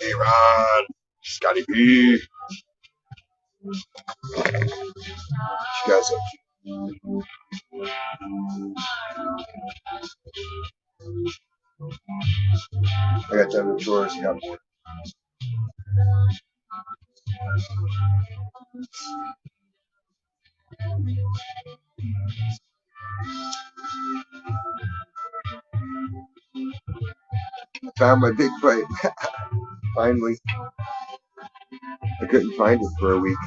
Hey Ron, Scotty P. What you guys up to? I got done with chores, you got more. I found my big fight. Finally. I couldn't find it for a week.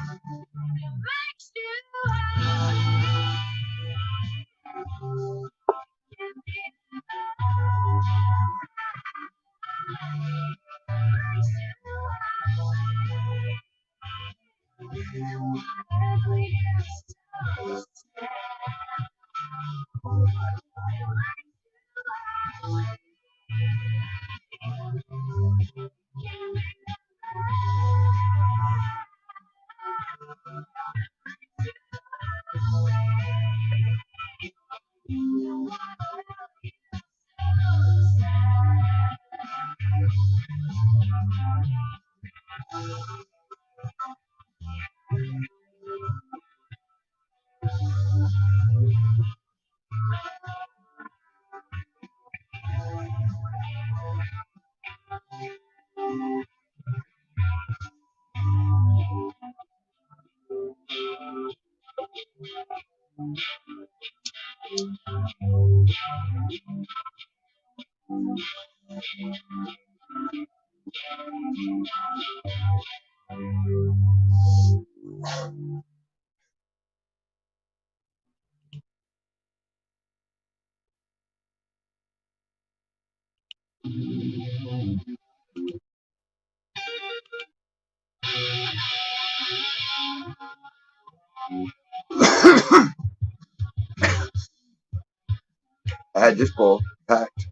I had this bowl packed.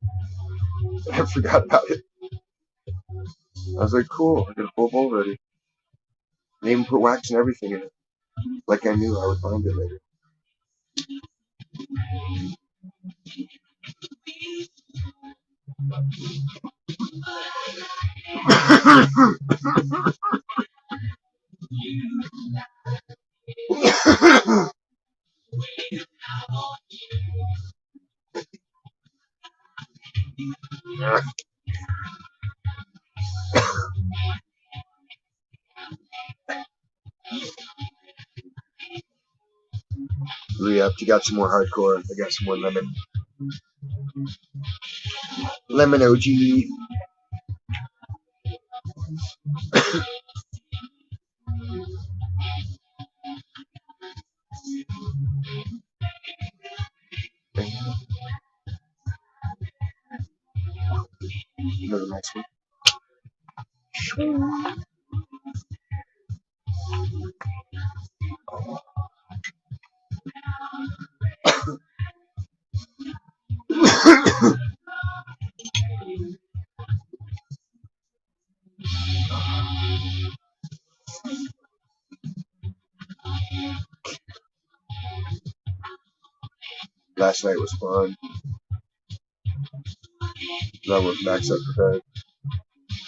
I forgot about it. I was like, cool, I got a full bowl ready. I even put wax and everything in it. Like I knew I would find it later. Re-up. You got some more hardcore. I got some more lemon. Lemon OG. Go to the next one. Last night was fun. I went back up for bed.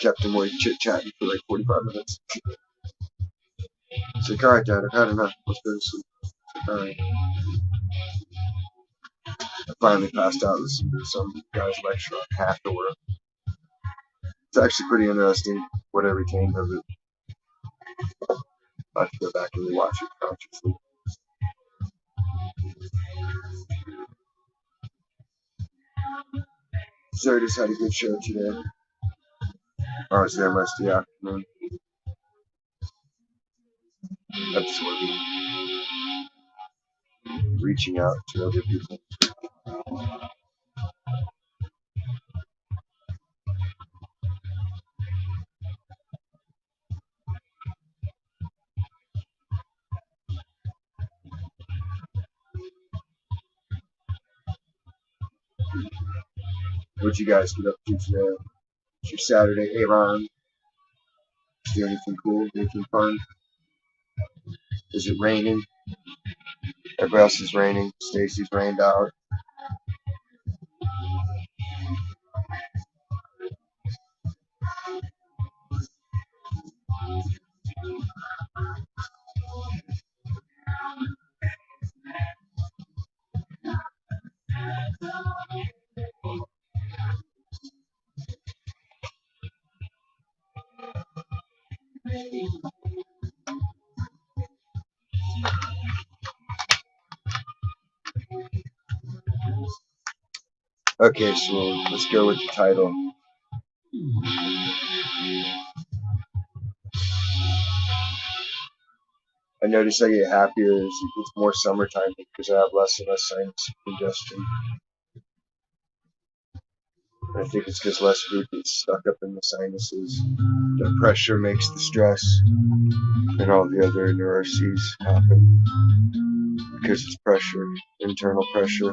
Kept him awake chit-chatting for like 45 minutes. He's like, alright, Dad, I've had enough. Let's go to sleep. Alright. I finally passed out listening to some guy's lecture on half the world. It's actually pretty interesting what I retained of it. I have to go back and rewatch it consciously. Zerdis had a good show today. I was there most of the afternoon. Absorbing. Reaching out to other people. What'd you guys get up to today? It's your Saturday, Aaron. Do anything cool? Anything fun? Is it raining? Everybody else is raining. Stacy's rained out. Okay, so let's go with the title. I notice I get happier as it gets more summertime because I have less and less sinus congestion. I think it's because less food gets stuck up in the sinuses. The pressure makes the stress and all the other neuroses happen because it's pressure, internal pressure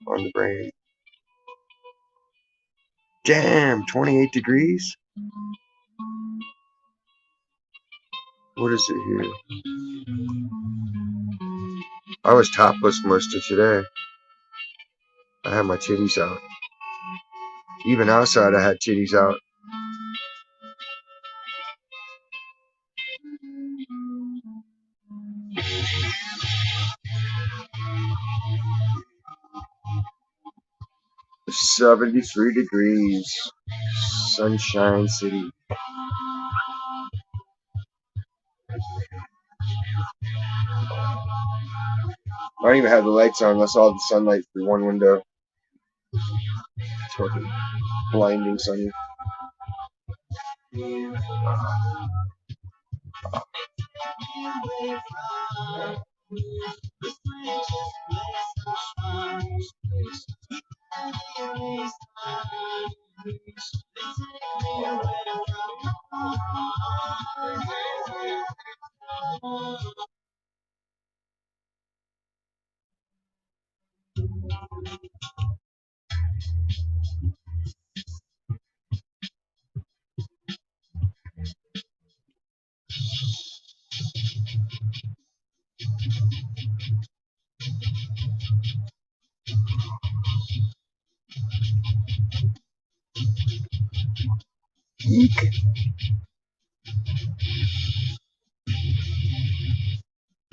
on the brain. Damn, 28 degrees? What is it here? I was topless most of today. I had my titties out. Even outside I had titties out. It's 73 degrees. Sunshine City. I don't even have the lights on unless all the sunlight through one window. It's fucking blinding sunny. Eek.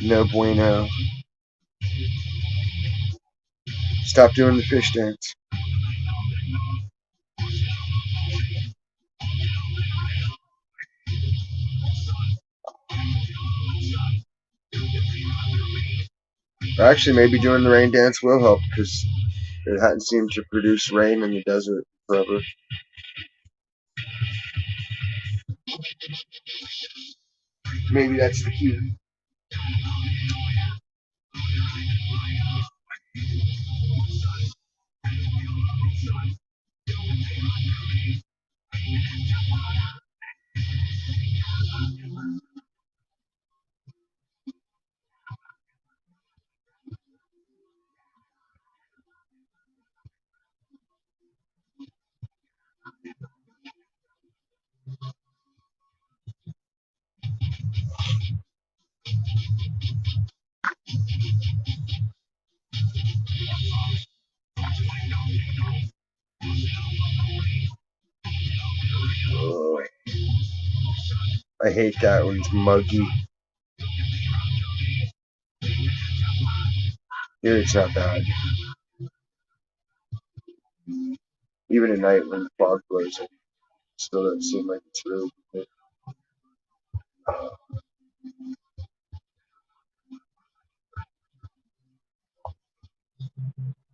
No bueno. Stop doing the fish dance. Actually, maybe doing the rain dance will help because It hadn't seemed to produce rain in the desert forever. Maybe that's the key. Oh, I hate that when it's muggy. Here it's not bad. Even at night when the fog blows in, it still doesn't seem like it's really good.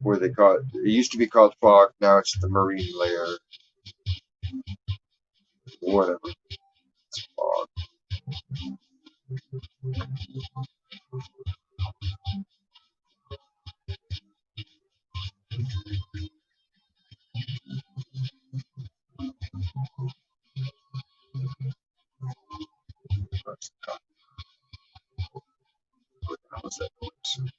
Where they call it. It used to be called fog. Now it's the marine layer. Whatever. It's fog. What the hell is that noise?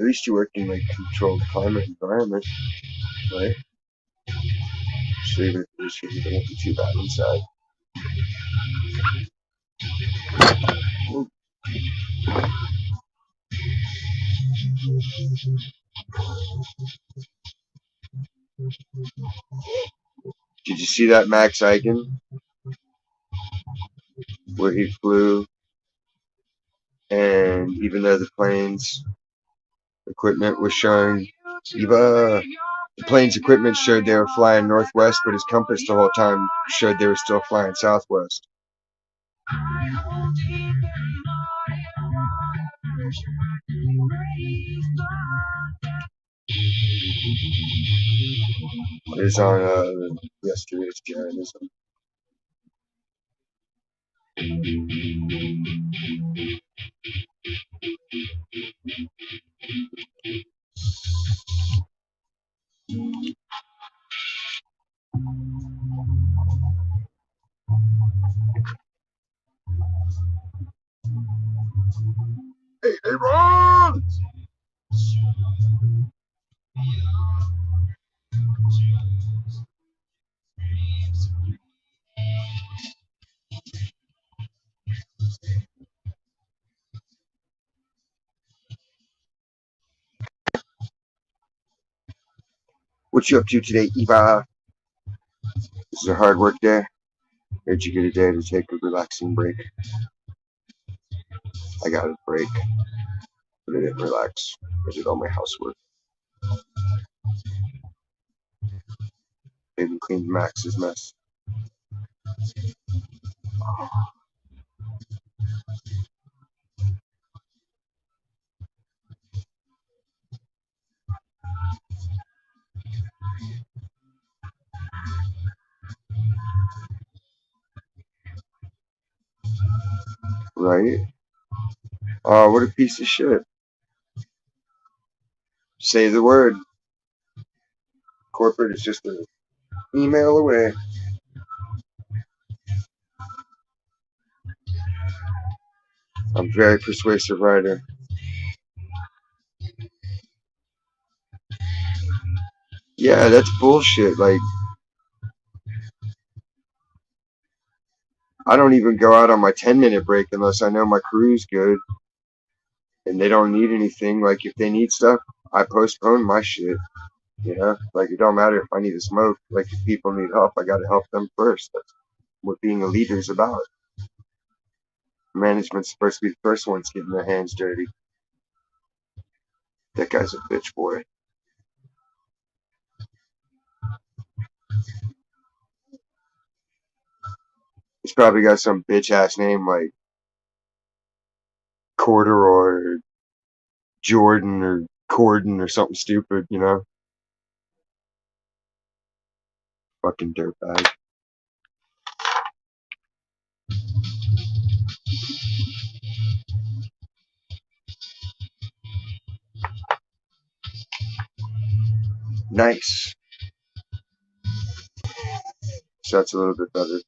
At least you work in like controlled climate environment, right? So even if it's shitty, it won't be too bad inside. Did you see that Max Eichen where he flew, and even though the plane's equipment was showing, the plane's equipment showed they were flying northwest, but his compass the whole time showed they were still flying southwest. It was on yesterday's journalism. Hey, Ron! What you up to today, Eva? This is a hard work day. Or did you get a day to take a relaxing break? I got a break, but I didn't relax. I did all my housework. I even cleaned Max's mess. Right? Oh, what a piece of shit. Say the word. Corporate is just an email away. I'm a very persuasive writer. Yeah, that's bullshit. Like, I don't even go out on my 10-minute break unless I know my crew's good and they don't need anything. Like, if they need stuff, I postpone my shit. You know, like, it don't matter if I need to smoke. Like, if people need help, I gotta help them first. That's what being a leader is about. Management's supposed to be the first ones getting their hands dirty. That guy's a bitch boy. He's probably got some bitch ass name like Quarter or Jordan or Corden or something stupid, you know? Fucking dirtbag. Nice. So that's a little bit better.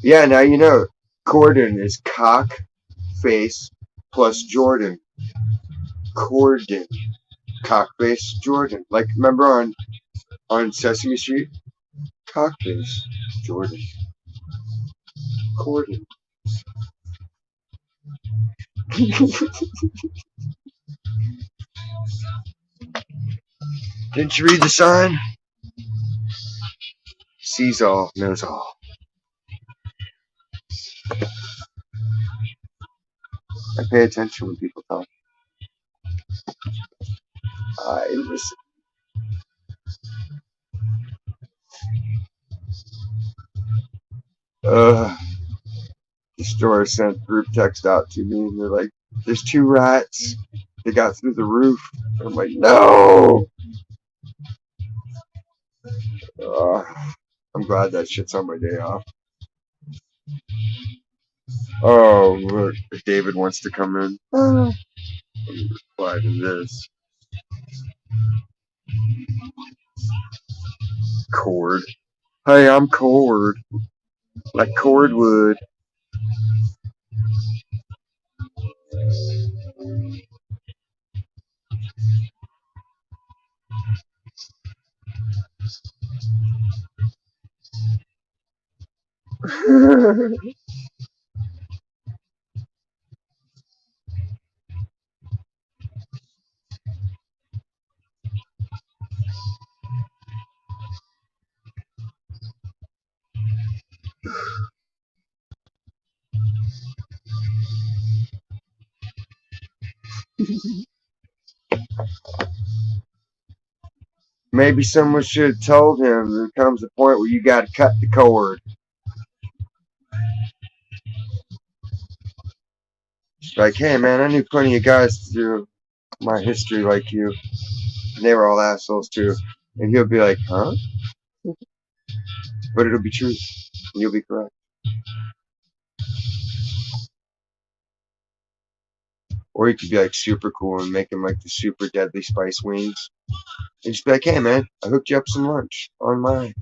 Yeah, now you know. Corden is cock, face, plus Jordan. Corden. Cock, face, Jordan. Like, remember on Sesame Street? Cock, face, Jordan. Corden. Didn't you read the sign? Sees all, knows all. I pay attention when people talk. I listen. The store sent group text out to me and they're like, there's 2 rats. They got through the roof. I'm like, no! I'm glad that shit's on my day off. Oh, look, David wants to come in. Let me reply to this. Cord. Hey, I'm Cord. Like cordwood. Maybe someone should have told him there comes a point where you got to cut the cord. Like, hey man, I knew plenty of guys through my history like you. And they were all assholes too. And he'll be like, huh? But it'll be true. And you'll be correct. Or you could be like super cool and make him like the super deadly spice wings. And just be like, hey man, I hooked you up some lunch on my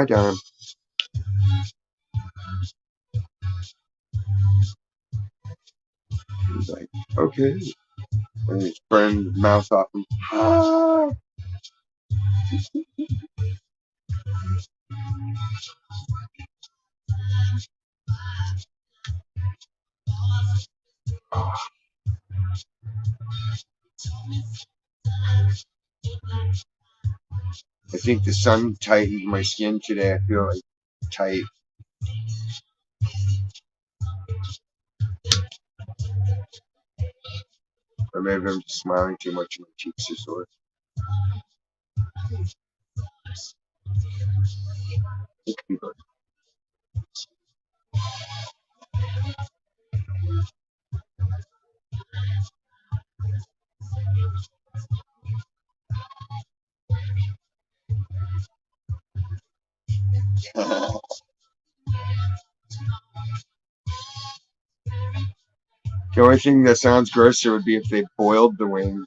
dime. He's like, okay. And just burn the mouth off him. Ah! I think the sun tightened my skin today. I feel like tight. Or maybe I'm just smiling too much and my cheeks are sore. It could be both. The only thing that sounds grosser would be if they boiled the wings.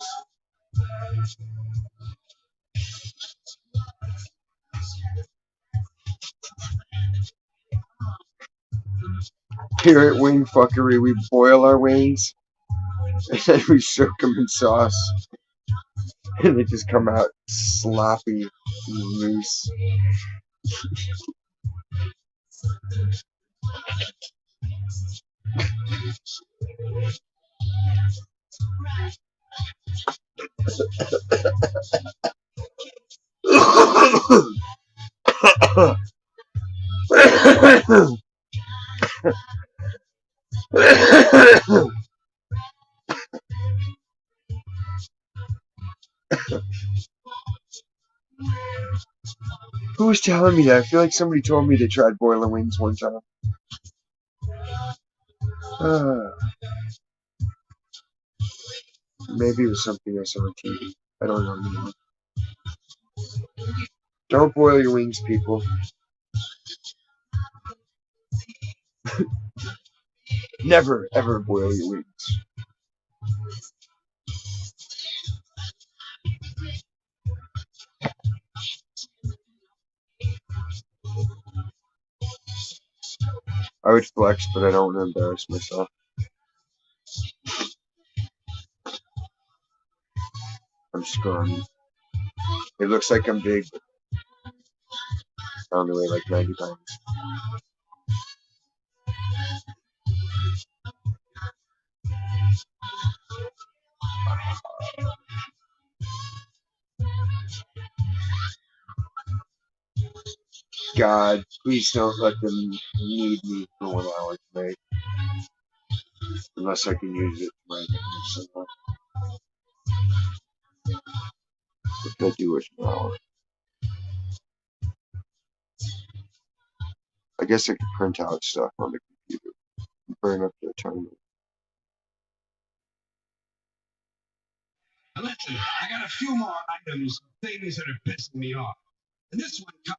Here at Wing Fuckery, we boil our wings and then we soak them in sauce. And they just come out sloppy and loose. Who was telling me that? I feel like somebody told me they tried boiling wings one time. Uh, Maybe it was something I saw on TV. I don't know. Don't boil your wings, people. Never, ever boil your wings. I would flex, but I don't want to embarrass myself. I'm scrawny. It looks like I'm big, but I only weigh like 90 pounds. God, please don't let them need me for 1 hour tonight. Unless I can use it to my advantage somehow. If they do it for 1 hour. I guess I could print out stuff on the computer and burn up the tournament. Listen, I got a few more items, things that are pissing me off. And this one comes.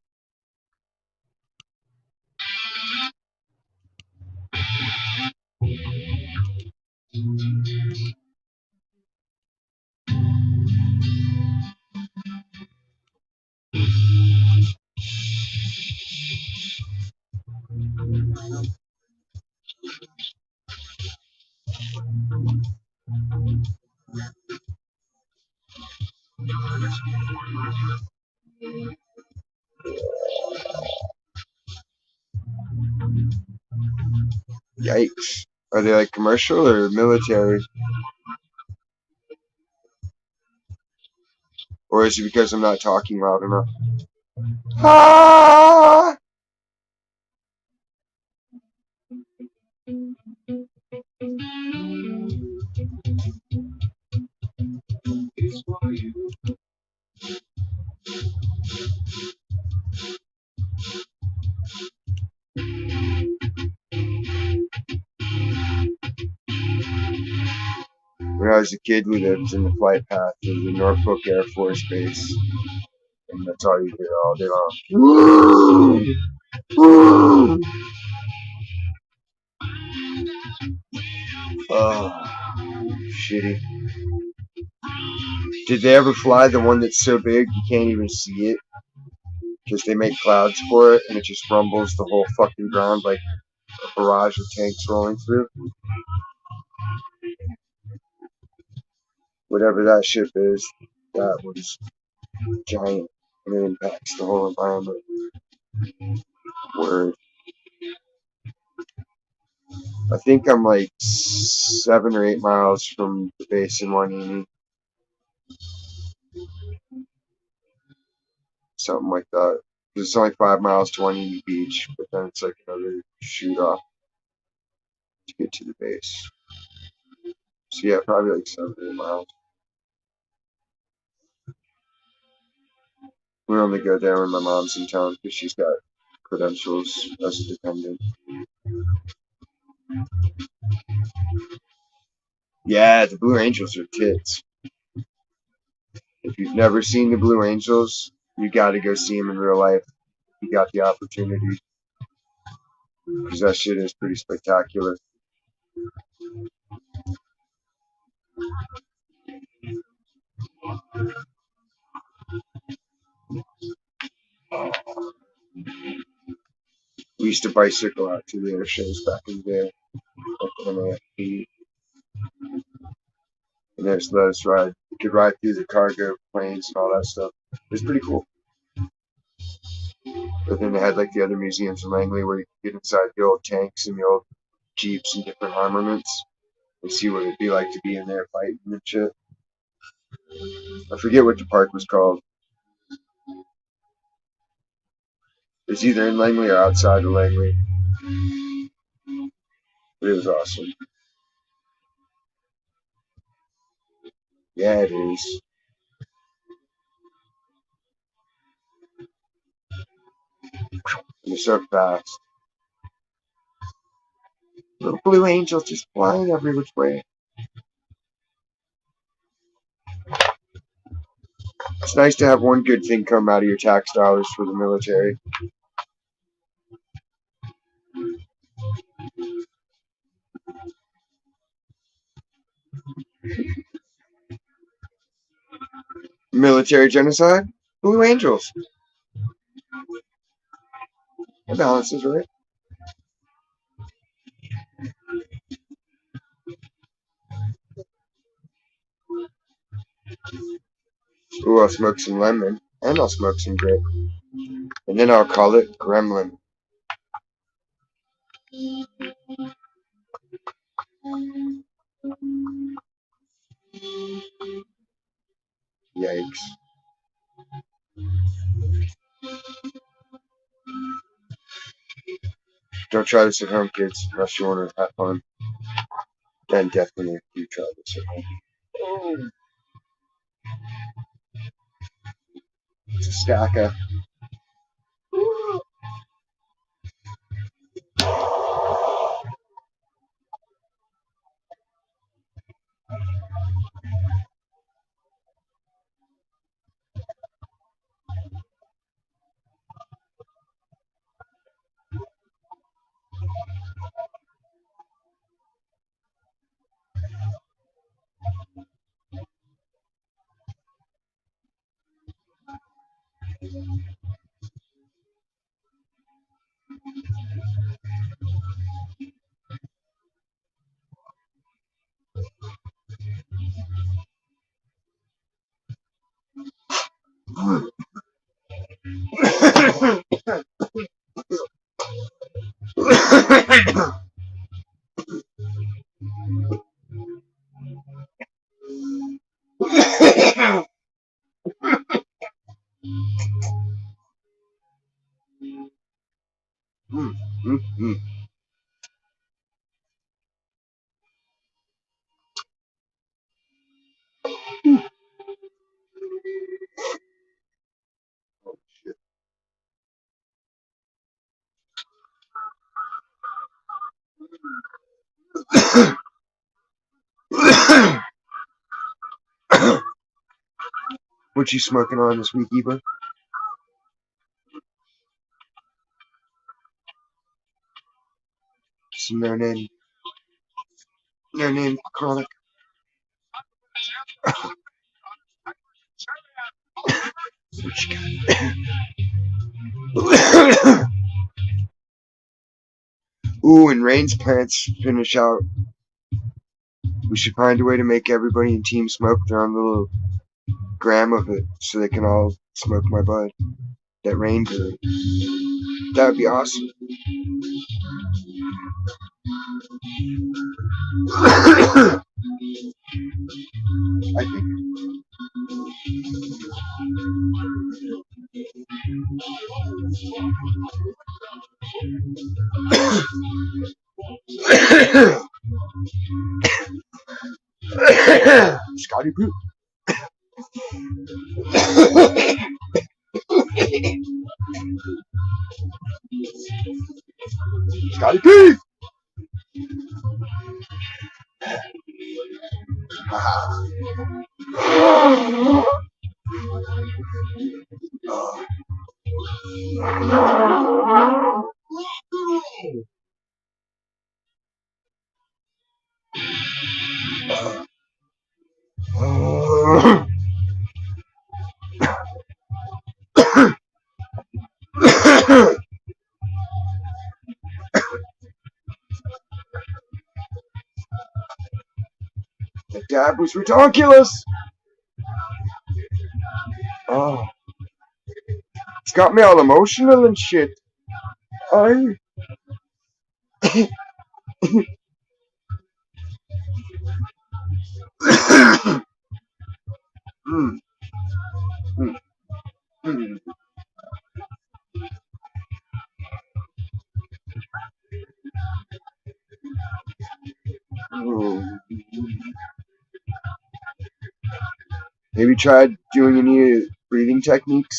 Yikes. Are they like commercial or military? Or is it because I'm not talking loud enough? Ah! When I was a kid, we lived in the flight path of the Norfolk Air Force Base. And that's all you hear all day long. Oh, shitty. Did they ever fly the one that's so big you can't even see it? Because they make clouds for it and it just rumbles the whole fucking ground like a barrage of tanks rolling through? Whatever that ship is, that was giant and it impacts the whole environment. Word. I think I'm like 7 or 8 miles from the base in Wanini. Something like that. It's only 5 miles to Wanini Beach, but then it's like another shoot off to get to the base. So yeah, probably like 7 or 8 miles. We only go there when my mom's in town because she's got credentials as a dependent. Yeah, the Blue Angels are tits. If you've never seen the Blue Angels, you got to go see them in real life. You got the opportunity because that shit is pretty spectacular. We used to bicycle out to the air shows back in the day, like on AFP. And they just let us ride. We could ride through the cargo planes and all that stuff. It was pretty cool. But then they had like the other museums in Langley where you could get inside the old tanks and the old jeeps and different armaments and see what it'd be like to be in there fighting and shit. I forget what the park was called. It's either in Langley or outside of Langley. It was awesome. Yeah, it is. You're so fast. Little blue angels just flying every which way. It's nice to have one good thing come out of your tax dollars for the military. Military genocide? Blue angels. The balance is right. Ooh, I'll smoke some lemon. And I'll smoke some grape. And then I'll call it gremlin. Yikes. Don't try this at home, kids, unless you want to have fun. Then definitely do try this at home. It's a stacker. What you smoking on this week, Eva? Some no name chronic. Ooh, and Rain's plants finish out. We should find a way to make everybody in Team Smoke their own little gram of it so they can all smoke my bud. That Rain grew. That would be awesome. I think. Scotty Poop. Scotty Poop. The dab was ridiculous. Oh, it's got me all emotional and shit. I. mm, mm, mm. Have you tried doing any breathing techniques?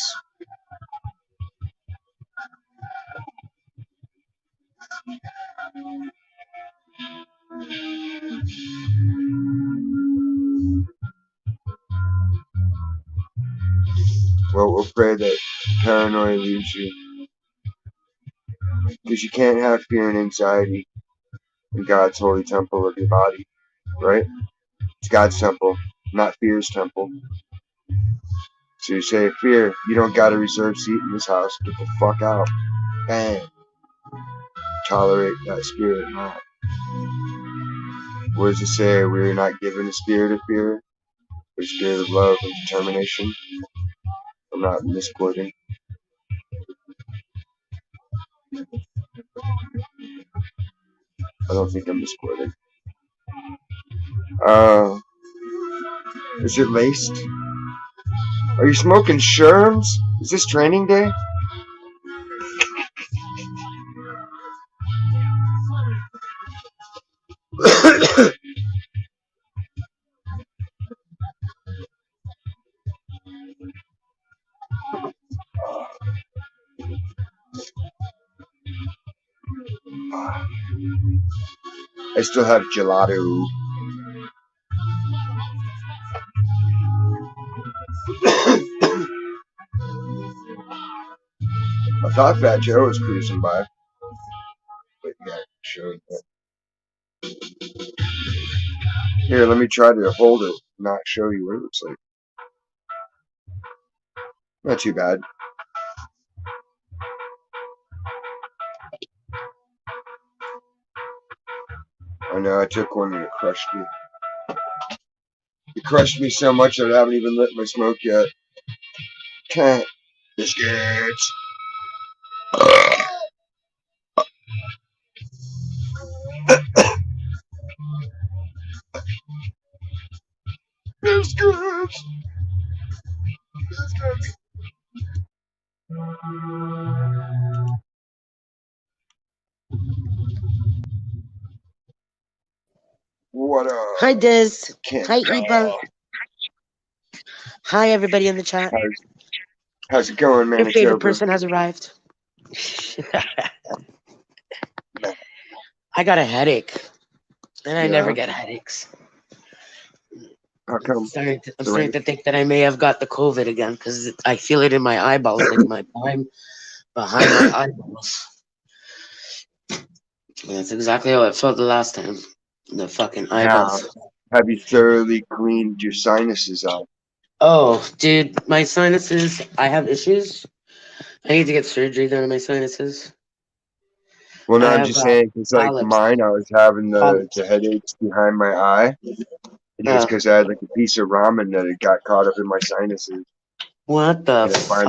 Well, we'll pray that paranoia leaves you. Because you can't have fear and anxiety in God's holy temple of your body, right? It's God's temple, not fear's temple. So you say, fear, you don't got a reserved seat in this house. Get the fuck out. Bang. Tolerate that spirit not. What does it say? We're not given a spirit of fear, but a spirit of love and determination. I'm not misquoting. I don't think I'm misquoting. Is it laced? Are you smoking sherms? Is this training day? I still have gelato. I thought Fat Joe was cruising by. But yeah, sure. Here, let me try to hold it, not show you what it looks like. Not too bad. I know, I took one and it crushed me. It crushed me so much that I haven't even lit my smoke yet. Can't. Biscuits. Biscuits. Biscuits. What up? Hi, Diz. Can't Hi, Eva. Hi, everybody in the chat. How's it going, Your favorite Manitoba? person has arrived. I got a headache, and I never get headaches. How come? I'm starting to think that I may have got the COVID again because I feel it in my eyeballs, like behind my eyeballs. And that's exactly how it felt the last time. The fucking eyeballs. Have you thoroughly cleaned your sinuses out? Oh, dude, my sinuses. I have issues. I need to get surgery done on my sinuses. Well, no, I'm just saying, because like mine, I was having the headaches behind my eye. And it was because I had like a piece of ramen that had got caught up in my sinuses. What the fuck?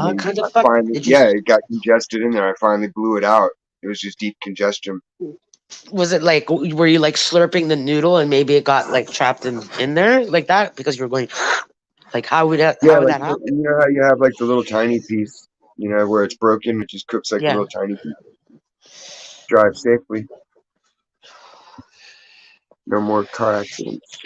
It got congested in there. I finally blew it out. It was just deep congestion. Was it like, were you like slurping the noodle and maybe it got like trapped in there like that because you were going, like how would that happen? You know how you have like the little tiny piece, you know, where it's broken, it just cooks like a little tiny piece. Drive safely. No more car accidents.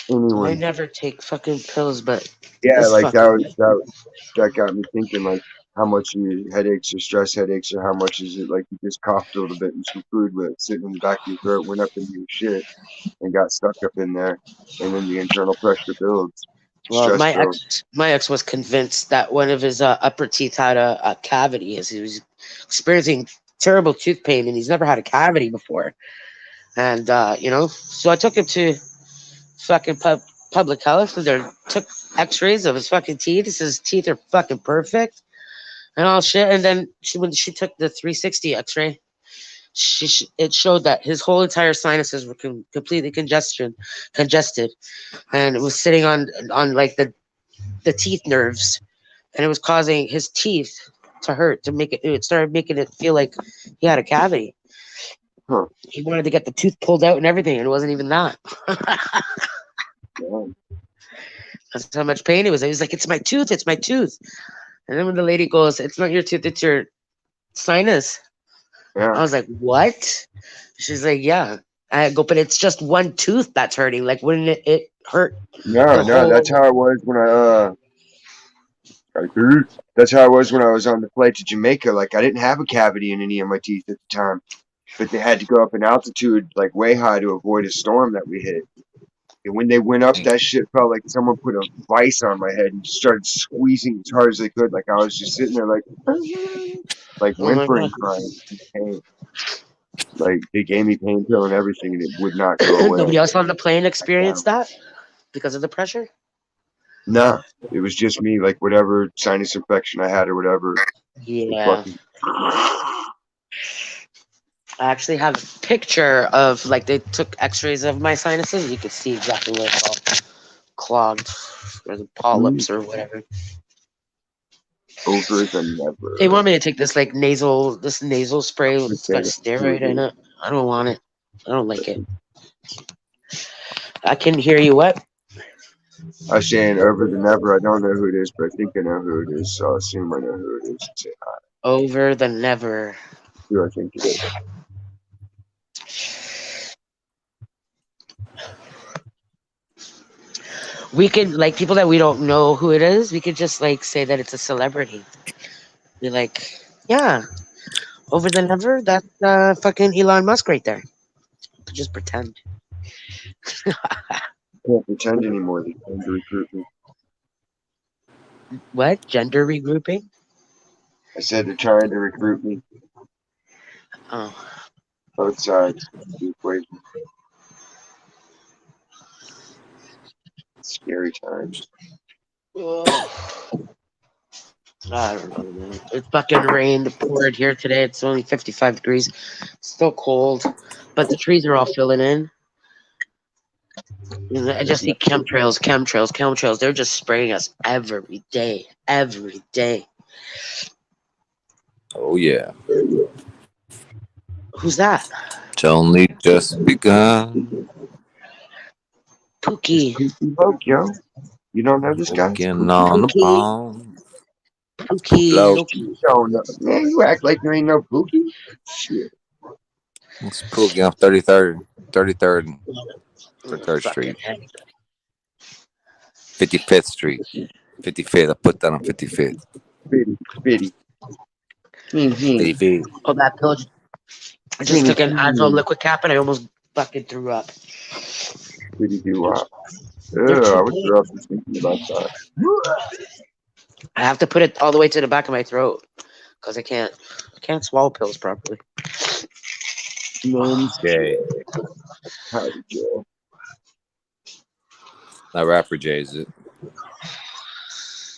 Anyone. I never take fucking pills, but that got me thinking, like, how much of your headaches or stress headaches, or how much is it like you just coughed a little bit and some food with sitting in the back of your throat went up into your shit and got stuck up in there, and then the internal pressure builds. Well, my ex was convinced that one of his upper teeth had a cavity, as he was experiencing terrible tooth pain, and he's never had a cavity before. And so I took him to fucking public health, and they took X-rays of his fucking teeth. He says his teeth are fucking perfect and all shit. And then when she took the 360 X-ray, it showed that his whole entire sinuses were completely congested, and it was sitting on like the teeth nerves, and it was causing his teeth to hurt. It started making it feel like he had a cavity. He wanted to get the tooth pulled out and everything, and it wasn't even that. That's how much pain it was. He was like, "It's my tooth, it's my tooth." And then when the lady goes, "It's not your tooth, it's your sinus." I was like, "What?" She's like, "Yeah." I go, but it's just one tooth that's hurting. Like, wouldn't it hurt No, the no, that's whole? how it was when that's how I was when I was on the flight to Jamaica. Like I didn't have a cavity in any of my teeth at the time, but they had to go up in altitude, like way high, to avoid a storm that we hit. And when they went up, that shit felt like someone put a vice on my head and just started squeezing as hard as they could. Like I was just sitting there, like Oh my god! whimpering, crying in pain. Like they gave me painkiller and everything, and it would not go away. Nobody else on the plane Down. experienced that because of the pressure. Nah, it was just me. Like whatever sinus infection I had or whatever, it Yeah, fucking. I actually have a picture of like they took X-rays of my sinuses. You could see exactly where it's all clogged or the polyps or whatever. Over the They never. want me to take this nasal spray. It's got Understand steroid in it. it. I don't want it. I don't like it. I can hear you. What? I was saying over the never. I don't know who it is, but I think I know who it is, so I assume I know who it is. Say hi. Over the never. Who I think it is. We could like people that we don't know who it is. We could just like say that it's a celebrity. Be like, yeah, over the never. That's fucking Elon Musk right there. Just pretend. Can't pretend anymore. They're trying to recruit me. What gender regrouping? I said they're trying to recruit me. Oh, Both sides of the equation. Scary times. I don't know, man. It fucking rained, poured here today. It's only 55 degrees. Still cold, but the trees are all filling in. And I just see chemtrails. They're just spraying us every day, every day. Oh yeah, Who's that? it's only just begun. It's Pookie. Pookie Loke, yo. You don't know this guy? It's Walking Pookie on the Loke. Pookie. palm. Pookie. Low. Loki. You don't know. Man, you act like you ain't no Pookie. Shit. It's Pookie on 33rd Fucking Street, heck. 55th Street, 55th. I put that on 55th. Spitty, spitty. Hing, 55th. Oh, that pill. I just hing, took an Advil hing. liquid cap and I almost fucking threw up. Spitty do up. They're Ugh, too I would big. throw up just thinking about that. I have to put it all the way to the back of my throat because I can't swallow pills properly. Name's Jay. Howdy, Joe. Not rapper Jay, is it?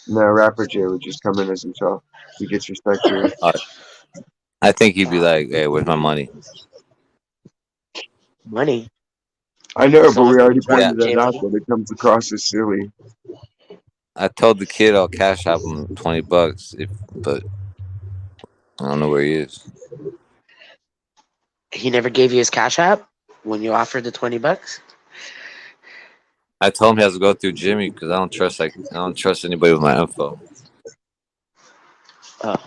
No, Rapper J would just come in as himself. He gets respect here. I think he'd be like, "Hey, where's my money?" Money. I know, but Someone we already Yeah, pointed that J out money. that it comes across as silly. I told the kid I'll cash out him $20 but I don't know where he is. He never gave you his cash app when you offered the $20. I told him he has to go through Jimmy because I don't trust anybody with my info. Oh,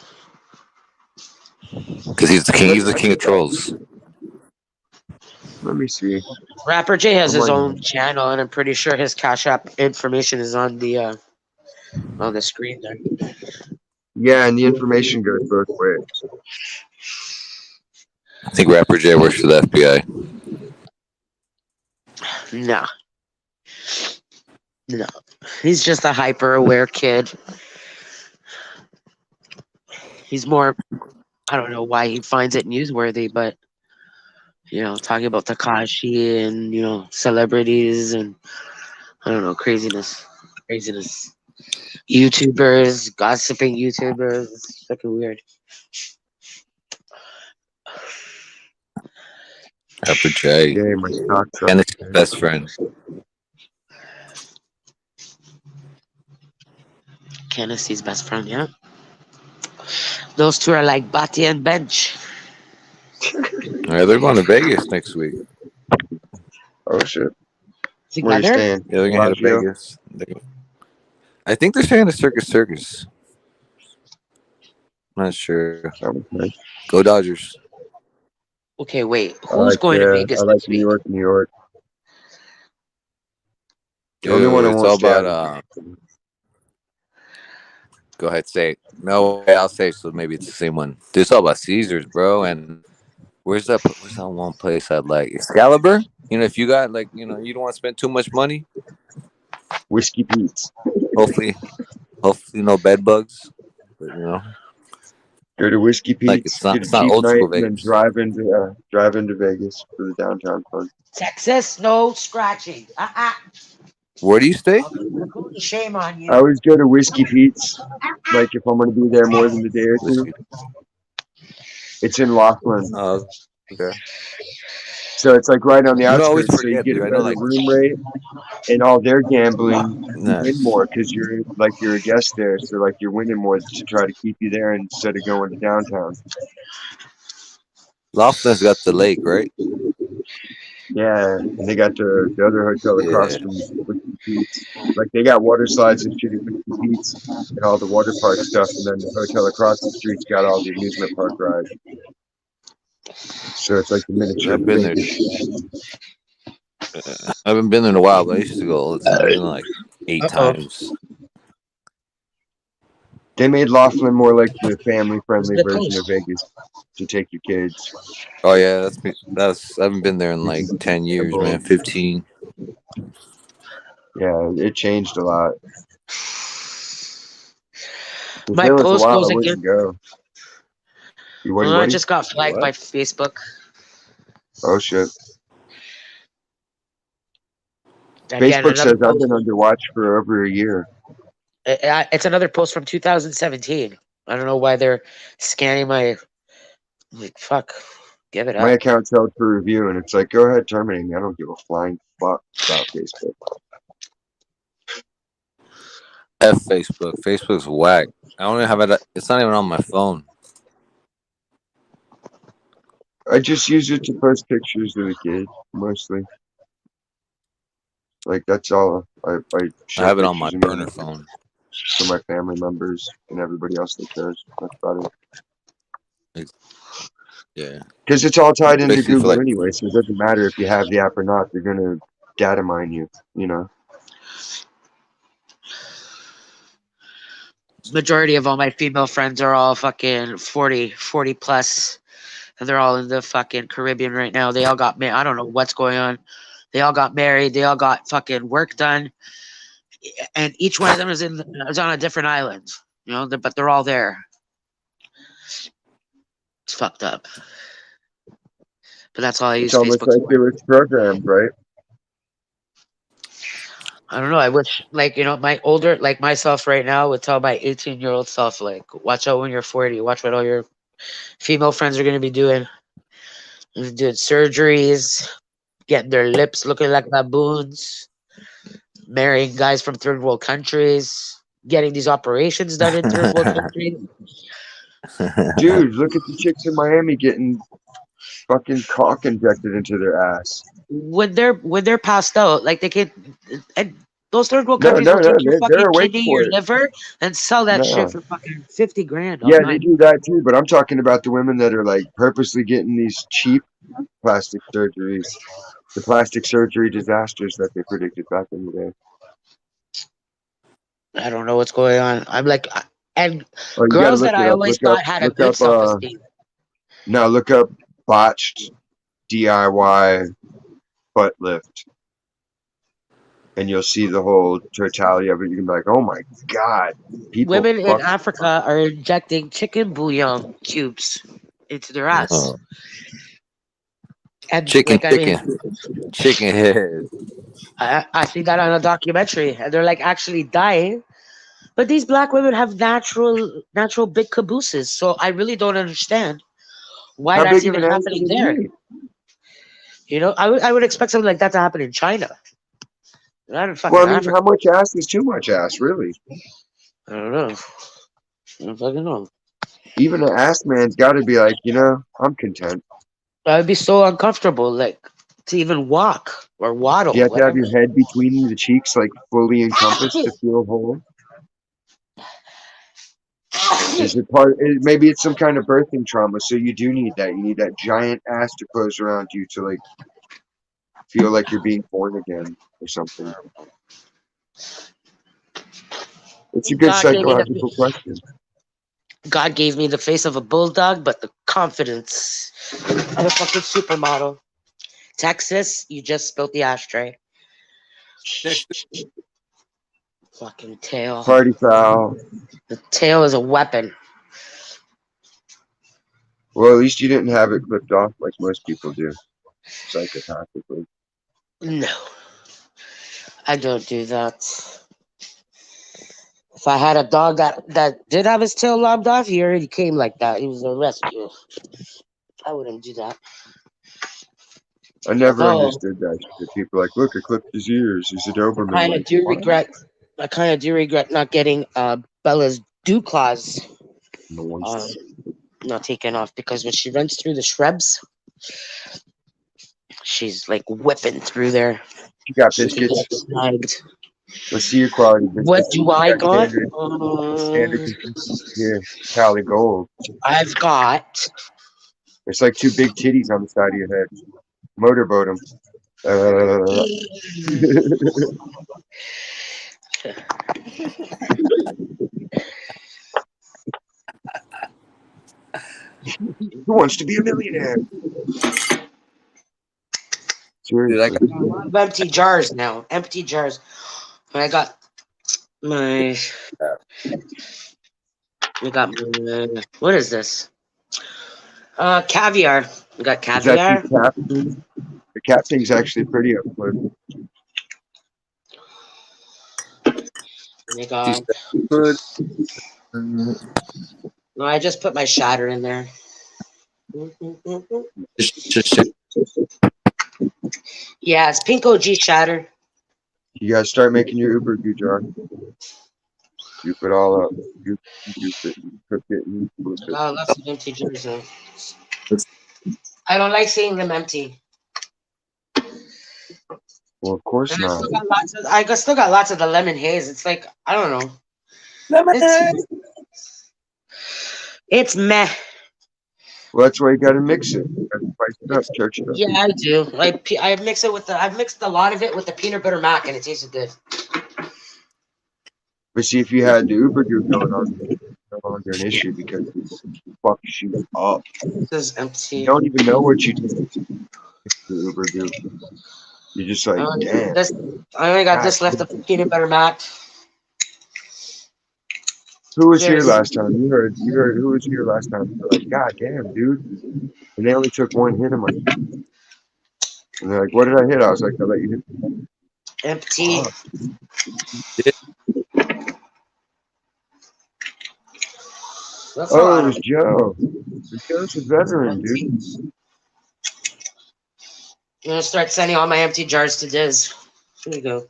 Because he's the king. He's the king of trolls. Let me see. Rapper J has I'm his on. own channel, and I'm pretty sure his cash app information is on the screen there. Yeah, and the information goes both ways. I think rapper Jay works for the FBI. No, no, he's just a hyper aware kid. He's more. I don't know why he finds it newsworthy, but talking about Takashi and celebrities and I don't know craziness. YouTubers, gossiping YouTubers. It's fucking weird. Rapper Jay. Yay, my stocks up. And it's his best friend. Kennessy's best friend, yeah. Those two are like Bati and Bench. All right, they're going to Vegas next week. Oh shit. Where you Together? staying? Yeah, they're going to head to Bellagio? Vegas. I think they're staying at Circus. I'm not sure. Sounds nice. Go Dodgers. Okay, wait. Who's going to I Vegas like this New week? York, New York. The only one Dude, I it's won't all stay about out of. Go ahead, say it. No, I'll say it, so maybe it's the same one. Dude, it's all about Caesars, bro. And where's that one place I'd like? Excalibur? You know, if you got like, you don't want to spend too much money, Whiskey Pete's. hopefully no bed bugs. But Go to Whiskey like Pete's, it's not get a it's not cheap old night, school and then Vegas. drive into Vegas for the downtown fun. Texas, no scratching. Where do you stay? Shame on I you. always go to Whiskey Pete's, like if I'm going to be there more than a day or two. Whiskey. It's in Laughlin. Oh, okay. So it's like right on the I always outskirts, so you forget, get a dude. I know better like room rate, and all their gambling, you win nice. more because you're a guest there, so like you're winning more to try to keep you there instead of going to downtown. Laughlin's got the lake, right? Yeah, and they got the other hotel across Yeah. from Whiskey Pete's. Like they got water slides and shit at Whiskey Pete's and all the water park stuff, and then the hotel across the street's got all the amusement park rides. So it's like the miniature I've been there. Vegas. I haven't been there in a while, but I used to go all the time. I've been like 8 Uh-oh. times. They made Laughlin more like the family-friendly The version of post. Vegas to take your kids. Oh yeah, that's I haven't been there in It's like 10 years, incredible. man. 15. Yeah, it changed a lot. If My there was a post while, goes I again. wouldn't go. You what? I What? just got flagged What? by Facebook. Oh shit! Again, Facebook another says I've post. been under watch for over a year. It's another post from 2017. I don't know why they're scanning my. Like, fuck. Give it My up. account's held for review, and it's like, go ahead, terminate me. I don't give a flying fuck about Facebook. F Facebook. Facebook's whack. I don't even have it. It's not even on my phone. I just use it to post pictures of the kids, mostly. Like that's all. I I share have it on my pictures of me burner phone. for my family members and everybody else that cares. That's about it. Yeah. Because it's all tied into Basically for Google like anyway, so it doesn't matter if you have the app or not. They're gonna data mine you. You know. Majority of all my female friends are all fucking 40 plus. And they're all in the fucking Caribbean right now. They all got married. I don't know what's going on. They all got married. They all got fucking work done. And each one of them is on a different island. You know, but they're all there. It's fucked up. But that's all I It's use almost Facebook like for. they were programmed, right? I don't know. I wish, like, you know, my older, like myself right now, would tell my 18-year-old self, like, watch out when you're 40. Watch what all your female friends are going to be doing. Doing surgeries, getting their lips looking like baboons, marrying guys from third world countries, getting these operations done in third world countries. Dude, look at the chicks in Miami getting fucking cock injected into their ass. When they're passed out, like they can, and those third world No, countries no, will no, take your they're fucking awake kidney, your for it. liver, and sell that shit No. for fucking 50 grand Yeah, they online. do that too, but I'm talking about the women that are like purposely getting these cheap plastic surgeries, the plastic surgery disasters that they predicted back in the day. I don't know what's going on. I'm like, and Oh, you got to girls look that it I up. always thought had a Look good up. self-esteem. No, look up botched DIY butt lift, and you'll see the whole totality of it. You can be like, oh my god, people Women in fuck. Africa are injecting chicken bouillon cubes into their ass. Oh, And chicken, like, I mean, chicken head. I see that on a documentary, and they're like actually dying. But these black women have natural big cabooses. So I really don't understand why How that's big of even an ass do happening they there. need? You know, I would expect something like that to happen in China, not in fucking Well, I mean, Africa. how much ass is too much ass, really? I don't know. I don't fucking know. Even an ass man's got to be like, I'm content. I would be so uncomfortable, like to even walk or Do you waddle, have to have whatever. your head between the cheeks, like fully encompassed to feel whole? Is it part? Maybe it's some kind of birthing trauma. So you do need that. You need that giant ass to close around you to like feel like you're being born again or something. It's a good God gave me psychological the question. God gave me the face of a bulldog, but the confidence of a fucking supermodel. Texas, you just spilled the ashtray. Fucking tail. Party foul. The tail is a weapon. Well, at least you didn't have it clipped off like most people do, psychopathically. No, I don't do that. If I had a dog that did have his tail lobbed off, he already came like that. He was a rescue. I wouldn't do that. I never Oh, understood that shit. People are like, look, I clipped his ears. He's a I Doberman. kind of Like, do what? regret. I kind of do regret not getting Bella's dew claws Noise. not taken off, because when she runs through the shrubs, she's like whipping through there. You got She can biscuits. get snagged. Let's see your quality What biscuits. do You I got got? standard consistency here. Cali gold. I've got. It's like two big titties on the side of your head. Motorboat them. Who wants to be a millionaire? Dude, I Seriously. got I have empty jars now. Empty jars. I got my. I got my. What is this? Caviar. We got Is that the caviar. cap thing? The cap thing's actually pretty up close. We got. food. No, I just put my shatter in there. Just Yeah, it's pink OG shatter. You gotta start making your Uber goo jar. You put all up. You it, you cook it, and you flip I it. got lots of empty jars now. I don't like seeing them empty. Well, of course And not. I still got lots of the lemon haze. It's like, I don't know. It's meh. Well, that's why you gotta mix it. You gotta spice it up, church it up. Yeah, I do. I mix it with the. I've mixed a lot of it with the peanut butter mac, and it tasted good. But see, if you had the Uber goo going on, it's no longer an issue because it fucks you up. This is You empty. don't even know what you did with the Uber goo. You're just like, damn. I only got this left of the peanut butter mac. Who was here Cheers. last time? You heard who was here last time? They're like, God damn, dude. And they only took one hit of my. And they're like, what did I hit? I was like, I let you hit. Empty. Fuck. That's a Oh, lot it of was Joe. Joe's a veteran, dude. I'm gonna start sending all my empty jars to Diz. Here you go.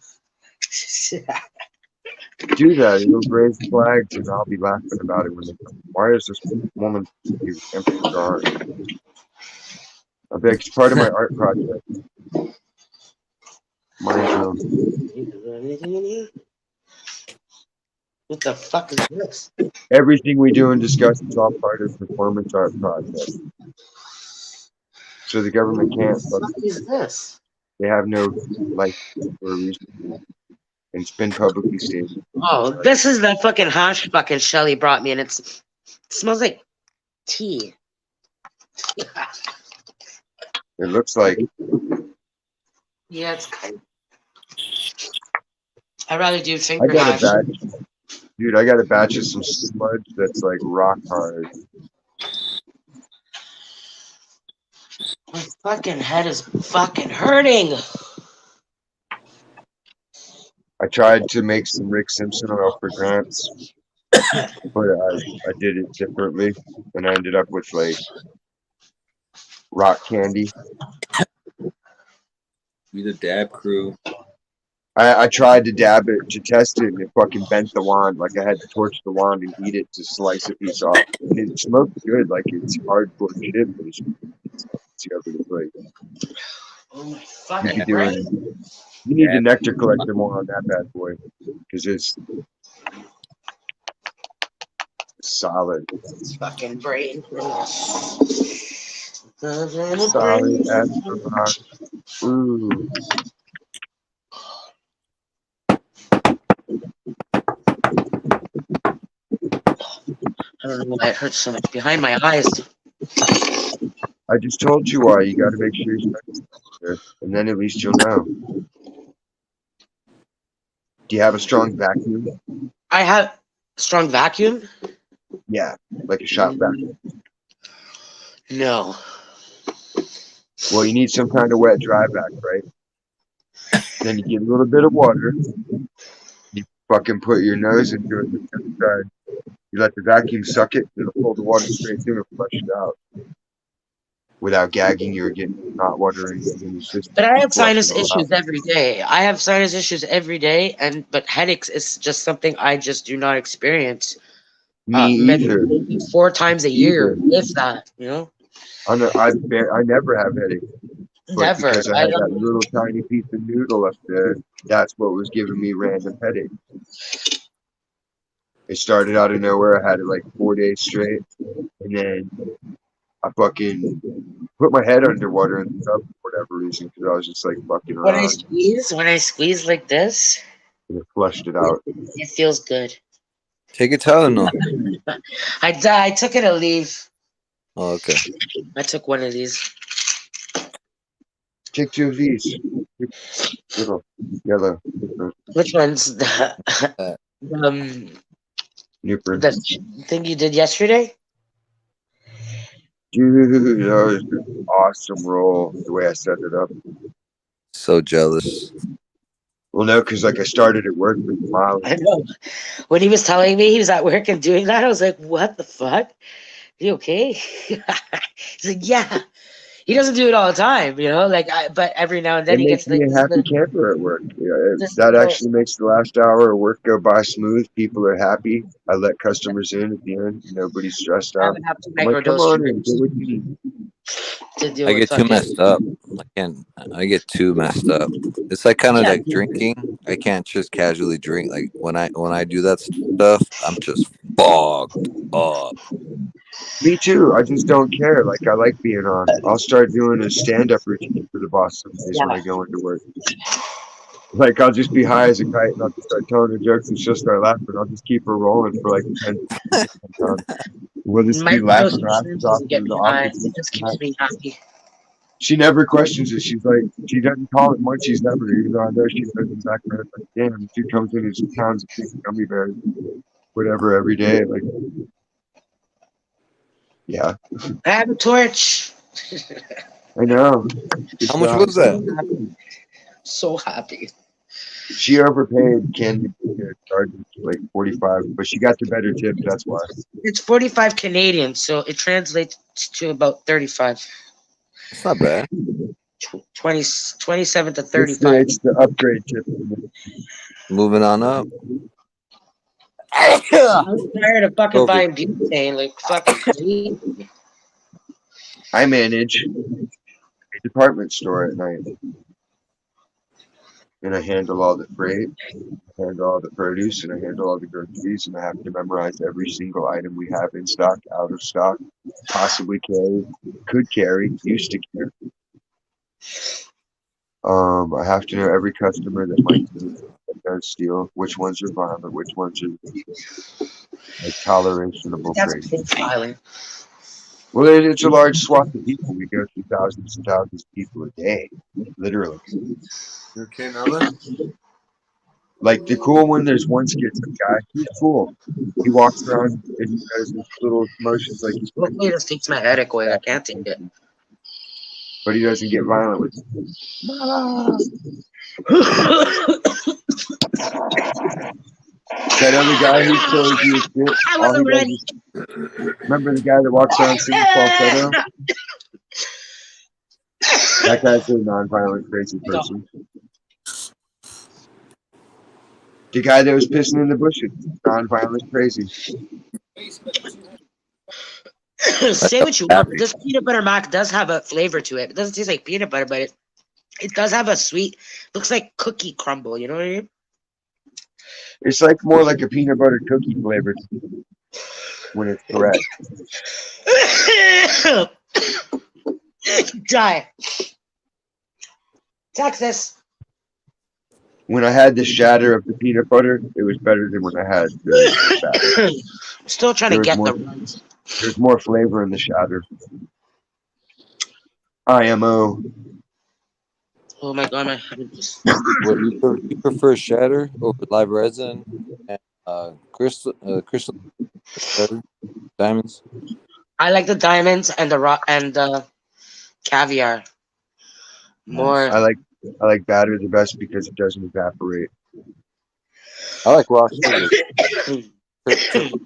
Do that. It'll raise flags, and I'll be laughing about it when they come. Why is this woman empty jar? I bet it's part of my art project. Mind room. What the fuck is this? Everything we do and discuss is all part of performance art project. So the government can't. What the fuck is this? They have no life for a reason. And it's been publicly stated. Oh, this is the fucking hash fucking Shelly brought me, and it smells like tea. It looks like. Yeah, it's kind. I'd rather do I finger got a hash. batch. Dude, I got a batch of some sludge that's like rock hard. My fucking head is fucking hurting. I tried to make some Rick Simpson oil for grants, but I did it differently, and I ended up with like rock candy. Be the dab crew. I tried to dab it to test it, and it fucking bent the wand. Like I had to torch the wand and heat it to slice a piece off. And it smoked good, like it's hardcore shit, but it's over the plate. Oh my You fucking could do brain. it. You need a nectar collector more on that bad boy, because it's Solid. It's fucking brain. Solid as the rock. Ooh. I don't know why it hurts so much behind my eyes. I just told you why. You got to make sure you start there, and then at least you'll know. Do you have a strong vacuum? I have strong vacuum. Yeah, like a shop vacuum. No. Well, you need some kind of wet dry vac, right? Then you get a little bit of water. You fucking put your nose into it. You let the vacuum suck it. It'll pull the water straight through and flush it out without gagging you or getting hot water in your system. But I You have flush sinus it all out. issues every day. I have sinus issues every day, but headaches is just something I just do not experience. Me either. Maybe 4 times a year, Either. if that. I never have headaches, but Never. because I I had that don't. little tiny piece of noodle up there, that's what was giving me random headaches. It started out of nowhere. I had it like 4 days straight, and then I fucking put my head underwater in the tub for whatever reason because I was just like fucking around, When I squeeze like this, and it flushed it out. it feels good. Take a Tylenol. I took it a leave. Oh, okay. I took one of these. Take 2 of these. Little yellow Which one's the Uh, Newport. the thing you did yesterday? Dude, that was an awesome roll the way I set it up. so jealous. Well, no, because like I started at work with Molly. I know. When he was telling me he was at work and doing that, I was like, "What the fuck? You okay?" He's like, "Yeah." He doesn't do it all the time, but every now and then It he makes gets me like a happy camper at work. this That little. actually makes the last hour of work go by smooth. People are happy. I let customers in at the end. Nobody's stressed I out. would have to I'm like, come microdose on in, shrooms get what you need. to do I it. get too Fucking messed up. I can't. I get too messed up. It's like kind of yeah. like drinking. I can't just casually drink. Like when I do that stuff, I'm just fogged up. Me too. I just don't care. Like I like being on. I'll start doing a stand-up routine for the boss some days when I go into work. Like I'll just be high as a kite and I'll just start telling her jokes and she'll start laughing. I'll just keep her rolling for like 10 minutes sometimes. We'll just be laughing Microdosing our asses shrooms off doesn't in get the me high. office. It just keeps me happy. She never questions it. She's like, she doesn't call it munchies never, even though I know she knows in the back of her head, like, damn, she comes in and she pounds a big gummy bears, whatever, every day. Like, yeah, I have a torch. I know. Good How much job. was that? So happy. She overpaid Candy charges like 45, but she got the better tip. That's why. It's 45 Canadian, so it translates to about 35. It's not bad. 27 to It's 35. it's the upgrade tip. Moving on up. I'm tired of fucking COVID. buying butane, like fucking crazy. I manage a department store at night, and I handle all the freight, I handle all the produce, and I handle all the groceries, and I have to memorize every single item we have in stock, out of stock, possibly carry, could carry, used to carry. I have to know every customer that might does steal, which ones are violent, which ones are like tolerationable That's crazy. profiling. Well, it's a large swath of people. We go through thousands and thousands of people a day, literally. You okay, Melvin? Like the cool one, there's one schizo guy. He's cool. He walks around and he does his little motions like he's playing, Hopefully this takes my headache away. I can't take it. but he doesn't get violent with it. That other guy who shows you his shit, I all he wasn't does ready. is, remember the guy that walks around singing falsetto? That guy's a non-violent crazy person. The guy that was pissing in the bushes, non-violent crazy. Say what you want, but this peanut butter mac does have a flavor to it. It doesn't taste like peanut butter, but it does have a sweet, looks like cookie crumble. You know what I mean? It's like more like a peanut butter cookie flavor. when it's correct. Die. Texas. When I had the shatter of the peanut butter, it was better than when I had the batter. I'm still trying to There was get more. the. There's more flavor in the shatter. IMO. Oh my god, my head just. What you prefer shatter over live resin and crystal shatter diamonds? I like the diamonds and the rock and the caviar Nice. more. I like batter the best because it doesn't evaporate. I like raw sugar. Triple.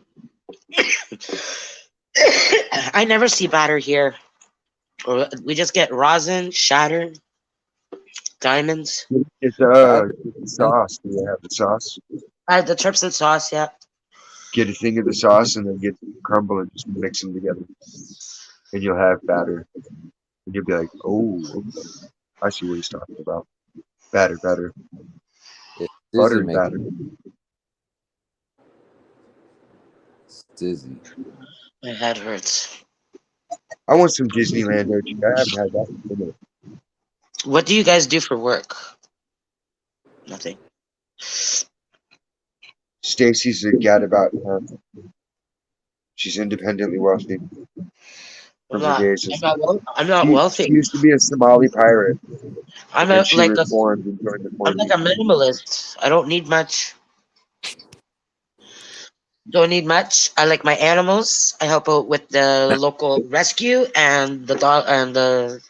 I never see batter here. Or we just get rosin, shatter, diamonds. It's Batter. the sauce. Do you have the sauce? I have the chips and sauce, yeah. Get a thing of the sauce and then get crumble and just mix them together, and you'll have batter. And you'll be like, oh, okay. I see what he's talking about. Batter, batter, It's butter dizzy, and make batter. it's dizzy. My head hurts. I want some Disneyland OG. I haven't had that in a minute. What do you guys do for work? Nothing. Stacy's a gadabout. She's independently wealthy from her days as I'm not she wealthy. used to be a Somali pirate, I'm and she like a reformed and joined the I'm Puerto like a Rican. minimalist. I don't need much. Don't need much. I like my animals. I help out with the local rescue and the dog and the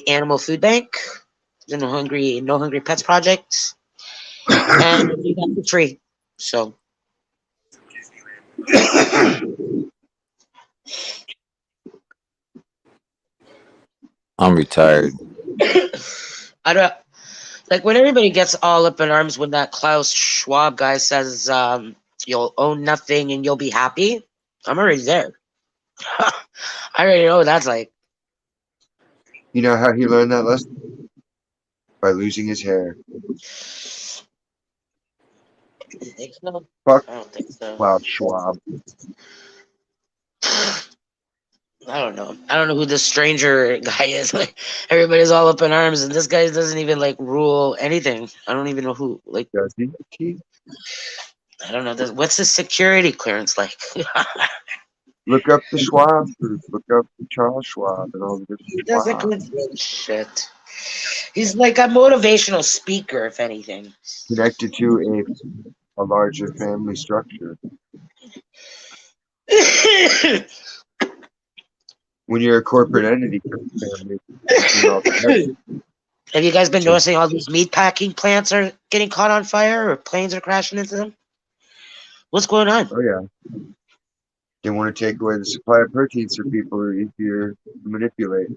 animal food bank. The No Hungry Pets project. And I do that for free. So I'm retired. I don't like when everybody gets all up in arms when that Klaus Schwab guy says you'll own nothing and you'll be happy. I'm already there. I already know what that's like. You know how he learned that lesson? By losing his hair. You think so? Fuck I don't think so. Klaus Schwab. I don't know. I don't know who this stranger guy is. Like everybody's all up in arms, and this guy doesn't even like rule anything. I don't even know who. Like Does he? I don't know. What's his security clearance like? Look up the Schwab group. Look up Charles Schwab and all the different He doesn't Schwab. control shit. He's like a motivational speaker, if anything. Connected to a larger family structure. When you're a corporate entity, family, Have you guys been noticing all these meat packing plants are getting caught on fire or planes are crashing into them? What's going on? oh yeah. They want to take away the supply of proteins for people who are easier to manipulate.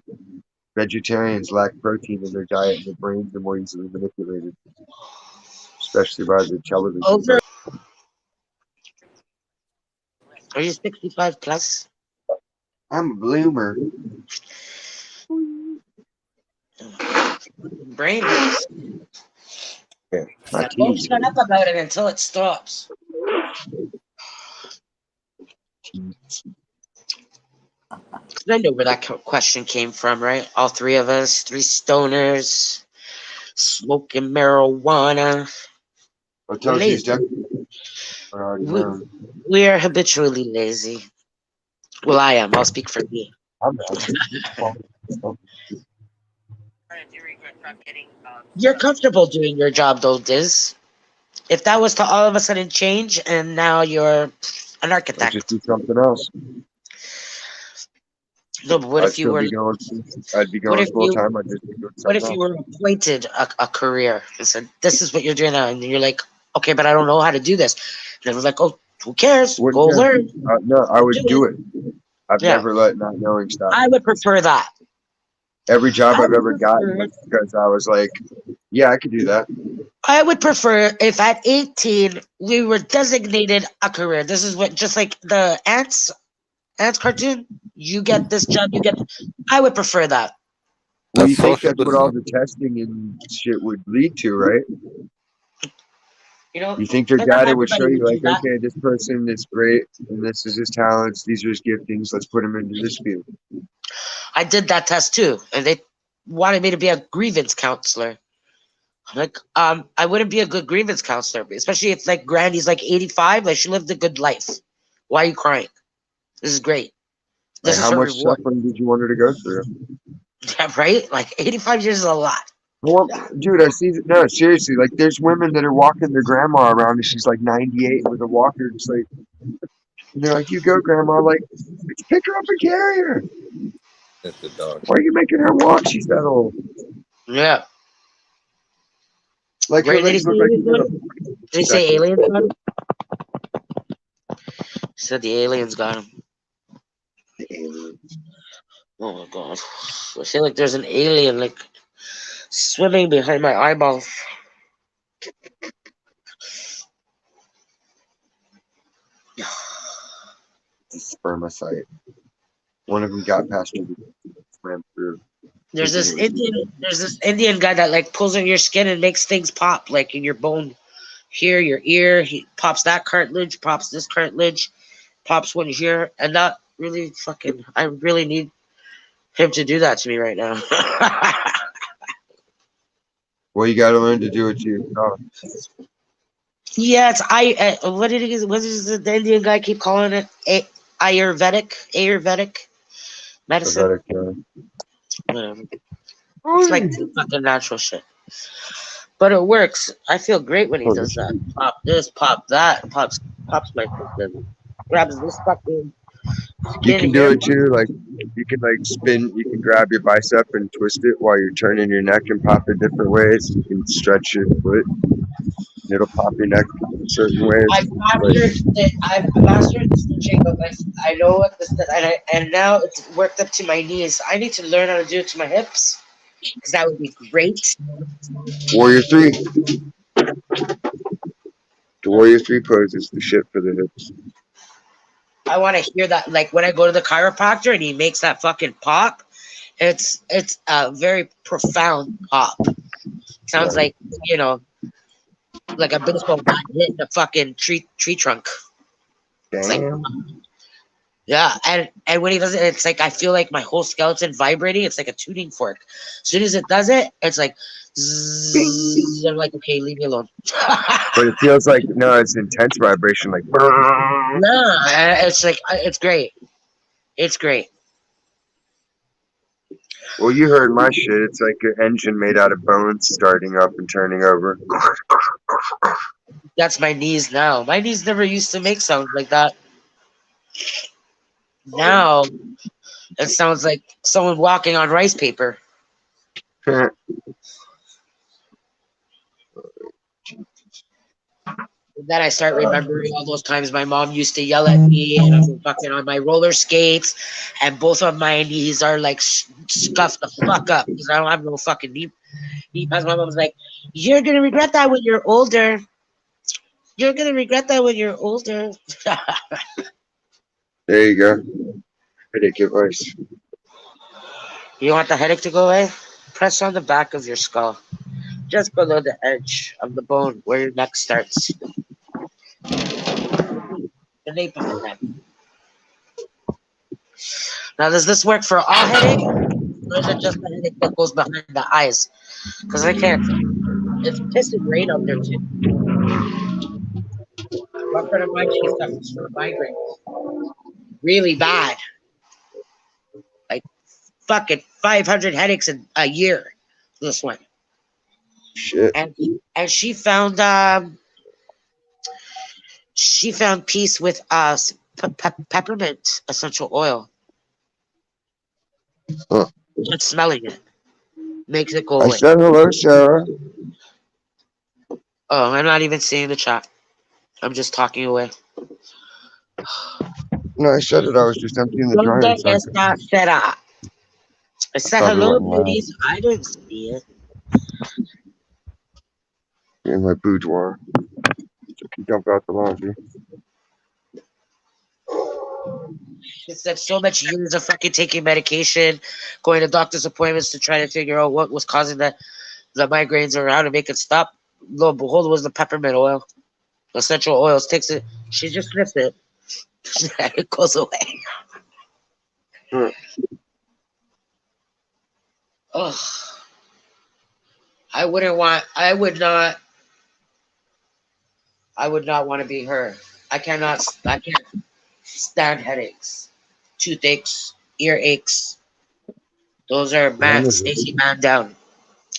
Vegetarians lack protein in their diet and their brains are more easily manipulated, especially by the television. Over. Are you 65 plus? I'm a bloomer. Brain hurts. Yeah, my Don't teeth. shut up about it until it stops. I know where that question came from, right? All three of us, three stoners, smoking marijuana. I told you, We are habitually lazy. Well, I am. I'll speak for me. I'm not. You're comfortable doing your job, though, Diz. If that was to all of a sudden change, and now you're an I'd architect. just do something else. No, but what if you were? I'd be going full time. I'd just be doing something What if you were appointed a career and said, "This is what you're doing now," and you're like, "Okay, but I don't know how to do this." And it was like, "Oh, who cares? Go learn." No, I would do it. I've Yeah. never let not knowing stop. I would prefer that. Every job I've ever gotten was because I was like, yeah, I could do that. I would prefer if at 18 we were designated a career. This is what, just like the ants cartoon. You get this job. You get. I would prefer that. Well, you think that's what all the testing and shit would lead to, right? You know, You think your but not data would show everybody you would like, do that. okay, this person is great, and this is his talents, these are his giftings, let's put him into this field. I did that test too, and they wanted me to be a grievance counselor. I'm like, I wouldn't be a good grievance counselor, especially if like Granny's like 85, like she lived a good life. Why are you crying? This is great. Like, This is how her much reward. suffering did you want her to go through? Yeah, right? Like 85 years is a lot. Well, dude, I see. No, seriously, like, there's women that are walking their grandma around, and she's like 98 with a walker, just like, and they're like, "You go, grandma." Like, let's pick her up and carry her. That's the dog. Why are you making her walk? She's that old. Yeah. Like, her Where did he legs say look he like was he's got a going? Did he say second. aliens got him? He said the aliens got him. Oh my god. I feel like there's an alien like swimming behind my eyeballs. It's a spermicide. One of them got past her, swam through. There's this Indian guy that like pulls on your skin and makes things pop, like in your bone here, your ear. He pops that cartilage, pops this cartilage, pops one here, and that really fucking I really need him to do that to me right now. Well, you got to learn to do it to yourself. Yeah, it's what did he? What does the Indian guy keep calling it? Ayurvedic medicine. Whatever. It's like fucking natural shit, but it works. I feel great when he does that. Pop this, pop that, pops my fucking grabs this fucking You skin can do here. it too. Like, you can like spin. You can grab your bicep and twist it while you're turning your neck and pop it different ways. You can stretch your foot. It'll pop your neck certain ways. I've mastered the stitching, but I know what this and now it's worked up to my knees. I need to learn how to do it to my hips because that would be great. Warrior 3. The Warrior 3 pose is the shit for the hips. I want to hear that, like when I go to the chiropractor and he makes that fucking pop. It's a very profound pop. Sounds like like a baseball bat hitting a fucking tree trunk. It's like, Damn. yeah, and when he does it, it's like I feel like my whole skeleton vibrating. It's like a tuning fork. As soon as it does it, it's like, zzz, I'm like, okay, leave me alone. But it feels like, no, it's intense vibration. Like, No, it's like it's great. It's great. well, you heard my shit. It's like an engine made out of bones starting up and turning over. That's my knees now. My knees never used to make sounds like that. Now it sounds like someone walking on rice paper. And then I start remembering all those times my mom used to yell at me, and I'm fucking on my roller skates, and both of my knees are like scuffed the fuck up because I don't have no fucking knee pads. My mom's like, "You're gonna regret that when you're older. You're gonna regret that when you're older." There you go. Headache advice. You want the headache to go away? Press on the back of your skull, just below the edge of the bone where your neck starts. The nape of the neck. Now, does this work for all headache, or is it just the headache that goes behind the eyes? Because I can't. It's pissing rain out there too. One friend of mine, she suffers from migraines, really bad, like fucking 500 headaches in a year. This one, Shit. and she found peace with peppermint essential oil. Huh. Just smelling it makes it go I away. said hello, Sarah. Oh, I'm not even seeing the chat. I'm just talking away. No, I said it. I was just emptying the dryer. ¿Dónde So está Sarah? I said probably hello, went live ladies. I didn't see it. in my boudoir. So I can dump out the laundry. It said so much years of fucking taking medication, going to doctor's appointments to try to figure out what was causing the migraines or how to make it stop. Lo and behold, it was the peppermint oil. essential oils, takes it. She just sniffs it. It goes away. Huh. Ugh. I wouldn't want. I would not. I would not want to be her. I cannot. I can't stand headaches, toothaches, ear aches. Those are None man. of it. Stacy man down.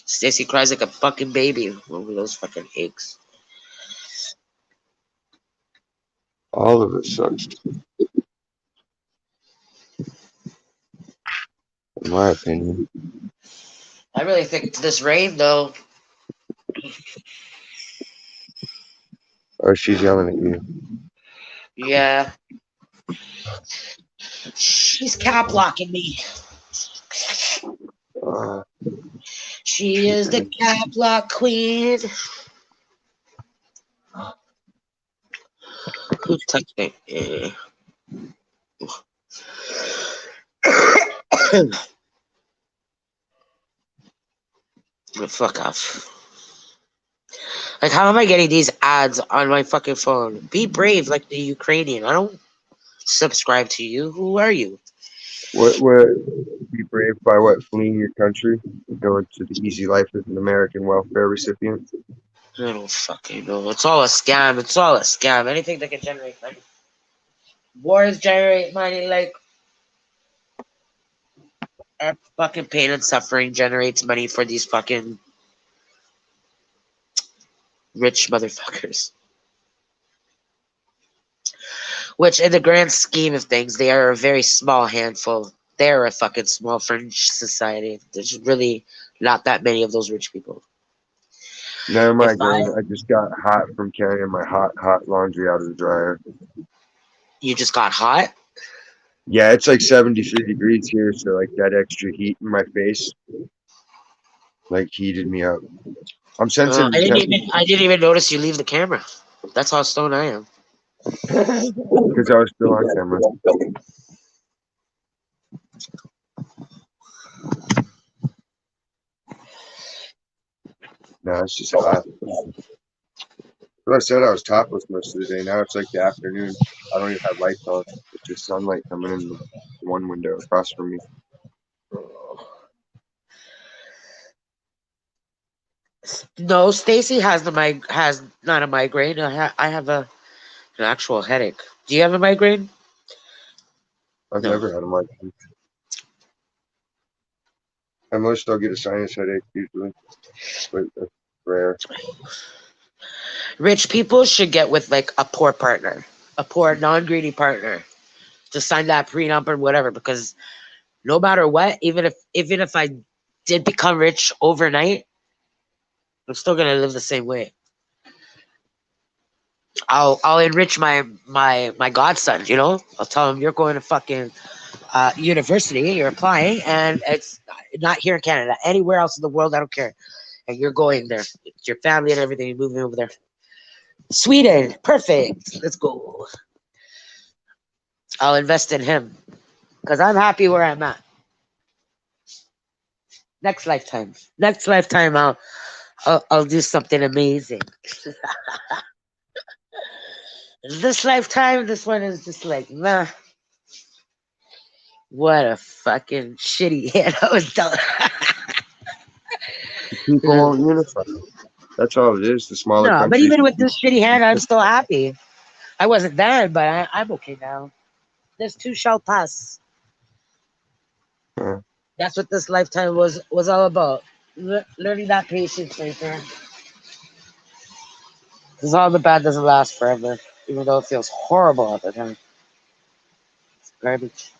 Stacy cries like a fucking baby over those fucking aches. All of it sucks, in my opinion. I really think this rain though. Or she's yelling at you. Yeah, she's cap locking me. Uh, She is the cap lock queen. Who's texting? Fuck off. Like, how am I getting these ads on my fucking phone? Be brave, like the Ukrainian. I don't subscribe to you. Who are you? what? Be brave by what? Fleeing your country, going to the easy life as an American welfare recipient. I don't fucking know. It's all a scam. It's all a scam. Anything that can generate money. Wars generate money. Like, our fucking pain and suffering generates money for these fucking rich motherfuckers. Which, in the grand scheme of things, they are a very small handful. They're a fucking small fringe society. There's really not that many of those rich people. Never If mind, I, Glenn. I just got hot from carrying my hot laundry out of the dryer. you just got hot. Yeah, it's like 73 degrees here, so like that extra heat in my face, like heated me up. I'm sensitive to temperature I didn't even notice you leave the camera. That's how stoned I am. because I was still on camera. No, it's just hot. But I said I was topless most of the day. Now it's like the afternoon. I don't even have lights on. It's just sunlight coming in the one window across from me. No, Stacy has has not a migraine. I have an actual headache. Do you have a migraine? I've No. never had a migraine. At most, I'll get a sinus headache usually, but that's rare. Rich people should get with like a poor partner, a poor non-greedy partner, to sign that prenup or whatever. Because no matter what, even if I did become rich overnight, I'm still gonna live the same way. I'll enrich my godson. You know, I'll tell him you're going to fucking university. You're applying, and it's not here in Canada. Anywhere else in the world, I don't care. And you're going there. It's your family and everything. You're moving over there. Sweden, perfect. Let's go. I'll invest in him because I'm happy where I'm at. Next lifetime, I'll do something amazing. This lifetime, this one is just like, nah. What a fucking shitty hit. I was done. People won't unify. That's all it is. The smaller No, but countries. even with this shitty hand, I'm still happy. I wasn't then, but I'm okay now. This too shall pass. Uh, That's what this lifetime was all about. Learning that patience right there. Because all the bad doesn't last forever, even though it feels horrible at the time. It's garbage.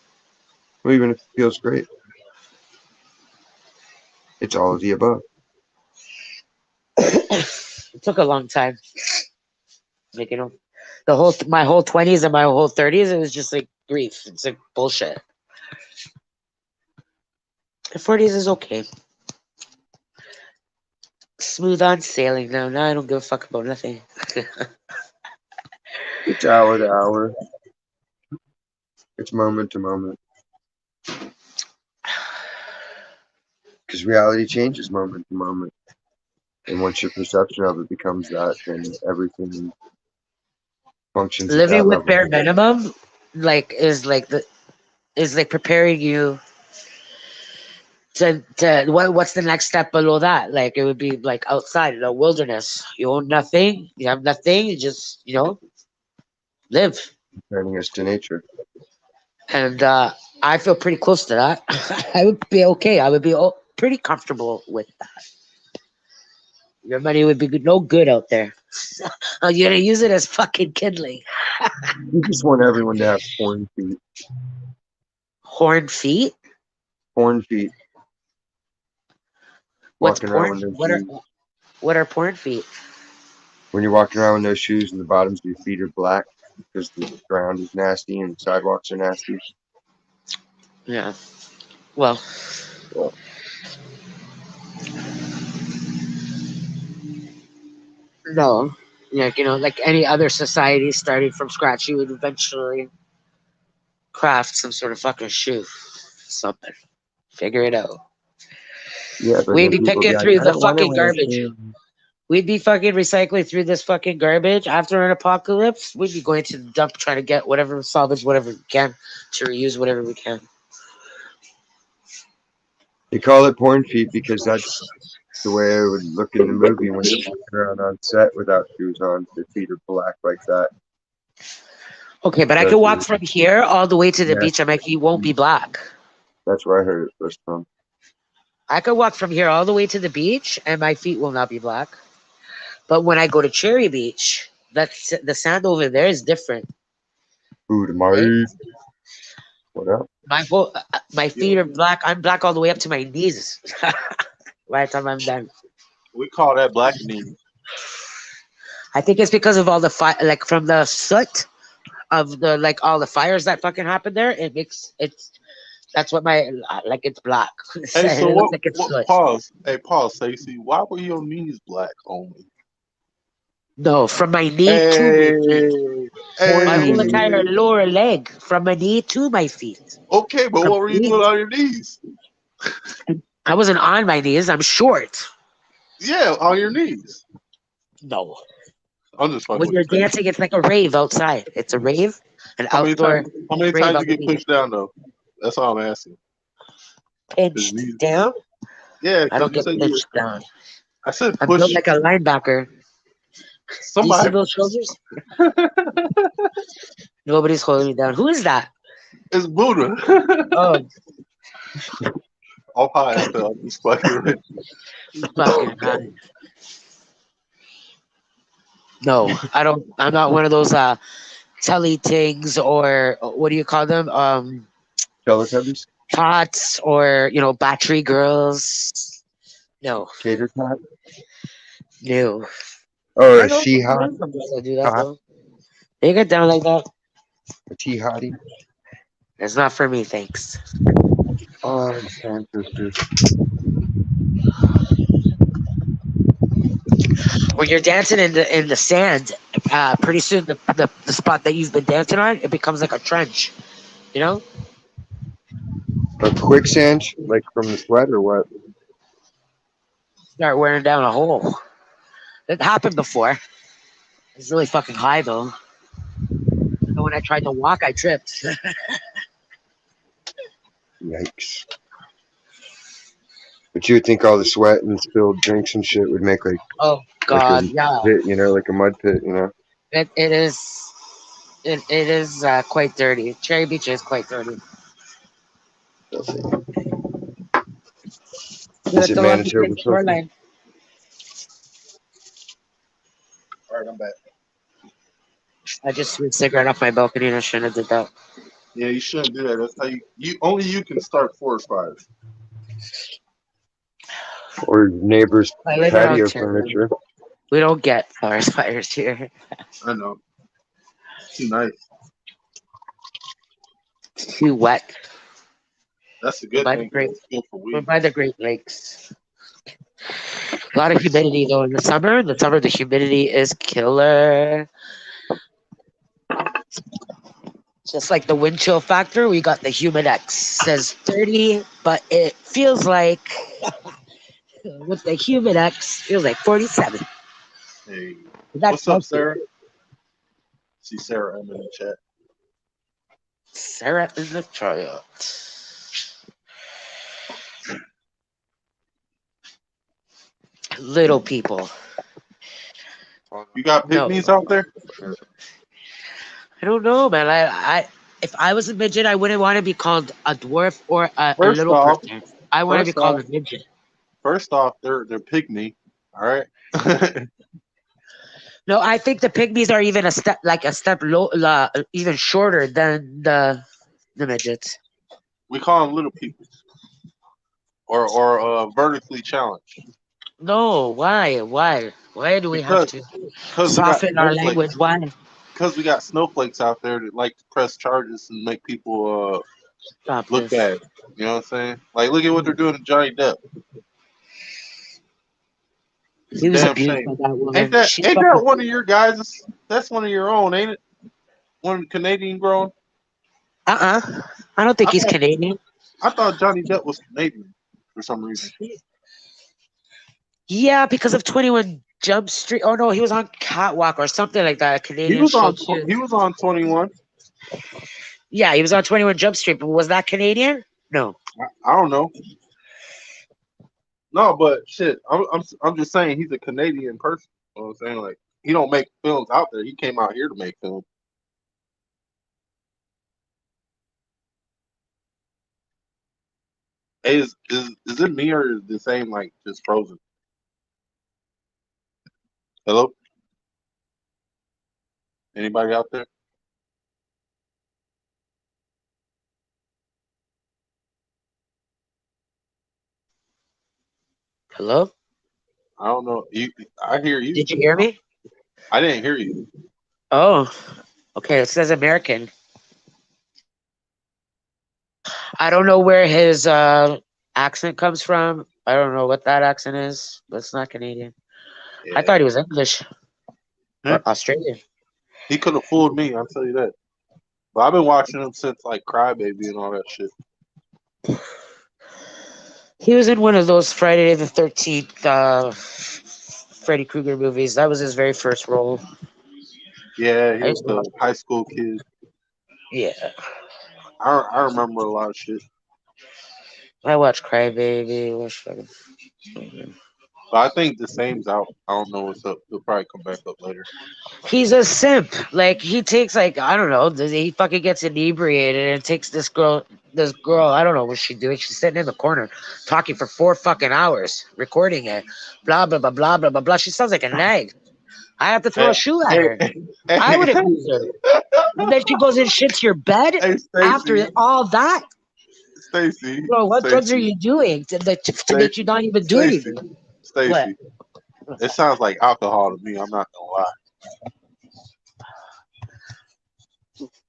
well, even if it feels great, it's all of the above. It took a long time. Like, you know, my whole 20s and my whole 30s, it was just like grief. It's like bullshit. The 40s is okay. Smooth on sailing now. Now I don't give a fuck about nothing. It's hour to hour. It's moment to moment. Because reality changes moment to moment. And once your perception of it becomes that, then everything functions at living that with level. bare minimum, is like preparing you to what's the next step below that? Like it would be like outside in the wilderness. You own nothing. You have nothing. You just live. Turning us to nature. And I feel pretty close to that. I would be okay. I would be pretty comfortable with that. Your money would be no good out there. Oh, you're gonna use it as fucking kindling. You just want everyone to have porn feet. Horn feet? Porn feet. What's Walking around porn? with no What are shoes. what are porn feet? When you're walking around with no shoes and the bottoms of your feet are black because the ground is nasty and the sidewalks are nasty. Yeah. Well, Well, no. Like like any other society starting from scratch, you would eventually craft some sort of fucking shoe. Something. Figure it out. yeah, but We'd then be people be picking like, through I the don't want to fucking wear garbage. shoes. We'd be fucking recycling through this fucking garbage after an apocalypse. We'd be going to the dump trying to get whatever salvage, whatever we can, to reuse whatever we can. They call it porn feet because that's the way it would look in the movie when they're walking around on set without shoes on. Their feet are black like that. Okay, but I Because can walk from here all the way to the yeah, beach and my feet won't be black. that's where I heard it first from. I could walk from here all the way to the beach and my feet will not be black. But when I go to Cherry Beach, that's the sand over there is different. Food to my Right? What up? My feet are black. I'm black all the way up to my knees. By the time I'm done. We call that blackening. I think it's because of all the like from the soot of the like all the fires that fucking happened there. It makes that's what my like it's black. Hey, so It looks what? like it's What? soot. Pause. Hey, pause, Stacey. Why were your knees black only? No, from my knee to my feet. Hey, My whole hey. entire lower leg, from my knee to my feet. Okay, but what were you Complete. doing on your knees? I wasn't on my knees. I'm short. Yeah, on your knees. No. I'm just fucking When with you're you, Stacey. dancing, it's like a rave outside. It's a rave, an How many outdoor times? How many rave times on you the get beach. pushed down though? That's all I'm asking. 'Cause Pinched knees. down. Yeah, I because don't you get said you were. pinched down. I said I'm built push. like a linebacker. Do you see Somebody. those shoulders? Nobody's holding me down. Who is that? It's Buddha. Oh, Off high stuff. Just fucking with you. fucking hell. No, I don't. I'm not one of those telly things or what do you call them? Teletubbies? Tots or battery girls. No, Cater tot? no. Or I a know she some hot? girls that do that Hot? though. They get down like that. A tea hottie? It's not for me, thanks. Oh, ancestors. When you're dancing in the sand, pretty soon the spot that you've been dancing on, it becomes like a trench. You know, A quicksand? Like from the sweat or what? start wearing down a hole. It happened before. It's really fucking high though. And when I tried to walk, I tripped. Yikes. But you would think all the sweat and spilled drinks and shit would make like Oh a God, yeah. pit, like a mud pit, It is. It is quite dirty. Cherry Beach is quite dirty. Let's see. But Is it's it a lovely Manitoba pretty Social? shoreline. All right, I'm back. I just threw a cigarette off my balcony and I shouldn't have did that. Yeah, you shouldn't do that. That's how you only you can start forest fires. Or neighbor's I live in patio Ontario. furniture? We don't get forest fires here. I know. Too nice. It's too wet. That's a We're good by the thing. 'Cause Great. it's good for We're weed. by the Great Lakes. A lot of humidity though in the summer. In the summer, the humidity is killer. Just like the wind chill factor, we got the Humidex. Says 30, but it feels like with the Humidex, feels like 47. Hey, That's what's up, Celsius. Sarah? See Sarah M in the chat. Sarah in the tryout. Little people. You got No, pygmies out there? I don't know, man. If I was a midget, I wouldn't want to be called a dwarf or a First little off, person. I want to be first called off, a midget. they're pygmy. All right. No, I think the pygmies are even a step low, even shorter than the midgets. We call them little people or vertically challenged No, why do we have because to we got soften our language? snowflakes. Why? Because we got snowflakes out there that like to press charges and make people Stop look this. bad. You know what I'm saying? Like, look at what they're doing to Johnny Depp. It's a He was damn abused shame. by that Ain't woman. that She's ain't that fucking. one of your guys'? That's one of your own, ain't it? One Canadian grown. I don't think I he's thought Canadian. Johnny Depp was Canadian for some reason. Yeah, because of 21 Jump Street. Oh no, he was on Catwalk or something like that. A He Canadian was show on too. he was on 21. Yeah, he was on 21 Jump Street, but was that Canadian? No. I don't know. No, but shit, I'm just saying he's a Canadian person. You know what I'm saying? Like, he don't make films out there. He came out here to make films. Hey, is it me or is the same like just frozen? Hello? Anybody out there? Hello? I don't know. I hear you. Did you hear me? I didn't hear you. Oh, okay. It says American. I don't know where his accent comes from. I don't know what that accent is, but it's not Canadian. I Yeah. thought he was English Huh? or Australian. He could have fooled me, I'll tell you that. But I've been watching him since like Crybaby and all that shit. He was in one of those Friday the 13th Freddy Krueger movies. That was his very first role. Yeah, he I was used to watch. the high school kid. Yeah, I remember a lot of shit. I watched Crybaby. But I think the same's out. I don't know what's up. He'll probably come back up later. He's a simp. Like he takes like I don't know. He fucking gets inebriated and takes this girl. This girl, I don't know what she's doing. She's sitting in the corner, talking for 4 fucking hours, recording it. Blah blah blah blah blah blah blah. She sounds like a nag. I have to throw a Hey, shoe at hey, her. I hey, would abuse her. And then she goes and shits your bed hey, after all that. Stacy, Bro, what drugs are Stacy, you doing to make you not even do Stacy, anything? What? Stacy. It sounds like alcohol to me. I'm not gonna lie.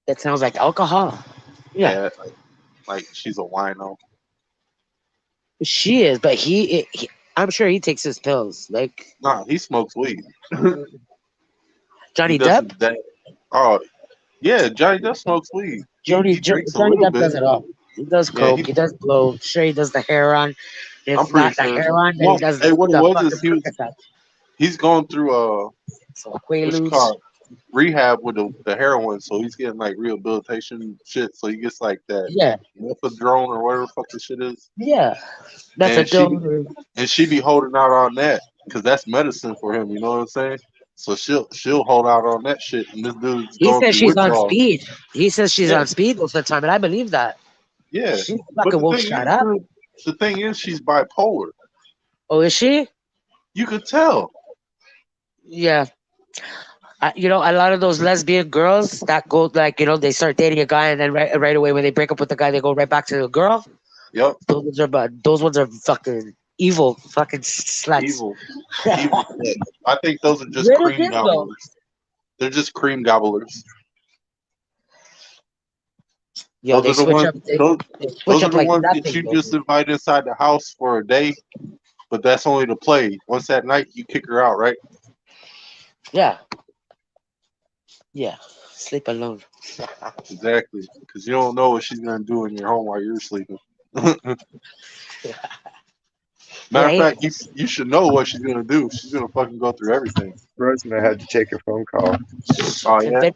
That sounds like alcohol. Yeah, Yeah, like she's a wino. she is, but I'm sure he takes his pills. Like Nah, he smokes weed. He Johnny does Depp. his dad. Oh yeah, Johnny Depp smokes weed. He drinks a Johnny little Depp bit. does it all. He does Yeah, coke. He does blow. Sure, he does the heroin. I'm If pretty not the sure. heroin, then he Well, does hey, what it the was fucking is Percocet. he's going through So what you Quaaludes. call rehab with the heroin, so he's getting like rehabilitation shit. So he gets like that Yeah, methadone or whatever the fuck the shit is, yeah. and Methadone. she be holding out on that because that's medicine for him. You know what I'm saying? So she'll hold out on that shit, and this dude's He going says through she's on withdrawal. speed. He says she's Yeah, on speed most of the time, and I believe that. yeah. She But fucking won't shut up. the thing is, she's bipolar. Oh, is she? You could tell. Yeah. A lot of those lesbian girls that go like, they start dating a guy and then right away when they break up with the guy, they go right back to the girl. Yep, Those ones are fucking evil, fucking sluts. evil, evil sluts. I think those are just Where does cream this go? gobblers. They're just cream gobblers. Yo, Those they are the switch ones. up. They switch Those are up the like ones that nothing, you bro. just invite inside the house for a day, but that's only to play. Once that night, you kick her out, right? Yeah, yeah. Sleep alone. Exactly, because you don't know what she's gonna do in your home while you're sleeping. Matter of Yeah, fact, you should know what she's gonna do. She's gonna fucking go through everything. Frozen, I had to take a phone call. Oh yeah. convince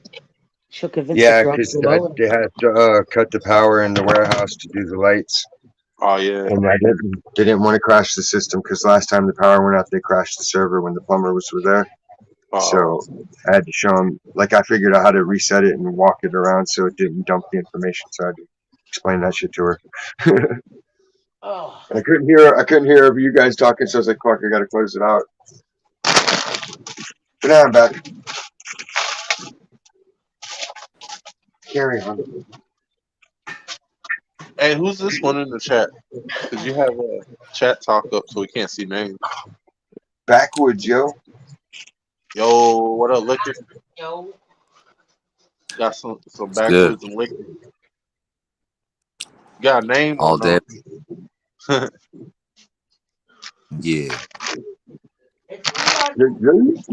She'll convince the Yeah, girl to because go lower. they had to cut the power in the warehouse to do the lights, Oh yeah. and they didn't want to crash the system because last time the power went out, they crashed the server when the plumbers were there. Oh. So I had to show them, like I figured out how to reset it and walk it around so it didn't dump the information. So I had to explain that shit to her. Oh, I couldn't hear you guys talking, so I was like, "Fuck, I gotta close it out." But now I'm back. Carry on. Hey, who's this one in the chat? Cause you have a chat talk up so we can't see names. Backwoods, yo. Yo, what up, liquor? yo. Got some It's good backwoods and liquor. Got a name or all day. no? Yeah. It's Elon.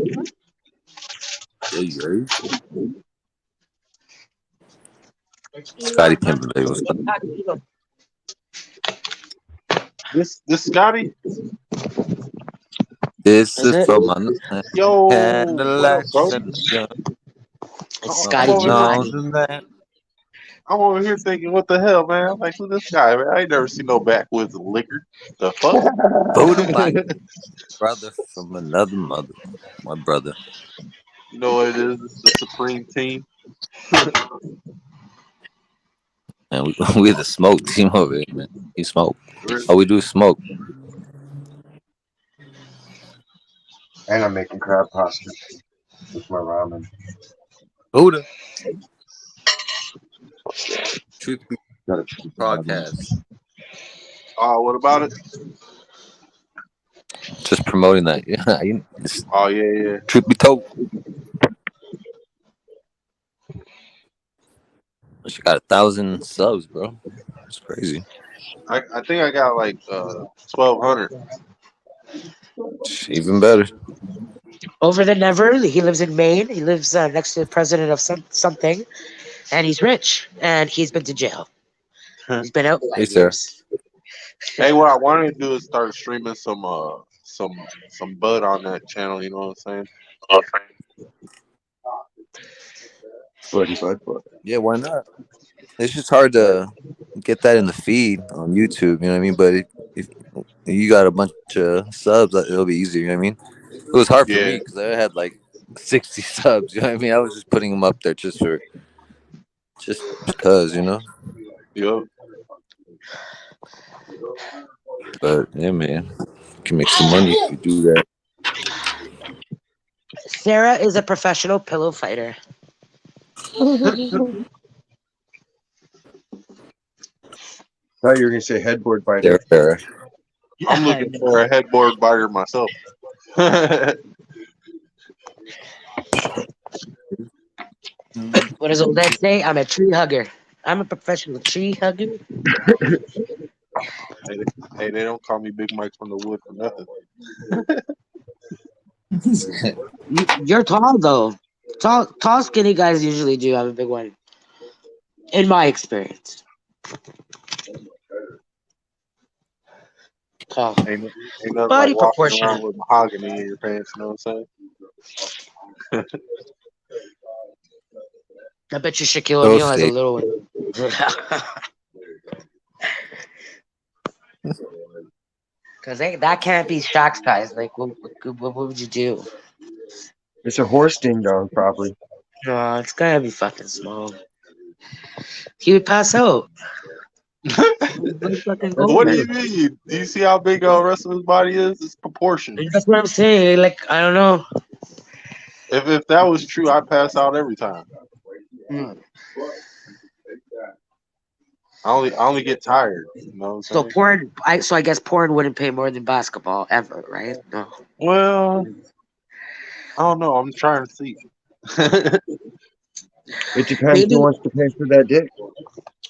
Yeah, yeah. It's Scotty Elon Musk. Pimpin', baby. What's up? Incognito. This Scotty? This Is is it? for my Yo, what up, Cadillacs bro? and gun. It's I'm Scotty over here. Knows Giovanni. and that. I'm over here thinking, what the hell, man? I'm like, who this guy, man? I ain't never seen no backwoods and liquor. The fuck? Buddha, my brother from another mother. My brother. You know what it is? It's the Supreme Team. Man, we the smoke team over here, man. You smoke. Really? All we do is smoke. And I'm making crab pasta with my ramen. Buddha. Truth Be Gotta keep the ramen. podcast. What about it? Just promoting that. Yeah, Oh yeah. truth be told. She got 1,000 subs, bro. It's crazy. I think I got like 1,200. Even better. Over the never. He lives in Maine. He lives next to the president of something, and he's rich. And he's been to jail. He's been out Hey, 5 Sarah. years. Hey, what I wanted to do is start streaming some bud on that channel. You know what I'm saying? Buddy, bud. Yeah, why not? It's just hard to get that in the feed on YouTube. You know what I mean? But if you got a bunch of subs, it'll be easier. You know what I mean? It was hard for Yeah. me because I had like 60 subs. You know what I mean? I was just putting them up there just because, you know. Yup. But yeah, man, you can make some money if you do that. Sarah is a professional pillow fighter. I thought you were gonna say headboard biter. There. I'm looking for a headboard biter myself. What does old dad say? I'm a tree hugger. I'm a professional tree hugger. Hey, they don't call me Big Mike from the Wood for nothing. You're tall though. Tall, skinny guys usually do have a big one. In my experience. Tall. Ain't nothing Body like walking proportion. around with mahogany in your pants. You know what I'm saying? I bet you Shaquille Oh, O'Neal has a state. little one. Because that can't be Shaq's size. Like, what would you do? It's a horse ding dong, probably. No, it's gotta be fucking small. He would pass out. Fucking go What do there. you mean? Do you see how big the rest of his body is? It's proportions. That's what I'm saying. Like, I don't know. If that was true, I'd pass out every time. Mm. I only get tired. You know what I'm saying? So I guess porn wouldn't pay more than basketball ever, right? No. Well, I don't know. I'm trying to see. It depends Maybe who wants to pay for that dick.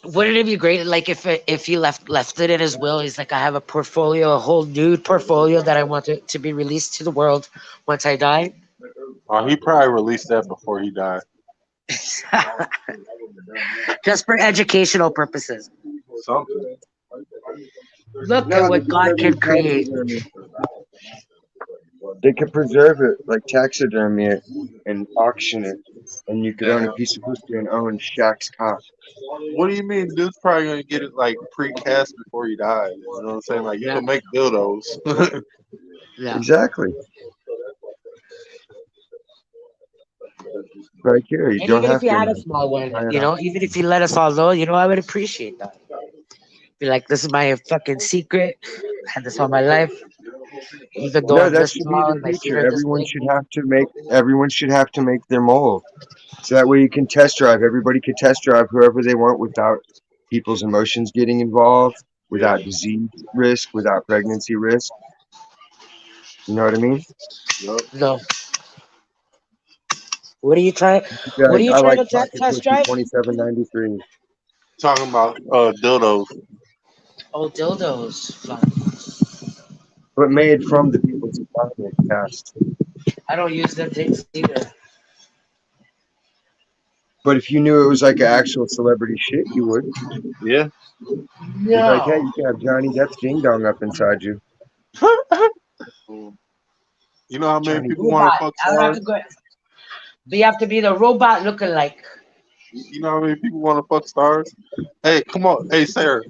wouldn't it be great? Like if he left it in his will, he's like, I have a portfolio, a whole nude portfolio that I want to be released to the world once I die. He probably released that before he died. Just for educational purposes. Something. Look No, at they what can God never can create. taxidermy. They could preserve it, like taxidermy it and auction it. and you could own a piece of pussy and own Shaq's cock. What do you mean? Dude's probably gonna get it like pre-cast before he dies. You know what I'm saying? Like you Yeah. can make dildos. Yeah. Exactly. Right here, you And don't even if have you to had a small one, try it you out. know, even if you let us all know, you know, I would appreciate that. Be like, this is my fucking secret. I had this all my life. Even though No, I'm that this should be small the and my feet future. are this big. Everyone should have to make their mold. So that way you can test drive. Everybody can test drive whoever they want without people's emotions getting involved, Yeah. without disease risk, without pregnancy risk. You know what I mean? Yup. No. What are you trying? Yeah, What are you I trying like to pocket test pussy drive? 2793. Talking about dildos. Oh, dildos. Fuck. But made from the people's environment cast. I don't use them things either. But if you knew it was like an actual celebrity shit, you would. Yeah. You'd be like, hey, No. you can have Johnny Depp's ding dong up inside you. Mm. You know how many Johnny people Depp. want to Robot. fuck I would have stars? to go. But you have to be the robot looking like. You know how many people want to fuck stars? Hey, come on. Hey, Sarah.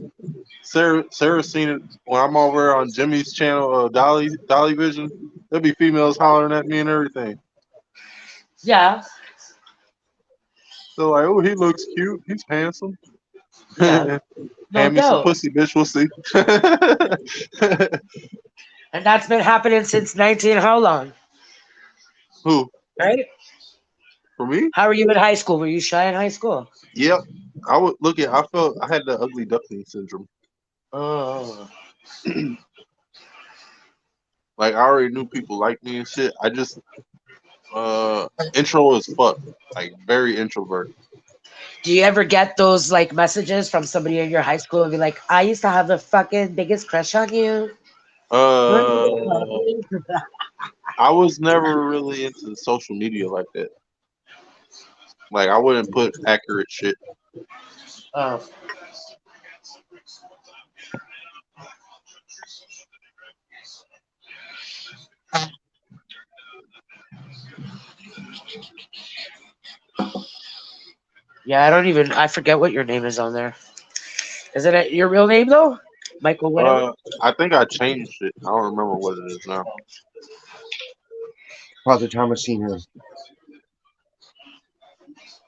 Sarah's seen it when I'm over on Jimmy's channel, Dolly Vision. There'll be females hollering at me and everything. Yeah. They're like, "Oh, he looks cute. He's handsome. Yeah. No Hand me some doubt. pussy, bitch. We'll see." And that's been happening since 19. How long? Who? Right? For me? How were you in high school? Were you shy in high school? Yep. I would look at. I felt I had the ugly duckling syndrome. Oh. Like I already knew people like me and shit. I just intro as fuck. Like very introvert. Do you ever get those like messages from somebody in your high school and be like, I used to have the fucking biggest crush on you? Uh, I was never really into social media like that. Like I wouldn't put accurate shit. Oh. Yeah, I forget what your name is on there. Isn't it your real name though? Michael, whatever? I think I changed it. I don't remember what it is now. Father Thomas Sr., Let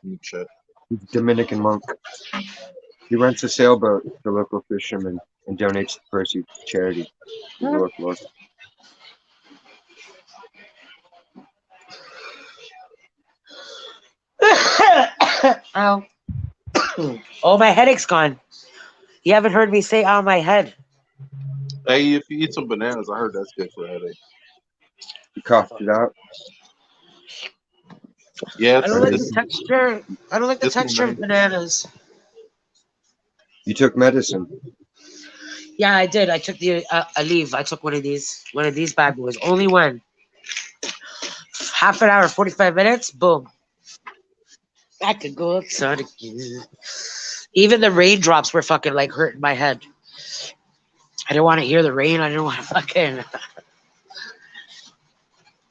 me check. he's a Dominican monk. He rents a sailboat for local fishermen and donates the proceeds to charity. Good work, Lord. Ow. Oh, my headache's gone. You haven't heard me say "ow, my head." Hey, if you eat some bananas, I heard that's good for a headache. He coughed it out. Yeah, I don't like the it's texture. I don't like the it's texture of amazing. bananas. You took medicine. Yeah, I did. I took a leave. I took one of these bad boys. Only one. Half an hour, 45 minutes. Boom. I could go outside again. Even the raindrops were fucking like hurting my head. I didn't want to hear the rain. I didn't want to fucking.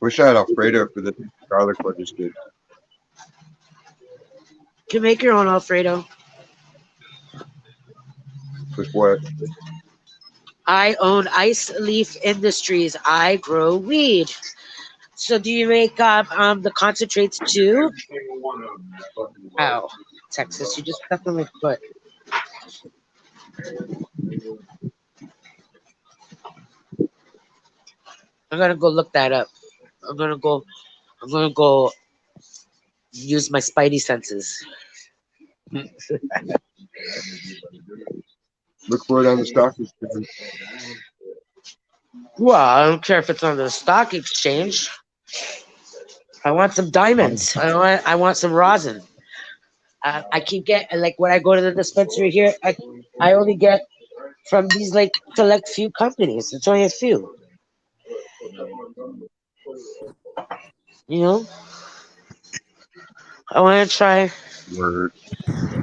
Wish I had Alfredo for the garlic I just did. You can make your own Alfredo. With what? I own Ice Leaf Industries. I grow weed. So do you make the concentrates too? Ow, Texas, you just stepped on my foot. I'm gonna go look that up. I'm gonna go. I'm gonna go use my spidey senses. Look for it on the stock exchange. Well, I don't care if it's on the stock exchange. I want some diamonds. I want some rosin. I can get like when I go to the dispensary here. I only get from these like select few companies. It's only a few. You know, I want to try Word.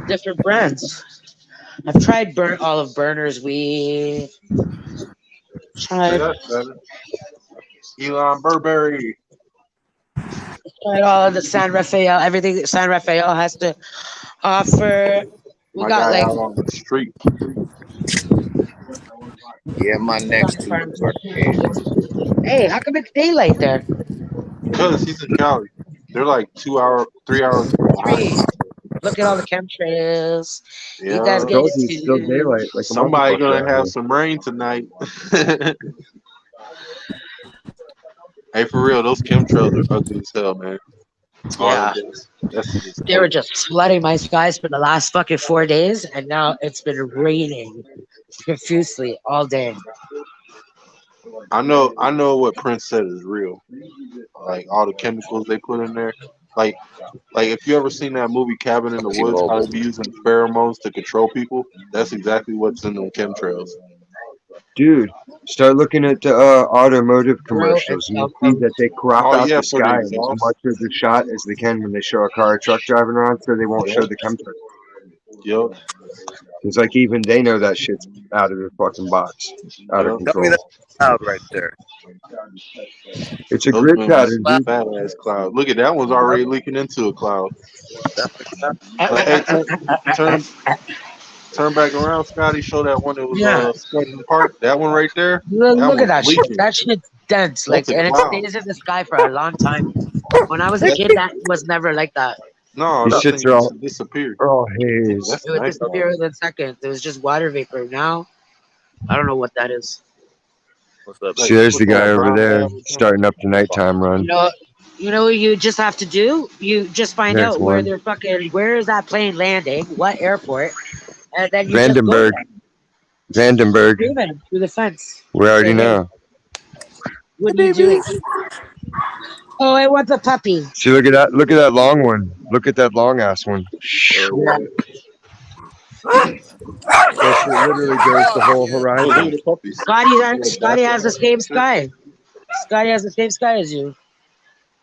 different brands. I've tried burnt olive burners weed. Say Tried. that's better. Elon Burberry. Destroyed all of the San Rafael, everything that San Rafael has to offer. We My got guy like out on the street. Yeah, my we got next two farms. hurricanes. Hey, how come it's daylight there? Cause he's in Cali. They're like 2 hour, 3 hours behind. Three. Look at all the chemtrails. You guys Yeah. get Told it you it's still too. daylight like a Somebody motherfucker gonna out have here. some rain tonight. Hey, for real, those chemtrails are ugly as hell, man. All Yeah. that gas. That shit is They were ugly. just flooding my skies for the last fucking 4 days, and now it's been raining profusely all day. I know what Prince said is real. Like all the chemicals they put in there. Like like if you ever seen that movie Cabin in the Woods, how they T-Mobile. be using pheromones to control people, that's exactly what's in the chemtrails. Dude, start looking at the automotive Bro, and commercials and you'll cell see phones. that they crop Oh out yeah, the for the sky as exhaust. much of the shot as they can when they show a car or truck driving around so they won't Yep. show the chemtrails. Yep. It's like even they know that shit's out of the fucking box, out of Yep. Tell me control. that cloud right there. It's a Those grid movies pattern, is Cloud. dude. fat ass cloud. Look at that one's already leaking into a cloud. That's the cloud. Like, hey, turn turn back around, Scotty. Show that one that was Yeah, spreading apart. That one right there. That look at one's that shit. leaking. That shit's dense, That's like, a and it cloud. stays in the sky for a long time. When I was a That kid, that was never like that. no, These that shits thing are used to all, disappear. are all haze. That's It would night disappear time. within seconds. It was just water vapor. Now, I don't know what that is. What's up, Like See, Steve? there's what's the that, guy a over brown there dab or something? starting up the nighttime You run. know, what you just have to do? You just find There's out where one. they're fucking, where is that plane landing, what airport, and then you just go Vandenberg. there. Vandenberg. Scream at him through the fence. We already Say, hey, know. what are you doing? Oh, I want the puppy. See, look at that. Look at that long one. Look at that long ass one. Yeah. That shit literally goes the whole Oh, look horizon. at the puppies. Little Scotty has the backyard same and shit. sky. Scotty has the same sky as you.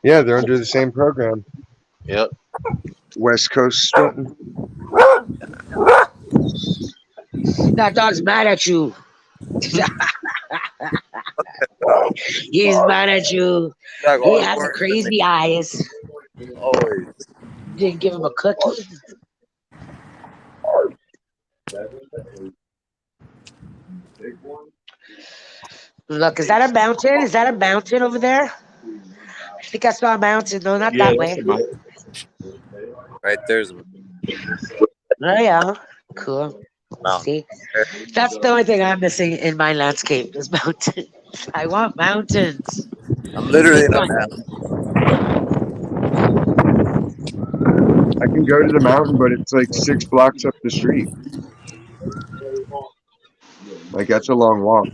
Yeah, they're under the same program. Yep. West Coast strutting. That dog's mad at you. Dog. He's mad at you. Dog He always has the worse than me. crazy eyes. Always. Didn't give him a cookie. Look, is that a mountain? Is that a mountain over there? I think I saw a mountain. No, not Yeah, that that's way. a night. Right there's a Oh yeah, cool. mountain. See, that's the only thing I'm missing in my landscape is mountains. I want mountains. I'm literally Big in a ones. mountain. I can go to the mountain, but it's like 6 blocks up the street. Like that's a long walk.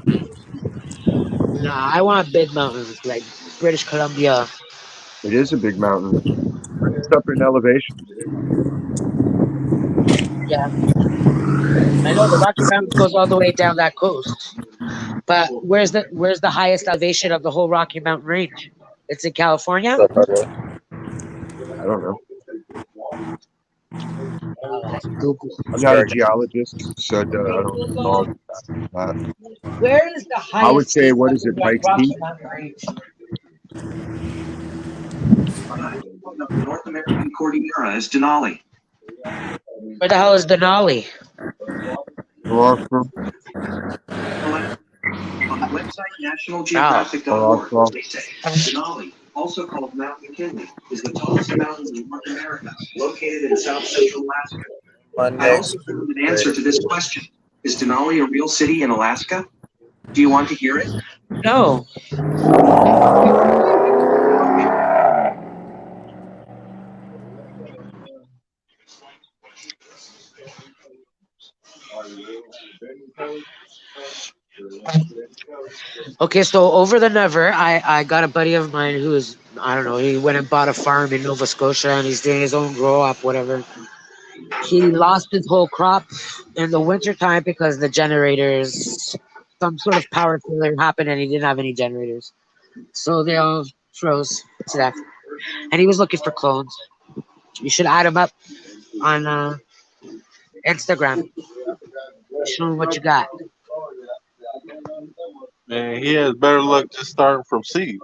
Nah, I want big mountains like British Columbia. It is a big mountain. It's up in elevation. Yeah, I know the Rocky Mountains goes all the way down that coast. But where's the highest elevation of the whole Rocky Mountain range? It's in California. What's up, brother? I don't know. Google. I'm not a Sure. geologist, so I don't know that. Where is the I would highest say, peak what of is the it, Pikes Rocky Peak? Mountain range? Of the North American Cordillera is Denali. Where the hell is Denali? Alaska. On the website Oh, nationalgeographic.org, Alaska. they say Denali, also called Mount McKinley, is the tallest mountain in North America, located in south central Alaska. My I next also found an answer to this question. Is Denali a real city in Alaska? Do you want to hear it? no. Okay, so over the never, I got a buddy of mine who's, I don't know, he went and bought a farm in Nova Scotia and he's doing his own grow up, whatever. He lost his whole crop in the wintertime because the generators, some sort of power failure happened and he didn't have any generators. So they all froze to death. And he was looking for clones. You should add him up on Instagram. Show him what you got. Man, he has better luck just starting from seed.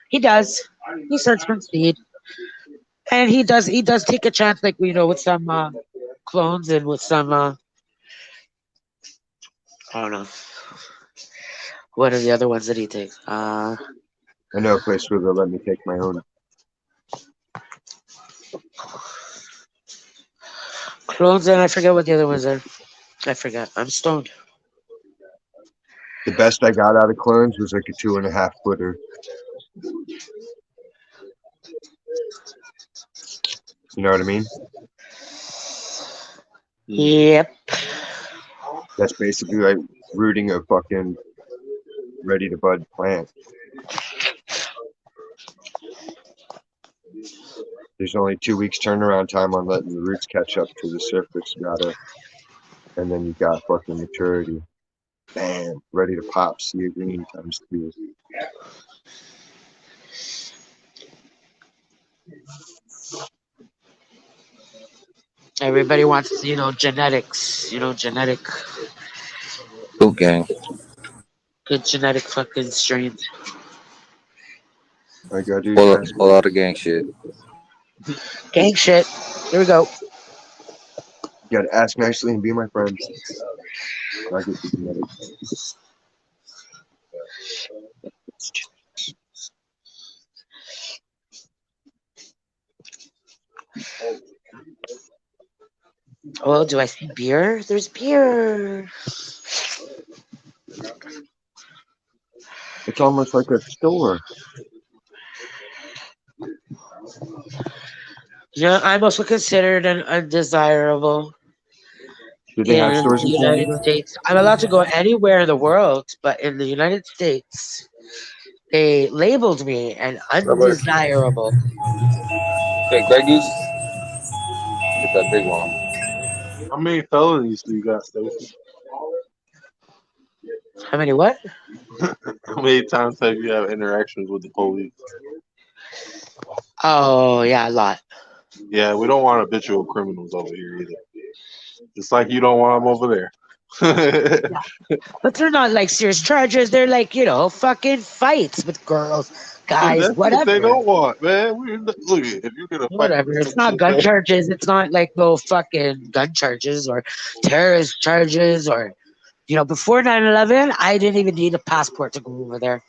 He does. He searched for seed, and he does take a chance, like with some clones and with some I don't know what are the other ones that he takes. I know a place where they'll let me take my own. Clones, and I forget what the other ones are. I forgot. I'm stoned. The best I got out of clones was like a 2.5 footer. You know what I mean? Yep. That's basically like rooting a fucking ready to bud plant. There's only 2 weeks turnaround time on letting the roots catch up to the surface matter, and then you got fucking maturity. Bam, ready to pop. See a green times 2. Everybody wants, genetics. Genetic, Boot gang. good genetic fucking strains. All I gotta do is Whole, ask. whole lot of gang shit. Gang shit. Here we go. You gotta ask nicely and be my friend. I get the genetics. Oh, do I see beer? There's beer. It's almost like a store. I'm also considered an undesirable Do they have in stores the in United Canada? States. I'm allowed to go anywhere in the world, but in the United States, they labeled me an Rubber. undesirable. Hey, Greggy's. Get that big one. How many felonies do you got, Stacey? How many what? How many times have you had interactions with the police? Oh, yeah, a lot. Yeah, we don't want habitual criminals over here either. Just like you don't want them over there. But they're not like serious charges. They're like, fucking fights with girls, guys, That's what they whatever. don't want, man. Look, if you're gonna fight Whatever. for It's some not shit, gun man. charges. It's not like no fucking gun charges or terrorist charges or, before 9/11, I didn't even need a passport to go over there.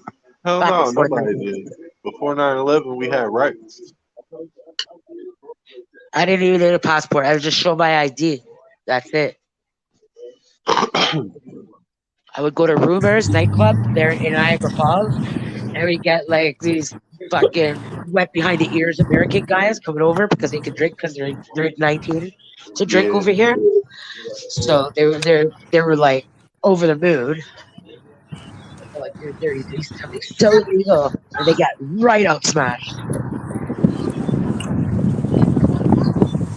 Hell Back no, before nobody 9/11. did. Before 9/11, we had rights. I didn't even need a passport. I would just show my ID. That's it. I would go to Rumors nightclub there in Niagara Falls, and we get like these fucking wet behind the ears American guys coming over because they can drink because they're 19 to drink Yeah. over here. So they were like over the moon. They're like they're doing something so illegal, and they got right out smashed.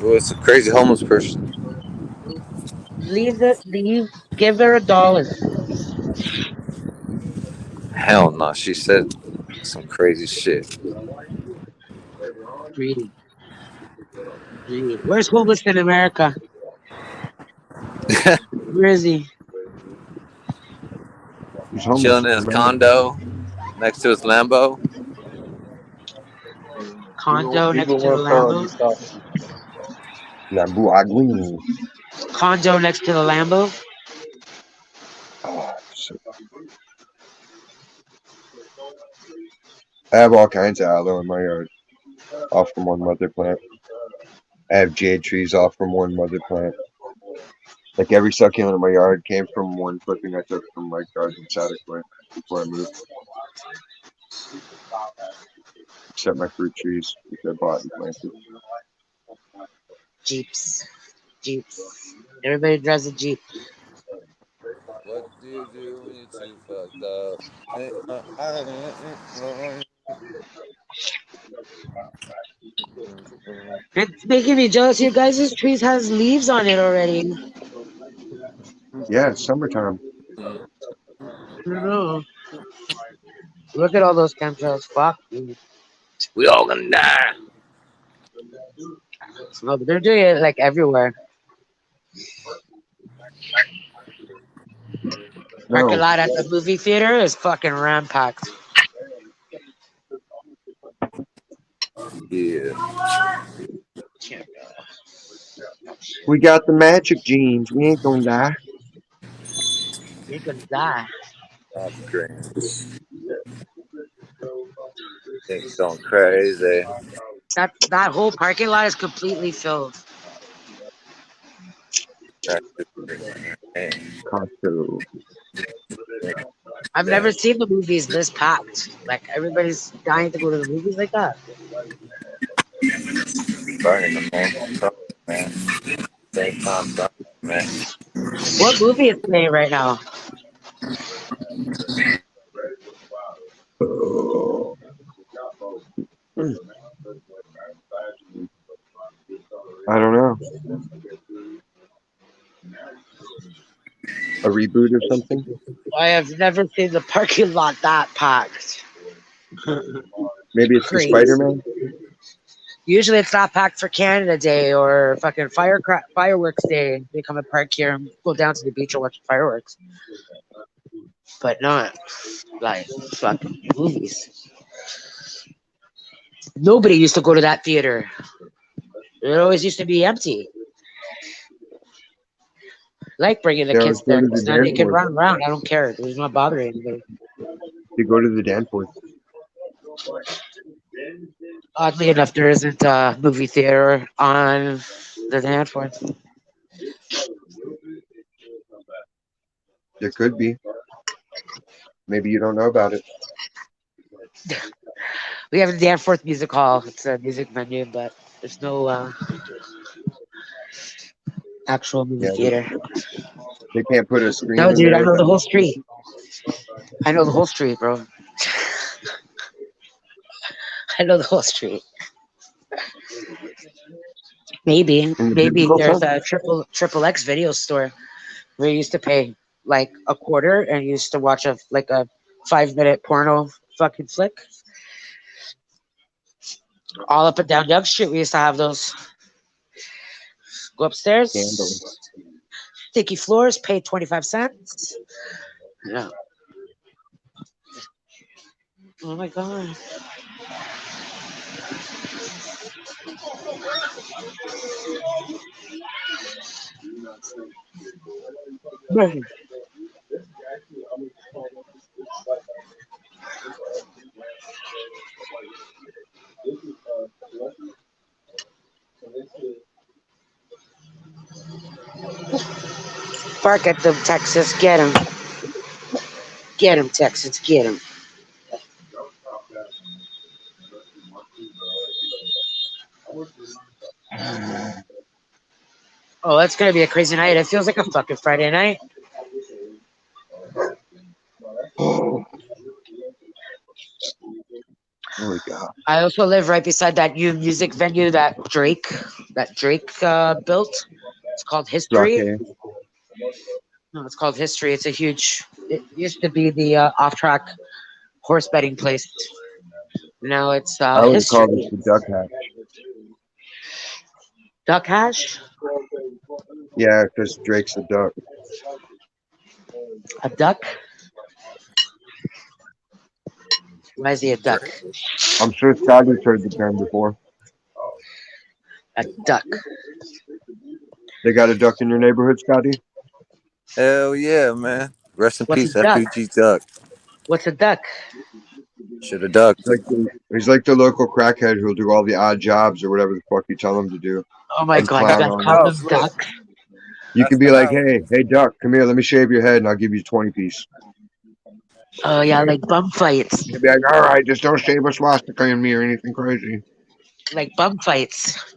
Well, it's a crazy homeless person. Leave. Give her $1. Hell no. She said some crazy shit. Greedy. Greedy. Where's homeless in America? Where is he? He's homeless Chilling in in his America. condo next to his Lambo. Condo Even next to the when Lambo. felony stops. Lamborghini. Condo next to the Lambo. Oh, so I have all kinds of aloe in my yard, all from one mother plant. I have jade trees all from one mother plant. Like every succulent in my yard came from one clipping I took from my garden Saturday before I moved, except my fruit trees, which I bought and planted. Jeeps. Jeeps. Everybody drives a Jeep. What do you do when you're too fucked up? It's making me jealous. Your guys' trees has leaves on it already. Yeah, it's summertime. I don't know. Look at all those chemtrails. Fuck. Dude. We all gonna die. No, but they're doing it like everywhere. Parking No, lot at the movie theater is fucking rampacked. Yeah. We got the magic genes. We ain't gonna die. You're gonna die. That's great. Things going crazy. That whole parking lot is completely filled. That's great. Costco. I've never seen the movies this packed. Like everybody's dying to go to the movies like that. Burning them, man. Man. Same time, burning, man. What movie is playing right now? I don't know. A reboot or something? I have never seen the parking lot that packed. Maybe it's the Crazy. Spider-Man? Usually it's not packed for Canada Day or fucking fireworks day. They come and park here and go down to the beach and watch fireworks. But not like fucking movies. Nobody used to go to that theater. It always used to be empty. Like bringing the They kids always go there to because the then they can Danforth. run around. I don't care. It's not bothering anybody. They go to the Danforth. Oddly enough, there isn't a movie theater on the Danforth. There could be. Maybe you don't know about it. We have the Danforth Music Hall. It's a music venue, but there's no actual movie Yeah, theater. they can't put a screen No, in dude, I there. know the whole street. I know the whole street, bro. I know the whole street. Maybe In the maybe biblical there's sense? a triple X video store where you used to pay like a quarter and you used to watch a 5 minute porno fucking flick. All up and down Young Street, we used to have those. Go Scandal. upstairs, sticky floors, pay 25 cents. Yeah. Oh my god. Man. Bark at them, Texas. Get him. Get him, Texas. Get him. Oh, that's gonna be a crazy night. It feels like a fucking Friday night. Oh, holy God. I also live right beside that new music venue that Drake built. It's called History. Rocky. No, it's called History. It's a huge. It used to be the off-track horse betting place. Now it's I always call this History. the duck hatch. Duck hash? Yeah, because Drake's a duck. A duck? Why is he a duck? I'm sure Scotty's heard the term before. A duck. They got a duck in your neighborhood, Scotty? Hell yeah, man. Rest in What's a peace, duck? FPG Duck. What's a duck? Should have ducked. He's like the local crackhead who'll do all the odd jobs or whatever the fuck you tell him to do. Oh my And god, you clown guys on call it. them ducks? You That's could be the like, house. hey, duck, come here, let me shave your head and I'll give you 20 piece. Oh yeah, like bum fights. You'd be like, all right, just don't shave a swastika in me or anything crazy. Like bum fights.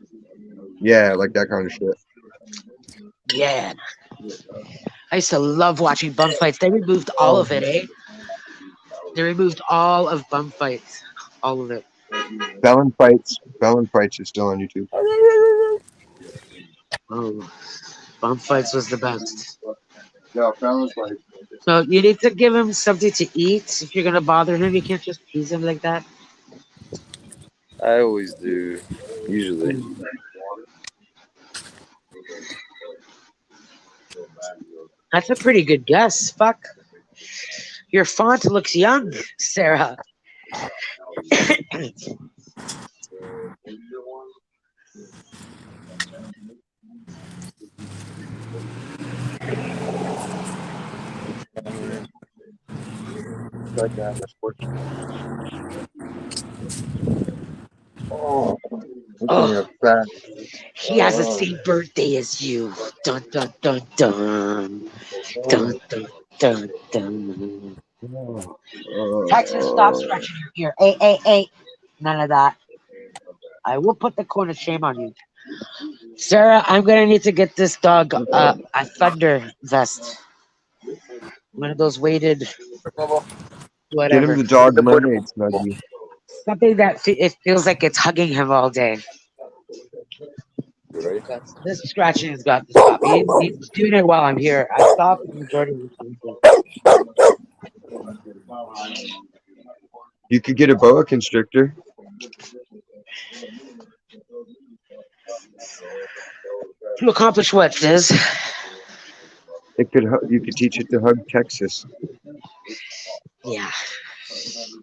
Yeah, like that kind of shit. Yeah. I used to love watching bum fights. They removed all of it, eh? They removed all of bum fights. All of it. Felon fights is still on YouTube. Oh, bum fights was the best. No, felon fights. So you need to give him something to eat. If you're gonna bother him, you can't just tease him like that. I always do. Usually. That's a pretty good guess. Fuck. Your font looks young, Sarah. Like that, my sports. Oh, look at me, Oh, I'm fat. he has the Oh, same birthday as you. Dun dun dun dun. Dun oh, dun dun dun. oh, Texas, stop oh. scratching your ear. Hey, hey, hey. None of that. I will put the cone of shame on you. Sarah, I'm gonna need to get this dog a thunder vest. One of those weighted Get him whatever. the dog lemonade, Snuggie. Something that it feels like it's hugging him all day. You ready? This scratching has got to stop. He's doing it while I'm here. I stopped the majority of the time. You could get a boa constrictor. To accomplish what, Fizz? You could teach it to hug Texas. Yeah.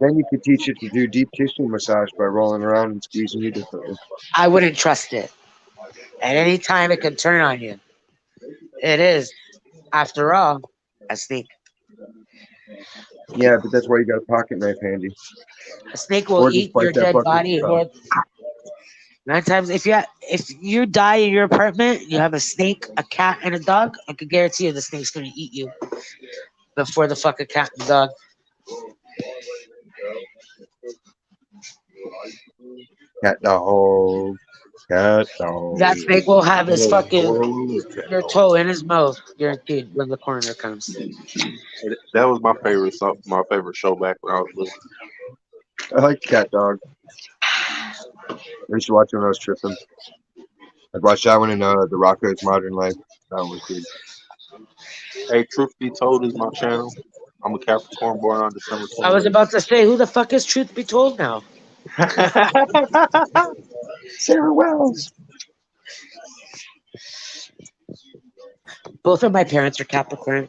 Then you could teach it to do deep tissue massage by rolling around and squeezing you differently. I wouldn't trust it. At any time, it can turn on you. It is, after all, a snake. Yeah, but that's why you got a pocket knife handy. A snake will Or just eat bite your that dead fucker's body. cup. Or 9 times, if you die in your apartment, you have a snake, a cat, and a dog. I could guarantee you the snake's gonna eat you before the fucking cat and dog. Cat dog. Cat dog. That snake will have his Whoa, fucking whoa, cat your dog. toe in his mouth, guaranteed, when the coroner comes. That was my favorite song, my favorite show back when I was little. I like cat dog. I used to watch it when I was tripping. I'd watch that one in The Rocko's Modern Life. That was good. Hey, truth be told, is my channel. I'm a Capricorn born on December I was 28th. about to say, who the fuck is truth be told now? Sarah Wells. Both of my parents are Capricorn.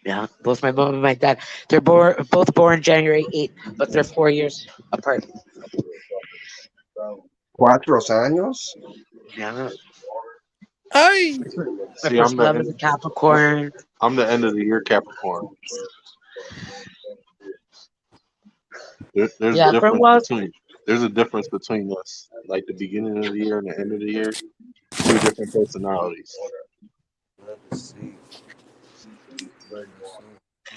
Yeah, both my mom and my dad. They're both born January 8th, but they're 4 years apart. Cuatro años. Yeah, Hey. my See, first love is a Capricorn. I'm the end of the year Capricorn. There's a Yeah, for difference what? between us, like the beginning of the year and the end of the year. Two different personalities. Let me see.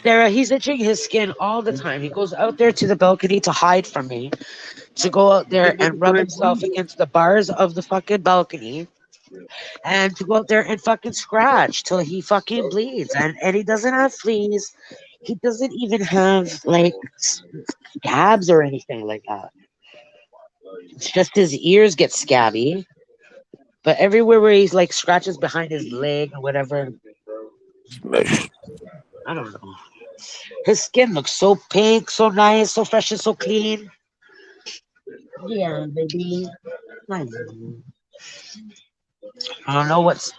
Sarah, he's itching his skin all the time. He goes out there to the balcony to hide from me, to go out there and rub himself against the bars of the fucking balcony, and to go out there and fucking scratch till he fucking bleeds. And he doesn't have fleas. He doesn't even have like scabs or anything like that. It's just his ears get scabby. But everywhere where he's like scratches behind his leg or whatever, Smash. I don't know. His skin looks so pink, so nice, so fresh and so clean. Yeah, baby. I don't know what's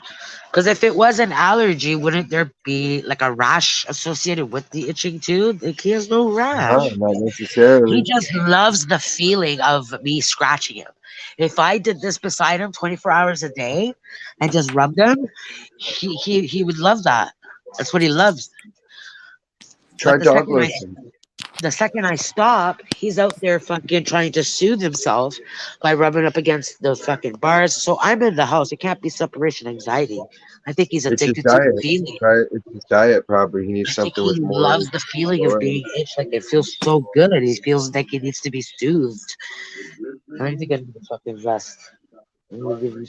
because if it was an allergy, wouldn't there be like a rash associated with the itching too? Like he has no No, rash. not He necessarily. just loves the feeling of me scratching him. If I did this beside him 24 hours a day and just rubbed him, he would love that. That's what he loves. Try But dog lotion. the second I stop, he's out there fucking trying to soothe himself by rubbing up against the fucking bars. So I'm in the house. It can't be separation anxiety. I think he's It's his addicted to the diet. feeling. It's his diet probably. He I needs think something he with more loves the feeling of oil. being itched. Like it feels so good. He feels like he needs to be soothed. I need to get him the fucking vest. I'm gonna give you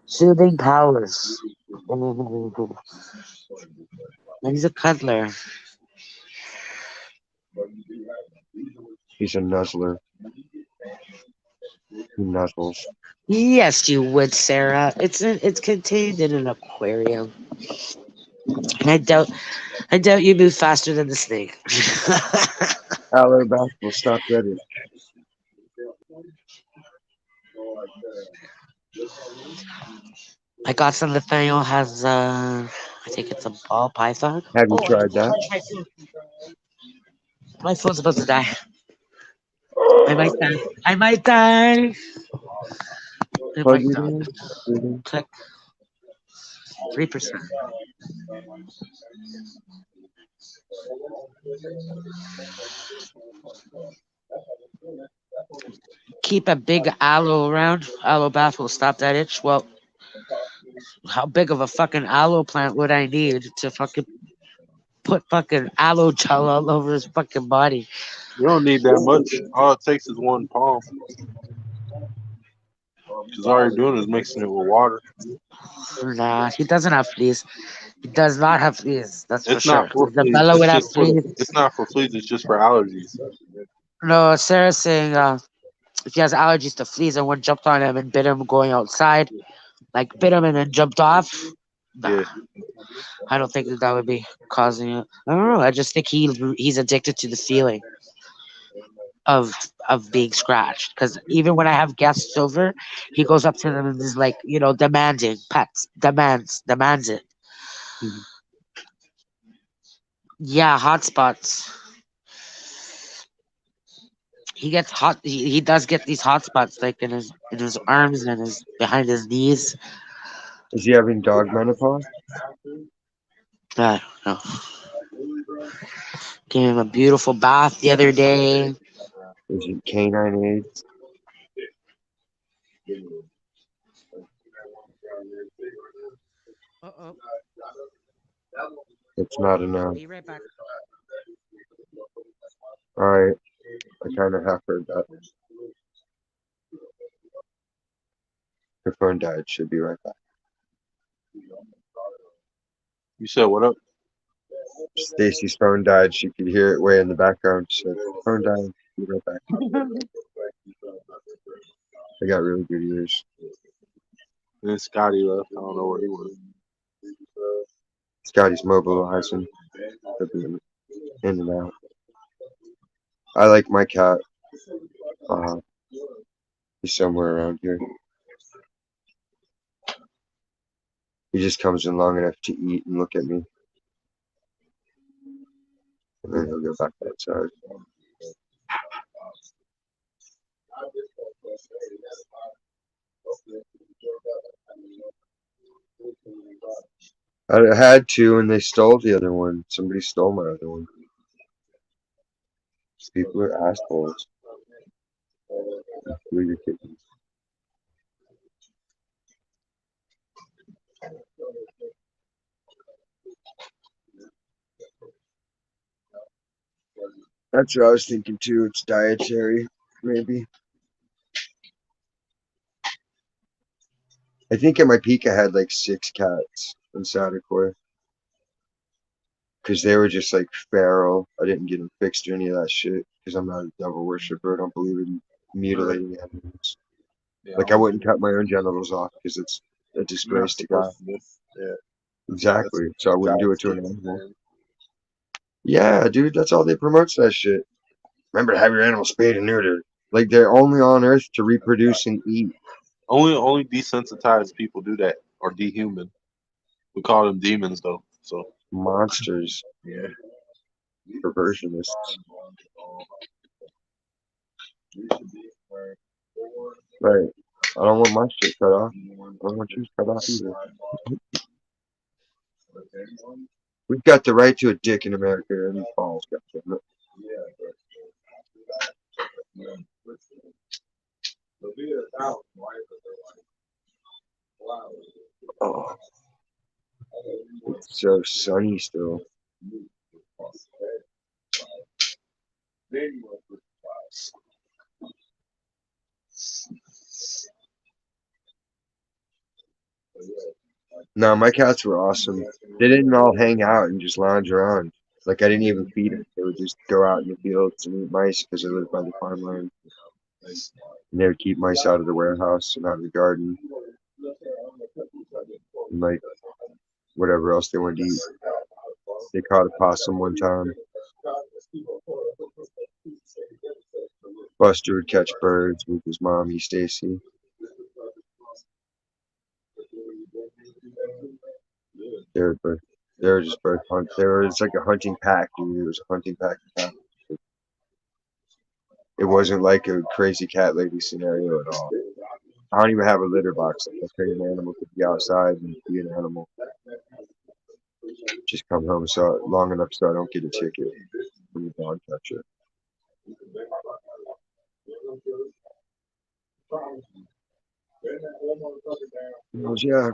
soothing powers. And he's a cuddler. He's a nuzzler. He nuzzles. Yes, you would, Sarah. It's contained in an aquarium. And I doubt you move faster than the snake. Hello, will stop ready. I got some Nathaniel has I think it's a ball python. Have you Oh, I tried just that? charged my phone. My phone's about to die. I might die. I might die. I Plug might it die. in. Plug it in. Click 3%. Keep a big aloe around. Aloe bath will stop that itch. Well, how big of a fucking aloe plant would I need to fucking put fucking aloe gel all over his fucking body? You don't need that much. All it takes is one palm. Because all you're doing is mixing it with water. Nah, he doesn't have fleas. He does not have fleas. That's for It's not sure. for If the fleas. Bella It's would have just for the. fleas. It's not for fleas. It's just for allergies. No, Sarah's saying if he has allergies to fleas and one jumped on him and bit him going outside, like bit him and then jumped off. Nah, Yeah. I don't think that would be causing it. I don't know. I just think he's addicted to the feeling of being scratched. Because even when I have guests over, he goes up to them and is like, demanding pets, demands it. Mhm. Yeah, hot spots. He gets hot. He does get these hot spots like in his arms and his behind his knees. Is he having dog menopause? I don't know. Gave him a beautiful bath the other day. Is it canine AIDS? Uh oh. It's not enough. Be right back. Alright, I kind of half heard that. Her phone died. Should be right back. You said what up? Stacy's phone died. She could hear it way in the background. She said, phone died. Be right back. I got really good ears. And then Scotty left. I don't know where he was. Scotty's mobilizing. Could be in and out. I like my cat. He's somewhere around here. He just comes in long enough to eat and look at me. And then he'll go back outside. I had to, and they stole the other one. Somebody stole my other one. These people are assholes. Who are your kittens? That's what I was thinking too. It's dietary, maybe. I think at my peak I had like 6 cats in Sadicor. Because they were just like feral. I didn't get them fixed or any of that shit. Because I'm not a devil worshiper. I don't believe in mutilating animals. Yeah, Like I wouldn't cut my own genitals off because it's a you're not disgrace to God. supposed to. Yeah. That's Exactly. So I wouldn't do it to an God's gift, animal. man. Yeah, dude, that's all they promotes that shit. Remember to have your animal spayed and neutered. Like they're only on Earth to reproduce and eat. Only desensitized people do that or dehuman. We call them demons though. So Monsters, yeah. perversionists. Right. I don't want my shit cut off. I don't want yours cut off either. We've got the right to a dick in America and balls, goddammit. Oh, it's so sunny still. No, my cats were awesome. They didn't all hang out and just lounge around. Like I didn't even feed them. They would just go out in the fields and eat mice because they lived by the farmland. And they would keep mice out of the warehouse and out of the garden and like whatever else they wanted to eat. They caught a possum one time. Buster would catch birds with his mommy, Stacy. They were both, they were just both hunt. They were it's like a hunting pack, dude. It was a hunting pack. It wasn't like a crazy cat lady scenario at all. I don't even have a litter box. Like, okay, an animal could be outside and be an animal. Just come home so long enough so I don't get a ticket from the dog catcher. Yeah,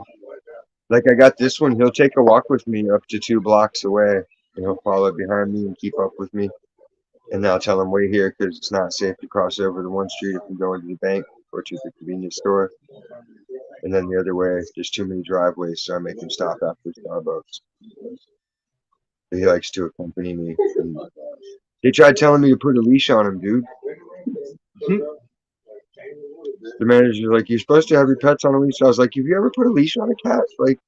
like I got this one. He'll take a walk with me up to 2 blocks away, and he'll follow behind me and keep up with me. And then I'll tell him wait here because it's not safe to cross over to one street if I'm going to the bank or to the convenience store. And then the other way, there's too many driveways, so I make him stop after Starbucks. But he likes to accompany me. And they tried telling me to put a leash on him, dude. The manager's like, "You're supposed to have your pets on a leash." I was like, "Have you ever put a leash on a cat? Like,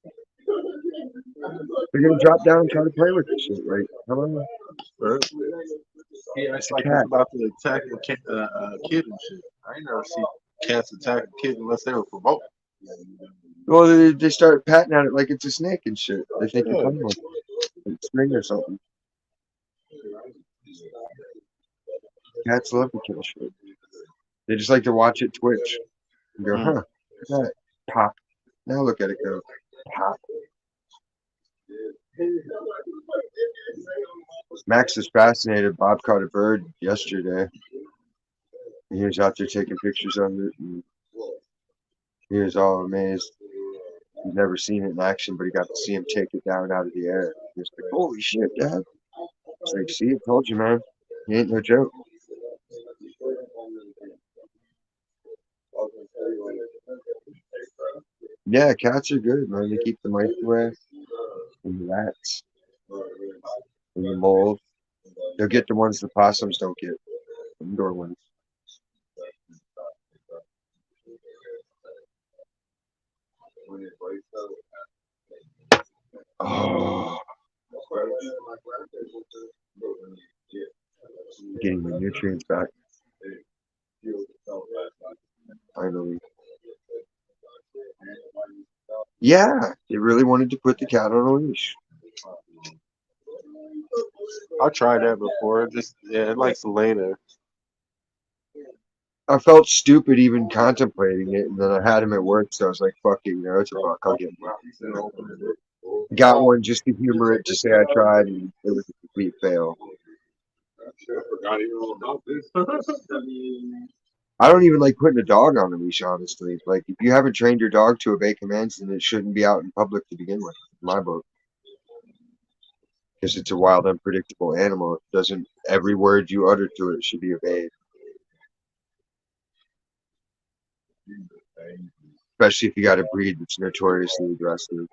they're gonna drop down and try to play with this shit. Like, come on, He acts it's a like he's cat." about to attack a kid and shit. I ain't never seen cats attack a kid unless they were provoked. Well, they start patting at it like it's a snake and shit. They think you're Yeah. playing with a string or something. Cats love to kill shit. They just like to watch it twitch and go, "Huh, look at that pop." Now look at it go, pop. Max is fascinated. Bob caught a bird yesterday. And he was out there taking pictures of it, and he was all amazed. He's never seen it in action, but he got to see him take it down out of the air. He was like, "Holy shit, Dad!" It's like, "See, I told you, man. He ain't no joke." Yeah, cats are good, man. They keep the mice away, and the rats, and the moles. They'll get the ones the possums don't get, indoor ones. Oh, getting the nutrients back. Finally. Yeah, they really wanted to put the cat on a leash. I tried that before. It likes to lay there. I felt stupid even contemplating it, and then I had him at work, so I was like, "Fuck it, it's a buck. I'll get one." Got one just to humor it, to say I tried, and it was a complete fail. I don't even like putting a dog on a leash, honestly. Like, if you haven't trained your dog to obey commands, then it shouldn't be out in public to begin with, in my book. Because it's a wild, unpredictable animal. It doesn't, every word you utter to it should be obeyed. Especially if you got a breed that's notoriously aggressive.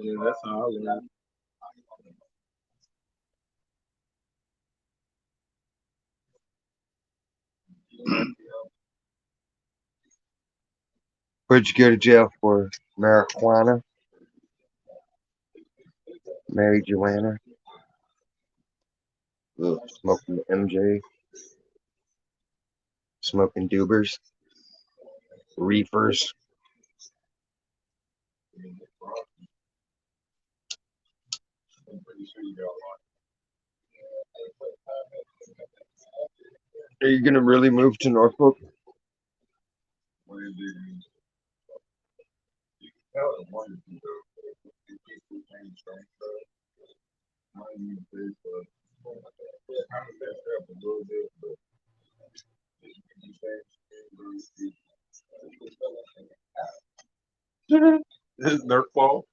Yeah, that's how I learned. Where'd you go to jail for? Marijuana? Mary Joanna? Ugh, smoking MJ? Smoking doobers? Reefers? Are you gonna really move to Norfolk? His Nerf ball.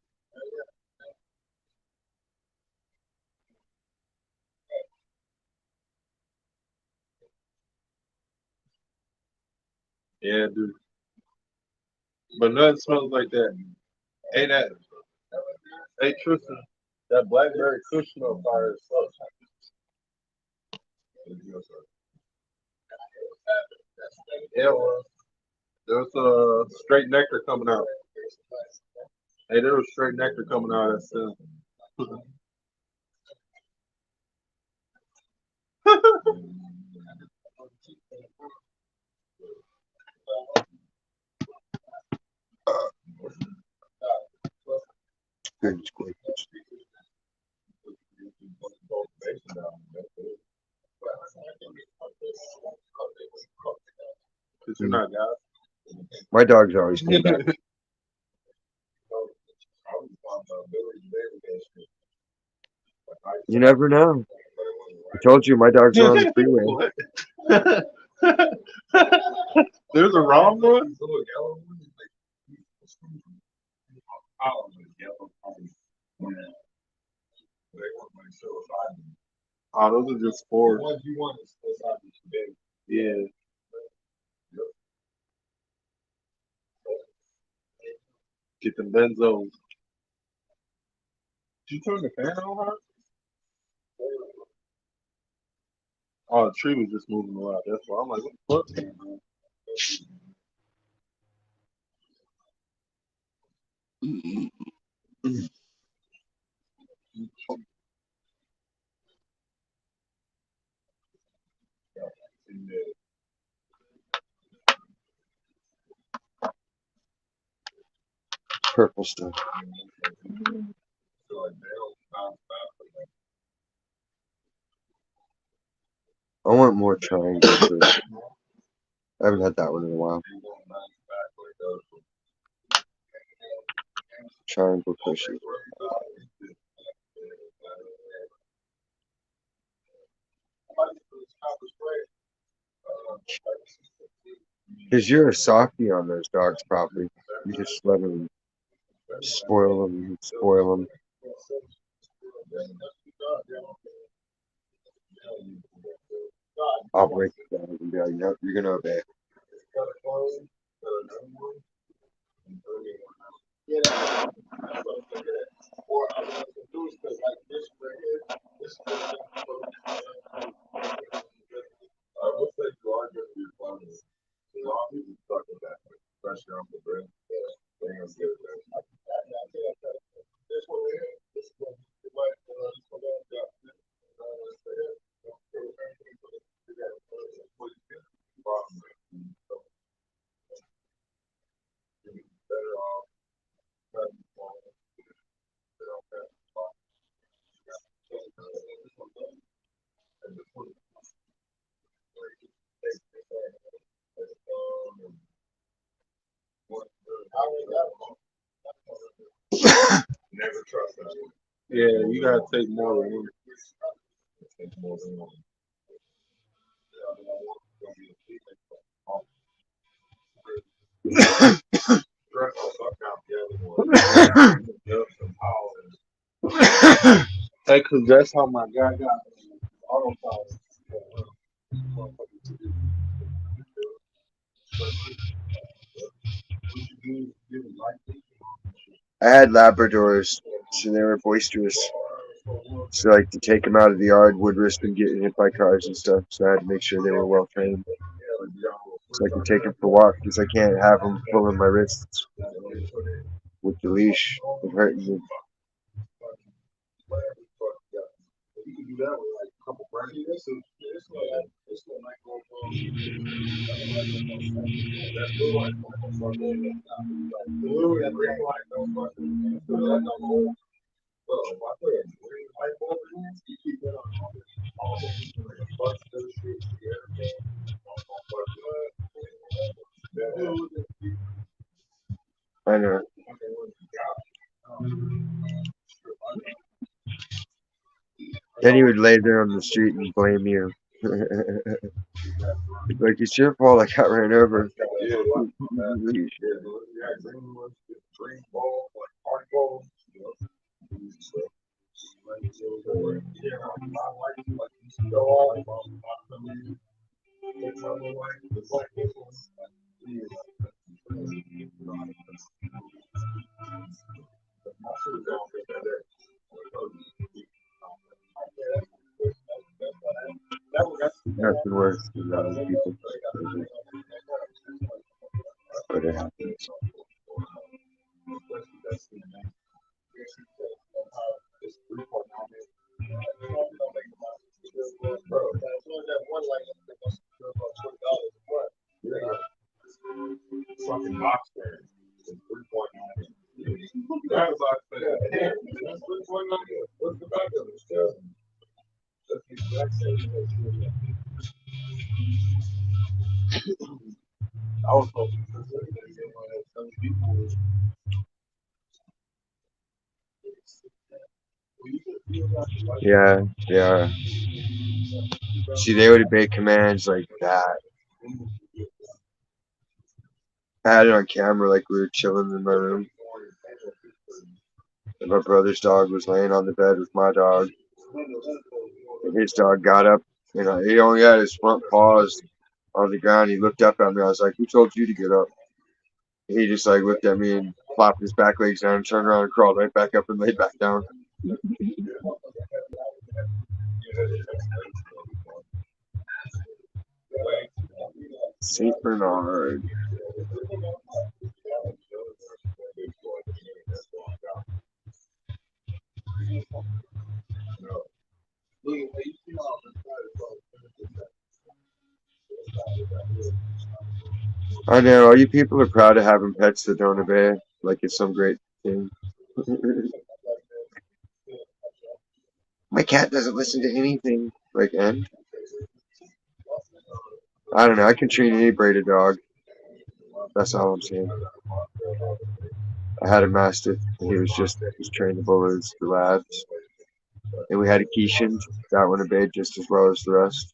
Yeah, dude. But nothing smells like that. Hey, hey, Tristan, that blackberry cushion on fire sucks. Yeah, well, There's straight nectar coming out. Hey, there was straight nectar coming out. That's Goodness gracious. because you're not God. My dogs always come back. You never know. I told you my dogs are on the freeway. What? There's a wrong one. Oh, those are just spores. Yeah. Get them benzos. Did you turn the fan on, huh? Oh, the tree was just moving around. That's why I'm like, what the fuck? Purple stuff. I want more triangle fish. I haven't had that one in a while. Triangle fishes. Because you're a softie on those dogs, probably. You just let them spoil them, spoil them. I'll break it down and be like, no, you're gonna obey. Yeah, you gotta take more than one. Hey, cause that's how my guy got autopilot. I had Labradors, so they were boisterous. So like to take them out of the yard would risk them getting hit by cars and stuff. So I had to make sure they were well trained, so I could take them for walks. Because I can't have them pulling my wrists with the leash and hurting me. I know. Then he would lay there on the street and blame you. Like, it's your fault I got ran over. Nothing worse than people. it happens. Yeah, yeah. See, they would obey commands like that. I had it on camera, like we were chilling in my room, and my brother's dog was laying on the bed with my dog, and his dog got up, and he only had his front paws on the ground. He looked up at me. I was like, "Who told you to get up?" And he just like looked at me and flopped his back legs down, and turned around and crawled right back up and laid back down. Saint Bernard. I know all you people are proud of having pets that don't obey, like it's some great thing. My cat doesn't listen to anything. Like, and I don't know. I can treat any braided dog. That's all I'm saying. I had a mastiff, and he was trainable as the labs. And we had a Keeshond. That one obeyed just as well as the rest.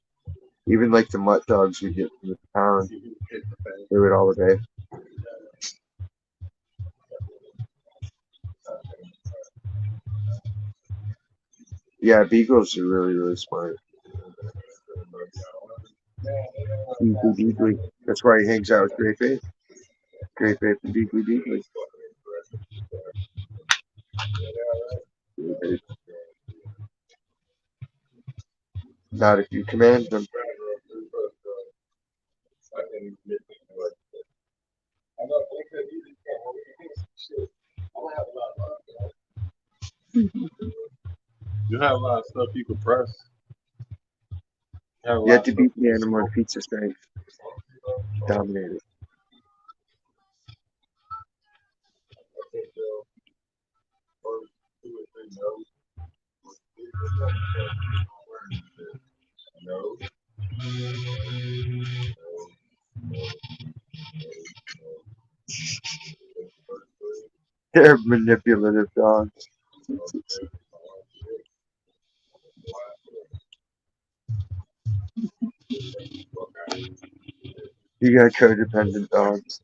Even like the mutt dogs we get from the pound, they would all obey. Yeah, beagles are really, really smart. Deeply, deeply. That's why he hangs out with Great Faith. Great Faith and Deeply, deeply. Not if you command them. You have a lot of stuff you can press. You have a You lot have of to stuff beat you the can animal in smoke. pizza strength. Dominate it. They're manipulative dogs. You got codependent dogs.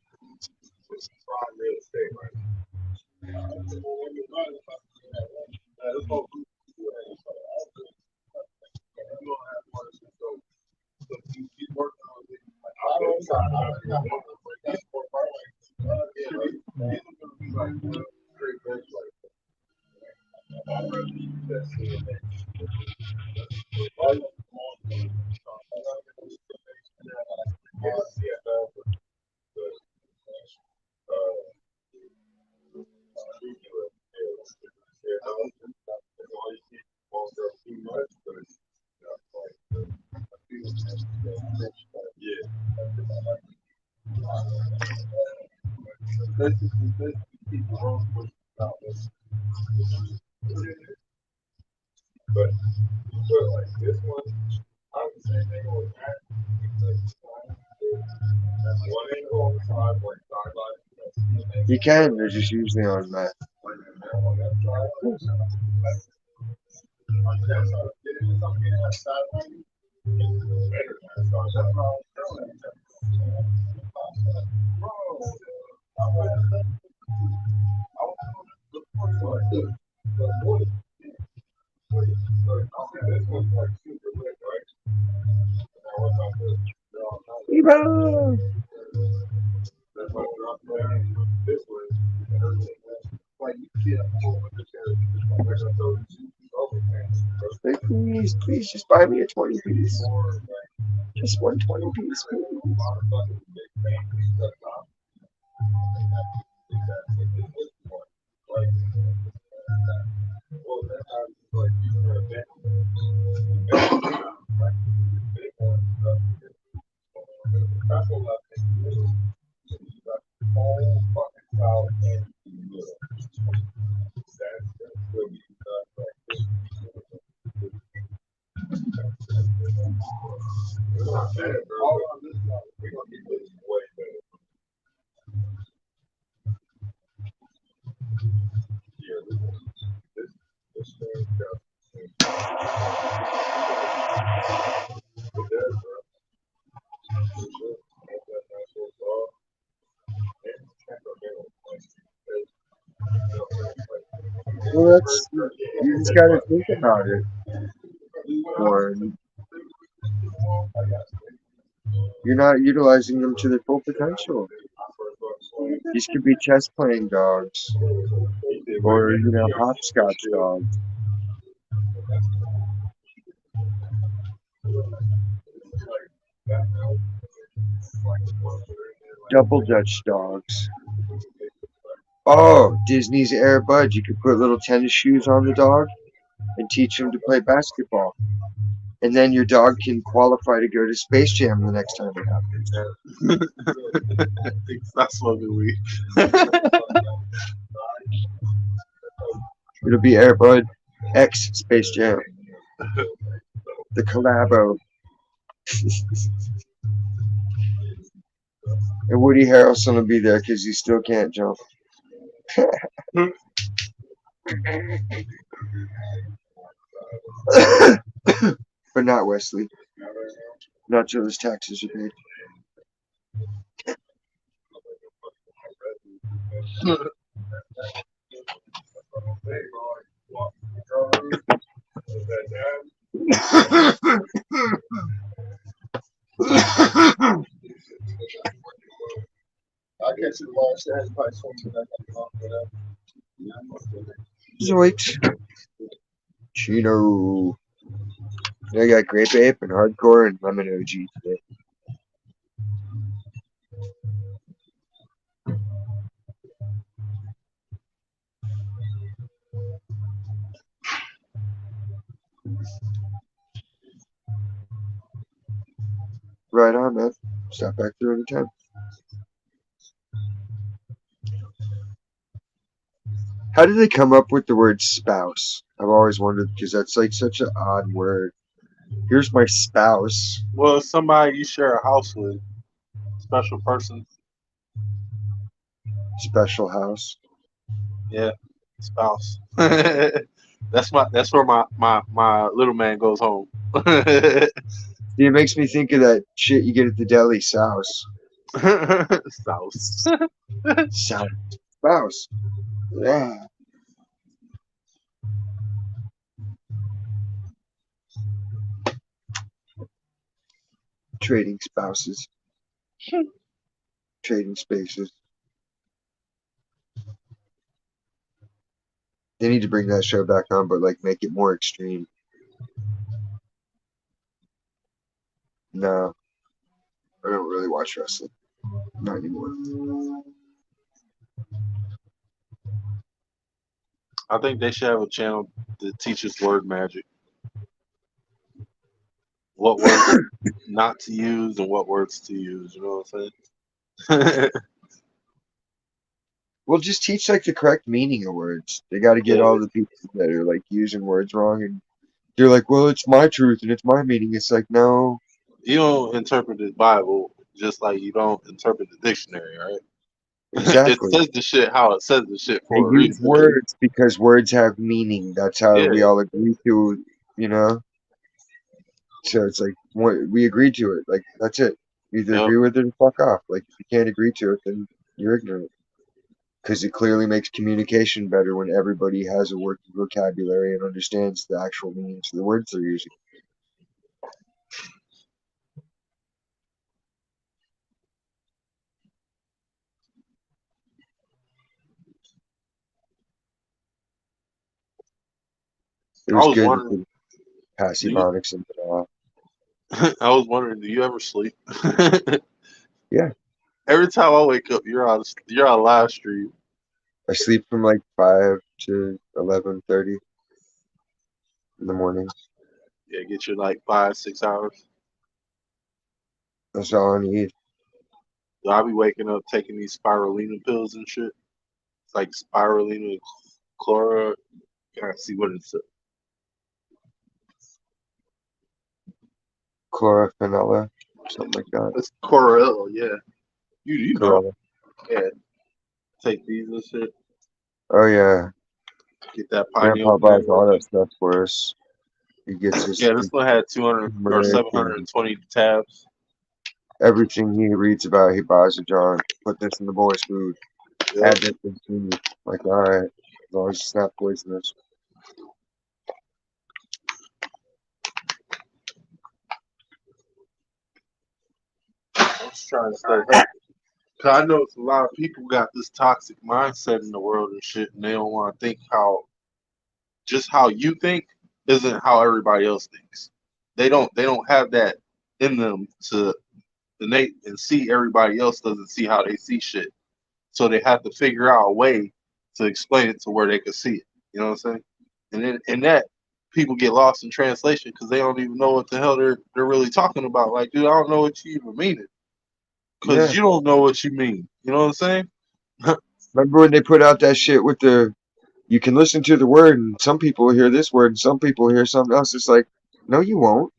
You can. They're just usually on that. Eva! Like, please, please, just buy me a 20 piece. Just one 20 piece, please. Well, that's you just got to think about it more. You're not utilizing them to their full potential. These could be chess playing dogs, or hopscotch dogs, double Dutch dogs. Oh, Disney's Air Bud. You could put little tennis shoes on the dog and teach him to play basketball. And then your dog can qualify to go to Space Jam the next time it happens. Stop smoking weed. It'll be Air Bud X Space Jam. The collabo. And Woody Harrelson will be there because he still can't jump. But not Wesley. Not till his taxes are paid. Zoinks. Chino. I got Grape Ape and Hardcore and Lemon OG today. Right on, man. Stop back through anytime. How did they come up with the word spouse? I've always wondered because that's like such an odd word. Here's my spouse. Well, somebody you share a house with, special person. Special house. Yeah, spouse. That's where my little man goes home. See, it makes me think of that shit you get at the deli, souse. Spouse. Souse. Spouse. Yeah. Trading spouses. Trading spaces. They need to bring that show back on, but like make it more extreme. No, I don't really watch wrestling. Not anymore. I think they should have a channel that teaches word magic. What words not to use and what words to use. You know what I'm saying? Well, just teach like the correct meaning of words. They got to get Yeah, all the people that are like using words wrong, and they're like, "Well, it's my truth and it's my meaning." It's like, no, you don't interpret the Bible just like you don't interpret the dictionary, right? It exactly. says the shit how it says the shit They for a use reason. words because words have meaning. That's how we Yeah, all agree to, you know. So it's like we agreed to it. Like that's it. Either yep. agree with it or fuck off. Like if you can't agree to it, then you're ignorant. Because it clearly makes communication better when everybody has a working vocabulary and understands the actual meanings of the words they're using. It I was was good to wondering, put do you, passive into I was wondering, do you ever sleep? yeah. Every time I wake up, you're on live stream. I sleep from like 5 to 11:30 in the morning. Yeah, get you like 5, 6 hours. That's all I need. So I'll be waking up taking these spirulina pills and shit. It's like spirulina chlora. Gotta see what it's. Chlorophenella, something like that. It's Corel, yeah. You know. Chlorella. Yeah. Take these and shit. Oh yeah, Get that pineal Grandpa buys gland all that working. stuff for us. He gets us Yeah, this one had 200 or turmeric and 720 tabs. everything he reads about. He buys it. John, put this in the boys' food. Yep. Add this in food. Like, all right, as long as it's not poisonous. I'm just trying to stay healthy. Cause I know it's a lot of people got this toxic mindset in the world and shit, and they don't want to think how you think isn't how everybody else thinks. They don't have that in them to innate and see everybody else doesn't see how they see shit. So they have to figure out a way to explain it to where they can see it. You know what I'm saying? And then in that people get lost in translation because they don't even know what the hell they're really talking about. Like, dude, I don't know what you even mean it because Yeah. you don't know what you mean. You know what I'm saying? Remember when they put out that shit with the you can listen to the word and some people hear this word and some people hear something else. It's like, no, you won't.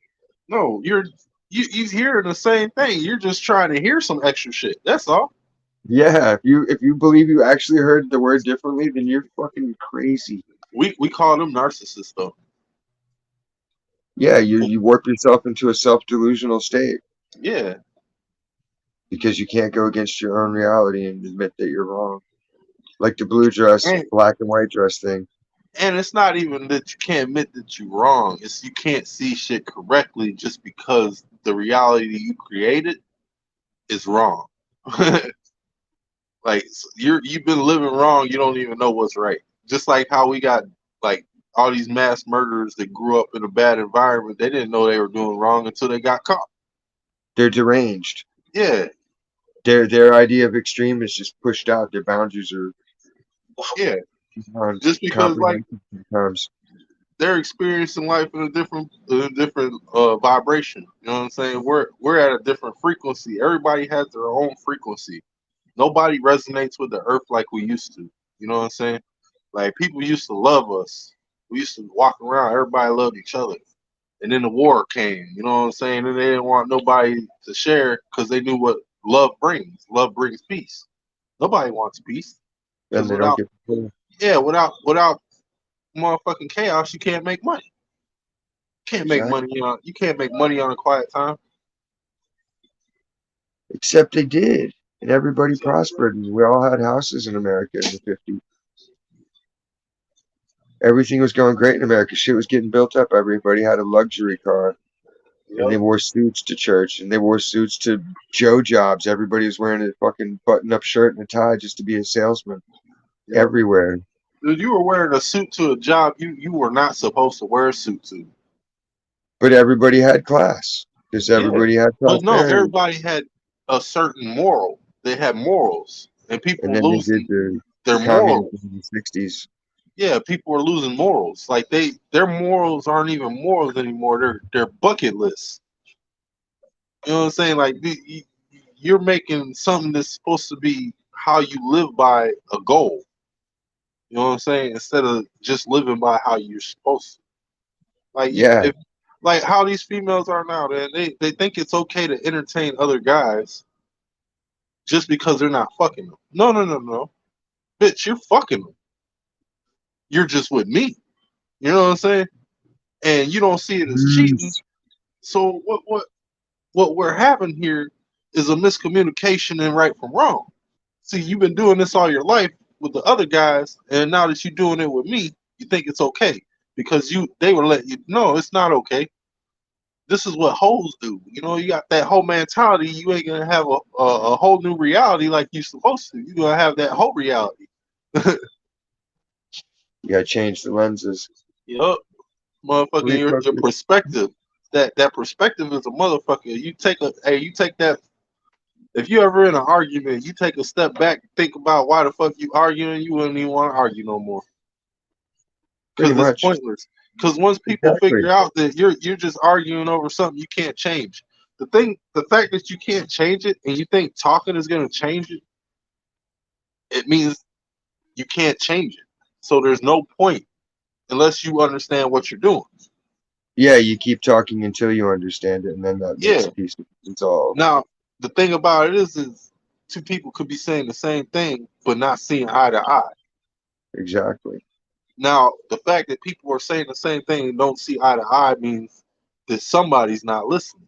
No, you hearing the same thing. You're just trying to hear some extra shit. That's all. Yeah, if you believe you actually heard the word differently, then you're fucking crazy. We call them narcissists though. Yeah, you warp yourself into a self-delusional state Yeah, because you can't go against your own reality and admit that you're wrong. Like the blue dress, and black and white dress thing. and it's not even that you can't admit that you're wrong. It's you can't see shit correctly just because the reality you created is wrong. Like you've been living wrong. You don't even know what's right. Just like how we got like all these mass murderers that grew up in a bad environment. They didn't know they were doing wrong until they got caught. They're deranged. Yeah, Their idea of extreme is just pushed out. Their boundaries are yeah. beyond Just because like comprehension sometimes. they're experiencing life in a different vibration. You know what I'm saying? We're at a different frequency. Everybody has their own frequency. Nobody resonates with the earth like we used to. You know what I'm saying? Like people used to love us. We used to walk around. Everybody loved each other. And then the war came. You know what I'm saying? And they didn't want nobody to share because they knew what love brings. Love brings peace. Nobody wants peace Then because they don't without get the full. yeah, without motherfucking chaos, you can't make money. Can't make Exactly. money on you can't make money on a quiet time. Except they did. And everybody So prospered. And we all had houses in America in the 50s. Everything was going great in America. Shit was getting built up. Everybody had a luxury car. And yep. they wore suits to church. And they wore suits to Joe jobs. Everybody was wearing a fucking button-up shirt and a tie just to be a salesman. Yep. Everywhere. Dude, you were wearing a suit to a job you were not supposed to wear a suit to. But everybody had class. Because Yeah. everybody had But no, prosperity. everybody had a certain moral. They had morals. And And people then they did losing the their morals. communism in the 60s. Yeah, people are losing morals. Like their morals aren't even morals anymore. They're bucket lists. You know what I'm saying? Like you're making something that's supposed to be how you live by a goal. You know what I'm saying? Instead of just living by how you're supposed to. Like Yeah. if like how these females are now, they think it's okay to entertain other guys just because they're not fucking them. No, no, no, no. Bitch, you're fucking them. You're just with me. You know what I'm saying? And you don't see it as cheating. Peace. So what we're having here is a miscommunication in right from wrong. See, you've been doing this all your life with the other guys, and now that you're doing it with me, you think it's okay because they were letting you know it's not okay. This is what hoes do. You know, you got that whole mentality. You ain't gonna have a whole new reality like you're supposed to. You're gonna have that whole reality. You gotta change the lenses. Yup, motherfucking your Refocus. perspective. That perspective is a motherfucker. You take that If you ever in an argument, you take a step back, think about why the fuck you arguing, you wouldn't even want to argue no more Pretty because it's much. pointless. Because once people Exactly. figure out that you're just arguing over something you can't change, the fact that you can't change it, and you think talking is gonna change it, it means you can't change it. So there's no point unless you understand what you're doing. Yeah, you keep talking until you understand it, and then that makes Yeah. peace resolve. Now the thing about it is two people could be saying the same thing but not seeing eye to eye. Exactly. Now the fact that people are saying the same thing and don't see eye to eye means that somebody's not listening.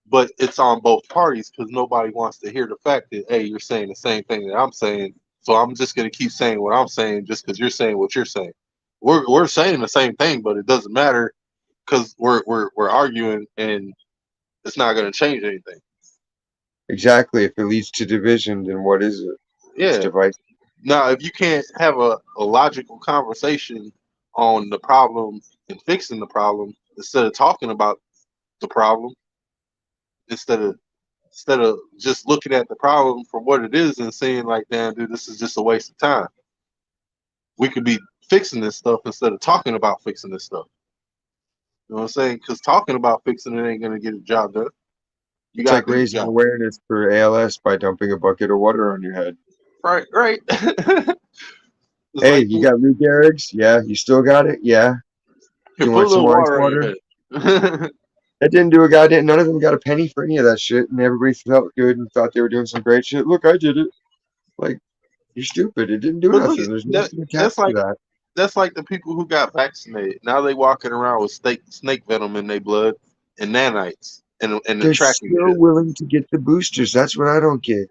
But it's on both parties because nobody wants to hear the fact that hey, you're saying the same thing that I'm saying. So I'm just gonna keep saying what I'm saying just because you're saying what you're saying. We're saying the same thing, but it doesn't matter because we're arguing and it's not gonna change anything. Exactly. If it leads to division, then what is it? It's Yeah. divisive. Now, if you can't have a logical conversation on the problem and fixing the problem instead of talking about the problem, instead of instead of just looking at the problem for what it is and saying like, damn, dude, this is just a waste of time. We could be fixing this stuff instead of talking about fixing this stuff. You know what I'm saying? Because talking about fixing it ain't gonna get the job done. You It's gotta like do the raising job. awareness for ALS by dumping a bucket of water on your head. Right, right. It's Hey, like you got Lou Gehrig's? Yeah. You still got it? Yeah. here, You put a want some little ice water on your water? head. That didn't do a goddamn. None of them got a penny for any of that shit, and everybody felt good and thought they were doing some great shit. Look, I did it. Like, you're stupid. It didn't do But look, nothing. There's that nothing that's attached to like that. that's like the people who got vaccinated. Now they walking around with snake venom in their blood and nanites and the They're tracking still shit. willing to get the boosters. That's what I don't get.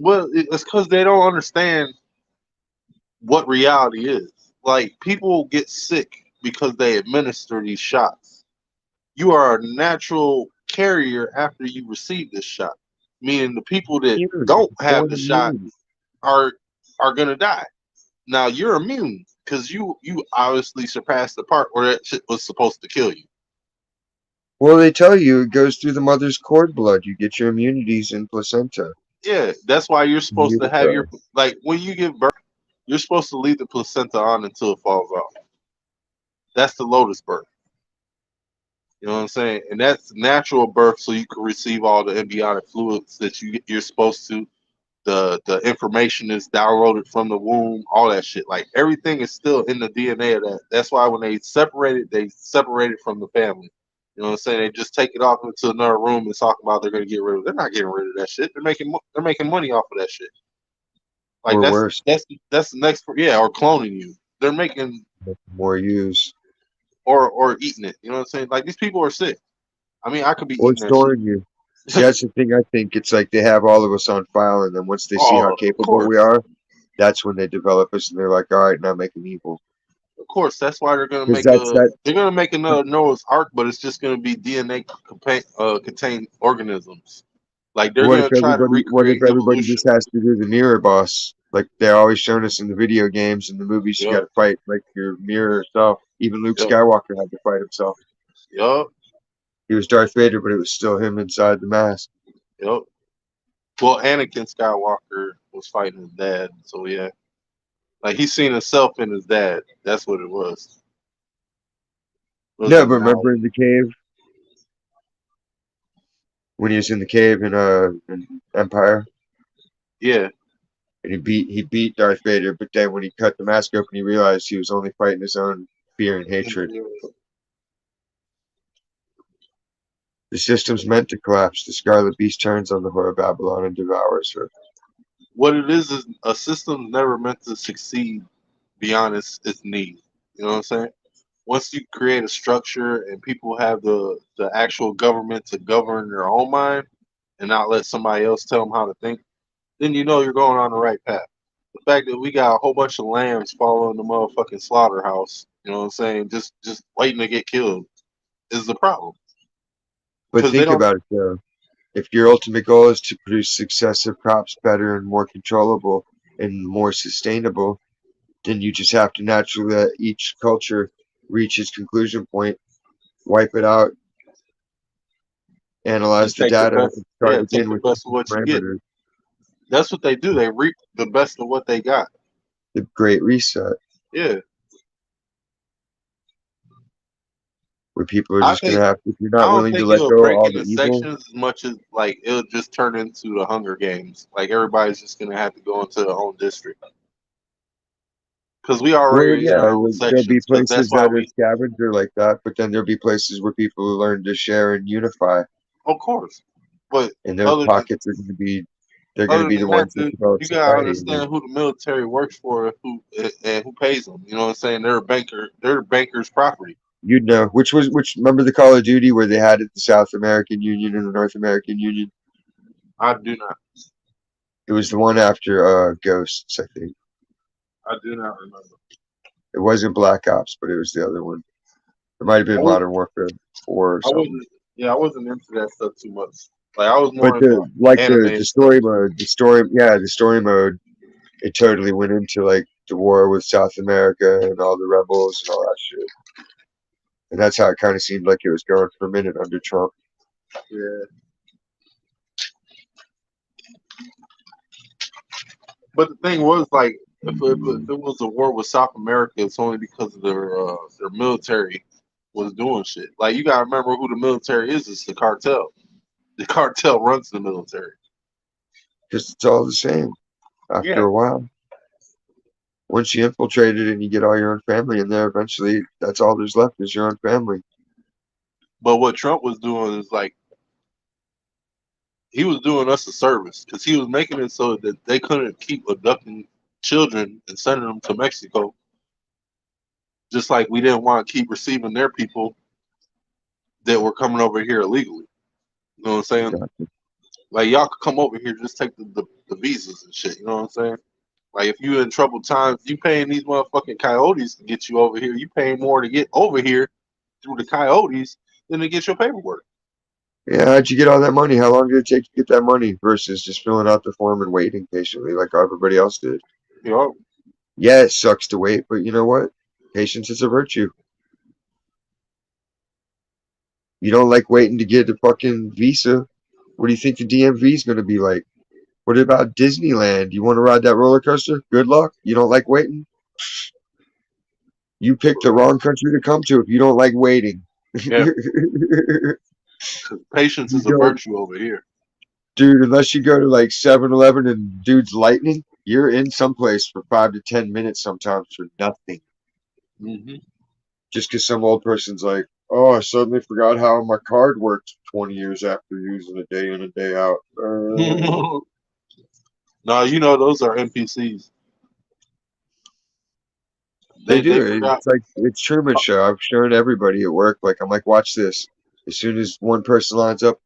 Well, it's because they don't understand what reality is. Like people get sick because they administer these shots. You are a natural carrier after you receive this shot, meaning the people that Immune. don't have Born the shot immune. are are gonna die. Now you're immune because you obviously surpassed the part where that shit was supposed to kill you. Well, they tell you it goes through the mother's cord blood. You get your immunities in placenta. Yeah, that's why you're In supposed to have your utero. like when you give birth, you're supposed to leave the placenta on until it falls off. That's the lotus birth. You know what I'm saying? And that's natural birth, so you can receive all the embryonic fluids that you're supposed to. The information is downloaded from the womb, all that shit. Like everything is still in the DNA of that. That's why when they separate it from the family. You know what I'm saying? They just take it off into another room and talk about they're gonna get rid of it. They're not getting rid of that shit. They're making money off of that shit. Like Or worse, that's the next yeah, or cloning you. They're making more use. or eating it. You know what I'm saying? Like these people are sick. I mean, I could be Or eating that shit. storing you. See, that's the thing. I think it's like they have all of us on file, and then once they see how Oh, capable we are, that's when they develop us, and they're like, all right, now make them evil. of course. That's why Because that's that. they're gonna make another Noah's Ark, but it's just gonna be DNA contained organisms. Like they're gonna try to What if recreate everybody evolution. just has to do the mirror boss? Like they're always showing us in the video games and the movies, you got Yup, to fight like your mirror self. Even Luke yup, Skywalker had to fight himself. yup, He was Darth Vader, but it was still him inside the mask. yup. Well, Anakin Skywalker was fighting his dad, so yeah, like he's seen himself in his dad. That's what it was. It was No, an but remember analogy. in the cave when he was in the cave in Empire, Yeah, and he beat Darth Vader, but then when he cut the mask open, he realized he was only fighting his own fear and hatred. The system's meant to collapse. The Scarlet Beast turns on the whore of Babylon and devours her. what it is a system never meant to succeed beyond its need. You know what I'm saying? Once you create a structure and people have the actual government to govern their own mind and not let somebody else tell them how to think, then you know you're going on the right path. The fact that we got a whole bunch of lambs following the motherfucking slaughterhouse, you know what I'm saying, just waiting to get killed is the problem But because they think don't. about it though. If your ultimate goal is to produce successive crops better and more controllable and more sustainable, then you just have to naturally let each culture reach its conclusion point, wipe it out, analyze and the take the data, best. and start Yeah, take again the with best of what you get. parameters. That's what they do. They reap the best of what they got. The Great Reset, Yeah, where people are I just gonna think have, if you're I not don't willing to think let it'll go of break all the into evil. sections as much as like it'll just turn into the Hunger Games. Like everybody's just gonna have to go into their own district because we Well, already in yeah, our own there'll be sections. Because that's places why that are we, scavenger like that, but then there'll be places where people will learn to share and unify, of course. But and those other than pockets are going to be, they're going to other be than the that, ones that dude, develop you gotta society. And understand who the military works for, and who pays them. You know what I'm saying? They're a banker. They're a banker's property. you'd know which. Remember the Call of Duty where they had it, the South American Union and the North American Union. I do not. It was the one after Ghosts, I think. I do not remember. It wasn't Black Ops, but it was the other one. It might have I been was. Modern Warfare 4 or I something. wasn't. Yeah, I wasn't into that stuff too much. Like I was But more into anime the and stuff. story mode, the story mode, it totally went into like the war with South America and all the rebels and all that shit. And that's how it kind of seemed like it was going for a minute under Trump. Yeah. But the thing was, like, if it was a war with South America, it's only because of their military was doing shit. Like, you gotta remember who the military is. It's the cartel. The cartel runs the military. Because it's all the same after Yeah. a while. Once you infiltrate it and you get all your own family in there, eventually that's all there's left is your own family. But what Trump was doing is like he was doing us a service because he was making it so that they couldn't keep abducting children and sending them to Mexico. Just like we didn't want to keep receiving their people that were coming over here illegally. You know what I'm saying? Exactly. Like y'all could come over here, just take the visas and shit. You know what I'm saying? Like if you in troubled times, you paying these motherfucking coyotes to get you over here. You paying more to get over here through the coyotes than to get your paperwork. Yeah, how'd you get all that money? How long did it take to get that money versus just filling out the form and waiting patiently like everybody else did? You know? Yeah, it sucks to wait, but you know what? Patience is a virtue. You don't like waiting to get a fucking visa. What do you think the DMV is going to be like? What about Disneyland? You want to ride that roller coaster? Good luck. You don't like waiting? You picked the wrong country to come to if you don't like waiting. Yeah. Patience You is a don't, virtue over here. dude, unless you go to like 7-Eleven and dude's lightning, you're in someplace for 5 to 10 minutes sometimes for nothing. Hmm. Just because some old person's like, oh, I suddenly forgot how my card worked 20 years after using it day in and day out. No, you know those are NPCs. They They do. forgot. It's like it's Truman Show. I've shown everybody at work. Like I'm like, watch this. As soon as one person lines up,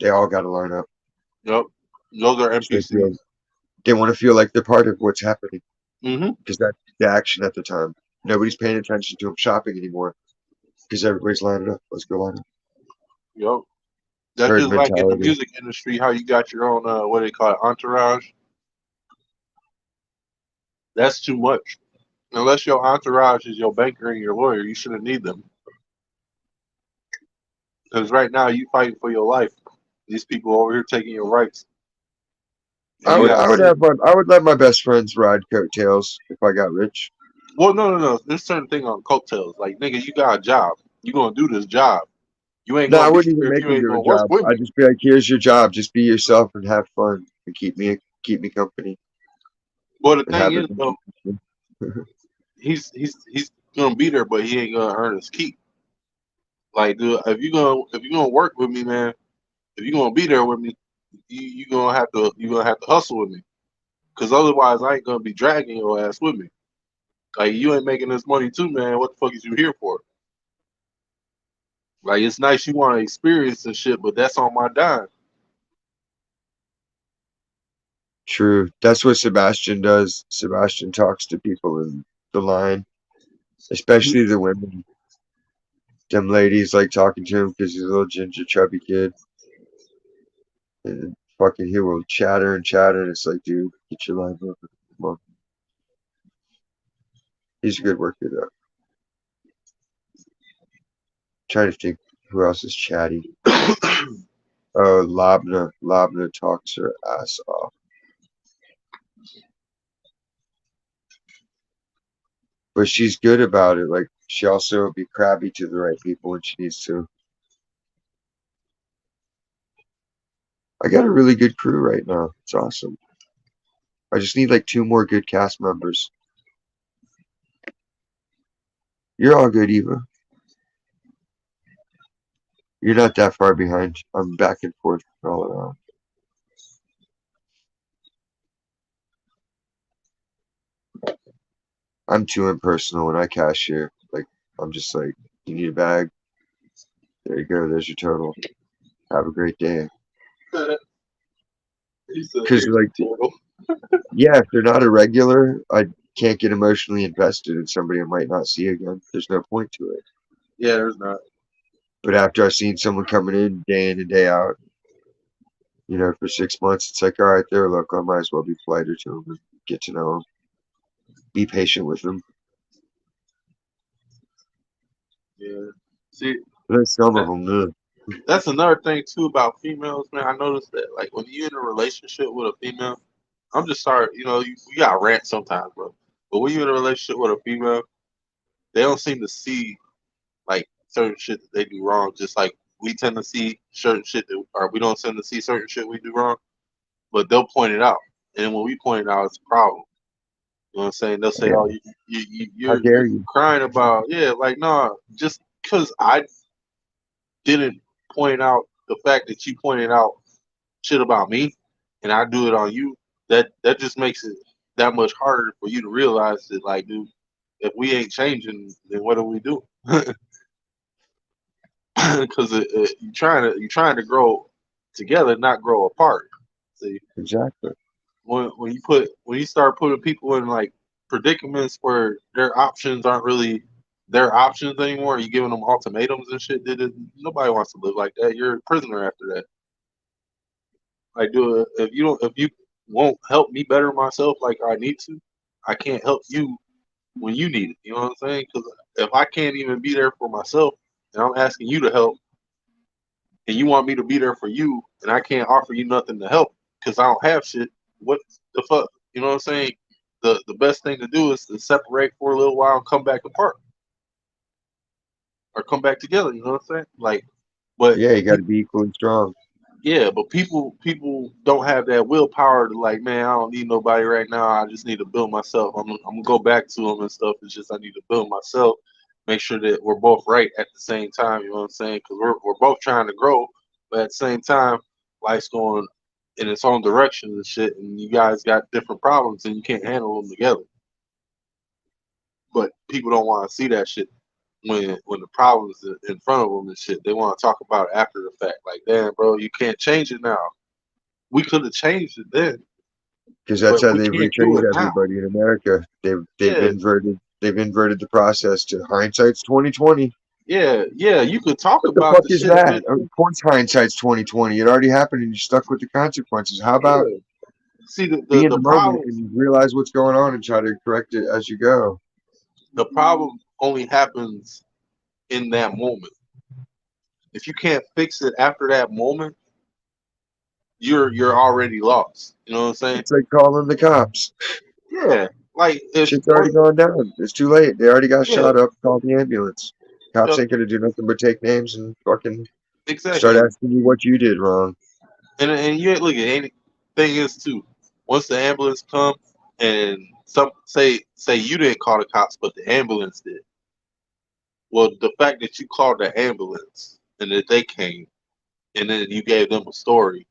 they all got to line up. Yep, those are So NPCs. they want to feel like they're part of what's happening Hmm. because that's the action at the time. Nobody's paying attention to them shopping anymore because everybody's lining up. Let's go line up. Yep. That's Herd just like in the mentality. music industry, how you got your own what do they call it, entourage. That's too much. Unless your entourage is your banker and your lawyer, you shouldn't need them. Because right now you fighting for your life. These people over here taking your rights, and you gotta sit. I would let my best friends ride coattails if I got rich. Well, no, no, no. There's certain thing on coattails. Like nigga, you got a job. You gonna do this job. You ain't No, I gonna be wouldn't even here if make you them ain't do a gonna work job. with I'd me. just be like, here's your job. Just be yourself and have fun and keep me company Well, the and thing have is it though, interesting. he's gonna be there, but he ain't gonna earn his keep. Like, dude, if you gonna work with me, man, if you gonna be there with me, you gonna have to hustle with me. Cause otherwise, I ain't gonna be dragging your ass with me. Like, you ain't making this money too, man. What the fuck is you here for? Like, it's nice you want to experience and shit, but that's on my dime. True. That's what Sebastian does. Sebastian talks to people in the line, especially the women. Them ladies like talking to him because he's a little ginger, chubby kid. And fucking he will chatter and chatter, and it's like, dude, get your life over. Come on. He's a good worker, though. Trying to think. Who else is chatty? Oh, Labna. Labna talks her ass off. But she's good about it. Like, she also will be crabby to the right people when she needs to. I got a really good crew right now. It's awesome. I just need like two more good cast members. You're all good, Eva. You're not that far behind. I'm back and forth all around. I'm too impersonal when I cashier. Like, I'm just like, you need a bag? There you go. There's your total. Have a great day. He said, Because, "Here's like, the total." yeah, if they're not a regular, I can't get emotionally invested in somebody I might not see again. There's no point to it. Yeah, there's not. But after I've seen someone coming in and day out, for 6 months, it's like, all right, they're local. I might as well be politer to them and get to know them. Be patient with them. Yeah. See, There's some of that, them, ugh. that's another thing too about females, man. I noticed that, like, when you're in a relationship with a female, I'm just sorry, you got rant sometimes, bro. But when you're in a relationship with a female, they don't seem to see like certain shit that they do wrong. Just like we tend to see certain shit that, or we don't tend to see certain shit we do wrong, but they'll point it out. And then when we point it out, it's a problem. You know what I'm saying? They'll say, Yeah, "Oh, how you're dare you? crying about, yeah, like, nah, just because I didn't point out the fact that you pointed out shit about me, and I do it on you, that just makes it that much harder for you to realize that, like, dude, if we ain't changing, then what are we doing?" Because you're trying to grow together, not grow apart. See, Exactly. when you start putting people in like predicaments where their options aren't really their options anymore, you giving them ultimatums and shit. Nobody wants to live like that. You're a prisoner after that. Like, do if you won't help me better myself like I need to, I can't help you when you need it. You know what I'm saying? Because if I can't even be there for myself, and I'm asking you to help, and you want me to be there for you, and I can't offer you nothing to help because I don't have shit. What the fuck? You know what I'm saying? The best thing to do is to separate for a little while and come back apart or come back together. You know what I'm saying? Like, but Yeah, you got to be equally strong. yeah, but people don't have that willpower to, like, man, I don't need nobody right now. I just need to build myself. I'm gonna go back to them and stuff. It's just I need to build myself. Make sure that we're both right at the same time. You know what I'm saying? Because we're both trying to grow, but at the same time, life's going in its own direction and shit. And you guys got different problems, and you can't handle them together. But people don't want to see that shit when the problems in front of them and shit. They want to talk about it after the fact. Like, damn, bro, you can't change it now. We could have changed it then, Because that's but how we they've can't do retrained it now. everybody in America. They've Yeah, inverted the process to hindsight's 2020. yeah, yeah. You could talk What the about fuck the is shit, that? man. Of course, hindsight's 2020. It already happened, and you're stuck with the consequences. How about Yeah. See, the, be the in the the moment problem and realize what's going on and try to correct it as you go? the problem only happens in that moment. If you can't fix it after that moment, you're already lost. You know what I'm saying? It's like calling the cops. Yeah. Like, if Shit's already one, gone down. It's too late. They already got yeah, shot up. Call the ambulance. Cops yep, ain't gonna do nothing but take names and fucking start exactly. asking you what you did wrong. And you look at any thing is too. Once the ambulance come and some say you didn't call the cops, but the ambulance did. Well, the fact that you called the ambulance and that they came and then you gave them a story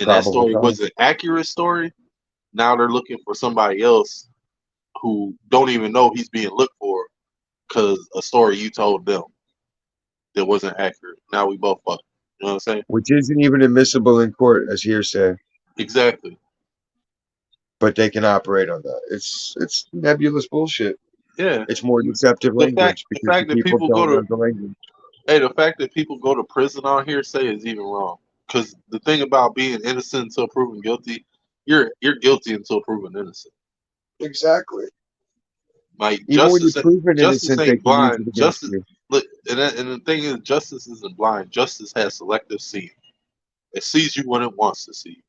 and that Probable story cause. was an accurate story, now they're looking for somebody else who don't even know he's being looked for because a story you told them that wasn't accurate. Now we both fucked. You know what I'm saying? Which isn't even admissible in court as hearsay, Exactly. but they can operate on that. It's nebulous bullshit. Yeah. It's more deceptive The fact language the because the fact that people people go don't know to the language. Hey, the fact that people go to prison on hearsay is even wrong. Because the thing about being innocent until proven guilty, you're guilty until proven innocent. Exactly. Like, Even when you're justice proven justice innocent, they ain't can use blind. it against Justice you. look, and the thing is, justice isn't blind. Justice has selective seeing. It sees you when it wants to see you.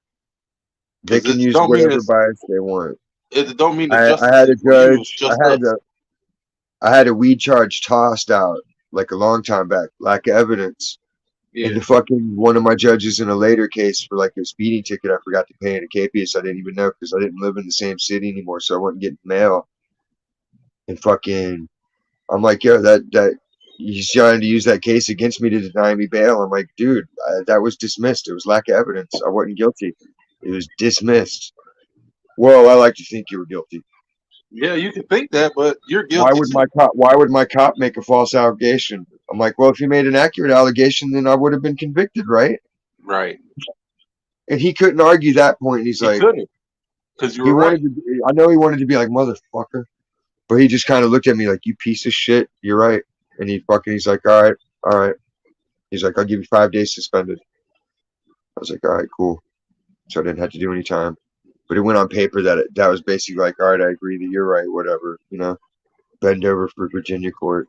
They Because can it use don't mean whatever bias they want. it don't mean the I justice had a is for you. It's judge. just us. I had a weed charge tossed out like a long time back, lack of evidence. And Yeah. the fucking one of my judges in a later case for like a speeding ticket, I forgot to pay in a KPS. I didn't even know because I didn't live in the same city anymore, so I wasn't getting mail. And fucking, I'm like, yo, that he's trying to use that case against me to deny me bail. I'm like, dude, that was dismissed. It was lack of evidence. I wasn't guilty. It was dismissed. Well, I like to think you were guilty. Yeah, you can think that, but you're Why guilty would too. my cop? Why would my cop make a false allegation? I'm like, well, if he made an accurate allegation, then I would have been convicted, right? Right. And he couldn't argue that point. And he's You like, couldn't, because you he were right. wanted to. I know he wanted to be like motherfucker, but he just kind of looked at me like, you piece of shit. You're right. And he's like, all right, all right. He's like, I'll give you 5 days suspended. I was like, all right, cool. So I didn't have to do any time. But it went on paper that was basically like, all right, I agree that you're right, whatever, bend over for Virginia court.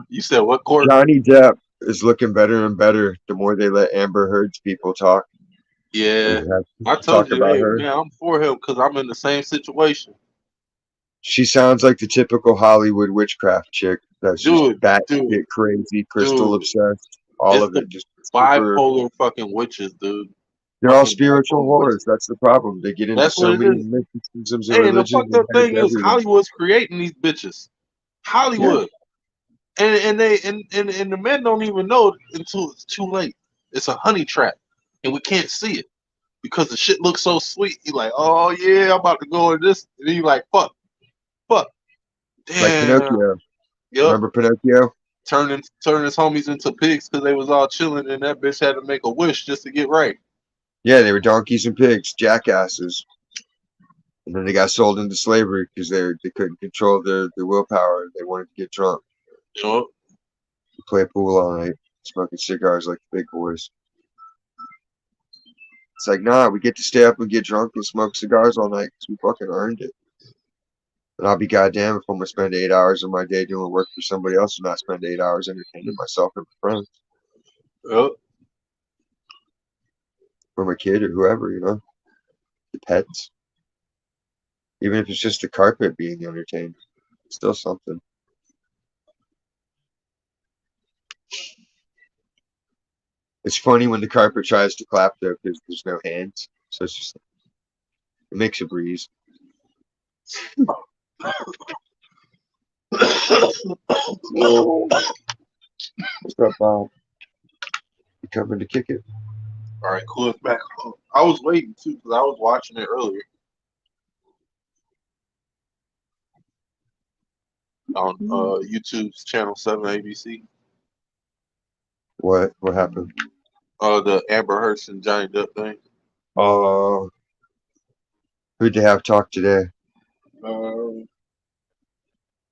You said what court? Johnny Depp is looking better and better the more they let Amber Heard's people talk Yeah, and have I told talk you, about hey her. man, I'm for him because I'm in the same situation. She sounds like the typical Hollywood witchcraft chick that's just Dude, dude, batshit crazy, crystal dude. obsessed, all It's of the it just super. bipolar fucking witches, dude. They're all Fucking spiritual bipolar whores. witches. That's the problem. They get into That's what so it many is. mysticisms and Hey, and the religions fucked and up hedge thing is everything. Hollywood's creating these bitches. Yeah, Hollywood. And the men don't even know until it's too late. It's a honey trap. And we can't see it. Because the shit looks so sweet. You like, oh yeah, I'm about to go in this. And then you like, fuck. like Damn. Pinocchio. Yup. Remember Pinocchio? Turning his homies into pigs because they was all chilling and that bitch had to make a wish just to get right. Yeah, they were donkeys and pigs, jackasses. And then they got sold into slavery because they couldn't control their willpower. They wanted to get drunk, You know? play pool all night, smoking cigars like the big boys. It's like, nah, we get to stay up and get drunk and smoke cigars all night because we fucking earned it. And I'll be goddamn if I'm gonna spend 8 hours of my day doing work for somebody else and not spend 8 hours entertaining myself and my friends Yup. or my kid or whoever, the pets. Even if it's just the carpet being entertained, it's still something. It's funny when the carpet tries to clap though because there's no hands, so it's just it makes a breeze. What's up, Bob? You coming to kick it? All right, cool. It's back. I was waiting too because I was watching it earlier on YouTube's channel 7 ABC. What happened? The Amber Heard and Johnny Depp thing. Who'd they have talk today? Um,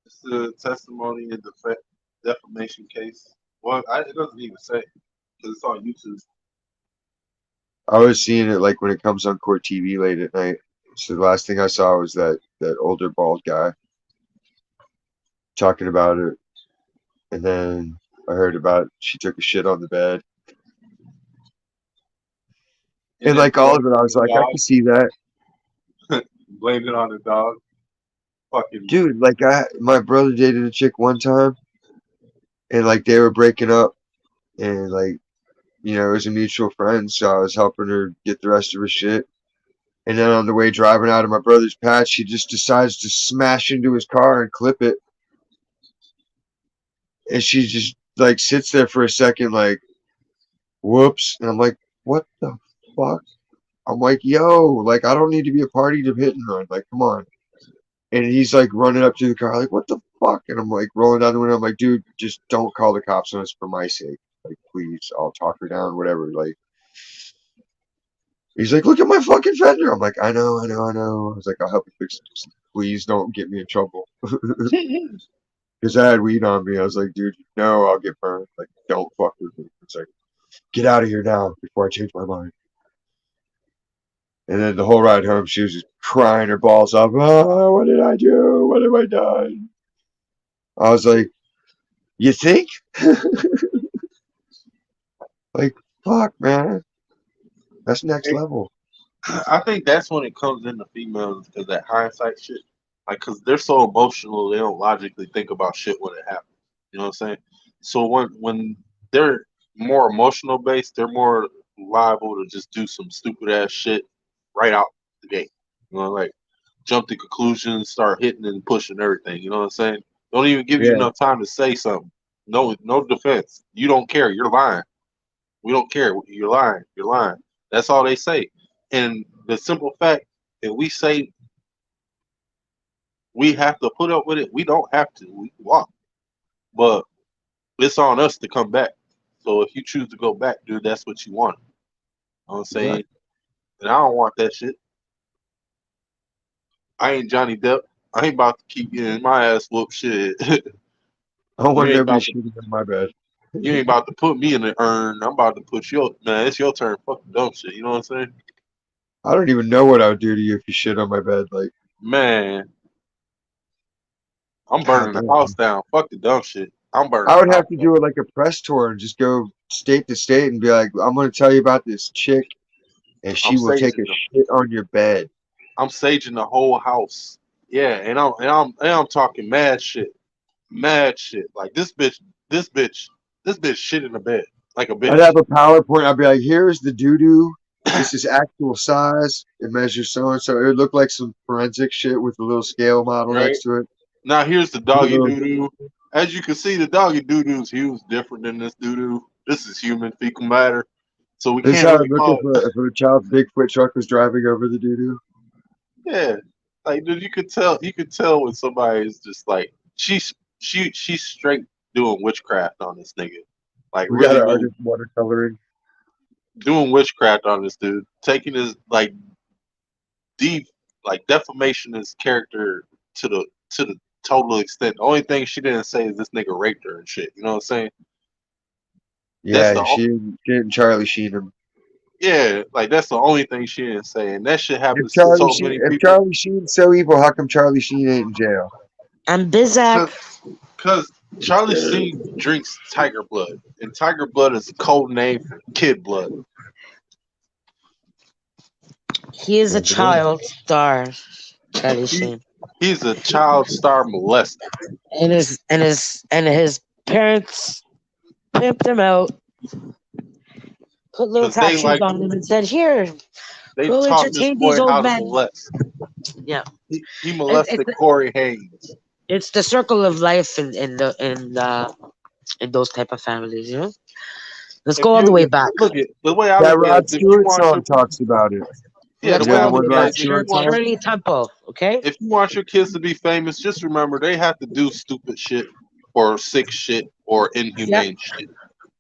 it's the testimony in the defamation case. Well, it doesn't even say because it's on YouTube. I was seeing it like when it comes on court TV late at night. So the last thing I saw was that older bald guy talking about it, and then I heard about she took a shit on the bed, and then like all of it, I was like, I can see that, blamed it on the dog. Fucking dude. Like my brother dated a chick one time, and like they were breaking up, and like it was a mutual friend, so I was helping her get the rest of her shit. And then on the way driving out of my brother's patch, she just decides to smash into his car and clip it. And she just like sits there for a second, like, whoops. And I'm like, what the fuck? I'm like, yo, like, I don't need to be a party to hit and run. Like, come on. And he's like running up to the car, like, what the fuck? And I'm like rolling down the window. I'm like, dude, just don't call the cops on us for my sake. Like, please, I'll talk her down, whatever. Like, he's like, look at my fucking fender. I'm like, I know. I was like, I'll help you fix it. Just please don't get me in trouble. Because I had weed on me. I was like, dude, no, I'll get burned. Like, don't fuck with me. It's like, get out of here now before I change my mind. And then the whole ride home, she was just crying her balls off. Oh, what did I do? What have I done? I was like, You think? Like, fuck, man. That's next level. I think that's when it comes into females because that hindsight shit. Like, cause they're so emotional, they don't logically think about shit when it happens. You know what I'm saying? So when they're more emotional based, they're more liable to just do some stupid ass shit right out the gate. You know, like jump to conclusions, start hitting and pushing everything. You know what I'm saying? Don't even give you Yeah. enough time to say something. No defense. You don't care. You're lying. We don't care. You're lying. You're lying. That's all they say. And the simple fact that we say we have to put up with it, we don't have to. We can walk. But it's on us to come back. So if you choose to go back, dude, that's what you want. You know what I'm saying? Exactly. And I don't want that shit. I ain't Johnny Depp. I ain't about to keep getting my ass whooped. Shit. I don't you want ain't nobody about to. shooting on my bed. You ain't about to put me in the urn. I'm about to put your man. It's your turn. Fuck the dumb shit. You know what I'm saying? I don't even know what I would do to you if you shit on my bed. Like, Man, I'm burning the house goddamn. down. Fuck the dumb shit. I'm burning I the would house have to down. do it like a press tour and just go state to state and be like, I'm going to tell you about this chick and I'm she will take a saging shit on your bed. I'm saging the whole house. Yeah, and I'm talking mad shit. Like this bitch, this bitch shit in the bed like a I'd have bitch, a PowerPoint. I'd be like, here's the doo doo. This is actual size. It measures so and so. It would look like some forensic shit with a little scale model right? next to it. Now here's the Put a doggy little, doo doo. As you can see, the doggy doo doo's huge, different than this doo doo. This is human fecal matter, so we this is can't how really it look call it. if a child's Bigfoot truck was driving over the doo doo. Yeah, like dude, you could tell when somebody is just like she's straight doing witchcraft on this nigga, like We got really an really artist watercoloring. doing witchcraft on this dude, taking his like deep like defamation his character to the total extent. The only thing she didn't say is this nigga raped her and shit. You know what I'm saying? That's Yeah, she didn't Charlie Sheen him. yeah, like that's the only thing she didn't say, and that shit happens to so many If people. Charlie Sheen's so evil, how come Charlie Sheen ain't in jail? And Bizak, Cause Charlie Sheen drinks tiger blood, and tiger blood is a code name for kid blood. he is a Never know. child star, Charlie He Sheen, he's a child star molester. and his parents pimped him out, put little Cause they tattoos like on him, and said, "Here, they go taught this entertain these boy old how to men." molest. Yeah, He it's molested Corey Haynes. it's the circle of life in those type of families. Let's If go all the you way if back. look at the way I That look at it, Rod Stewart song talks about it. yeah, the Let's You way go know I the all the look one way at Rod it, back. if you Stewart want song? Shirley Temple, okay? if you want your kids to be famous, just remember they have to do stupid shit or sick shit or Yeah, inhumane shit.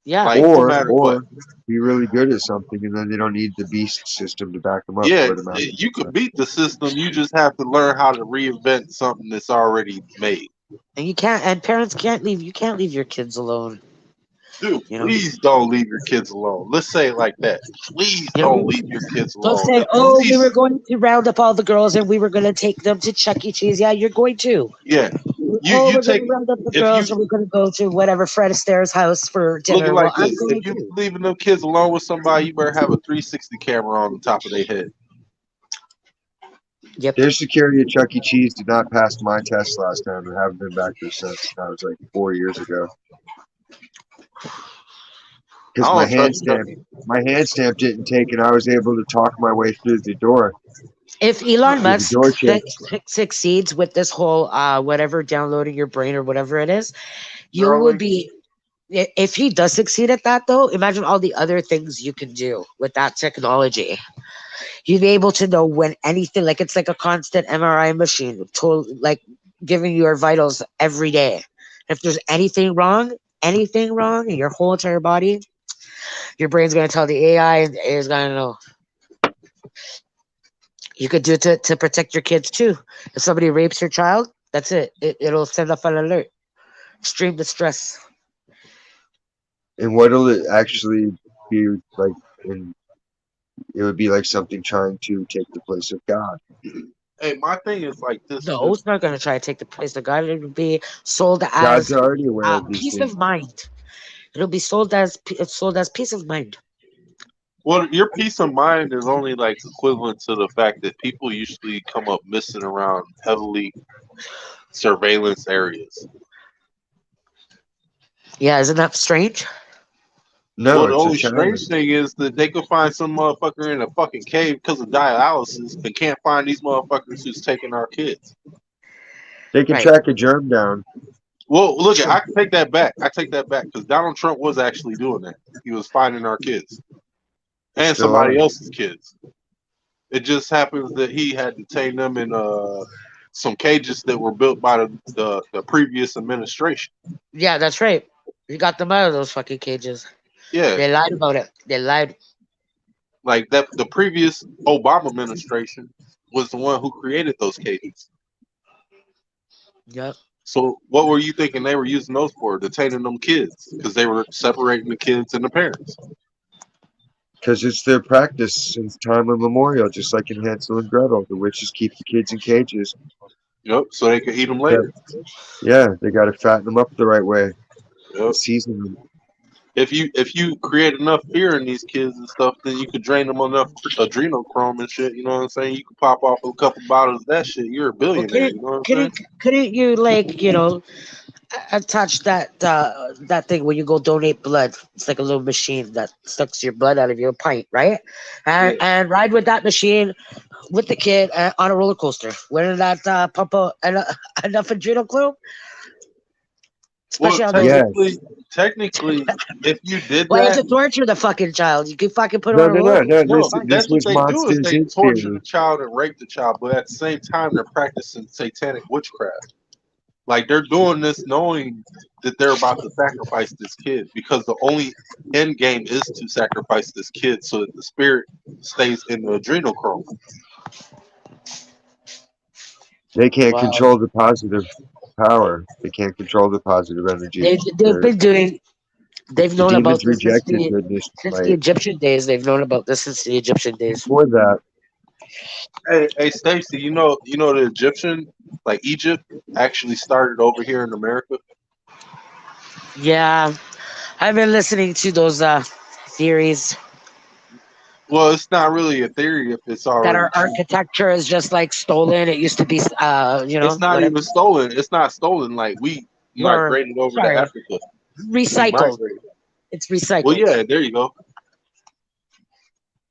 yeah. Like no matter what. Or be really good at something and then they don't need the beast system to back them up Yeah, for it amounts to you could success. beat the system. You just have to learn how to reinvent something that's already made. And you can't, and parents can't leave. You can't leave your kids alone. Dude, You know. please don't leave your kids alone. Let's say it like that. Please You don't know. leave your kids Don't alone. say, At "Oh, we were least, going to round up all the girls and we were going to take them to Chuck E. Cheese." Yeah, you're going to. yeah. Oh, You we're going to take round up the if girls you and we're going to go to whatever Fred Astaire's house for look at it dinner. Well, like I'm this. If going you to. leaving them kids alone with somebody, you better have a 360 camera on the top of their head. Yep. Their security at Chuck E. Cheese did not pass my test last time and haven't been back there since. That was like 4 years ago. I Because don't trust Chuck. my hand stamp didn't take and I was able to talk my way through the door. If Elon Through the Musk door chick. succeeds with this whole whatever downloading your brain or whatever it is, you will Neuralink. be. If he does succeed at that, though, imagine all the other things you can do with that technology. You'd be able to know when anything, like it's like a constant MRI machine, like giving you your vitals every day. If there's anything wrong in your whole entire body, your brain's gonna tell the AI, and the AI is gonna know. You could do it to protect your kids too. If somebody rapes your child, that's it. It'll send off an alert. Extreme distress. And what'll it actually be like? And it would be like something trying to take the place of God. Hey, my thing is like this. No, it's not going to try to take the place of God. It'll be sold God's as already aware of these peace things. of mind. It'll be sold as peace of mind. Well, your peace of mind is only like equivalent to the fact that people usually come up missing around heavily surveillance areas. Yeah, isn't that strange? No, Well, the it's a only strange challenge. thing is that they could find some motherfucker in a fucking cave because of dialysis and can't find these motherfuckers who's taking our kids. They can Right. track a germ down. Well, look, True. I take that back. I take that back because Donald Trump was actually doing that. He was finding our kids and Still somebody are. else's kids. It just happens that he had detained them in some cages that were built by the previous administration. Yeah, that's right. You got them out of those fucking cages. Yeah, They lied about it. They lied. like that. The previous Obama administration was the one who created those cages. Yep. So what were you thinking they were using those for? Detaining them kids because they were separating the kids and the parents. Because it's their practice since time immemorial, just like in Hansel and Gretel. The witches keep the kids in cages. Yep. So they could eat them later. Yeah, they got to fatten them up the right way Yep. and season them. If you create enough fear in these kids and stuff, then you could drain them enough adrenochrome and shit. You know what I'm saying? You could pop off a couple bottles of that shit. You're a Well, billionaire. You know what I'm saying? couldn't you attach that thing when you go donate blood? It's like a little machine that sucks your blood out of your pint, right? Yeah. And ride with that machine with the kid on a roller coaster. Wouldn't that pump out enough adrenochrome? Well, Especially on those. Yeah. technically, if you did Why you have that, to torture the fucking child? You can fucking put him No, on a no, roller no, no. coaster. no, It's fine. This that's what was they do is Monsters they Inc. torture the theory. child and rape the child, but at the same time they're practicing satanic witchcraft. Like they're doing this knowing that they're about to sacrifice this kid because the only end game is to sacrifice this kid so that the spirit stays in the adrenochrome. They can't Wow. control the positive power. They can't control the positive energy. They've been doing. They've The known about demons this rejected goodness since the light. Egyptian days. They've known about this since the Egyptian days. Before that, Hey, Stacy, you know the Egyptian, like Egypt, actually started over here in America. Yeah, I've been listening to those theories Well, it's not really a theory if it's that already our true. architecture is just like stolen. It used to be, It's not whatever. even stolen. It's not stolen. Like we Or migrated over to sorry, Africa. We recycled. migrated. It's Well, recycled. yeah, there you go.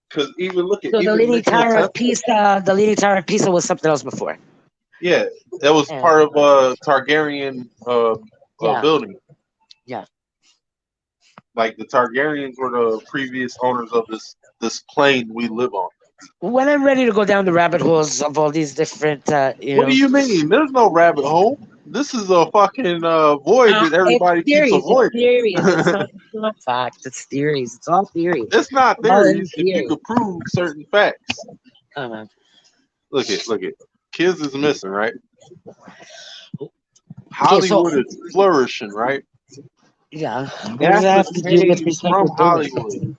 Because even look at So the even Leaning Nikola Tower of Tesla. Pisa, the Leaning Tower of Pisa was something else before. Yeah, that was Yeah, part of Targaryen yeah, building. yeah. Like the Targaryens were the previous owners of this plane we live on. When I'm ready to go down the rabbit holes of all these different, What do you mean? There's no rabbit hole. This is a fucking void that it's everybody keeps theories. It's avoiding. theories. It's not facts. It's theories. It's all theories. It's not All in theories if you theory. could prove certain facts. Uh, Look it. Kids is missing, right? okay, so Hollywood is flourishing, right? yeah, what does that NASA have to do with came from recycled buildings? Hollywood.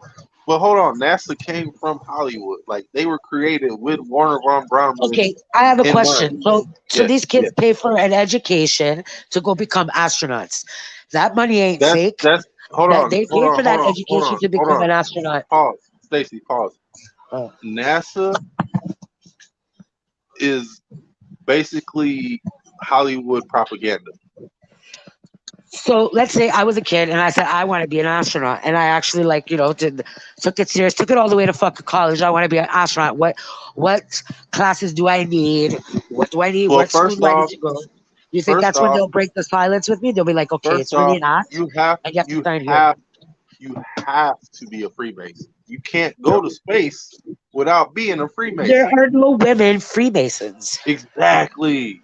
But hold on, NASA came from Hollywood. Like they were created with Warner von Braun Okay, I have a in question. mind. So Yeah, these yeah. kids pay for an education to go become astronauts. That money ain't fake. That's hold That on, they hold pay on, for hold that on, hold education on, to hold become on. an astronaut. Pause. Stacy, pause. Oh. NASA is basically Hollywood propaganda. So let's say I was a kid and I said I want to be an astronaut, and I actually took it serious, took it all the way to fucking college. I want to be an astronaut. What classes do I need? What do I need? Well, What school do I need to go? You think first that's when off, they'll break the silence with me? They'll be like, okay, first it's really off, an act, you have and you have to you sign here. have you have to be a Freemason. You can't go to space without being a There Freemason. are no women Freemasons. Exactly.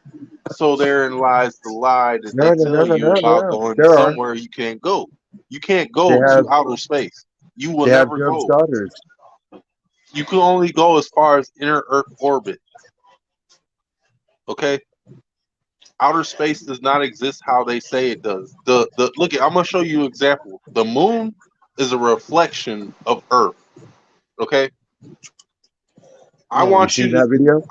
So therein lies the lie that they no, no, no, tell no, you no, about no. going There are. somewhere you can't go. You can't They go have to outer space. You will they have never Job's go. daughters. You can only go as far as inner Earth orbit. Okay? Outer space does not exist how they say it does. The look at I'm gonna show you an example. The moon is a reflection of Earth. Okay? I Yeah. You want you seen to that video?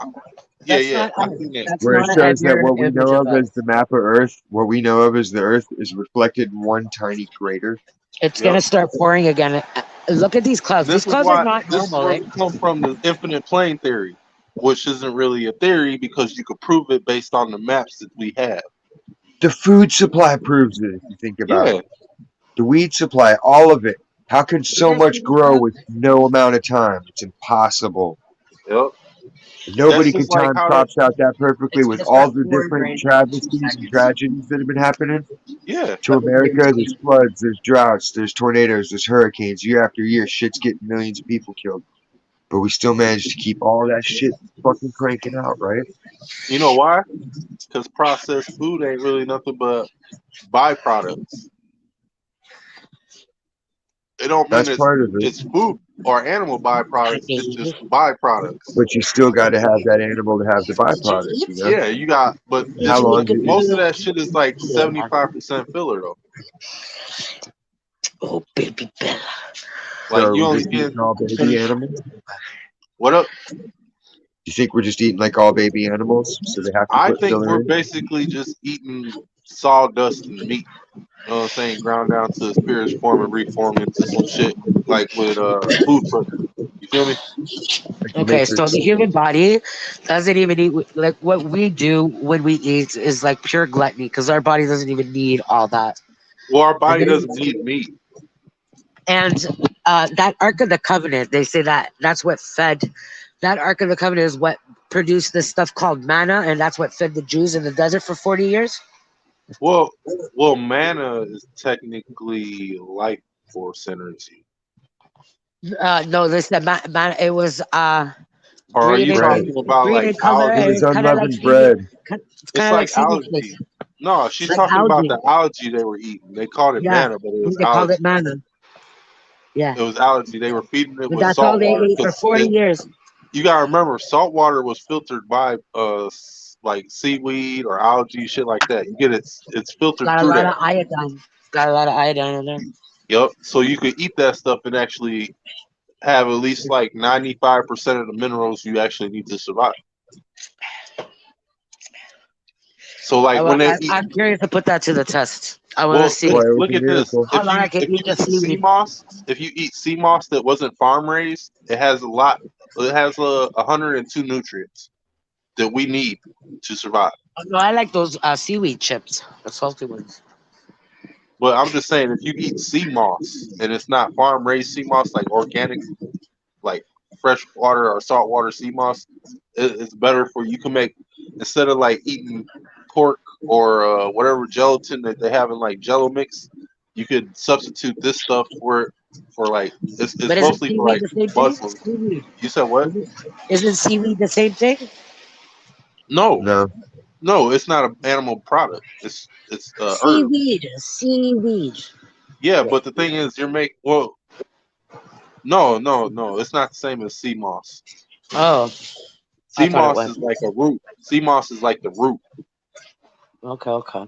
Yeah, That's yeah, not. I think that. That's where it not a shows that accurate what we image know of of as us. the map of Earth, what we know of as the Earth, is reflected in one tiny crater. It's Yep. gonna start pouring again. Look at these clouds. These This is clouds are why. not This is normal. where Eh? we come from the infinite plane theory, which isn't really a theory because you could prove it based on the maps that we have. The food supply proves it, if you think about Yeah. it. The weed supply, all of it. How can You so guys see much these grow clouds? with no amount of time? It's impossible. Yep. That's Nobody just could like time how the. crops out that perfectly It's with gonna all start the pouring different rain in 2 travesties and seconds. tragedies that have been happening Yeah. to America. There's floods, there's droughts, there's tornadoes, there's hurricanes. Year after year, shit's getting millions of people killed. But we still managed to keep all that shit fucking cranking out, right? You know why? Because processed food ain't really nothing but byproducts. It don't mean That's part of it. it's food or animal byproducts. It's just byproducts. But you still got to have that animal to have the Did you byproduct, eat? you know? Yeah, you got, but Did How it's you long eat did good it? most of food? that shit is like 75% filler though. Oh, baby Bella. So Like are you we only just get eating all baby animals? what up? You think we're just eating like all baby animals, so they have to I put think filler we're in? basically just eating sawdust and meat. You know what I'm saying? Ground down to its purest form and reformed into some shit like with food flavor. You feel me? Like the Okay, so Matrix. the human body doesn't even eat like what we do when we eat is like pure gluttony because our body doesn't even need all that. Well, our And body doesn't there's need meat. and that Ark of the Covenant, they say that that's what fed that Ark of the Covenant is what produced this stuff called manna, and that's what fed the Jews in the desert for 40 years. Well, manna is technically life force energy. No, this the manna. It was Or are green you in Bread. talking about green like in color, It algae? was and kind of like unleavened seaweed. bread. It's It's kind of like like seaweed algae. cakes. No, It's she's like talking about algae. the algae they were eating. They called it Yeah, manna, but it was they called it algae. manna. Yeah, It was algae. They were feeding it but with that's all salt they water ate for because 40 years. you gotta remember salt water was filtered by like seaweed or algae shit like that. You get it's filtered Got a through lot that. of iodine. Got a lot of iodine in there. Yep. So you could eat that stuff and actually have at least like 95% of the minerals you actually need to survive. So like when they eat, I'm curious to put that to the test. I want to well, see Boy, it would look be at this. miracle. how long I can If eat you the eat sea seaweed. moss, if you eat sea moss that wasn't farm raised, it has a lot. It has 102 nutrients that we need to survive. Oh, no, I like those seaweed chips, the salty ones. But I'm just saying, if you eat sea moss and it's not farm raised sea moss, like organic, like fresh water or saltwater sea moss, it's better for you. Can make instead of like eating pork or whatever gelatin that they have in like Jello mix, you could substitute this stuff for like it's But isn't mostly for seaweed like the same thing? Muslims. Seaweed. You said what? Isn't seaweed the same thing? No, No. no, it's not an animal product. It's herb. Seaweed. Seaweed. Yeah, but the thing is, you're make well. No, no, no. It's not the same as sea moss. Oh, I Sea thought it moss was. is like a root. Sea moss is like the root, Okay, okay.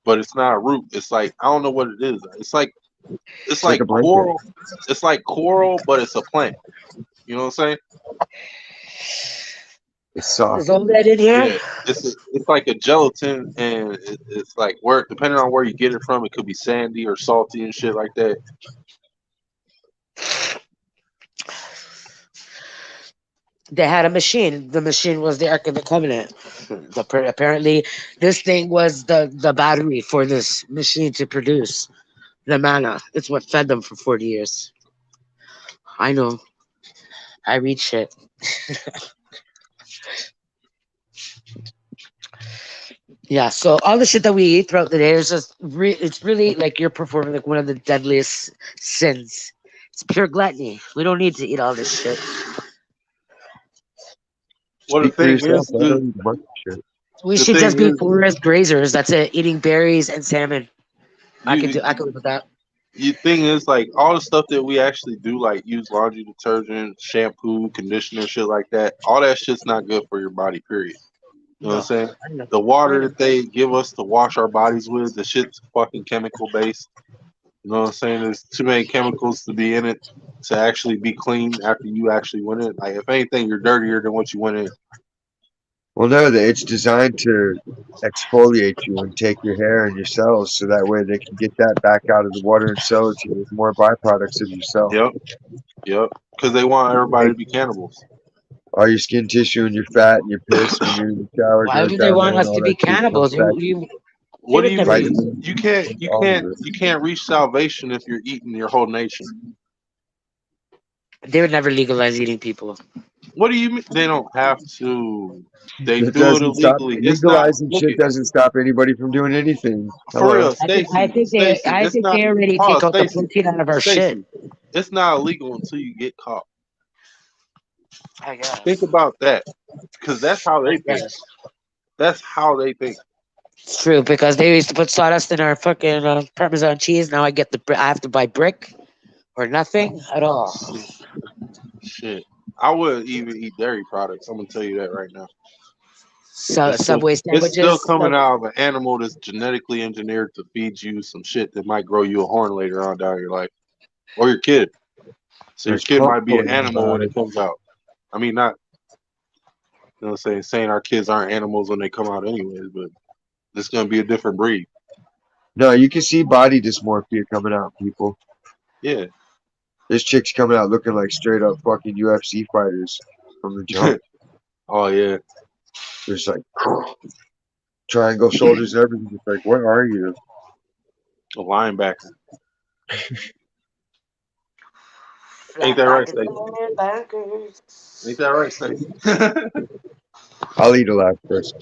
but it's not a root. It's like I don't know what it is. It's It's like a like blanket. coral. It's like coral, but it's a plant. You know what I'm saying? It's soft. Is all that in here? Yeah. It's like a gelatin, and it's like where depending on where you get it from, it could be sandy or salty and shit like that. They had a machine. The machine was the Ark of the Covenant. Apparently, this thing was the battery for this machine to produce the manna. It's what fed them for 40 years. I know. I read shit. Yeah, so all the shit that we eat throughout the day is just it's really like you're performing like one of the deadliest sins. It's pure gluttony. We don't need to eat all this shit. Well, Speak for yourself. I don't eat much shit. We the should just thing be is, forest grazers. That's it. Eating berries and salmon. you I could live with that. you thing is like all the stuff that we actually do, like use laundry detergent, shampoo, conditioner, shit like that. All that shit's not good for your body. Period. You know what I'm No, saying? I know. The I water know. that they give us to wash our bodies with, the shit's fucking chemical based. You know what I'm saying? There's too many chemicals to be in it to actually be clean after you actually went in. Like if anything, you're dirtier than what you went in. Well, no, it's designed to exfoliate you and take your hair and your cells, so that way they can get that back out of the water and sell it to you with more byproducts of your cell. Yep, yep. Because they want everybody Make to be cannibals. all your skin tissue and your fat and your piss when you're in the shower Why goes do they down there, want and us all to that be shit comes cannibals? back. They What do would you never do. mean? Vitamins, You all of can't, it. you can't reach salvation if you're eating your whole nation. They would never legalize eating people. What do you mean? They don't have to. They It do it doesn't stop illegally. It's not. legalizing Look shit it doesn't stop anybody from doing anything. for Hello. real, Stacy. Stacy. I It's think not. they already Oh, take out the Stacy. protein out of our shit. Stacy. It's not illegal until you get caught. I Think guess. about that, because that's how I they think. guess. That's how they think. It's true because they used to put sawdust in our fucking Parmesan cheese. Now I have to buy brick or nothing at all. Shit. I wouldn't even eat dairy products. I'm gonna tell you that right now. So It's still Subway it's still sandwiches. coming out of an animal that's genetically engineered to feed you some shit that might grow you a horn later on down your life. Or your kid. So your There's kid pump might be an poison animal about when it. it comes out. I mean not you know what I'm saying our kids aren't animals when they come out anyways, but it's gonna be a different breed. No, you can see body dysmorphia coming out, people. Yeah. This chick's coming out looking like straight up fucking UFC fighters from the jump. Oh yeah. There's like triangle shoulders and everything. It's like, what are you? A linebacker. Ain't Flat that right, pocket Stacey? Ain't bankers. that right, Stacey? I'll eat a live person.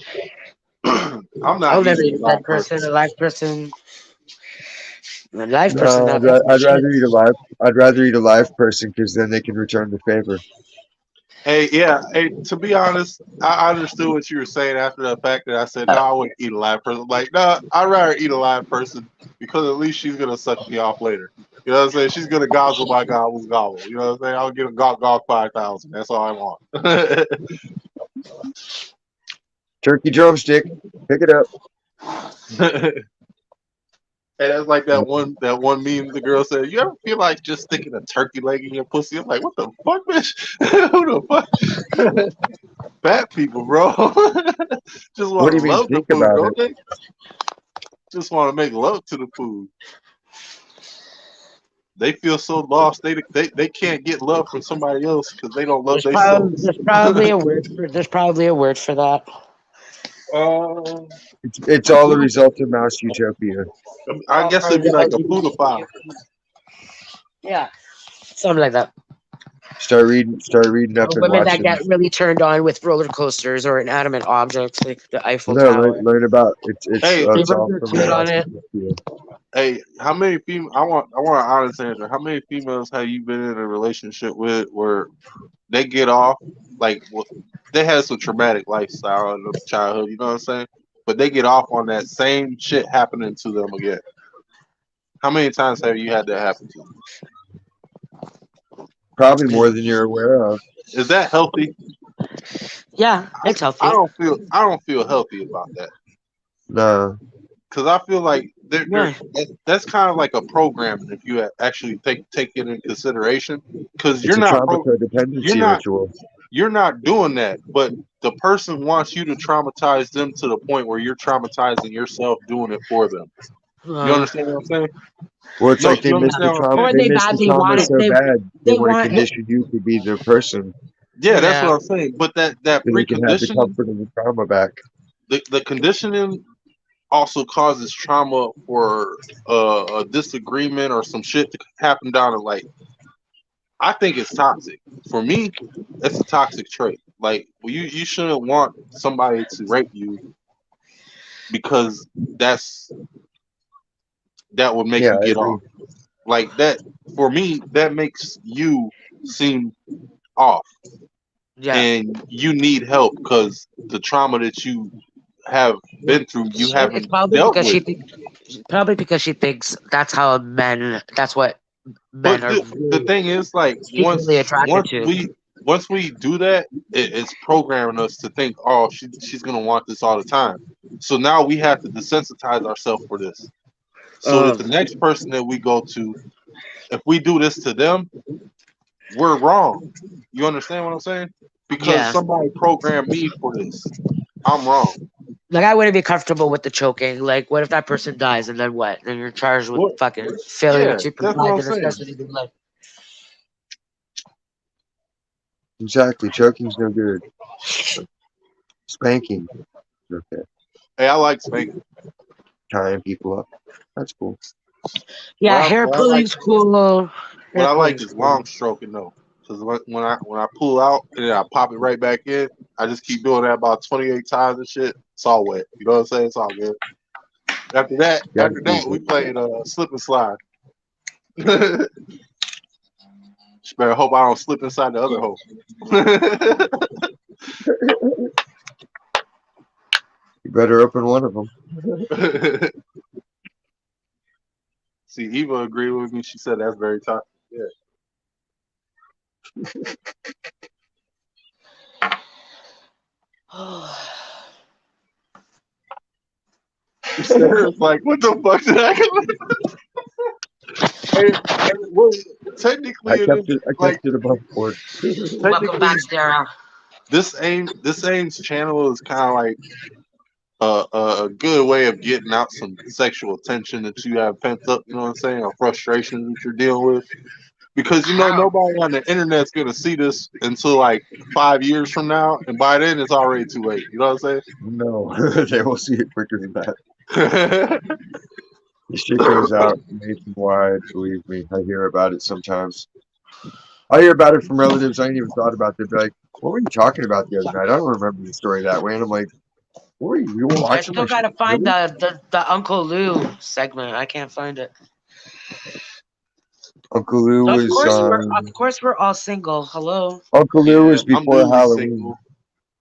I'm not I'll never eating a eat a dead live person. person. A live person. A live person. No, Now that's some I'd shit. rather eat a live. I'd rather eat a live person because then they can return the favor. Hey, yeah. Hey, to be honest, I understood what you were saying after the fact that I said, no, I wouldn't eat a live person. Like, no, I'd rather eat a live person because at least she's going to suck me off later. You know what I'm saying? She's going to gobble my gobbles gobble. You know what I'm saying? I'll get a gawk gawk 5,000. That's all I want. Turkey drumstick, pick it up. And that's like that one meme the girl said, you ever feel like just sticking a turkey leg in your pussy? I'm like, what the fuck, bitch? Who the fuck? Fat people, bro. Just What want do to you mean? love the Think food, about don't it. they? Just want to make love to the food. They feel so lost. They can't get love from somebody else because they don't love themselves. There's probably a word for that. uh, It's all the result of mouse utopia. I guess it'd be like a foodophile. Yeah, something like that. Start reading up Or and women that watching. get really turned on with roller coasters or inanimate objects like the Eiffel No, Tower. learn about Hey, They it's run all their from the kid on mouse it. utopia. hey, how many female? I want an honest answer. How many females have you been in a relationship with where they get off like they had some traumatic lifestyle in their childhood? You know what I'm saying? But they get off on that same shit happening to them again. How many times have you had that happen to you? Probably more than you're aware of. Is that healthy? Yeah, I, it's I healthy. don't feel healthy about that No, because I feel like Why? that's kind of like a programming if you actually take it in consideration because it's a trauma you're codependency not ritual. you're not doing that, but the person wants you to traumatize them to the point where you're traumatizing yourself doing it for them. You Uh, understand what I'm saying? Well, it's No, like they you missed the understand what I'm trauma. saying? or They they missed the badly trauma want it. so bad they They want to want it. condition you to be their person Yeah, that's Yeah. what I'm saying. But that so they can have the preconditioning, comfort of the trauma back. the conditioning also causes trauma for a disagreement or some shit to happen down the like. I think it's toxic. For me, it's a toxic trait. Like you shouldn't want somebody to rape you because that would make Yeah, you I get agree. off. Like that for me, that makes you seem off, Yeah. and you need help because the trauma that you have been through, you It's haven't probably dealt because with. she thinks that's how men. That's what men But are the really thing is, like secretly attracted to. once we do that, it's programming us to think, oh, she's gonna want this all the time. So now we have to desensitize ourselves for this, so that the Um. next person that we go to, if we do this to them, we're wrong. You understand what I'm saying? Because Yeah. somebody programmed me for this. I'm wrong. Like, I wouldn't be comfortable with the choking. Like, what if that person dies and then what? Then you're charged with What? fucking failure Yeah, to that's what provide I'm the saying. necessities of life. Exactly. Choking's no good. Spanking. Okay. Hey, I like spanking. Tying people up. That's cool. Yeah, hair What I like pulling's cool. what Hair I like pulling's is cool. long stroking though, because when I pull out and then I pop it right back in, I just keep doing that about 28 times and shit. It's all wet. You know what I'm saying? It's all good. After that, You gotta keep we it. played slip and slide. Just better hope I don't slip inside the other hole. You better open one of them. See, Eva agreed with me. She said that's very tough. Yeah. Sarah's like, what the fuck did I well, technically it is I like kept it above board. Welcome technically back, Sarah. this Ames channel is kind of like a good way of getting out some sexual tension that you have pent up, you know what I'm saying, or frustration that you're dealing with. Because How? nobody on the internet's gonna see this until like 5 years from now, and by then it's already too late. You know what I'm No, they will see it quicker than that. saying? This shit goes out nationwide, believe me. I hear about it sometimes. I hear about it from relatives I ain't even thought about. They'd be like, what were you talking about the other night? I don't remember the story that way. And I'm like, what were you were I watching my still shit? gotta find Really? the Uncle Lou segment. I can't find it. Uncle Lou Of was course we're all single. Hello. Uncle Lou Yeah, was I'm before newly Halloween. single.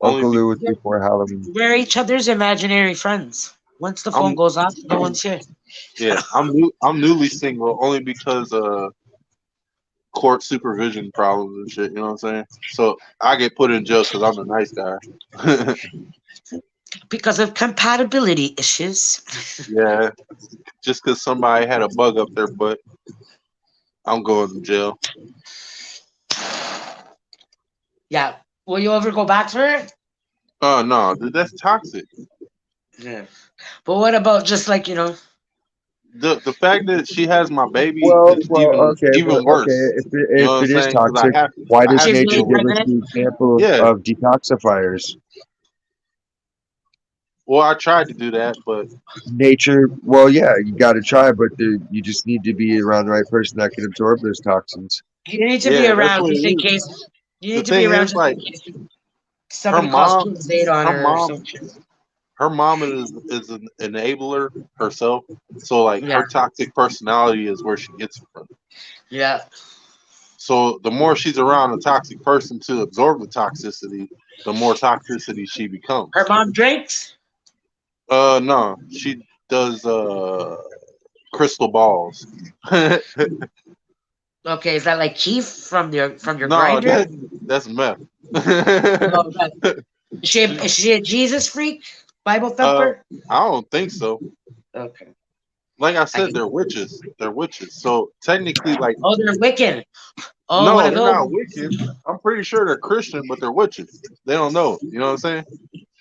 Only Uncle be Lou was before Halloween. We're each other's imaginary friends. Once the phone I'm goes off, no one's here. yeah, I'm newly single only because court supervision problems and shit. You know what I'm saying? So I get put in jail because I'm the nice guy. Because of compatibility issues. Yeah, just because somebody had a bug up their butt, I'm going to jail. Yeah. Will you ever go back for it? Oh no, dude, that's toxic. Yeah. But what about just like, The fact that she has my baby Well, is well, okay, even but okay, worse. if You know what I'm it is saying? Because toxic, why I does have she's to nature really deal with give it. us pregnant? the example Yeah. of detoxifiers? Well, I tried to do that, but Nature, well, yeah, you got to try, but you just need to be around the right person that can absorb those toxins. You need to be yeah, that's around what it just in is. case. You The need to be thing around is, just in like, case her somebody calls mom, King's Aid on her her or mom, some shit. her mom is an enabler herself. So like, Yeah. her toxic personality is where she gets it from. Yeah. So the more she's around a toxic person to absorb the toxicity, the more toxicity she Her becomes. mom drinks? No, she does crystal balls. Okay, is that like Keith from your No, grinder? that's meth. Oh, right. Is she a Jesus freak? Bible uh, thumper? I don't think so. Okay. Like I I said, can. they're witches. They're witches. So technically, like, Oh, they're Wiccan. Oh, one no, of they're those. not wicked. I'm pretty sure they're Christian, but they're witches. They don't know. You know what I'm saying?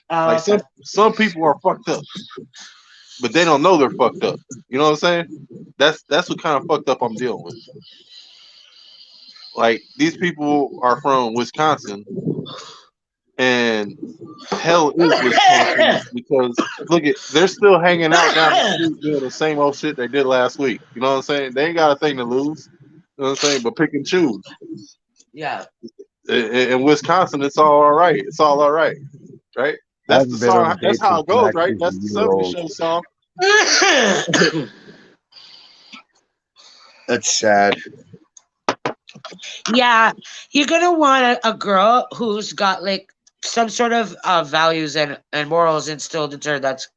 Oh, Like okay. some people are fucked up, but they don't know they're fucked up. You know what I'm saying? That's what kind of fucked up I'm dealing with. Like, these people are from Wisconsin, and hell is Wisconsin because look at they're still hanging out down the street doing the same old shit they did last week. You know what I'm saying? They ain't got a thing to lose. You know what I'm saying? But pick and choose. Yeah. In Wisconsin, it's all right. It's all right, right? I That's the haven't been on song. a That's date how since it goes, Max right? was a That's the year 70 old. Show song. That's sad. Yeah, you're gonna want a girl who's got like some sort of values and morals instilled into her. That's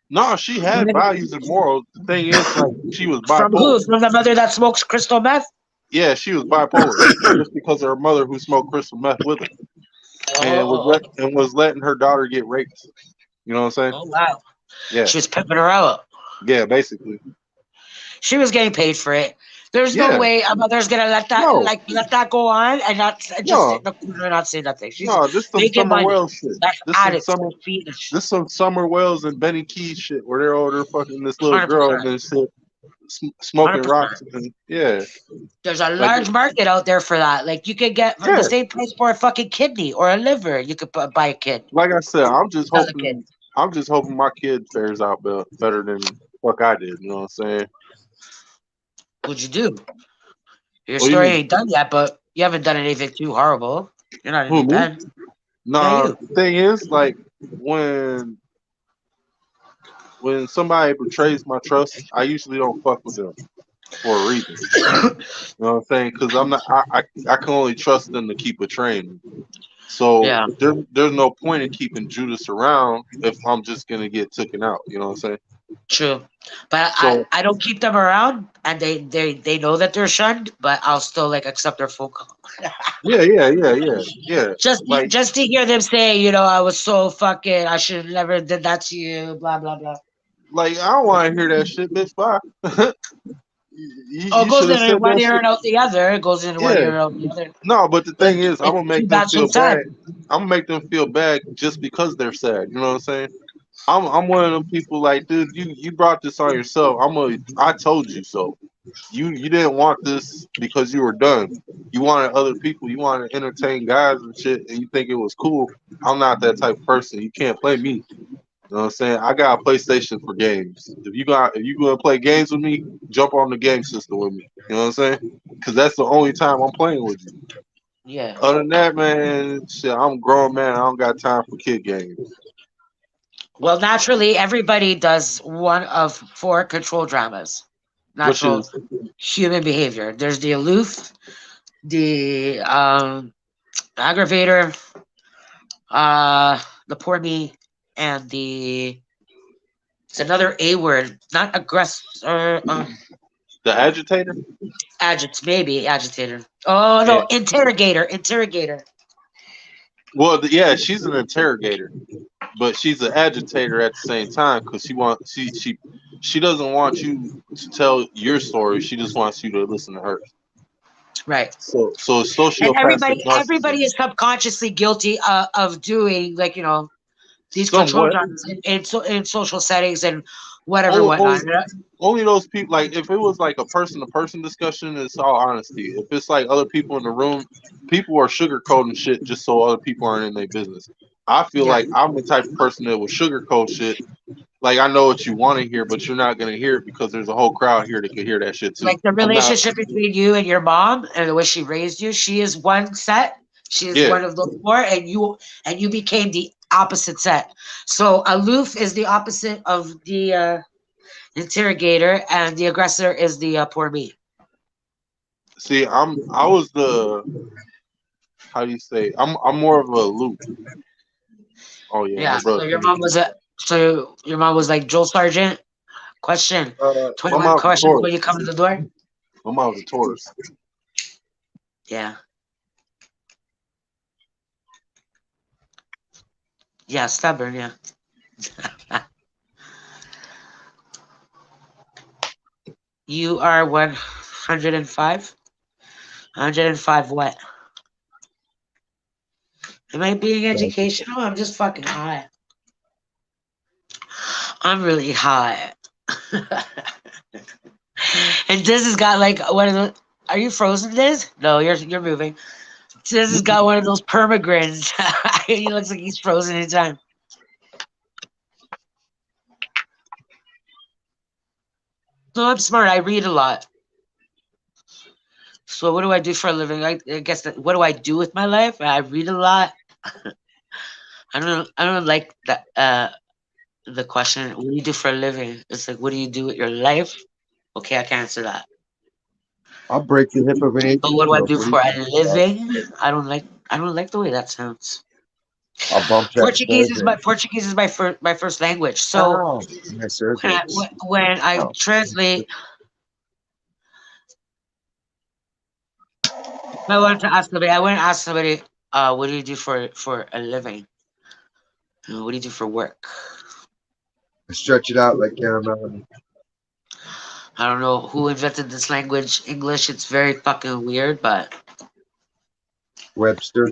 No, she had values and morals. The thing is, like, she was from who? bipolar. From the mother that smokes crystal meth? Yeah, she was bipolar just because of her mother who smoked crystal meth with her and Oh, was letting her daughter get raped. You know what I'm saying? oh wow. Yeah, She was pimping her out. yeah, basically. She was getting paid for it. There's no Yeah, way a mother's gonna no, let that go on and not just sit no, in the corner and not say nothing. She's no. This some making Summer money. Wells shit. That's This at some its summer. fiendish. This some Summer Wells and Benny Keys shit where they're over there fucking this little girl and 100%. then shit, smoking 100%. rocks and yeah, There's a like large market out there for that. Like you could get for the yeah. same price for a fucking kidney or a liver. You could buy a kid, Like I said, another kid. I'm just hoping my kid fares out better than fuck I did. You know what I'm saying? What'd you do? Your What do you story mean? ain't done yet, but you haven't done anything too horrible. You're not Who any me? bad. Yeah, Nah. you. The thing is, like when when somebody betrays my trust, I usually don't fuck with them for a reason. You know what I'm saying? Because I'm not. I can only trust them to keep betraying me. So Yeah, there's no point in keeping Judas around if I'm just gonna get taken out. You know what I'm saying? true. But So I don't keep them around, and they know that they're shunned. But I'll still like accept their phone call. yeah. Like Just to hear them say, I was so fucking. I should have never did that to you. Blah blah blah. I don't want to hear that shit, bitch. Bye. Oh, it You goes should have in said one that ear shit. and out the other. It goes in one Yeah. ear and out the other. No, but the thing is, I'm It's gonna too make them bad, so feel bad. sad. I'm gonna make them feel bad just because they're sad. You know what I'm saying? I'm one of them people like, dude, you brought this on yourself. I told you so. You didn't want this because you were done. You wanted other people. You wanted to entertain guys and shit, and you think it was cool. I'm not that type of person. You can't play me. You know what I'm saying? I got a PlayStation for games. If you gonna play games with me, jump on the game system with me. You know what I'm saying? Because that's the only time I'm playing with you. Yeah. Other than that, man, shit, I'm a grown man. I don't got time for kid games. Well, naturally, everybody does one of four control dramas. Which Natural is human behavior. There's the aloof, the aggravator, the poor me, and it's another A word, not aggressor, the agitator. maybe agitator. Oh Yeah. no, interrogator. Well, yeah, she's an interrogator, but she's an agitator at the same time because she doesn't want you to tell your story. She just wants you to listen to hers. Right. So it's And sociopathic everybody narcissism. is subconsciously guilty of doing like these control Somewhat. dramas in social settings and whatever Only, whatnot. only, only those people. Like if it was like a person to person discussion, it's all honesty. If it's like other people in the room, people are sugarcoating shit just so other people aren't in their business. I feel Yeah. like I'm the type of person that will sugarcoat shit. Like I know what you want to hear, but you're not gonna hear it because there's a whole crowd here that can hear that shit too. Like the I'm not. relationship between you and your mom and the way she raised you, she is one set. She is Yeah. one of those four, and you became the opposite set. So aloof is the opposite of the interrogator, and the aggressor is the poor me. See, I was the how do you say? I'm more of a loop. Oh yeah, my Yeah. brother. So your mom was like Joel Sargent. Question: My 21 mom's a questions when Taurus. you come to the door. My mom's a Taurus. Yeah. Yeah. Stubborn. Yeah. You are 105. 105 what? Am I being educational? I'm just fucking high. I'm really high. And this has got like one of the. Are you frozen, Diz? No, you're moving. Diz has got one of those permagrins. He looks like he's frozen in time. So I'm smart. I read a lot. So what do I do for a living? I guess that. What do I do with my life? I read a lot. I don't. I don't like that. The question. What do you do for a living? It's like, what do you do with your life? Okay, I can answer that. I'll break the hip of an But what do I 18-year-old. do What do you for a think about living? I don't like the way that sounds. that? I'll bump that survey. Portuguese is my first language. So Oh, my when I, surveys. when I Oh, translate, I wanted to ask somebody. I wouldn't ask somebody, what do you do for a living? What do you do for work? I stretch it out like I don't know who invented this language, English. It's very fucking weird, but Webster.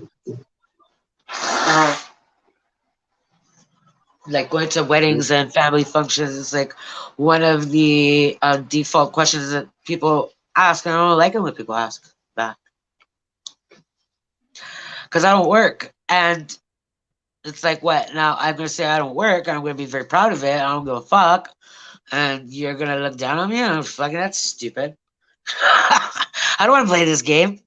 like going to weddings and family functions is like one of the default questions that people ask, and I don't like it when people ask that because I don't work, and it's like, what? Now I'm gonna say I don't work, and I'm gonna be very proud of it. I don't give a fuck, and you're gonna look down on me, and I'm fucking that's stupid. I don't want to play this game.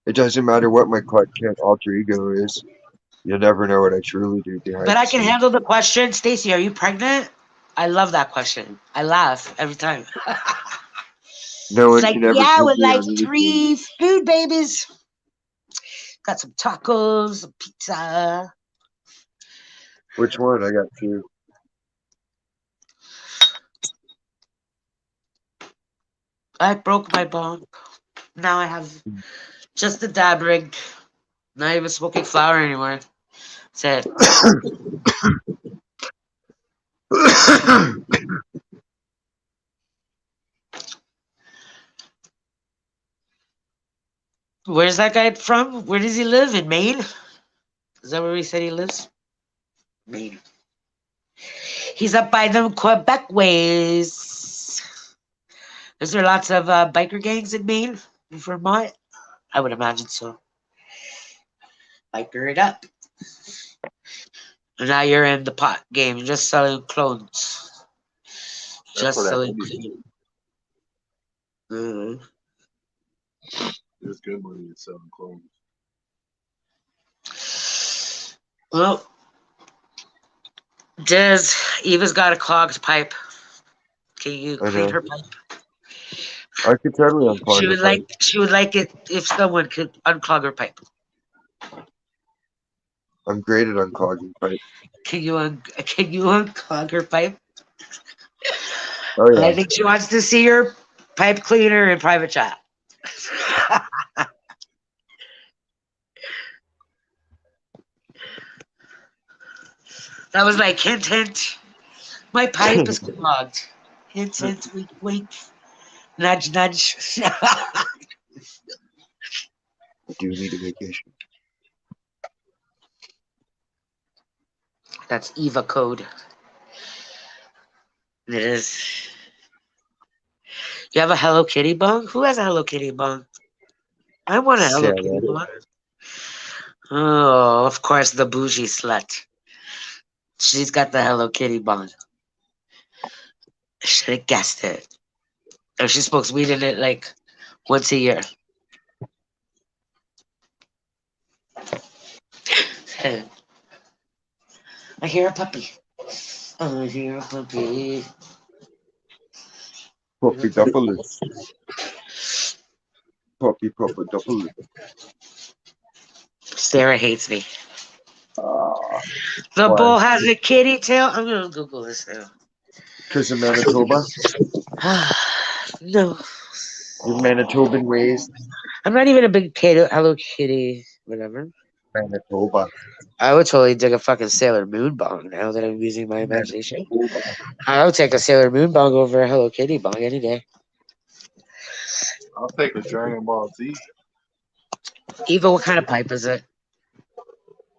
It doesn't matter what my Clark Kent alter ego is. You'll never know what I truly do behind But the I can scenes. handle the question. Stacy, are you pregnant? I love that question. I laugh every time. No It's one like, can ever yeah, put with me like on anything. 3 food babies. Got some tacos, some pizza. Which one? I got two. I broke my bong. Now I have just a dab rig. Not even smoking flower anymore. That's it. Where's that guy from? Where does he live? In Maine? Is that where he said he lives? Maine. He's up by them Quebec ways. Is there lots of biker gangs in Maine? In Vermont? I would imagine so. Biker it up. And now you're in the pot game. You're just selling clones. That's Just what that selling movie clones. is. There's good money in selling clones. Well, Eva's got a clogged pipe. Can you I clean know. her pipe? I could totally unclog her pipe. She would like it if someone could unclog her pipe. I'm great at unclogging pipe. Can you unclog her pipe? Oh I yeah. think she wants to see your pipe cleaner in private chat. That was like hint hint. My pipe is clogged. Hint hint, wink wink. Nudge nudge. I do need a vacation. That's Eva code. It is. You have a Hello Kitty bong? Who has a Hello Kitty bong? I want a Hello Kitty Sarah. bong. Oh, of course, the bougie slut. She's got the Hello Kitty bong. Should have guessed it. Or she smokes weed in it like once a year. I hear a puppy. I hear a puppy. Puppy Duffalus. Puppy Duffalus. Sarah hates me. Ah, The why? bull has a kitty tail. I'm gonna Google this now. Because of Manitoba? No, Your Manitoban ways? I'm not even a big Hello Kitty. Whatever. Manitoba. I would totally dig a fucking Sailor Moon bong now that I'm using my imagination. Manitoba. I would take a Sailor Moon bong over a Hello Kitty bong any day. I'll take a Dragon Ball Z. Eva, what kind of pipe is it?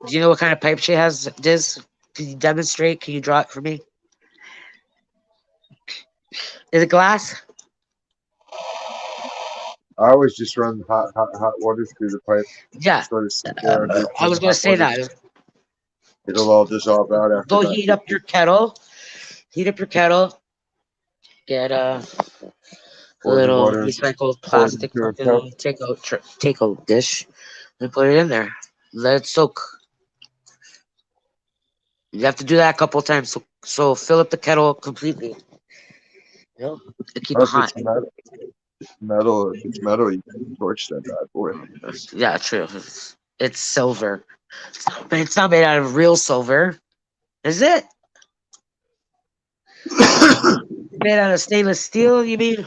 Do you know what kind of pipe she has, Diz? Can you demonstrate? Can you draw it for me? Is it glass? I always just run hot water through the pipe. Yeah. Just let it sit there under I was going to hot say water. that. It'll all dissolve out after Go that. heat up your kettle. Heat up your kettle. Get a Pour the little water, recycled pour it plastic into a cup. fucking take a dish and put it in there. Let it soak. You have to do that a couple of times. So fill up the kettle completely. You know, to keep it If hot. it's metal, if it's metal, you can torch that bad boy. Yeah, true. It's silver. But it's not made out of real silver. Is it? Made out of stainless steel, you mean?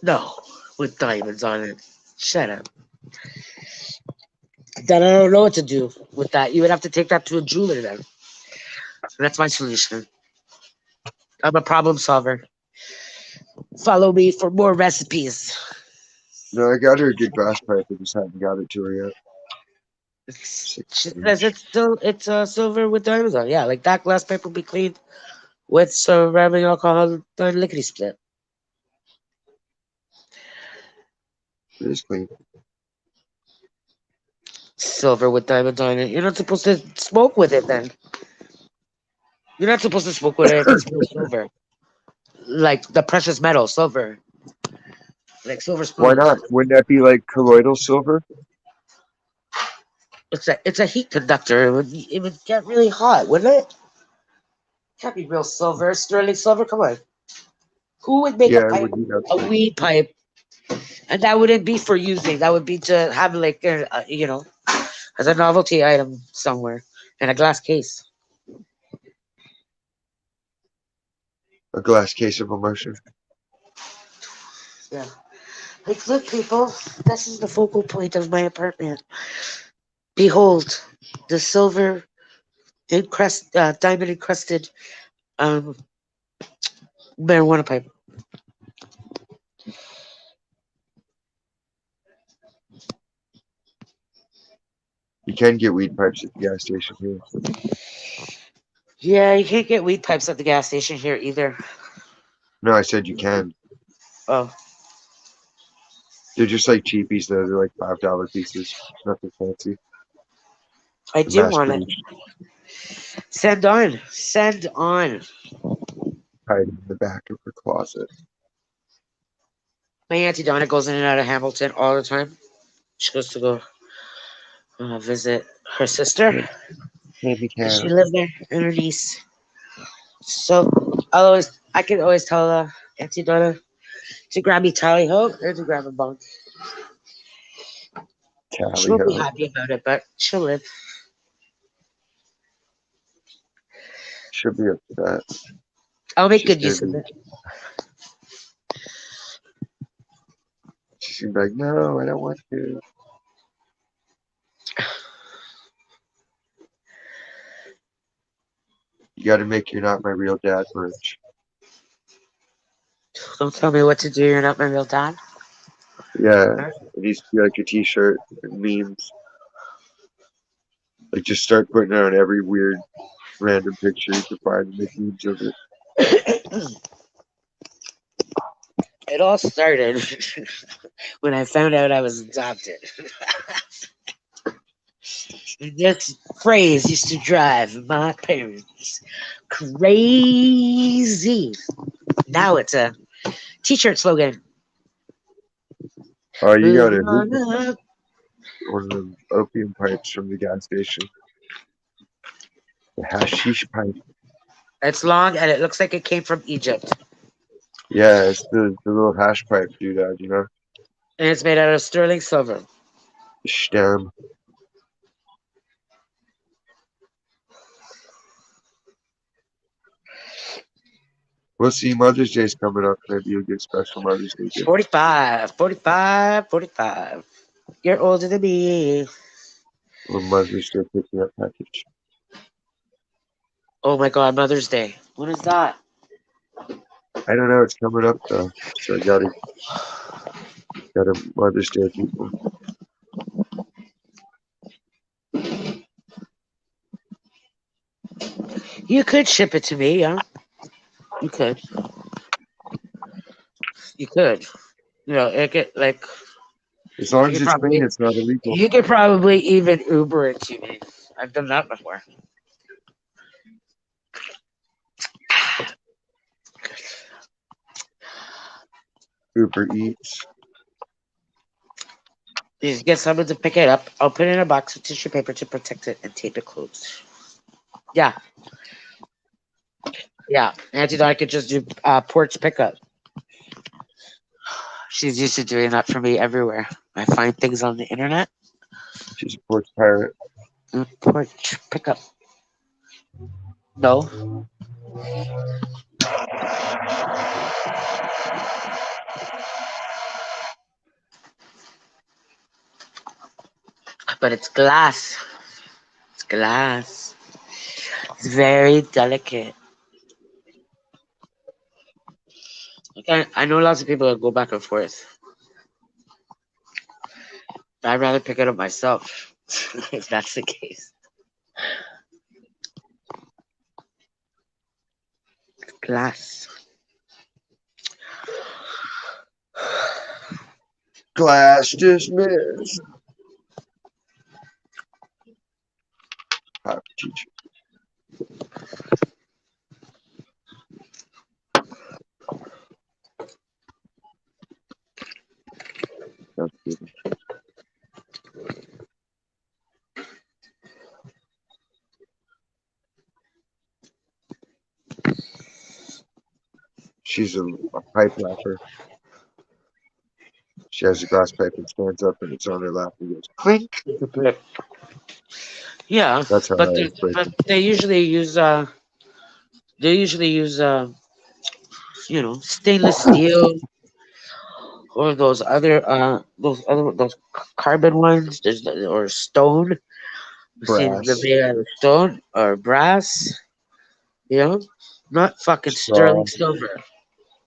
No, with diamonds on it. Shut up. Then I don't know what to do with that. You would have to take that to a jeweler then. That's my solution. I'm a problem solver. Follow me for more recipes. No, I got her a good glass pipe. I just haven't got it to her yet. She 6 says inch. it's silver with diamonds on. Yeah, like that glass pipe will be cleaned with some ramming alcohol and lickety split. It is clean. Silver with diamonds on it. You're not supposed to smoke with it then. You're not supposed to smoke with it if it's real silver. Like the precious metal, silver. Like silver Why spoons. not? Wouldn't that be like colloidal silver? It's a heat conductor. It would get really hot, wouldn't it? Can't be real silver, sterling silver. Come on. Who would make a Yeah, it pipe, would heat up a things. weed pipe, and that wouldn't be for using. That would be to have like as a novelty item somewhere in a glass case. A glass case of emotion. Yeah. Like, look, people, this is the focal point of my apartment. Behold, the silver diamond encrusted um, marijuana pipe. You can get weed pipes at the gas station here. Yeah, you can't get weed pipes at the gas station here either. No, I said you can. Oh, They're just like cheapies though. They're like $5 pieces. Nothing fancy. I do Mass want it. produced. Send on. Send on. Hide in the back of her closet. My auntie Donna goes in and out of Hamilton all the time. She goes to go visit her sister. Hand me And she can. lived there and her niece. So I can always tell Auntie Donna to grab me tally ho or to grab a bunk. She Tally won't be ho. happy about it, but she'll live. She'll be upset. I'll make She's good gonna use of be. it. She's gonna be like, no, I don't want to. You got to make your not my real dad merch. Don't tell me what to do. You're not my real dad. Yeah, Huh? it needs to be like a T-shirt and memes. Like just start putting out every weird random picture you can find and make memes of it. It all started when I found out I was adopted. This phrase used to drive my parents crazy. Now it's a t-shirt slogan. Oh, you got a hookah, Lana. one of them opium pipes from the gas station. The hashish pipe. It's long and it looks like it came from Egypt. Yeah, it's the little hash pipe dude, you know? And it's made out of sterling silver. The stem. We'll see. Mother's Day's coming up. Maybe you'll get special Mother's Day gift. 45, 45, 45. You're older than me. Or Mother's Day picking up package. Oh my God, Mother's Day. When is that? I don't know. It's coming up though, so I gotta Mother's Day people. You could ship it to me, yeah. You could. You could. It could like As long you as could it's clean, probably it's not illegal. you could probably even Uber it to me. I've done that before. Uber Eats. You get someone to pick it up. I'll put it in a box with tissue paper to protect it and tape it closed. Yeah. Yeah. Auntie Donna could just do porch pickup. She's used to doing that for me everywhere. I find things on the internet. She's a porch pirate. Porch pickup. No. but it's glass. It's glass. It's very delicate. Okay, I know lots of people that go back and forth. I'd rather pick it up myself if that's the case. Glass. Class dismissed. Hi, teacher. That's good. She's a pipe rapper. She has a glass pipe and stands up and it's on her lap and goes clink. Yeah, That's how but I break but it. they usually use stainless steel or those carbon ones. Or stone. I've seen them Brass, made out of stone or brass. You know, not fucking straw. sterling silver.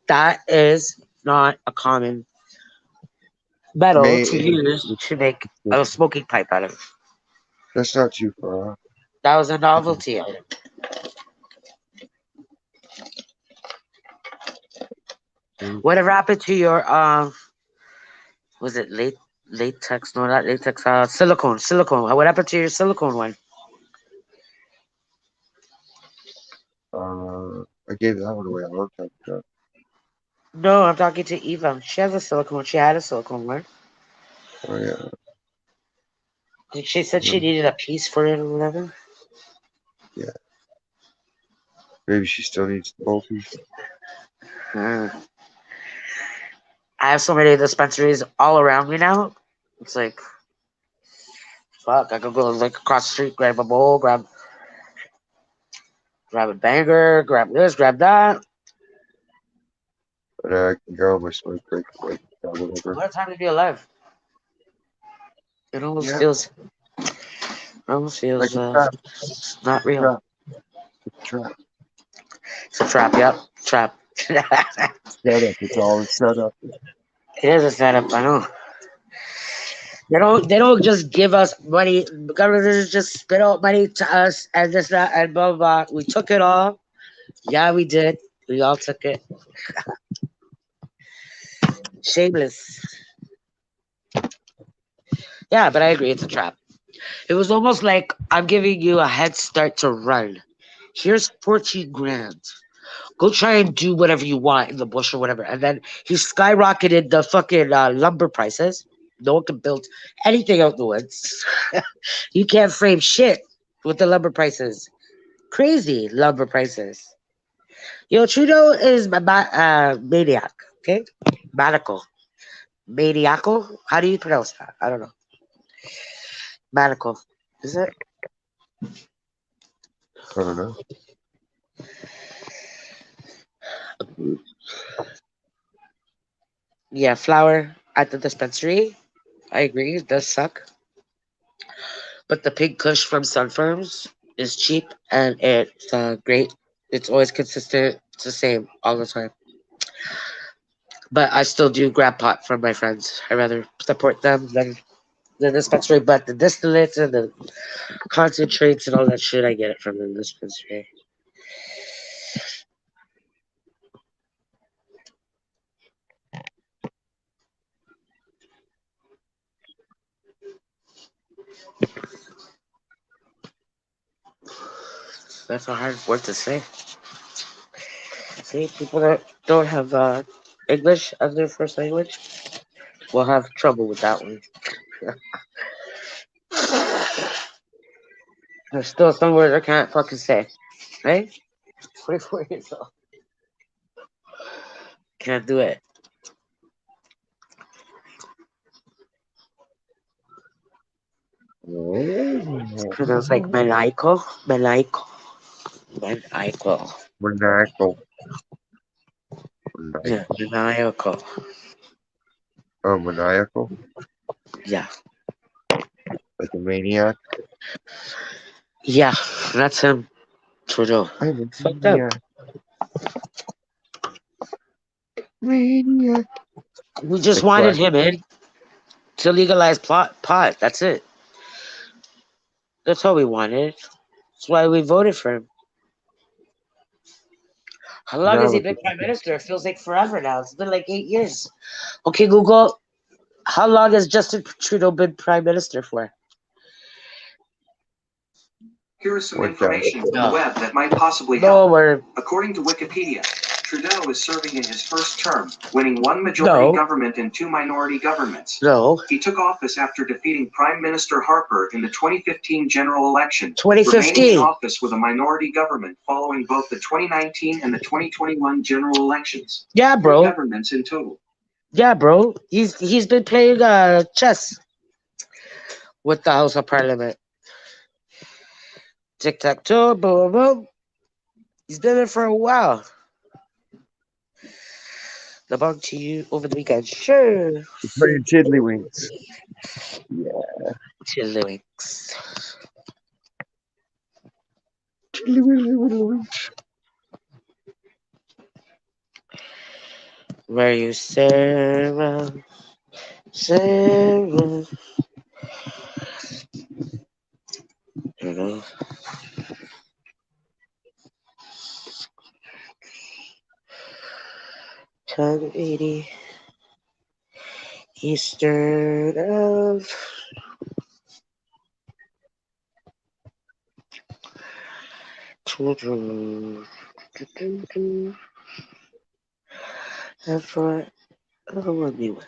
That is not a common metal to May use to make a smoking pipe out of. that's not too far off. That was a novelty item. Whatever happened to your was it latex? No, not latex. Silicone. Silicone. What happened to your silicone one? I gave that one away a long time ago. No, I'm talking to Eva. She has a silicone. She had a silicone one. Oh yeah. She said she needed a piece for it or whatever. Yeah. Maybe she still needs the whole piece. Uh, I have so many dispensaries all around me now. It's like fuck. I could go like across the street, grab a bowl, grab a banger, grab this, grab that. But I can go on my smoke break like whatever. What a time to be alive. It almost Yeah, feels, like a trap, not real. trap, it's a trap. It's a trap. Yep, trap. Setup. It's all a setup. It is a setup. I know. They don't just give us money. The government doesn't just spit out money to us and this that and blah blah blah. We took it all. Yeah, we did. We all took it. Shameless. Yeah, but I agree. It's a trap. It was almost like I'm giving you a head start to run. Here's 14 grand. Go try and do whatever you want in the bush or whatever. And then he skyrocketed the fucking lumber prices. No one can build anything out in the woods. You can't frame shit with the lumber prices. Crazy lumber prices. Yo, Trudeau is maniac. Okay, maniacal, maniacal. How do you pronounce that? I don't know. Maniacal. Is it? I don't know. Yeah, flour at the dispensary. I agree. It does suck. But the pink kush from Sun Farms is cheap and it's great. It's always consistent. It's the same all the time. But I still do grab pot from my friends. I rather support them than the dispensary. But the distillates and the concentrates and all that shit, I get it from the dispensary. That's a hard word to say. See, people that don't have English as their first language will have trouble with that one. There's still some words I can't fucking say. Right? 24 years old. Can't do it. It's pronounced like Oh, maniacal. Maniacal. Maniacal. maniacal. Yeah, Maniacal. maniacal. Oh, maniacal. Yeah. Like a maniac. Yeah, that's him. Trudeau. I'm a Fucked up. maniac. Maniac. We just Like wanted Black. him in to legalize pot. That's it. That's all we wanted. That's why we voted for him. How long Now has he look been at prime minister? It feels like forever now. It's been like 8 years. Okay, Google. How long has Justin Trudeau been prime minister for? Here is some what guy. information from the No. web that might possibly No, help. we're According to Wikipedia, Trudeau is serving in his first term, winning one majority no, government and two minority governments. no. He took office after defeating Prime Minister Harper in the 2015 general election, remaining in 2015. office with a minority government following both the 2019 and the 2021 general elections. Yeah, Three bro. governments in total. Yeah, bro. He's been playing chess with the House of Parliament. Tic tac toe, boom, boom. He's been there for a while. The bong to you over the weekend. Sure. Playing Tiddlywinks. Yeah. Tiddlywinks. Tiddlywinks. Where you, Sarah? Sarah. You know. Time 80. Eastern of children. And for I don't want to be with.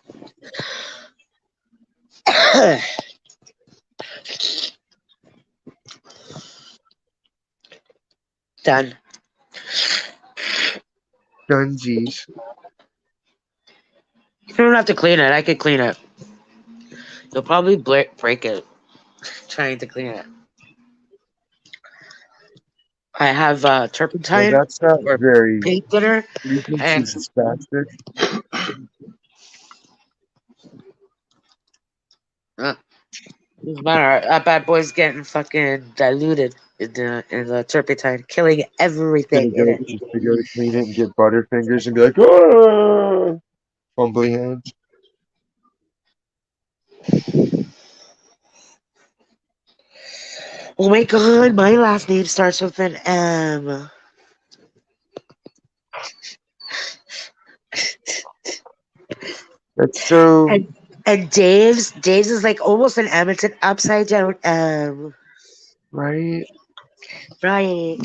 Done. Dunsies. You don't have to clean it. I can clean it. You'll probably break it trying to clean it. I have Well, turpentine that's not or very. paint thinner, You think and she's a spastic? doesn't matter. That bad boy's getting fucking diluted in the turpentine, killing everything in it. Just to go to clean it and get butterfingers and be like, ah! Fumbly hands. Oh my god, my last name starts with an M. That's so And Dave's is like almost an M. It's an upside down M. right. Right.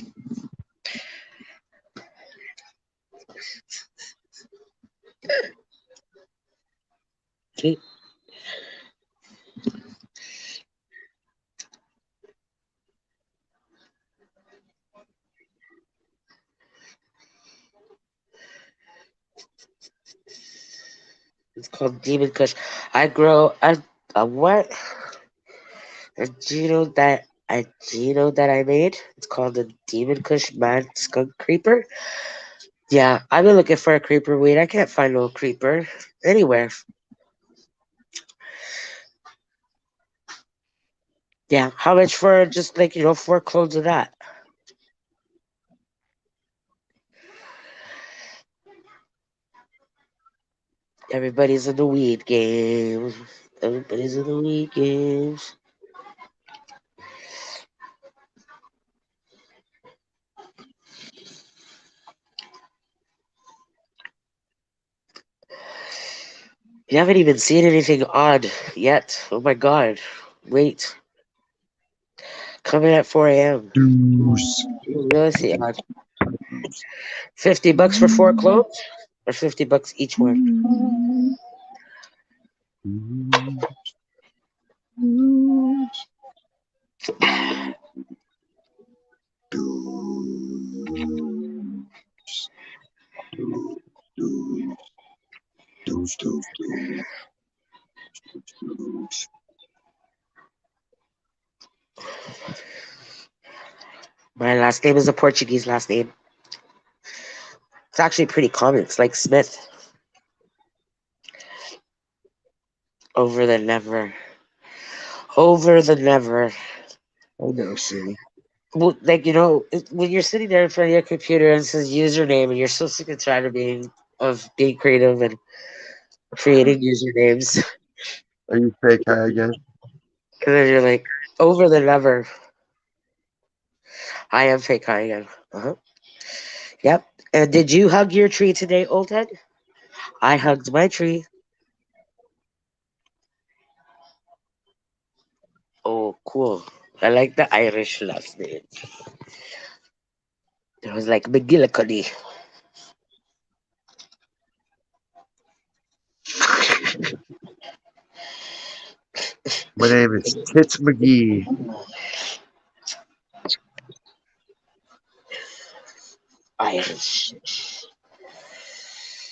Okay. It's called Demon Kush. I grow a what? A Geno that I made. It's called the Demon Kush Mad Skunk Creeper. Yeah, I've been looking for a creeper weed. I can't find no creeper anywhere. Yeah, how much for just like 4 clones of that? Everybody's in the weed game. Everybody's in the weed games. You haven't even seen anything odd yet. Oh my god. Wait. Coming at 4 a.m. Deuce. Let's see. $50 for 4 clones? Or $50 each one? My last name is a Portuguese last name. It's actually pretty common. It's like Smith. Over the never. Over the never. I know, see. Well, like when you're sitting there in front of your computer and it says username, and you're so sick and tired of being creative and creating usernames, Are you fake high again? and then you're like, over the never. I am fake high again. Uh-huh. Yep. And did you hug your tree today, old head? I hugged my tree. Oh, cool. I like the Irish last name. It was like McGillicuddy. My name is Tits McGee. Irish.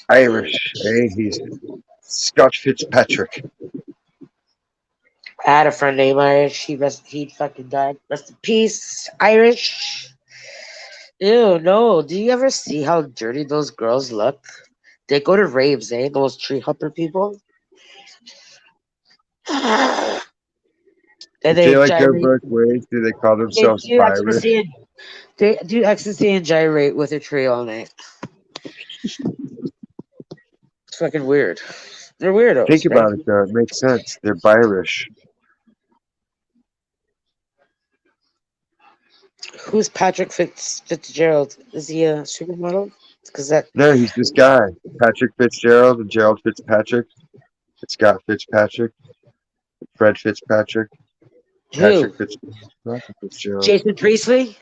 Irish. Hey, he's Scott Fitzpatrick. I had a friend named Irish. He fucking died. Rest in peace, Irish. Ew, no. Do you ever see how dirty those girls look? They go to raves, eh? Those tree hopper people. And I they feel like they're gyrate. both ways. Do they call They themselves do Irish? ecstasy and they do ecstasy and gyrate with a tree all night. It's fucking weird. They're Think weirdos, right? about it, though. It makes sense. They're Birish. Who's Patrick Fitzgerald? Is he a supermodel? Because that No, he's this guy. Patrick Fitzgerald and Gerald Fitzpatrick. It's Scott Fitzpatrick. Fred Fitzpatrick. who? Patrick Fitzgerald. Jason Priestley?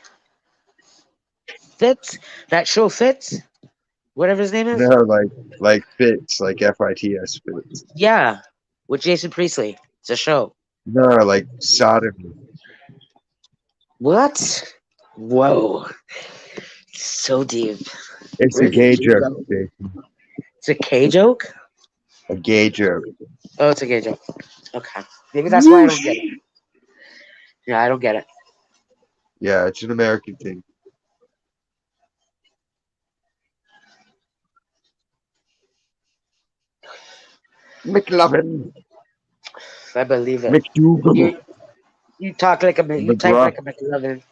Fitz? That show Fitz? Whatever his name No, is? like Fitz, like Fits Fitz. Yeah. With Jason Priestley. It's a show. No, like sodomy. What? Whoa. So deep. It's a Where did gay you joke, go? Jason. It's a K joke? A gay joke. Oh, it's a gay joke. Okay. Maybe that's why I don't Whoosh. get it. Yeah, I don't get it. Yeah, it's an American thing. McLovin. I believe it. McDougal. You you talk like you type McGruff. like a McLovin.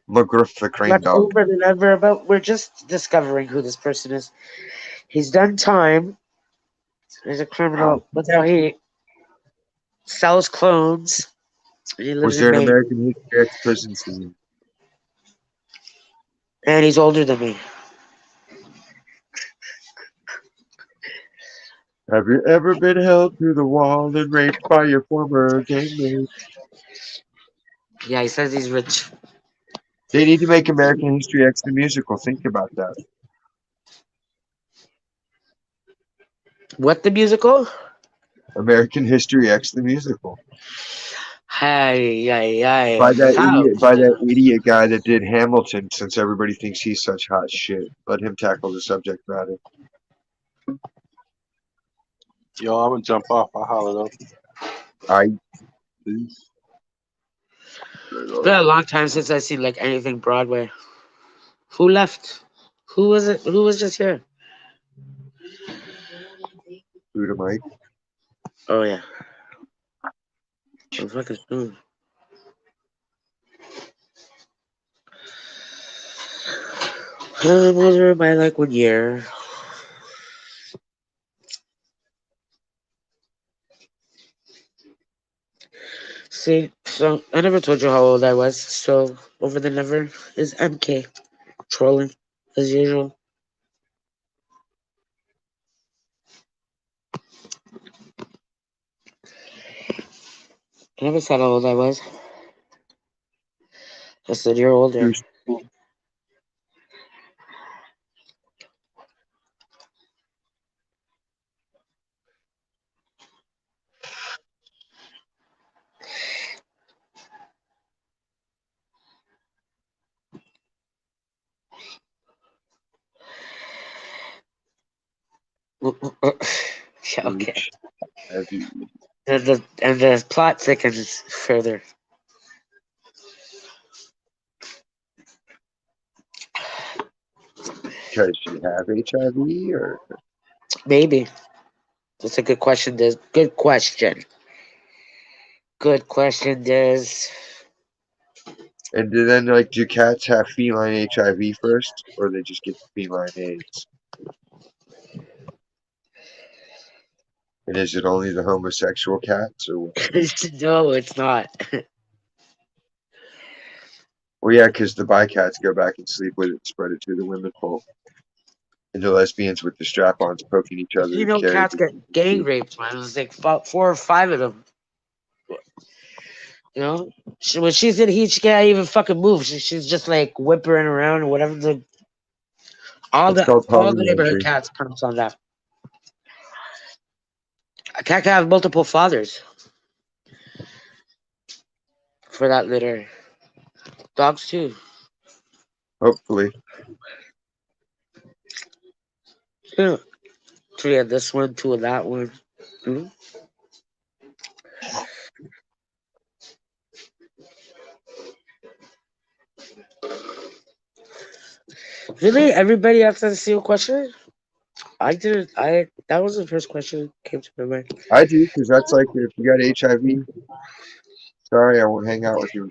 McGruff the crane What's dog. over than ever about? We're just discovering who this person is. He's done time. He's a criminal, but now he sells clones. And he lives Was in there an Maine, American History X prison scene? and he's older than me. Have you ever been held to the wall and raped by your former gangmate? Yeah, he says he's rich. They need to make American History X the musical. Think about that. What the musical? American History X the musical. Hi, hi, hi. By that How? idiot, guy that did Hamilton. Since everybody thinks he's such hot shit, let him tackle the subject matter. Yo, I'm gonna jump off. I holler though. I Peace. It's been a long time since I've seen like anything Broadway. Who left? Who was it? Who was just here? Buddha Mike. Oh yeah. I'm fucking soon. I'm older by like 1 year. See, so I never told you how old I was. So over the never is MK trolling as usual. I never said how old I was. I said you're older. Goose. Yeah, okay. Gooch. Heavy. And the plot thickens further. Does she have HIV or Maybe that's a good question. Good question. Good question, Des. And then, like, do cats have feline HIV first, or they just get feline AIDS? And is it only the homosexual cats, or what? No, it's not. Well, yeah, because the bi-cats go back and sleep with it and spread it to the women folk. And the lesbians with the strap-ons poking each other You and know, carrying cats get gang it. raped, man. There's like about 4 or 5 of them. You know, when she's in heat, she can't even fucking move. She's just like whimpering around or whatever. That's called All the neighborhood polyandry. cats pounce on that. A cat can have multiple fathers for that litter. Dogs too. Hopefully. Yeah. 3 of this one, 2 of that one. Mhm. Really? Everybody asks the same question? I did. That was the first question that came to my mind. I do, because that's like if you got HIV, sorry, I won't hang out with you.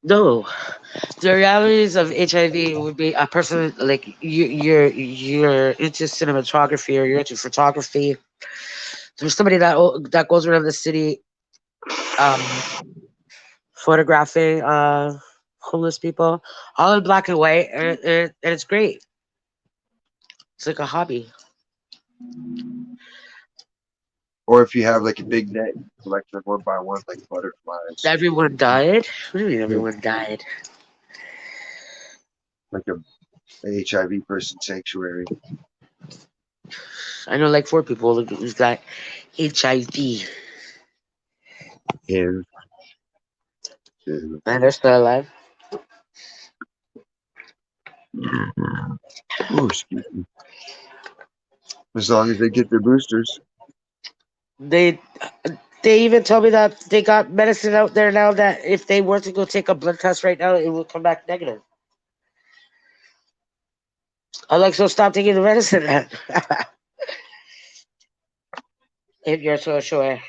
No, the realities of HIV would be a person like you're into cinematography or you're into photography. There's somebody that goes around the city, um, photographing homeless people, all in black and white, and it's great. It's like a hobby. Or if you have like a big net, you collect them one by one like butterflies. Everyone died. What do you mean Yeah, everyone died? like a HIV person sanctuary. I know like 4 people who's got HIV And uh, and they're still alive. oh, excuse me. As long as they get their boosters. They they even told me that they got medicine out there now that if they were to go take a blood test right now, it will come back negative. I'm like, so stop taking the medicine then. If you're so sure.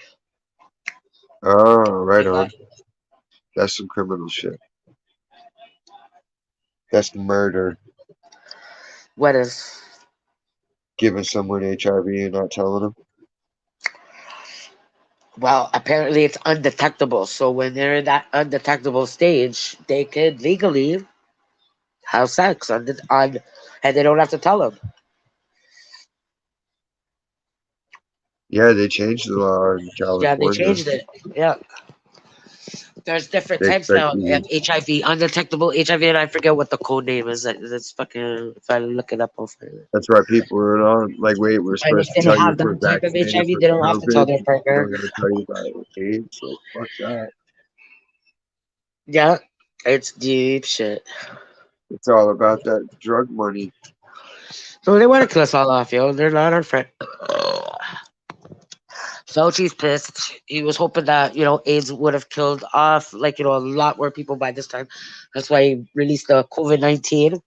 Oh, right You know, on. That's some criminal shit. That's murder. what is? Giving someone HIV and not telling them. Well, apparently it's undetectable. So when they're in that undetectable stage, they could legally have sex and they don't have to tell them. Yeah, they changed the law in Yeah, they California. changed it. Yeah. There's different They types expect now of you. HIV, undetectable HIV, and I forget what the code name is. That's fucking. If I look it up, I'll find it. That's why people are on. Like, wait, we're And if supposed to they tell you have if we're that type of vaccinated HIV, for they don't have to tell COVID. their We partner. don't got to tell you about AIDS. Like, fuck that. Yeah, it's deep shit. It's all about that drug money. So they want to kill us all off, yo. They're not our friend. Fauci's pissed. He was hoping that AIDS would have killed off a lot more people by this time. That's why he released the COVID-19.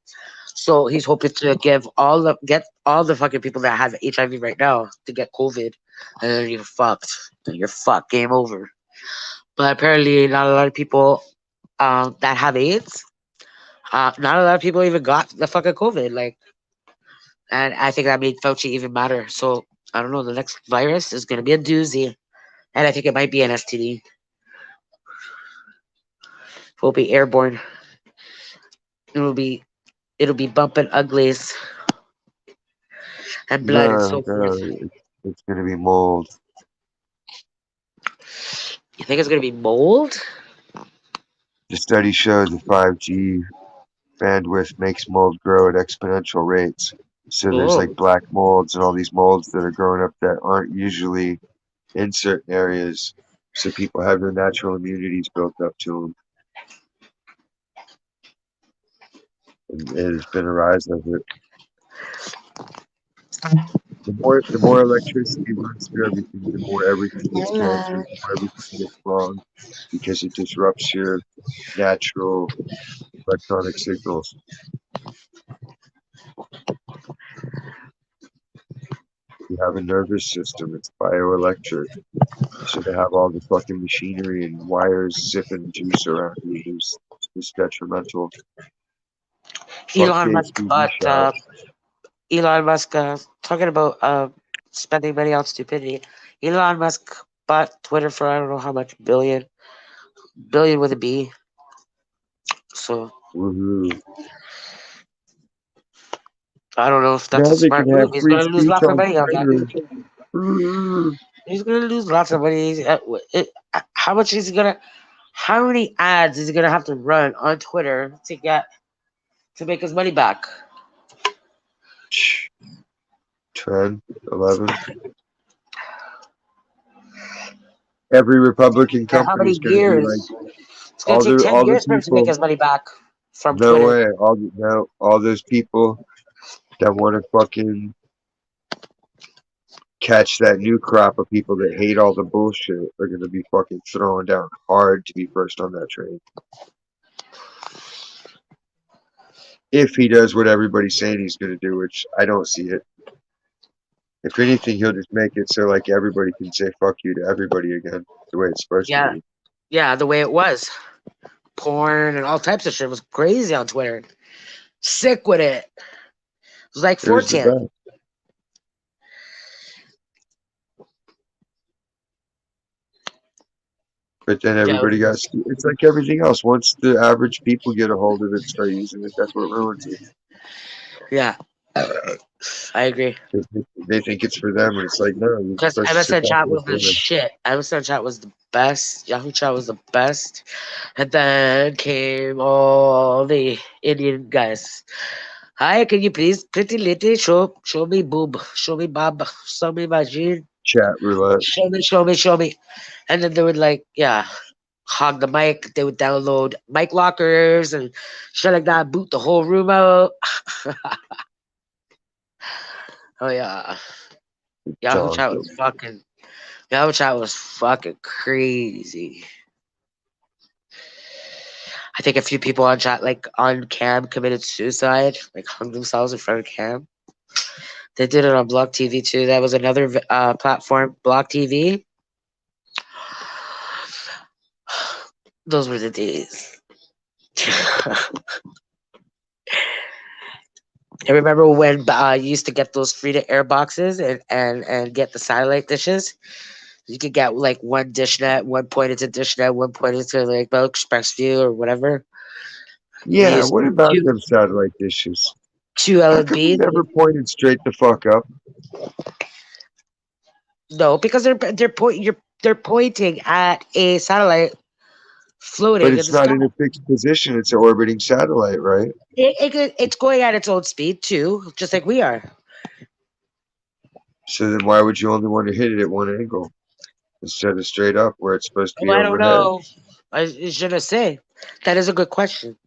So he's hoping to get all the fucking people that have HIV right now to get COVID, and then you're fucked. Then you're fucked. Game over. But apparently, not a lot of people that have AIDS. Not a lot of people even got the fucking COVID. And I think that made Fauci even madder. So I don't know. The next virus is gonna be a doozy, and I think it might be an STD. It will be airborne. It'll be it'll be bumping uglies and blood and No, so forth. no, it's going to be mold. You think it's gonna be mold? The study showed the 5G bandwidth makes mold grow at exponential rates. So there's like Oh, black molds and all these molds that are growing up that aren't usually in certain areas. So people have their natural immunities built up to them. And there's been a rise of it. The more electricity runs through everything, the more everything gets cancer, the more everything gets wrong, because it disrupts your natural electronic signals. You have a nervous system, it's bioelectric. So they have all the fucking machinery and wires sipping juice around you who's detrimental. Fuck Elon gay Musk TV bought shots. Elon Musk talking about spending money on stupidity. Elon Musk bought Twitter for I don't know how much billion with a B. So Woohoo. I don't know if that's a Now they smart can move. have He's free gonna lose speech lots of on money on that. Twitter. Woohoo. He's gonna lose lots of money. How much is he gonna? How many ads is he gonna have to run on Twitter to make his money back? 10, 11. Every Republican And how company many is going to be like years? It's gonna take 10 all the years for him to make people. his money back from No Twitter. way. All those people that want to fucking catch that new crop of people that hate all the bullshit are going to be fucking throwing down hard to be first on that train. If he does what everybody's saying he's going to do, which I don't see it. If anything, he'll just make it so like everybody can say fuck you to everybody again, the way it's supposed to Yeah, be. yeah, the way it was. Porn and all types of shit was crazy on Twitter. Sick with it. It was like It was the 4chan. best. But then Yeah, everybody got, it's like everything else. Once the average people get a hold of it and start using it, that's what ruins it. yeah. I agree. They think it's for them, and it's like, no, you're Because supposed to sit MSN back chat and was the listen. shit. MSN chat was the best. Yahoo chat was the best. And then came all the Indian guys. Hi, can you please, pretty lady, show me boob, show me bob, show me vagine, Chat roulette. show me. And then they would like, yeah, hog the mic. They would download mic lockers and shit like that, boot the whole room out. Oh yeah, Donkey. Yahoo chat was fucking crazy. I think a few people on chat, like on cam, committed suicide, like hung themselves in front of cam. They did it on Block TV too. That was another platform, Block TV. Those were the days. I remember when you used to get those free to air boxes and get the satellite dishes. You could get like one dish net, one pointed to dish net, one pointed to like Bell Express View or whatever. You Yeah, use what about two them satellite dishes? two How come they LNBs. never pointed straight the fuck up? No, because they're pointing at a satellite But floating in it's the not sky. in a fixed position. It's an orbiting satellite, right? It's going at its own speed too, just like we are. So then why would you only want to hit it at one angle instead of straight up where it's supposed to Oh, be I don't overhead? know. I shouldn't say. That is a good question.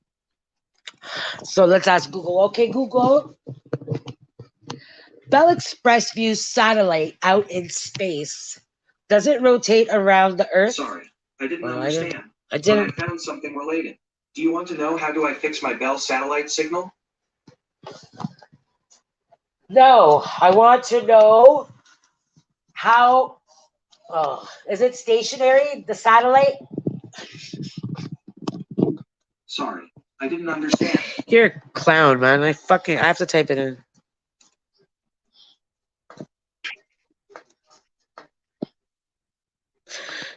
So let's ask Google. Okay, Google. Bell Express View satellite out in space. Does it rotate around the Earth? Sorry, I didn't Oh, I didn't. understand. I But I didn't. found something related. Do you want to know how do I fix my Bell satellite signal? No, I want to know how. Oh, is it stationary? The satellite? Sorry, I didn't understand. You're a clown, man. I have to type it in.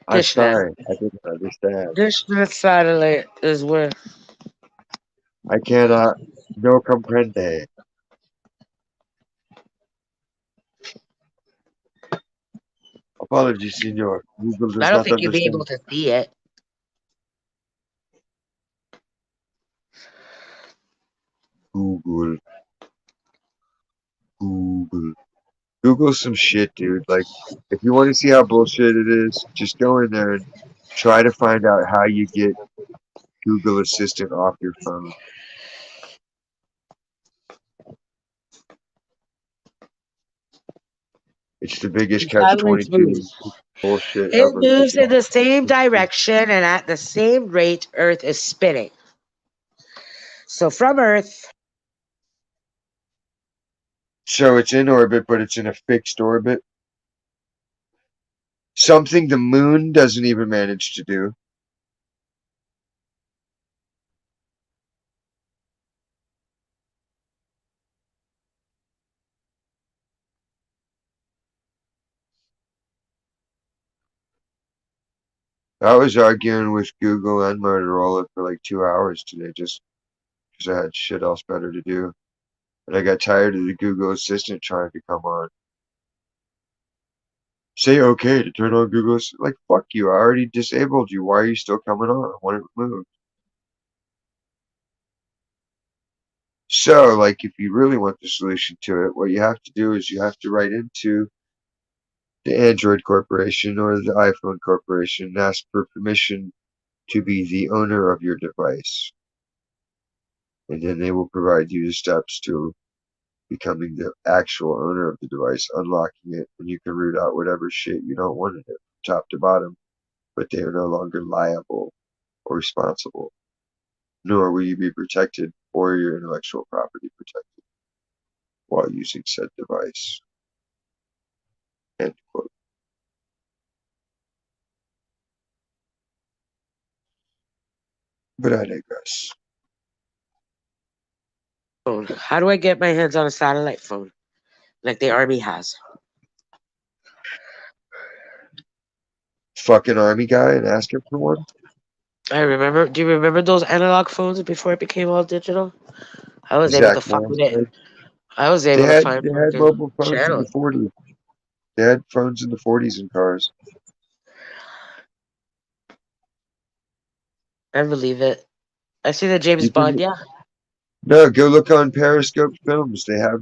I'm Dishnet. sorry, I didn't understand. Dishnet satellite is where. I cannot no comprende. Apologies, senor. Google I does don't not think you'd be understand. able to see it. Google. Google. Google some shit, dude. Like, if you want to see how bullshit it is, just go in there and try to find out how you get Google Assistant off your phone. It's the biggest The satellite catch-22 moves. bullshit It ever. moves in the same direction and at the same rate Earth is spinning. So from Earth, So it's in orbit, but it's in a fixed orbit. Something the moon doesn't even manage to do. I was arguing with Google and Motorola for like 2 hours today just because I had shit else better to do. And I got tired of the Google Assistant trying to come on. Say okay to turn on Google Assistant. Like, fuck you. I already disabled you. Why are you still coming on? I want it removed. So, like, if you really want the solution to it, what you have to do is you have to write into the Android Corporation or the iPhone Corporation and ask for permission to be the owner of your device. And then they will provide you the steps to becoming the actual owner of the device, unlocking it, and you can root out whatever shit you don't want in it, from top to bottom, but they are no longer liable or responsible, nor will you be protected or your intellectual property protected while using said device. End quote. But I digress. Phone. How do I get my hands on a satellite phone like the army has? Fucking army guy and ask him for one? I remember. Do you remember those analog phones before it became all digital? I was able to Exact fuck man. with it. I was They able to had find they had fucking mobile phones in the channels. 40s. They had phones in the 40s in cars. I believe it. I see the James You Bond. can Yeah, no go look on Periscope Films. They have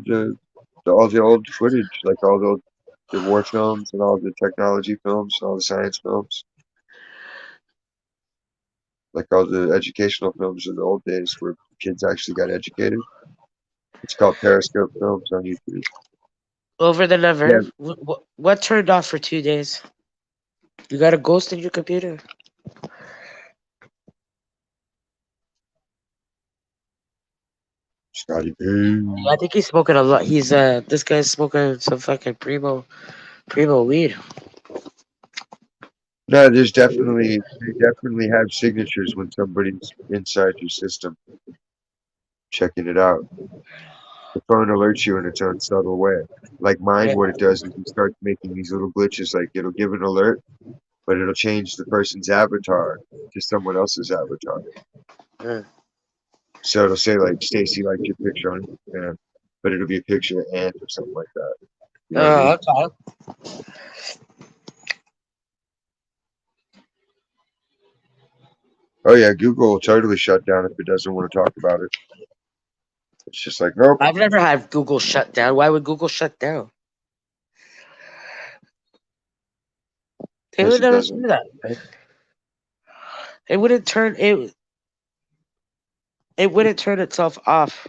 all the old footage, like all the war films and all the technology films, all the science films, like all the educational films of the old days where kids actually got educated. It's called Periscope Films on YouTube. over the Yeah, never. What turned off for 2 days? You got a ghost in your computer. Scotty P. I think he's smoking a lot. He's this guy's smoking some fucking primo weed. No, they definitely have signatures when somebody's inside your system checking it out. The phone alerts you in its own subtle way. Like mine, Yeah. what it does is it starts making these little glitches. Like it'll give an alert, but it'll change the person's avatar to someone else's avatar. Uh, So it'll say like Stacy liked your picture on Instagram, but it'll be a picture of Ant or something like that. You know what I mean? okay. Oh yeah, Google will totally shut down if it doesn't want to talk about it. It's just like, nope, I've never had Google shut down. Why would Google shut down? They because would it never do doesn't. that. It wouldn't turn it. It wouldn't turn itself off.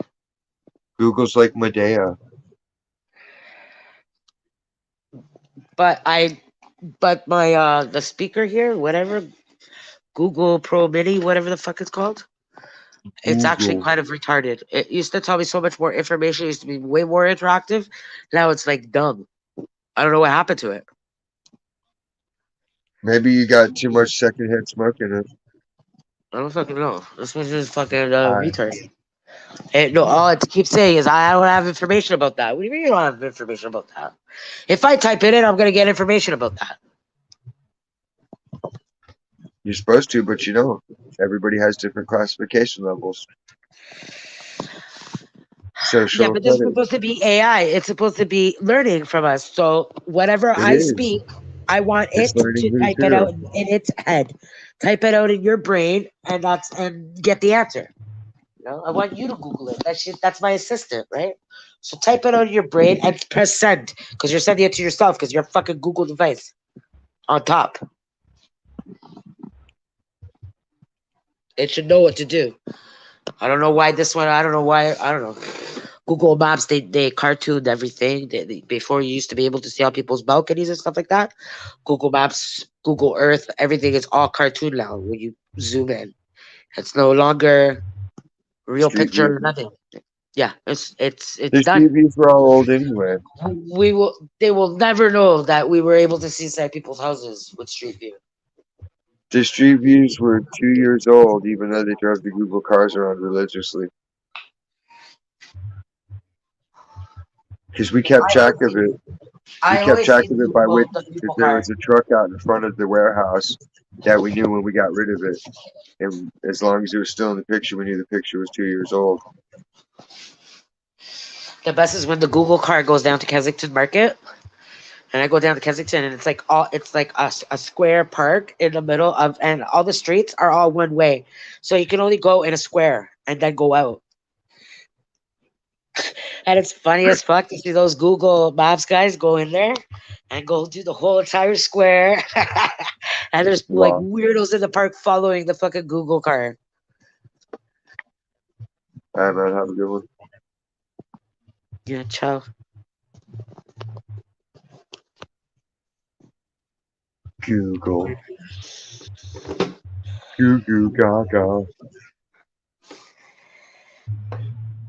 Google's like Medea. But but my the speaker here, whatever Google Pro Mini, whatever the fuck it's called, it's actually Google. kind of retarded. It used to tell me so much more information. It used to be way more interactive. Now it's like dumb. I don't know what happened to it. Maybe you got too much secondhand smoke in it. I don't fucking know. This was just fucking I retard. And no, all it keeps saying is I don't have information about that. What do you mean you don't have information about that? If I type it in, I'm gonna get information about that. You're supposed to, but you don't. Everybody has different classification levels. Yeah, Social but this is credit. supposed to be AI. It's supposed to be learning from us. So whatever It I is. speak, I want It's it learning to who type it out too. in its head, type it out in your brain, and get the answer. You know, I want you to Google it. That's my assistant, right? So type it out in your brain and press send because you're sending it to yourself because you're a fucking Google device on top. It should know what to do. I don't know why this one. I don't know why. I don't know. Google Maps, they cartooned everything. Before you used to be able to see on people's balconies and stuff like that. Google Maps, Google Earth, everything is all cartoon now. When you zoom in, it's no longer real Street picture, view. nothing. Yeah, it's The done. street views were all old anyway. They will never know that we were able to see inside people's houses with Street View. The street views were 2 years old, even though they drove the Google cars around religiously. Because we kept I track always of see, it. We I kept always track see of it by which, The if Google there car. was a truck out in front of the warehouse that we knew when we got rid of it. And as long as it was still in the picture, we knew the picture was 2 years old. The best is when the Google car goes down to Kensington Market, and I go down to Kensington, and it's like a square park in the middle of, and all the streets are all one way, so you can only go in a square and then go out. And it's funny as fuck to see those Google Maps guys go in there and go do the whole entire square. And there's like Wow. weirdos in the park following the fucking Google car. I man, have a good one. Yeah, ciao. Google. Goo goo gaga.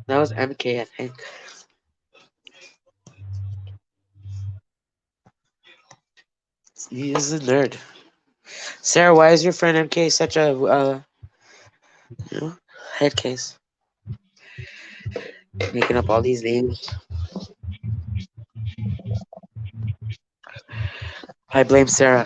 That was MK, I think. He is a nerd. Sarah, why is your friend MK such a you know, head case? Making up all these names. I blame Sarah.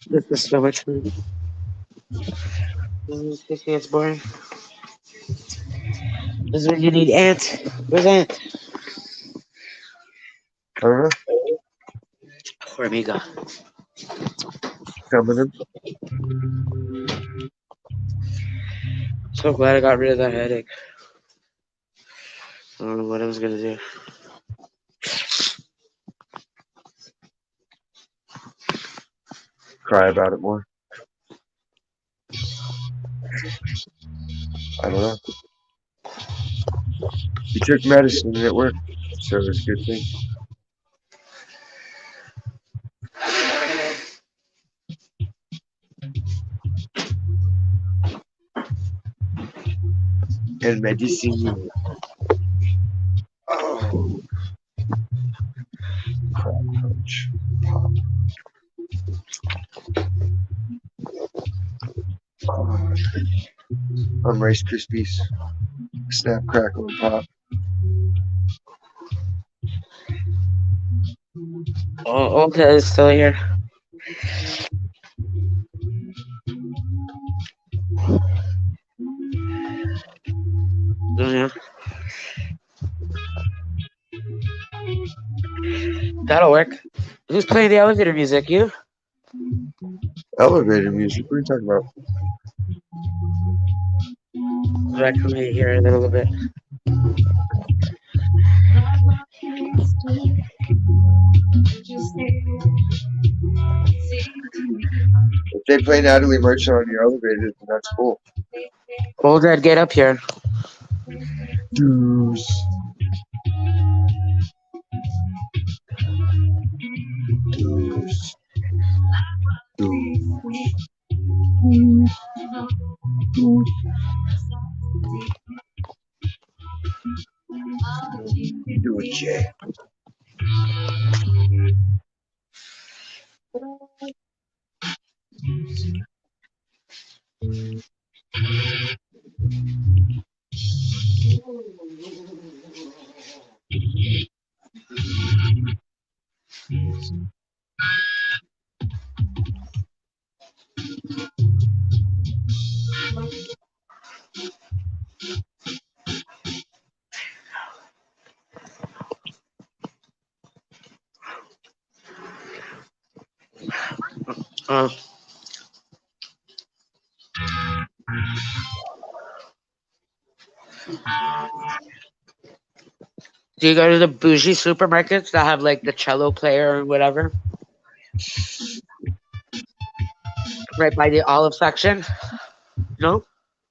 This is so much fun. It's boring. This is when you need Ant. Where's Ant? I don't know. Hormiga. Coming in. So glad I got rid of that headache. I don't know what I was gonna do. Cry about it more. I don't know. He took medicine and it worked. So it was a good thing. El medicine. Oh, crap crunch. Pop. Oh, on Rice Krispies. Snap, crackle, and pop. Oh, okay, it's still here. Oh, yeah. That'll work. Who's playing the elevator music? You? Elevator music. What are you talking about? Did I come in here a little bit? If they play Natalie Merchant on your elevator, then that's cool. Old Dad, get up here. Deuce. Deuce. Deuce. Do it, Jay. Uh, Do you go to the bougie supermarkets that have like the cello player or whatever? Right by the olive section? No?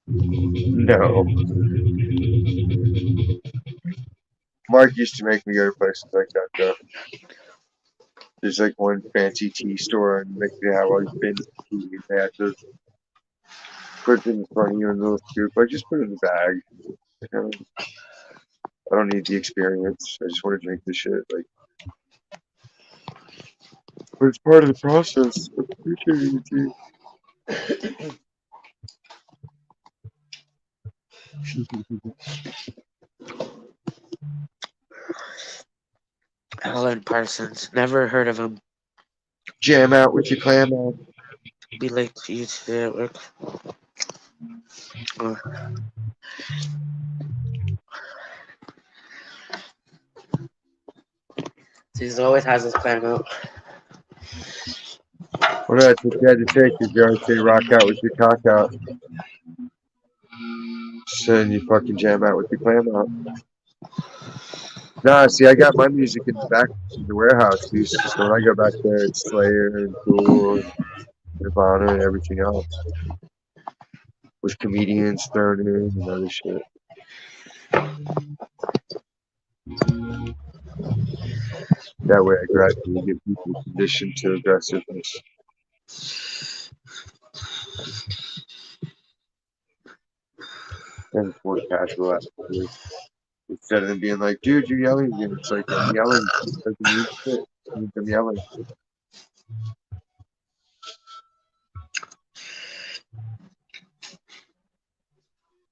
No. Mark used to make me go to places like that though. There's like one fancy tea store and like they have all these bins of tea and they have to put it in front of you in a little scoop. Like just put it in the bag. I don't need the experience. I just want to drink the shit. Like, but it's part of the process of appreciating the tea. Alan Parsons. Never heard of him. Jam out with your clam out. Be late to you today at work. Uh, he always has his plan out. Well, that's what you had to take is you always say rock out with your cock out. So then you fucking jam out with your clam out. Nah, see, I got my music in the back in the warehouse, dude. So when I go back there, it's Slayer and Tool and Nirvana and everything else. With comedians thrown in and other shit. That way I gradually get people conditioned to aggressiveness. And it's more casual atmosphere. Instead of them being like, dude, you're yelling again. It's like, I'm yelling because the music fit. It means I'm yelling.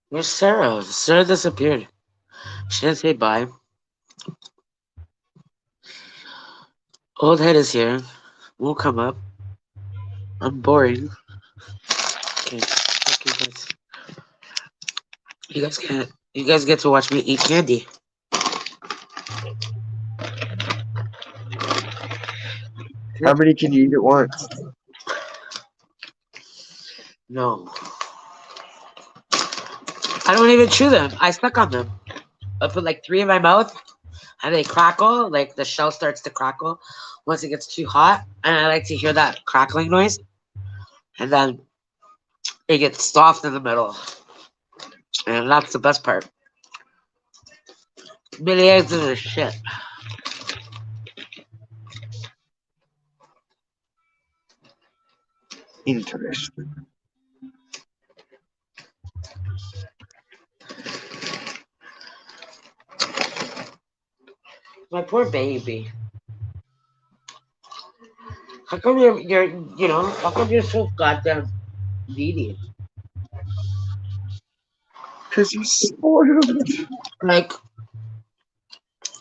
Where's Sarah? Sarah disappeared. She didn't say bye. Old head is here. Won't come up. I'm boring. Okay, fuck you guys. You guys can't. You guys get to watch me eat candy. How many can you eat at once? No. I don't even chew them. I suck on them. I put like 3 in my mouth and they crackle. Like the shell starts to crackle once it gets too hot. And I like to hear that crackling noise. And then it gets soft in the middle. And that's the best part. Mini eggs are shit. Interesting. My poor baby. How come how come you're so goddamn needy? Because you spoiled. Like,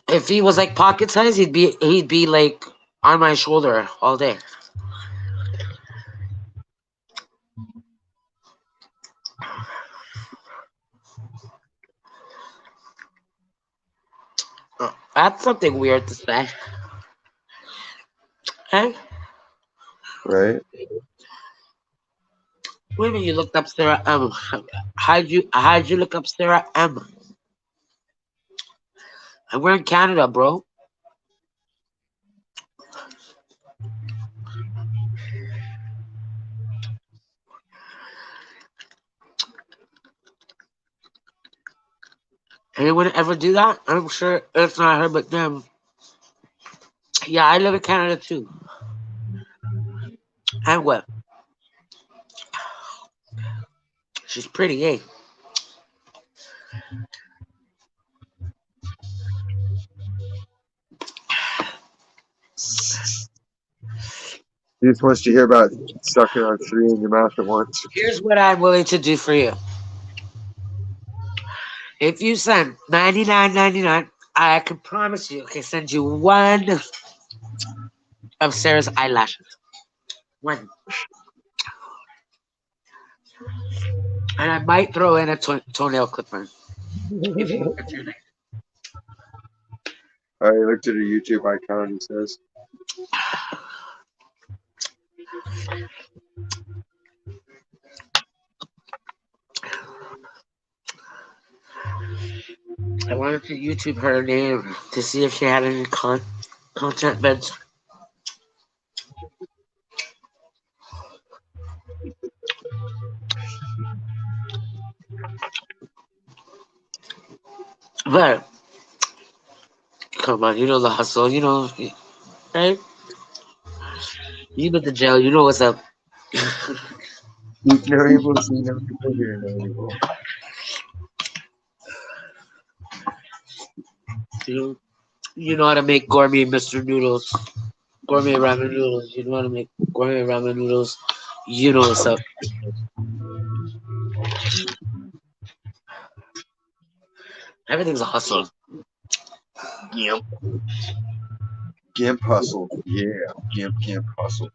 if he was like pocket size, he'd be like on my shoulder all day. That's something weird to say. Hey, Right? wait a minute, you looked up Sarah M. How'd you look up Sarah M? And we're in Canada, bro. Anyone ever do that? I'm sure it's not her, but them. Yeah, I live in Canada too. And what? She's pretty, eh? He just wants to hear about sucking on 3 in your mouth at once. Here's what I'm willing to do for you. If you send $99.99, I can promise you, I can send you one of Sarah's eyelashes. One. And I might throw in a toenail clipper if you if you're nice. I looked at her YouTube icon, he says. I wanted to YouTube her name to see if she had any content beds. But come on, you know the hustle. You know, right? You been to jail. You know what's up. Eat no evil, see no evil, hear no evil. You know how to make gourmet Mr. Noodles, gourmet ramen noodles. You know how to make gourmet ramen noodles. You know what's up. Everything's a hustle. Gimp. Gimp hustle. Yeah. Gimp hustle.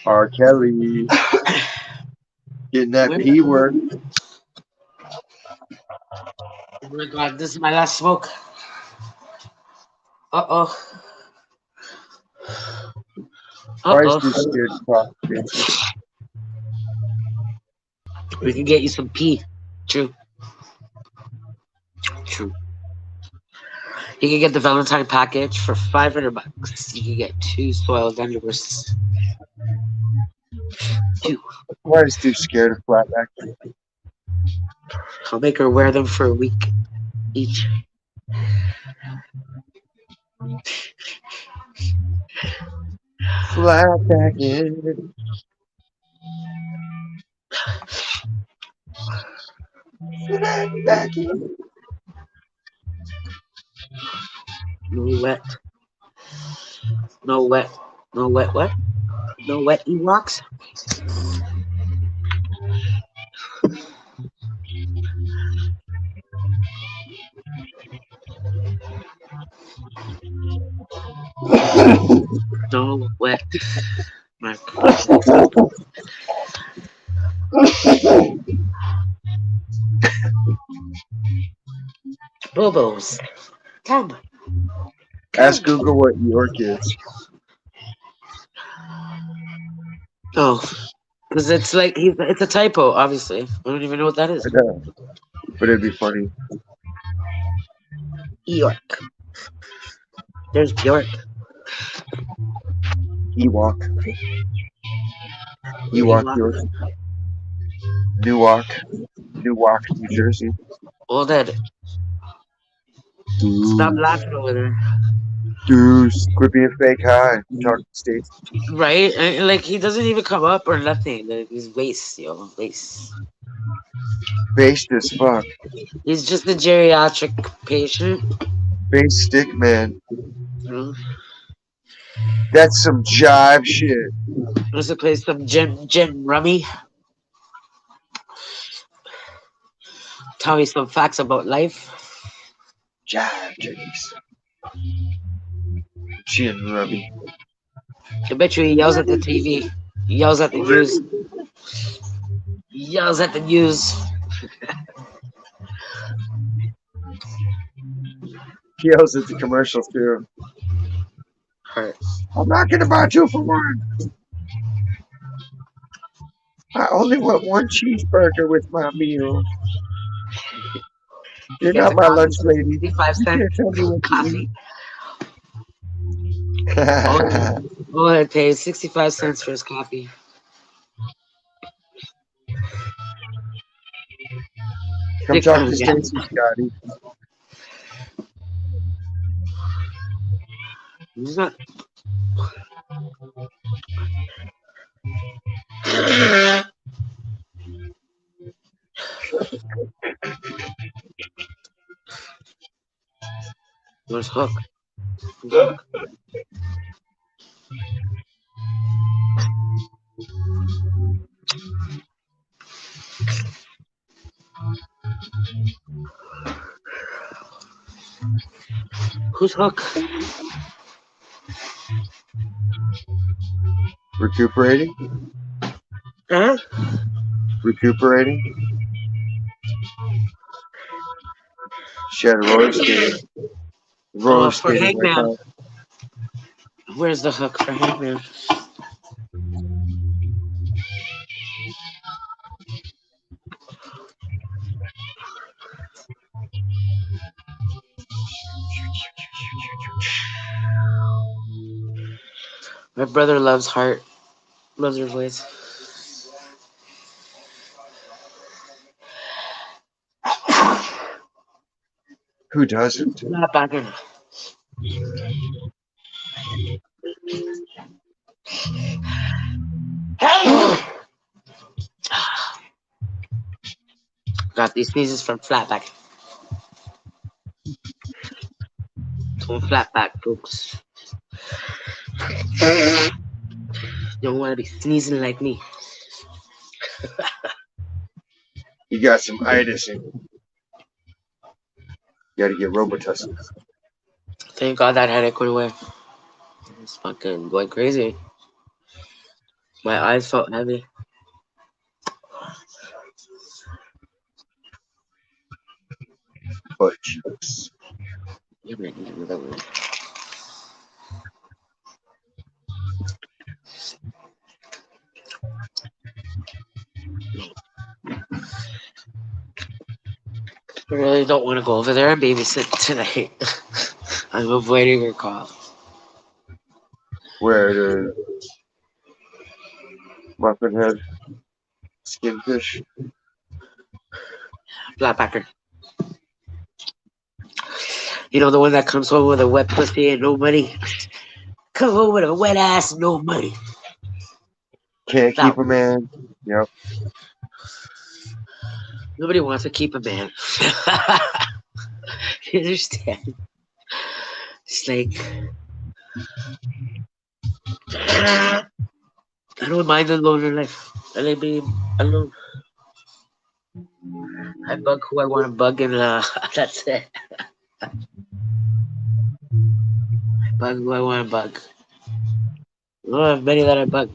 R. Kelly. Getting that Where- P word. Oh my god, this is my last smoke. Uh oh. Uh Why is this oh. scared to talk, bitches? We can get you some pee. True. True. You can get the Valentine package for $500. You can get 2 soiled underwears. 2. Why is this scared of flatback? I'll make her wear them for a week each. Flatback in. Flatback in. No wet. No wet. No wet what? No wet Ewoks? No wet. Mark. Bobos. Come. Ask Google what York is. Oh. Because it's like, it's a typo, obviously. I don't even know what that is. I know, but it'd be funny. York. There's Bjork. Ewok. Ewok, Ewok. York. Newark. Newark, New Jersey. All dead. Stop Dude. laughing over there. Dude, quit being fake high. Talking states. Right? And, like, he doesn't even come up or nothing. Like, he's waste, yo. Waste. Based as fuck. He's just a geriatric patient. Base stick man. You know? That's some jive shit. Wants to play some gin rummy. Tell me some facts about life. Jive jiggies. Gin rummy. I bet you he yells at the TV. He yells at the news. He yells at the news. He yells at the commercials too. Hurt. I'm not gonna buy 2 for 1. I only want 1 cheeseburger with my meal. You're Gets not a my coffee, lunch lady. 65 You cents can't tell me what to coffee. eat. All I pay is 65 cents for his coffee. Come Dick talk down to again. Stacy, Scotty. He's not. Where's Hook? Who's Hook? Who's Hook? Recuperating? Huh? Recuperating? She had a roller skating. Roller For skating like Hangman. that. Where's the Hook for Hangman? My brother loves Heart. Loves her voice. Who doesn't? Not back in. Got these sneezes from Flatback. From Flatback, folks. Don't want to be sneezing like me. You got some itis and you gotta get Robitussin. Thank God that headache went away. It's fucking going crazy. My eyes felt heavy. Butt cheeks. Yeah, man, you know that one. I really don't want to go over there and babysit tonight. I'm avoiding your call. Where the muffin head skinfish. Flatbacker. You know the one that comes home with a wet pussy and no money? Come home with a wet ass and no money. Can't That keep a man. Yep. nobody wants to keep a man. You understand? It's like I don't mind the loner life. I like being alone. I bug who I want to bug and that's it. Bug who I want to bug. I don't have many that I bug.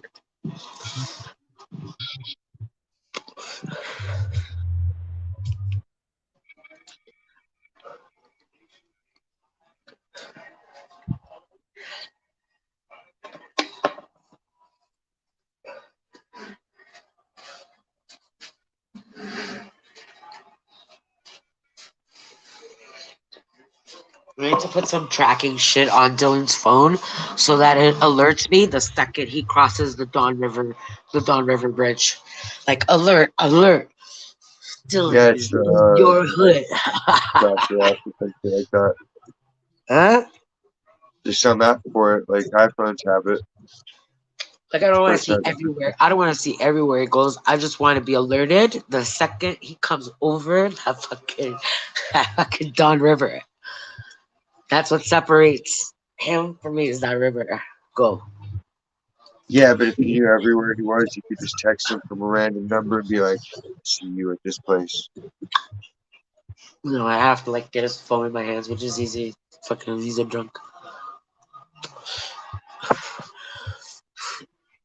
I need to put some tracking shit on Dylan's phone so that it alerts me the second he crosses the Don River Bridge. Like alert, alert. Dylan Yeah, is it's in your hood. flash your ass or something like that. Huh? There's some app for it, like iPhones have it. Like I don't want to But see everywhere. I don't want to see everywhere he goes. I just want to be alerted the second he comes over that fucking Don River. That's what separates him from me is that river. Go. yeah, but if you knew everywhere he was, you could just text him from a random number and be like, "See you at this place." No, I have to like get his phone in my hands, which is easy. Fucking he's a drunk.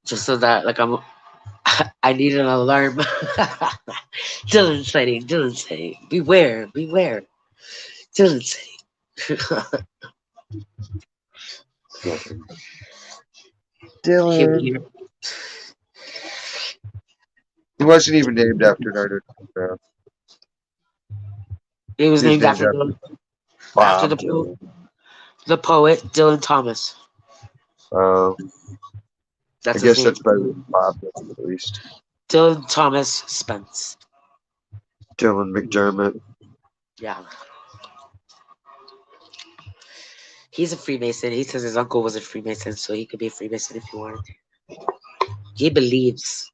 Just so that like I need an alarm. Dylan sighting. Beware, beware. Dylan sighting. Dylan. He wasn't even named after another. He was He was named named after after Bob the Dylan. the poet Dylan Thomas. I That's his guess name. that's better than Bob Dylan, at least. Dylan Thomas Spence. Dylan McDermott. Yeah. He's a Freemason. He says his uncle was a Freemason, so he could be a Freemason if he wanted to. He believes.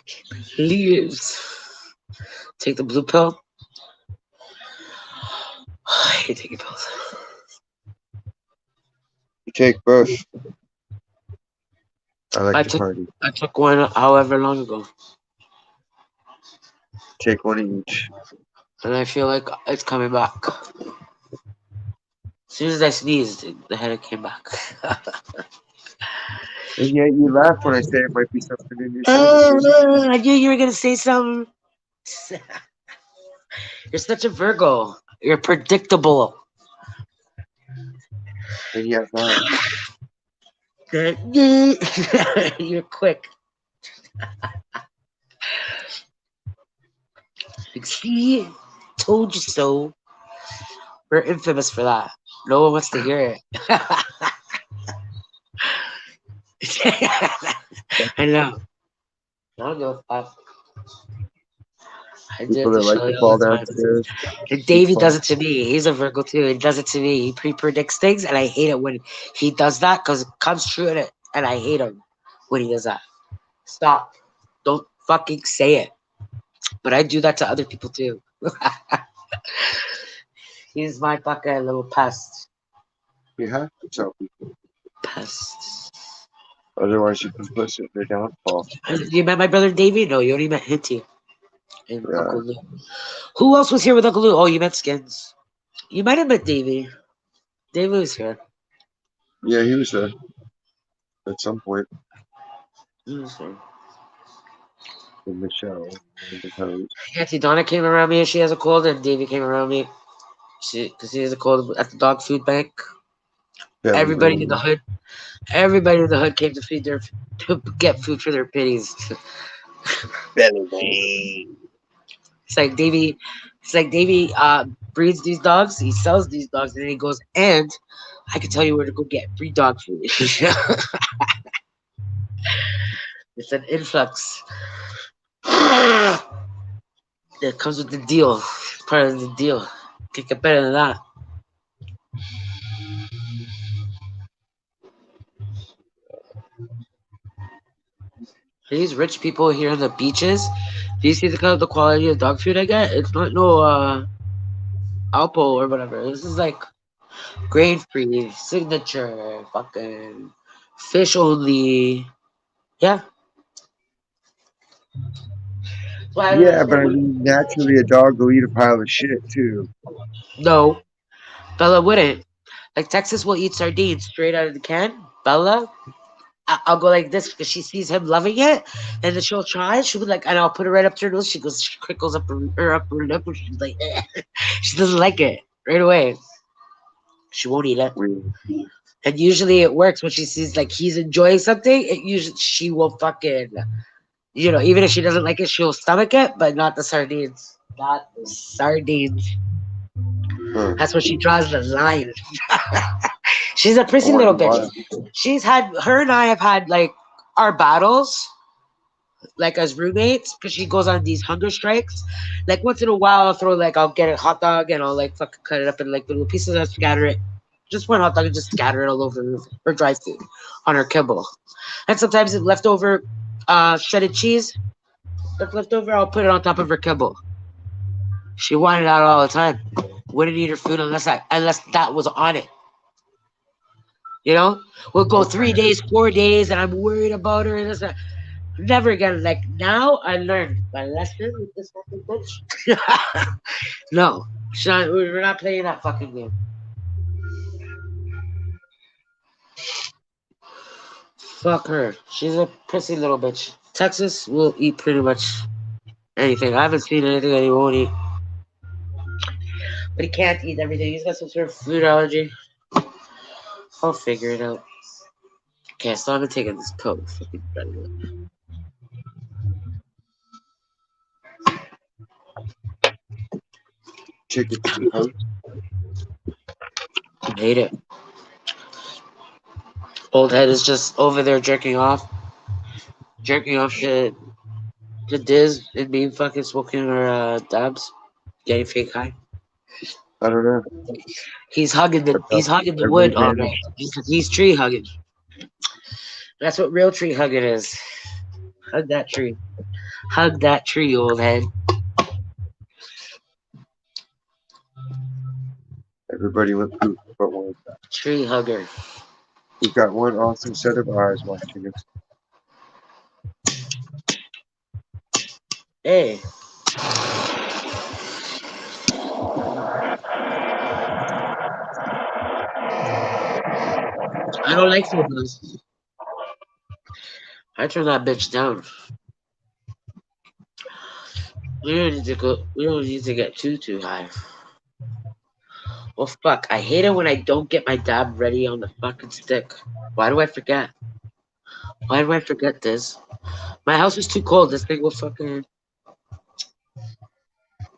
He believes. Take the blue pill. I hate taking pills. You take both. I like I to party. took one however long ago, Take one each. and I feel like it's coming back. As soon as I sneezed, the headache came back. And yet you laugh when I say it might be something in your sentences. I knew you were gonna say something. You're such a Virgo. You're predictable. And yet not. You're quick. Like, see, told you so. We're infamous for that. No one wants to hear it. I know. I don't give a fuck. I do People it to that like to Shelly all fall the time. downstairs, And keep Davey does falling. it to me. He's a Virgo too. He does it to me. He pre-predicts things, and I hate it when he does that because it comes true in it, and I hate him when he does that. Stop. Don't fucking say it. But I do that to other people too. He's my fucking little pest. You have to tell people. Pest. Otherwise, you complicit in their downfall. You met my brother Davey? No, you only met Hinty and Yeah. Uncle Lou. Who else was here with Uncle Lou? Oh, you met Skins. You might have met Davey. Davey was here. Yeah, he was there at some point He was here. in the show. In the pose. Auntie Donna came around me and she has a cold, and Davey came around me because he has a cold at the dog food bank. Family Everybody in the reunion. hood, everybody in the hood came to feed their to get food for their pitties. It's like Davey, it's like Davey breeds these dogs. He sells these dogs, and then he goes, and I can tell you where to go get free dog food. It's an influx. It comes with the deal. It's part of the deal. Can't get better than that. These rich people here on the beaches, do you see the kind of the quality of dog food I get? It's not no Alpo or whatever. This is like grain free, signature, fucking fish only. Yeah. So I don't Yeah, but I understand. mean, naturally, a dog will eat a pile of shit too. No, Bella wouldn't. Like Texas will eat sardines straight out of the can. Bella, I'll go like this because she sees him loving it, and then she'll try. She'll be like, and I'll put it right up to her nose. She goes, she crinkles up her upper lip, and she's like, she doesn't like it right away. She won't eat it. Weird. And usually it works when she sees like he's enjoying something. It usually she will fucking, even if she doesn't like it, she'll stomach it, but not the sardines. Not the sardines. Huh. That's where she draws the line. She's a I prissy wonder little bitch. why. She's had her and I have had like our battles, like as roommates, because she goes on these hunger strikes. Like once in a while, I'll get a hot dog and I'll like fucking cut it up in like little pieces and scatter it. Just one hot dog and just scatter it all over her dry food on her kibble. And sometimes it's leftover shredded cheese that's left over, I'll put it on top of her kibble. She wanted that all the time. Wouldn't eat her food unless that was on it. You know, we'll go 3 days, 4 days, and I'm worried about her and this. Never again. Like now, I learned my lesson with this fucking bitch. No, we're not playing that fucking game. Fuck her. She's a pissy little bitch. Texas will eat pretty much anything. I haven't seen anything that he won't eat. But he can't eat everything. He's got some sort of food allergy. I'll figure it out. Okay, so I've been taking this coat. Fucking better. Take it to the post. I hate it. Old head is just over there jerking off to Diz and me fucking smoking her dabs, getting fake high. I don't know. He's hugging the But he's hugging the wood everybody's all managed. night. He's tree hugging. That's what real tree hugging is. Hug that tree. Hug that tree, old head. Everybody went poop but one. Tree hugger. We've got one awesome set of eyes watching us. Hey. I don't like full buzz. I turn that bitch down. We don't need to go. We don't need to get too high. Well, fuck. I hate it when I don't get my dab ready on the fucking stick. Why do I forget? Why do I forget this? My house is too cold. This thing will fucking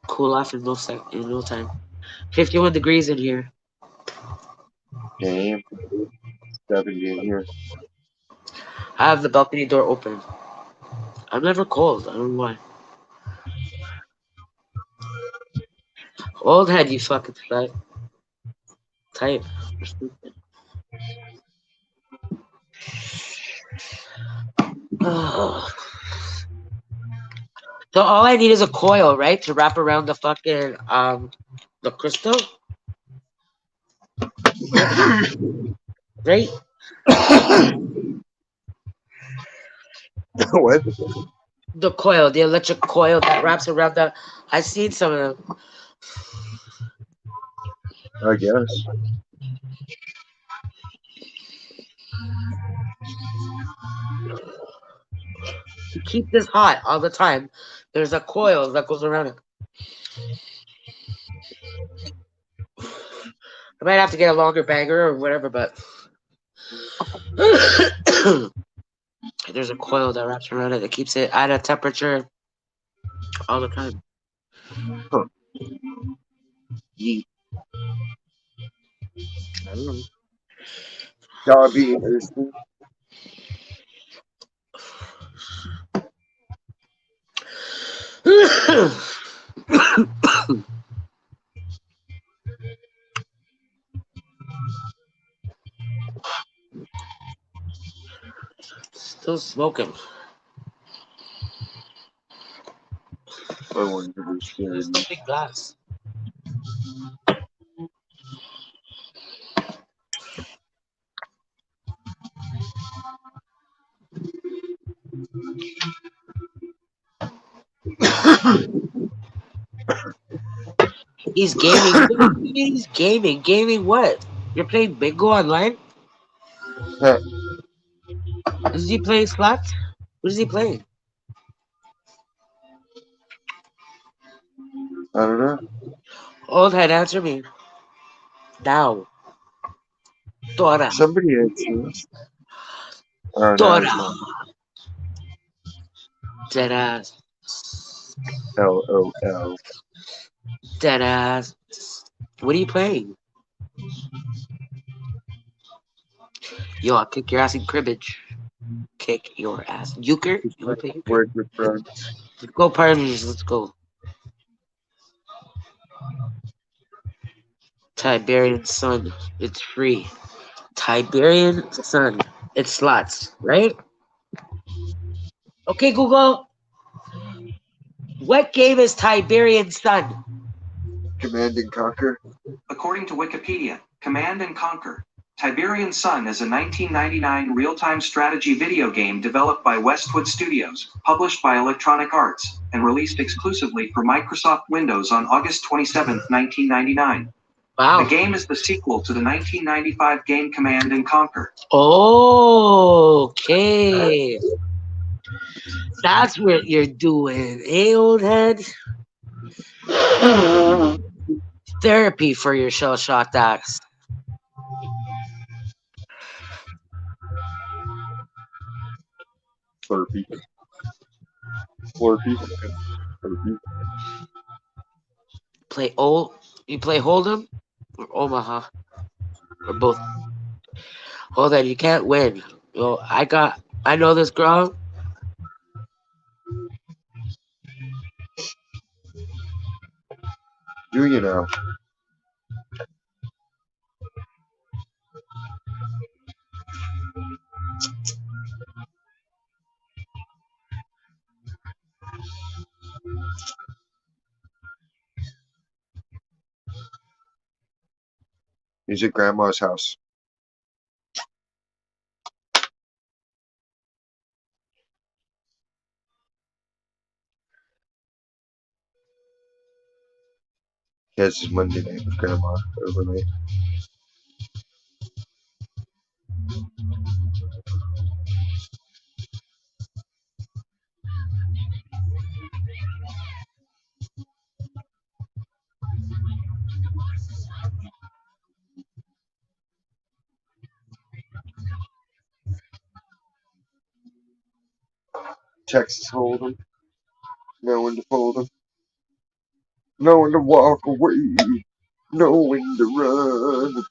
cool off in no time. 51 degrees in here. Damn. 70 in here. I have the balcony door open. I'm never cold. I don't know why. Old head, you fucking type. You're stupid. So all I need is a coil, right, to wrap around the fucking the crystal, right? What? The coil, the electric coil that wraps around the. I seen some of them. I guess. To keep this hot all the time, there's a coil that goes around it. I might have to get a longer banger or whatever, but there's a coil that wraps around it that keeps it at a temperature all the time. Huh. Yeet. I don't know. That'll be interesting. Still smoking. I wonder if it's There's scary. no big glass. He's gaming. What do you mean he's gaming? Gaming what? You're playing bingo online? Huh, Is he playing slots? What is he playing? I don't know. Old head, answer me. Now. Dora. Somebody answers. Oh, no, Dora. it's not. Deadass. LOL. Deadass. What are you playing? Yo, I'll kick your ass in cribbage. Kick your ass. Euchre? Just You like wanna play euchre? word with friends. Let's go parties. Let's go. Tiberian Sun. It's free. Tiberian Sun. It's slots, right? Okay, Google. What game is Tiberian Sun? Command and Conquer. According to Wikipedia, Command and Conquer. Tiberian Sun is a 1999 real-time strategy video game developed by Westwood Studios, published by Electronic Arts, and released exclusively for Microsoft Windows on August 27, 1999. The Wow. game is the sequel to the 1995 game Command and Conquer. Okay. That's what you're doing, eh, old head? Therapy for your shell shocked ass. Slurpee. Slurpee. Slurpee. Play old. You play Hold'em or Omaha or both. Hold on, you can't win. Yo, I know this girl. Do you know? He's at Grandma's house. He has his Monday night with Grandma overnight. Texas Hold'em. Know when to fold 'em. Know when to walk away. Know when to run.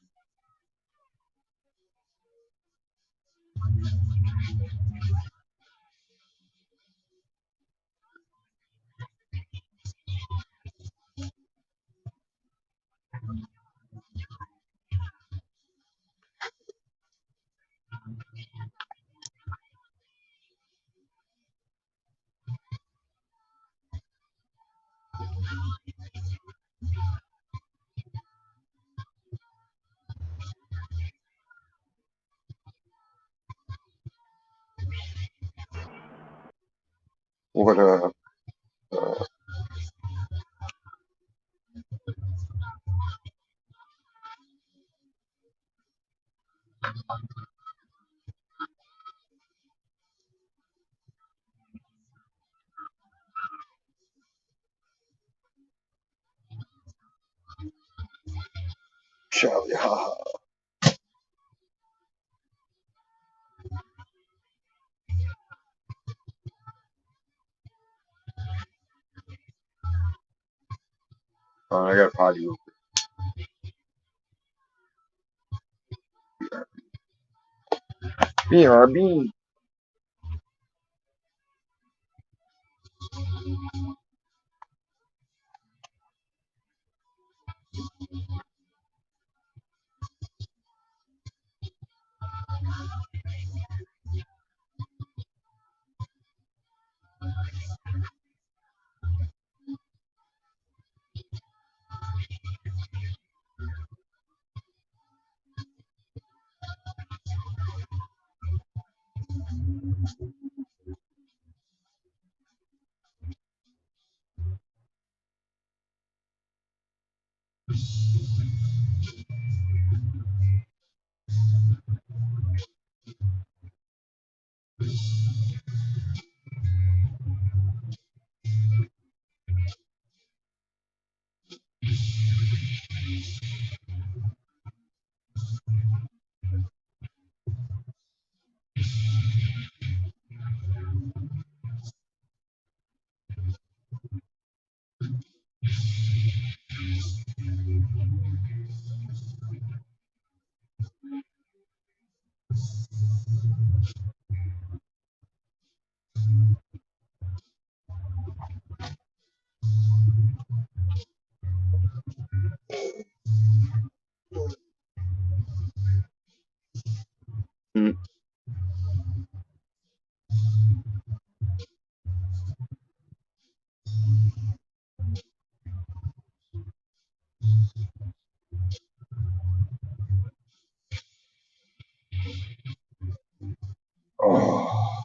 What Charlie, haha. I got a potty. BRB. Mm. Oh.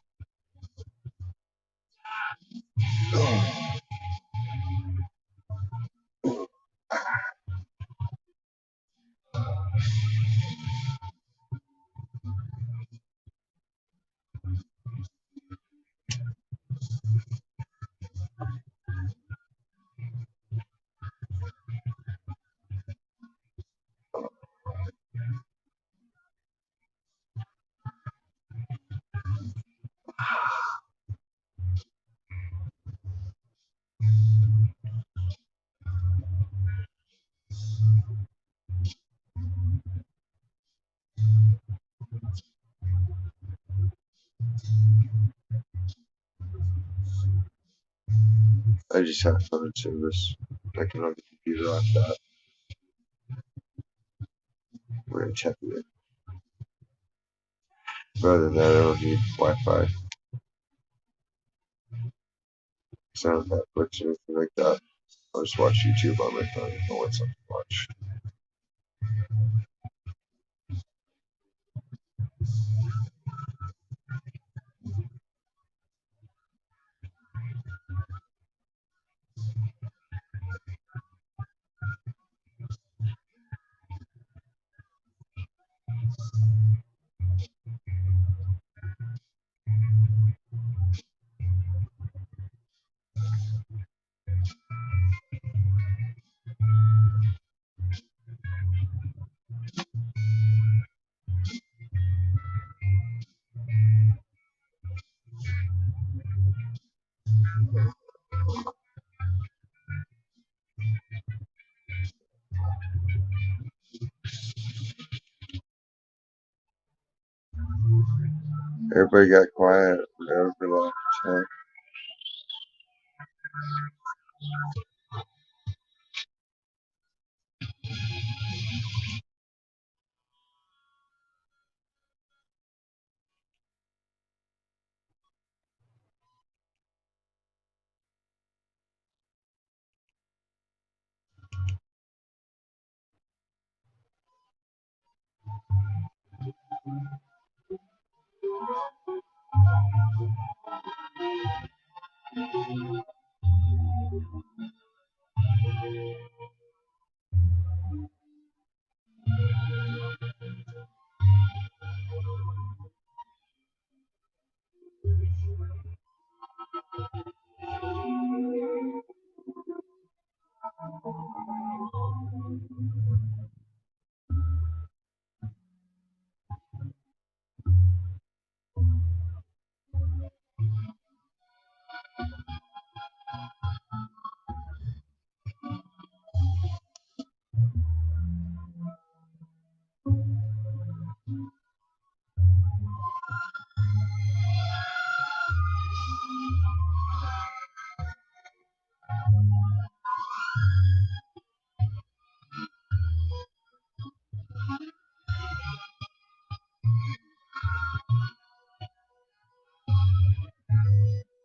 I just had phone service. I can on the computer on that. We're gonna check it. But other than that, I don't need Wi-Fi. Sound Netflix or anything like that. I'll just watch YouTube on my phone if I want something to watch. Everybody got quiet. Relaxed. Huh?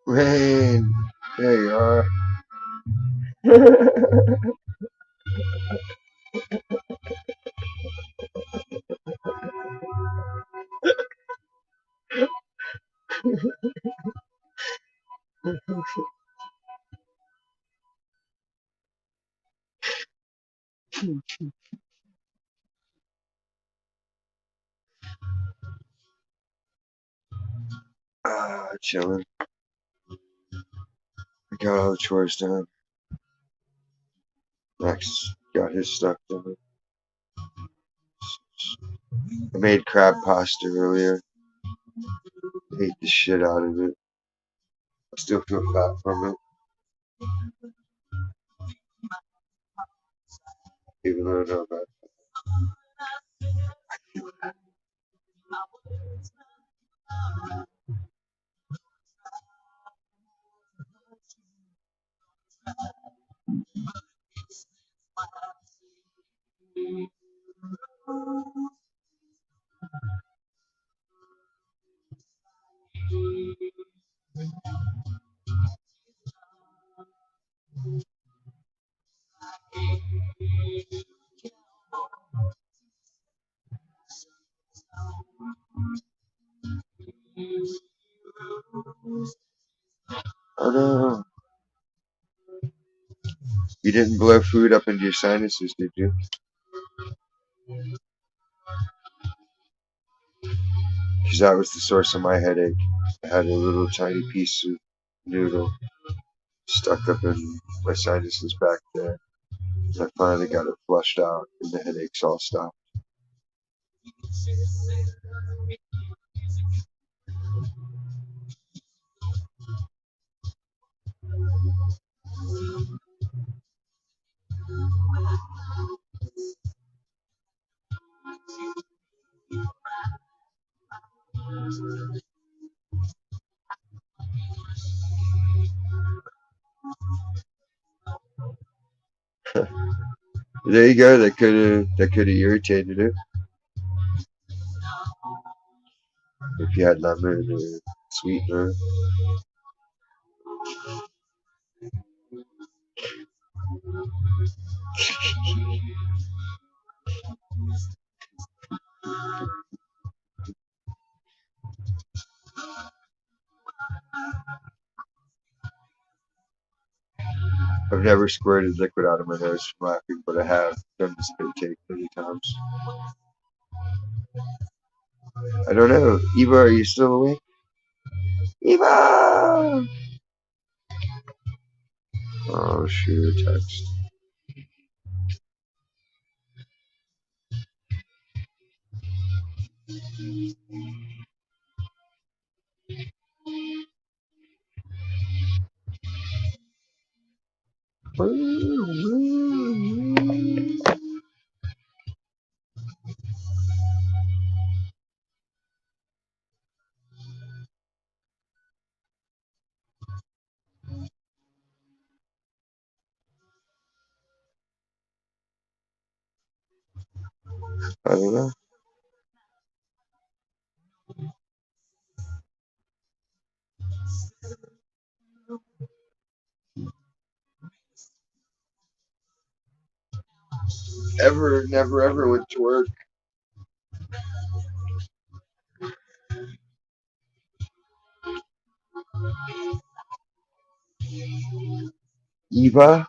Rain. There you are. Chilling. I got all the chores done. Max got his stuff done. I made crab pasta earlier. Ate the shit out of it. I still feel fat from it, even though I know about I don't know. You didn't blow food up into your sinuses, did you? Because that was the source of my headache. I had a little tiny piece of noodle stuck up in my sinuses back there. I finally got it flushed out, and the headaches all stopped. There you go. That could have irritated it if you had lemon or sweetener. I've never squirted liquid out of my nose from laughing, but I have done the spit take many times. I don't know. Eva, are you still awake? Eva! Oh, shoot, a text. I don't know. Never, ever went to work. Eva,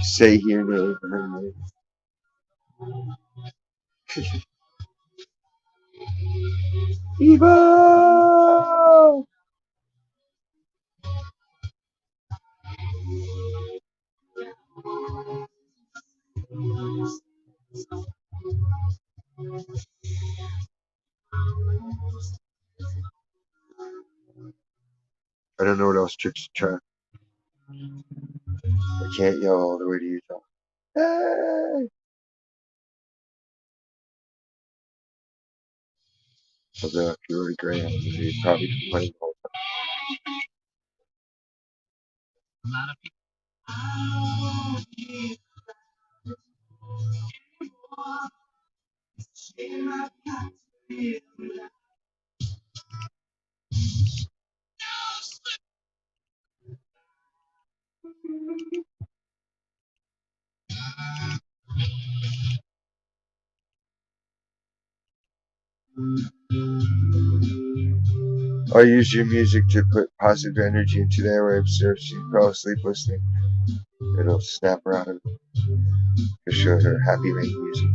say your name. Her name. Eva! I don't know what else tricks to try. I can't yell all the way to Utah. Hey! Although if you were a Graham, you'd probably complain the whole time. I use your music to put positive energy into the airwaves, so if she fell asleep listening, it'll snap her out of it to show her happy making music.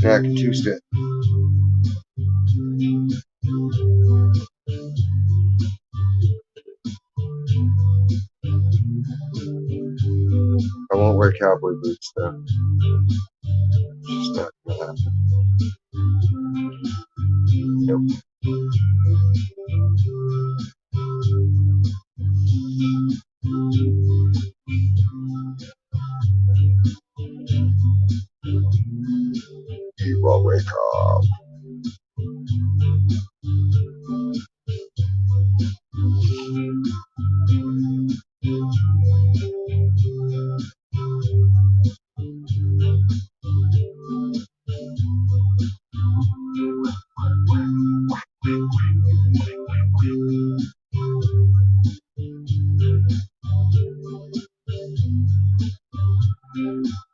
Snack Tuesday. I won't wear cowboy boots though. It's just not gonna happen. Nope. You will wake up.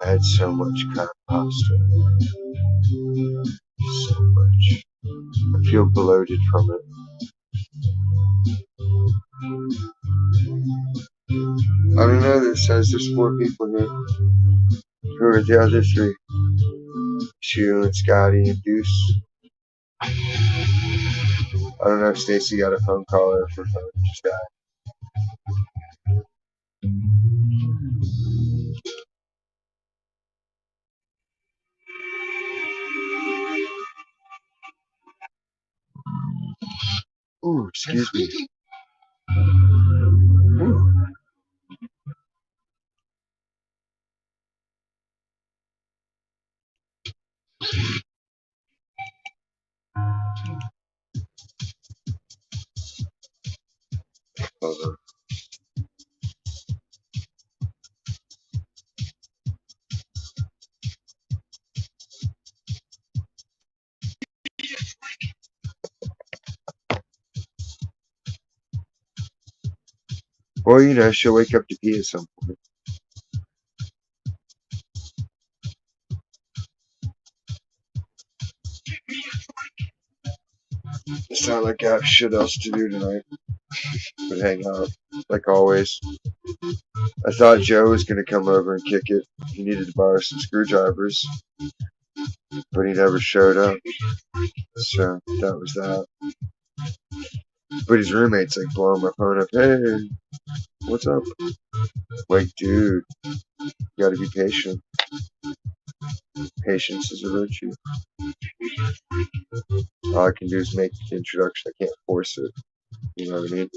I had so much crab pasta. So much. I feel bloated from it. I don't know, this says there's 4 people here. Who are the other 3? Shu and Scotty and Deuce. I don't know if Stacy got a phone call or if her phone just died. Ooh, excuse me. Ooh. Hold on. Well, you know, she'll wake up to pee at some point. It's not like I have shit else to do tonight but hang out, like always. I thought Joe was going to come over and kick it. He needed to borrow some screwdrivers, but he never showed up. So that was that. But his roommate's like blowing my phone up. Hey, what's up? Like, dude, you gotta be patient. Patience is a virtue. All I can do is make the introduction. I can't force it. You know what I mean?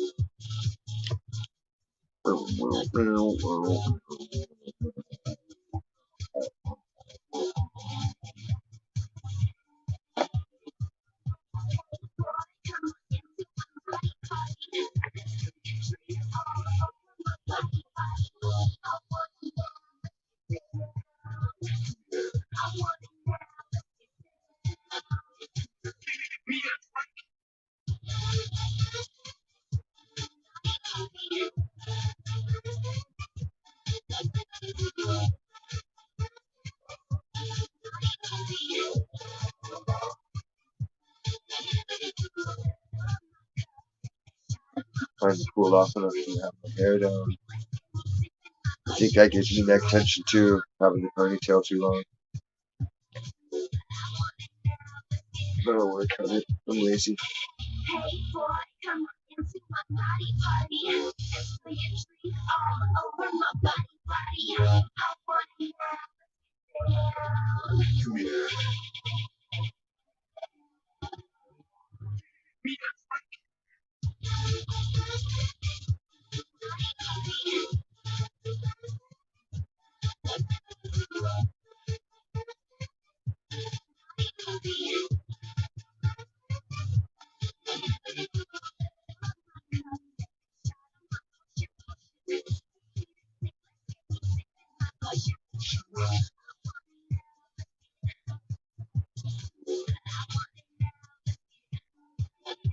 Time to cool off and everything. Have my hair down. I think that gives me neck tension too, having the ponytail too long. But I'll work on it. I'm lazy. Come here.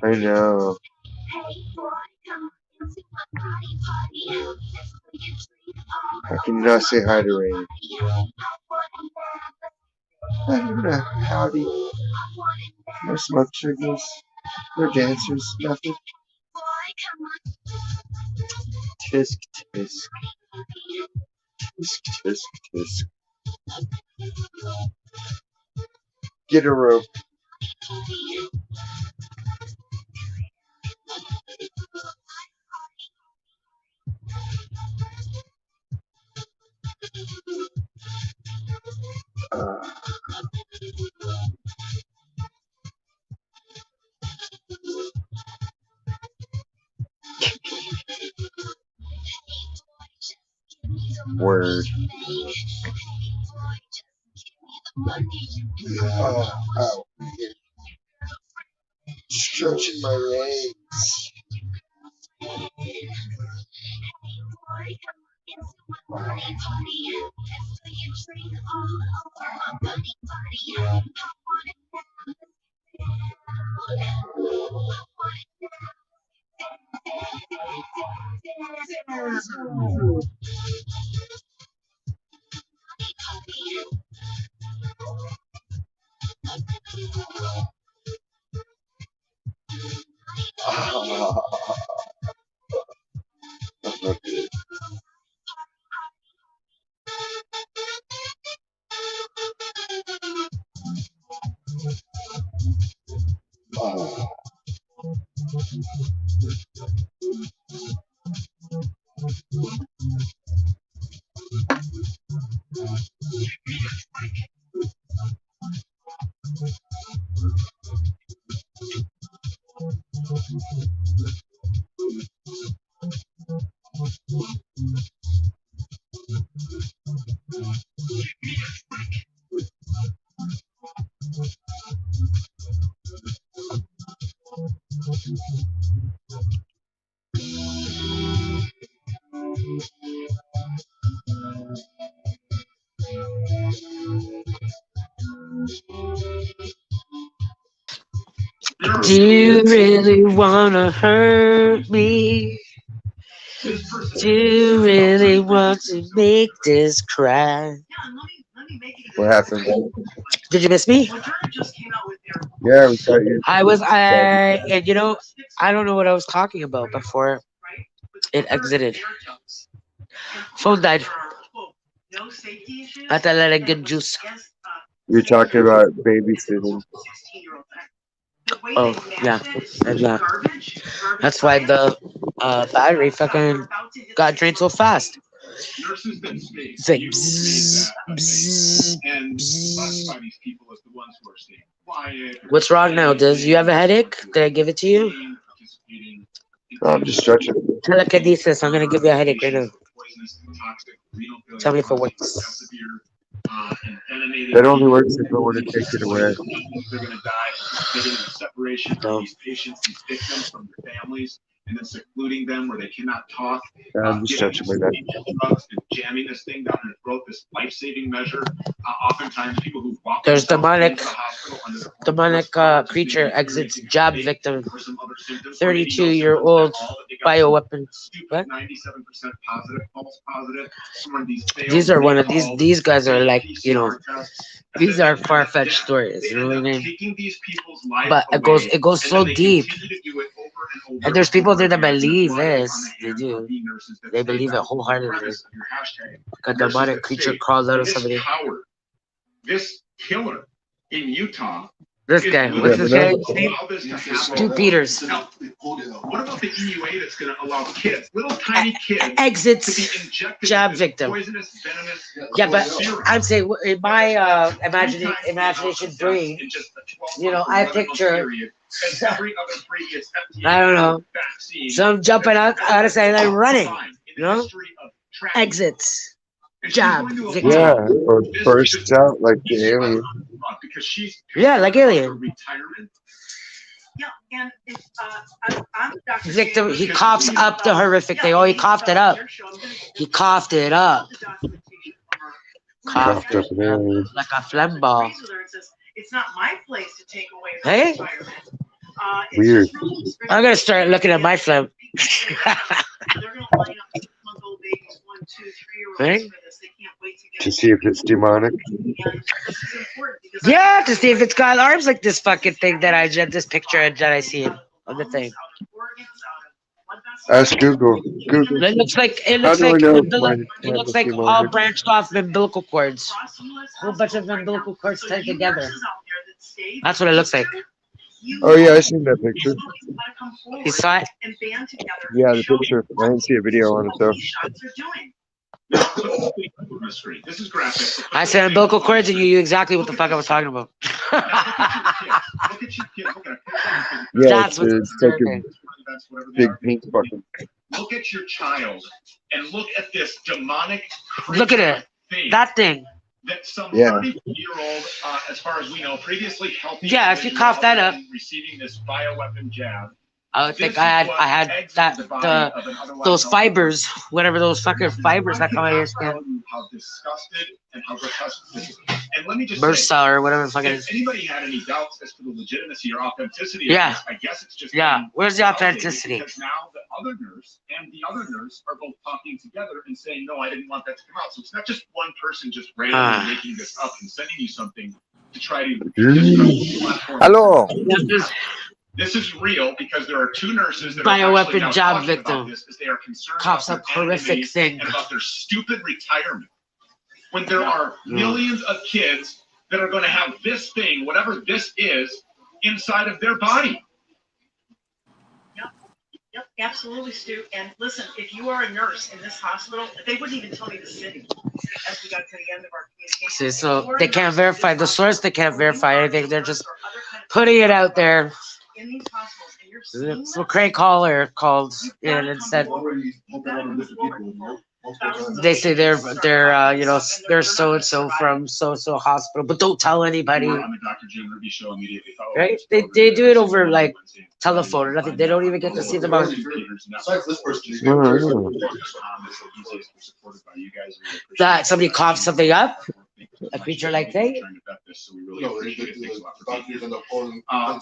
I know. How can you not say hi to Rain? Howdy. No smoke signals. No dancers. Nothing. Tisk, tisk. Tisk, tisk, tisk. Get a rope. Word. Ow. Stretching my legs. That's not good. Do you really wanna hurt me? Do you really want to make this cry? What happened? Did you miss me? Yeah, we thought you. And you know, I don't know what I was talking about before it exited. Phone died. I had to let it get juice. You're talking about babysitting. Oh, yeah. And that's why the battery fucking got drained so fast. It's like bzzz, bzzz, bzzz. What's wrong now, Diz? You have a headache? Did I give it to you? No, I'm just stretching. Telekinesis. I'm gonna give you a headache right now. Tell me if it works. That only works if I want to take it away. No. I'm just stretching my neck. There's demonic creature exits job victim. 32-year-old bioweapon. What? These are one of these guys are like, you know, these are far-fetched stories, you know what I mean? But it goes so deep. And there's people there that believe this. They do. They believe it wholeheartedly. Like a demonic creature crawled out of somebody. This killer in Utah. This guy, what's this guy's name? Stu Peters. What about the EUA that's going to allow kids, little tiny kids, exits to be injected jab with victim. poisonous, venomous Yeah, but serum? I'd say in my imagination brain, you know, I picture, I don't know, some jumping out of sight and running, you know, exits, jab victim. Yeah, or bursts out like the alien. Yeah, like alien. Yeah, and I'm Dr. Victim, he coughs up the horrific thing. Oh, he coughed it up. He coughed it up. Coughed up an alien. like a phlegm ball. It's not my place to take away Hey? Weird. I'm gonna start looking at my phlegm. They're gonna line up 6-month-old babies, 1, 2, 3-year-olds Hey? for this. They can't wait to get To see if it's demonic. And this is important because Yeah, to see if it's got arms like this fucking thing that I just this picture that I see on the thing. Ask Google. Google. It looks like How do I know if mine it looks has like demonic? all branched off umbilical cords. A whole bunch of umbilical cords tied together. That's what it looks like. Oh yeah, I seen that picture. You saw it? Yeah, the picture. I didn't see a video on it though. This is graphic. I said umbilical cords, and you knew exactly what the fuck I was talking about. Look at your kid. Look at Yeah, That's what's it's fucking big pink fucking. Look at your child and look at this demonic. Look at it. Thing That thing. that some Yeah. 30-year-old, as far as we know, previously healthy. Yeah, if you cough that up. Receiving this bioweapon jab. I would think I had those fibers, whatever those fucking fibers that come out of your skin. How disgusted and how grotesque this is. And let me just MRSA or whatever the fuck it if is. anybody had any doubts as to the legitimacy or authenticity Yeah. of this, I guess it's just Yeah, been where's the validated authenticity? Because now the other nurse and the other nurse are both talking together and saying, no, I didn't want that to come out. So it's not just one person just randomly making this up and sending you something to try to disrupt the platform. Hello. This is real because there are two nurses that Bioweapon are actually now job talking victim. about this, as they are concerned Coughs about up their horrific anonymity thing. and about their stupid retirement. When there are millions of kids that are going to have this thing, whatever this is, inside of their body. Yep, absolutely, Stu. And listen, if you are a nurse in this hospital, they wouldn't even tell me the city as we got to the end of our communication. See, so they can't verify the source. They can't verify anything. They're just putting it out there. In these hospitals, and you're seeing So Craig Holler called in and said they say they're you know they're so and so from so and so hospital, but don't tell anybody. On the Dr. Jim Ruby show immediately following Right? this They program. do it over like telephone or nothing. They don't even get to see them on that. Somebody coughs something up. A creature like they. You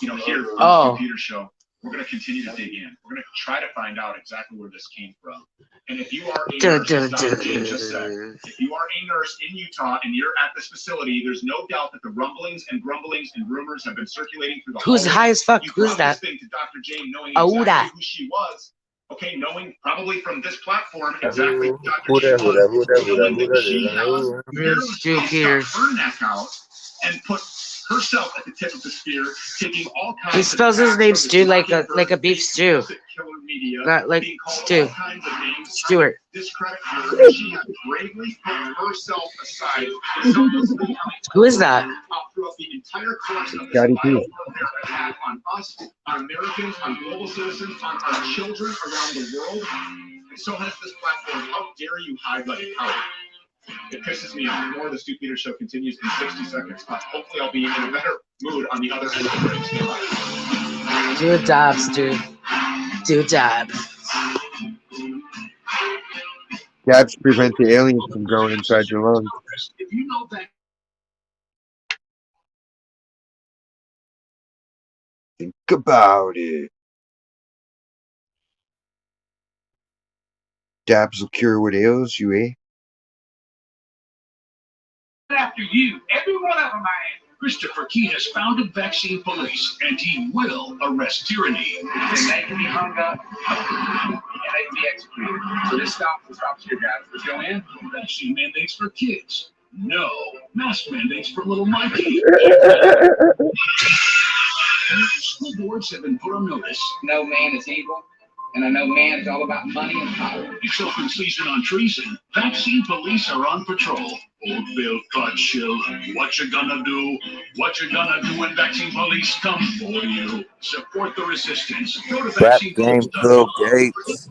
know, here on Oh. the computer show, we're going to continue to dig in. We're going to try to find out exactly where this came from. And if you are a nurse, as Dr. Jim just said, if you are a nurse in Utah and you're at this facility, there's no doubt that the rumblings and grumblings and rumors have been circulating through the Who's hallways. high as fuck? You Who's brought that? this thing to Dr. Jane knowing Oh, exactly that. who she was. Okay, knowing probably from this platform exactly who Dr. Who Jane that, was. who that, who that, Knowing who that that, she who that, knows who that? Here's Stu Peters. her neck out and put herself at the tip of the spear, taking all kinds He spells his attacks name from Stu the like a Mockingbird, beef stew, killer media, not like being called stew. all kinds of names, Stewart. discredit her, and she has bravely put herself aside. Who is that? Throughout the entire course of this Scotty P. violent warfare attack on us, on Americans, on global citizens, on our children around the world, and so has this platform. How dare you hide like a coward? It pisses me off. More of the Stu Peters show continues in 60 seconds. Hopefully, I'll be in a better mood on the other end of the break. Stand by. Do a dab, Stu. Do a dab. Dabs prevent the aliens from growing inside your lungs. If you know that. Think about it. Dabs will cure what ails you, eh? After you, every one of them I Christopher Key has founded Vaccine Police, and he will arrest tyranny. And they can be hung up, and they can be executed. So this stops your guys. Let's go in. Vaccine mandates for kids. No. Mask mandates for little Mikey. School boards have been put on notice. No man is evil. And I know man is all about money and power. It's open season on treason. Vaccine police are on patrol. Old Bill Cuttshill, what you gonna do? What you gonna do when vaccine police come for you? Support the resistance. Go to Rap game, Bill Gates.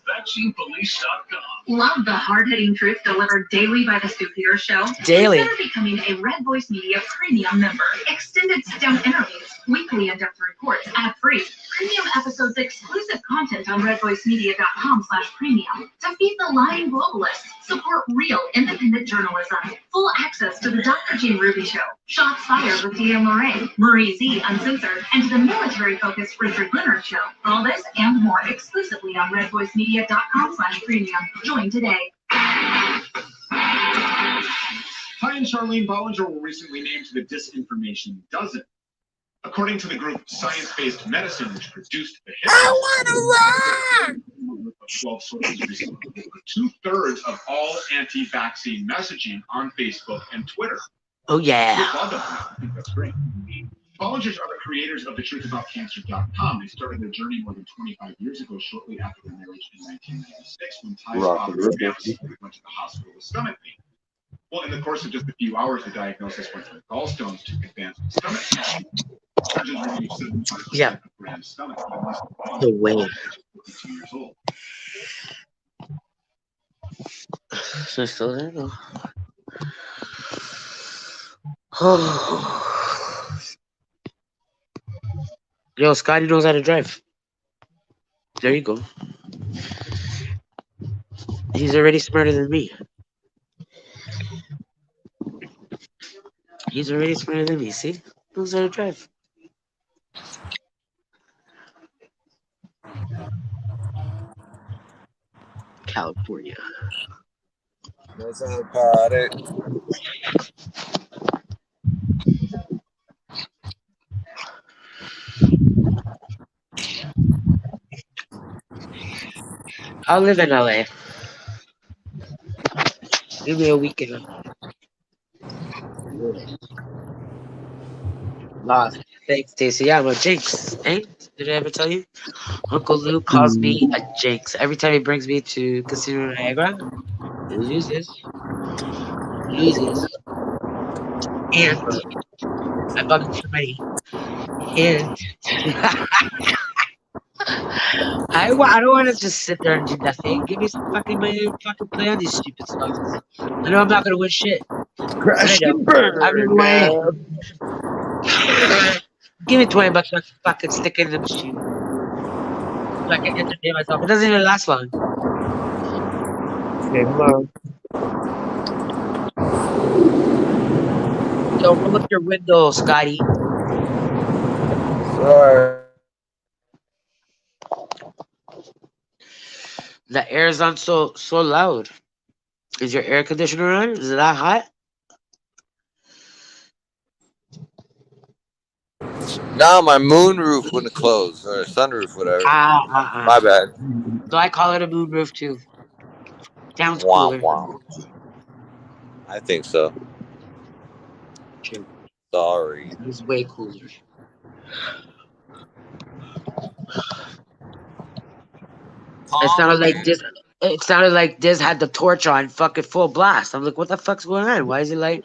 vaccinepolice.com. Love the hard-hitting truth delivered daily by the Stu Peters Show? Daily. Consider becoming a Red Voice Media Premium member. Extended sit-down interviews, weekly in-depth reports, ad-free, premium episodes, exclusive content on redvoicemedia.com/premium. Defeat the lying globalists. Support real independent journalism. Full access to the Dr. Jean Ruby Show, Shots Fired with Dia Moray, Marie Z Uncensored, and the military-focused Richard Leonard Show. All this and more exclusively on redvoicemedia.com/premium. Join today. Ty and Charlene Bollinger were recently named to the Disinformation Dozen. According to the group Science-Based Medicine, which produced the hit, I want to rock! 12 sources recently, over 2/3 of all anti-vaccine messaging on Facebook and Twitter. Oh yeah. I think that's great. Bollingers are the creators of thetruthAboutCancer.com. They started their journey more than 25 years ago, shortly after their marriage in 1996, when Ty's father went to the hospital with stomach pain. Well, in the course of just a few hours, the diagnosis went from gallstones to advanced stomach cancer. Yeah. Stomach. The way. 42 years old. So still there though. Oh. Yo, Scotty knows how to drive. There you go. He's already smarter than me. He's already smarter than me, see? Knows how to drive. California. Knows how to party. I'll live in LA. Give me a weekend. Thanks, Stacy. Yeah, I'm a jinx. Eh? Did I ever tell you? Uncle Lou calls me a jinx. Every time he brings me to Casino Niagara, he loses. And I bug him for money. And I don't want to just sit there and do nothing. Give me some fucking money to fucking play on these stupid slots. I know I'm not going to win shit. Crash and burn, I've been man. Give me $20 so I can fucking stick it in the machine. So I can entertain myself. It doesn't even last long. Okay, hello. Yo, roll up your window, Scotty. Sorry. The air's on so loud. Is your air conditioner on? Is it that hot? No, my moonroof wouldn't close, or sunroof, whatever. My bad. So I call it a moonroof too. Sounds Womp cooler. womp. I think so. True. Sorry. It's way cooler. It sounded like Diz had the torch on fucking full blast. I'm like, what the fuck's going on? Why is he lighting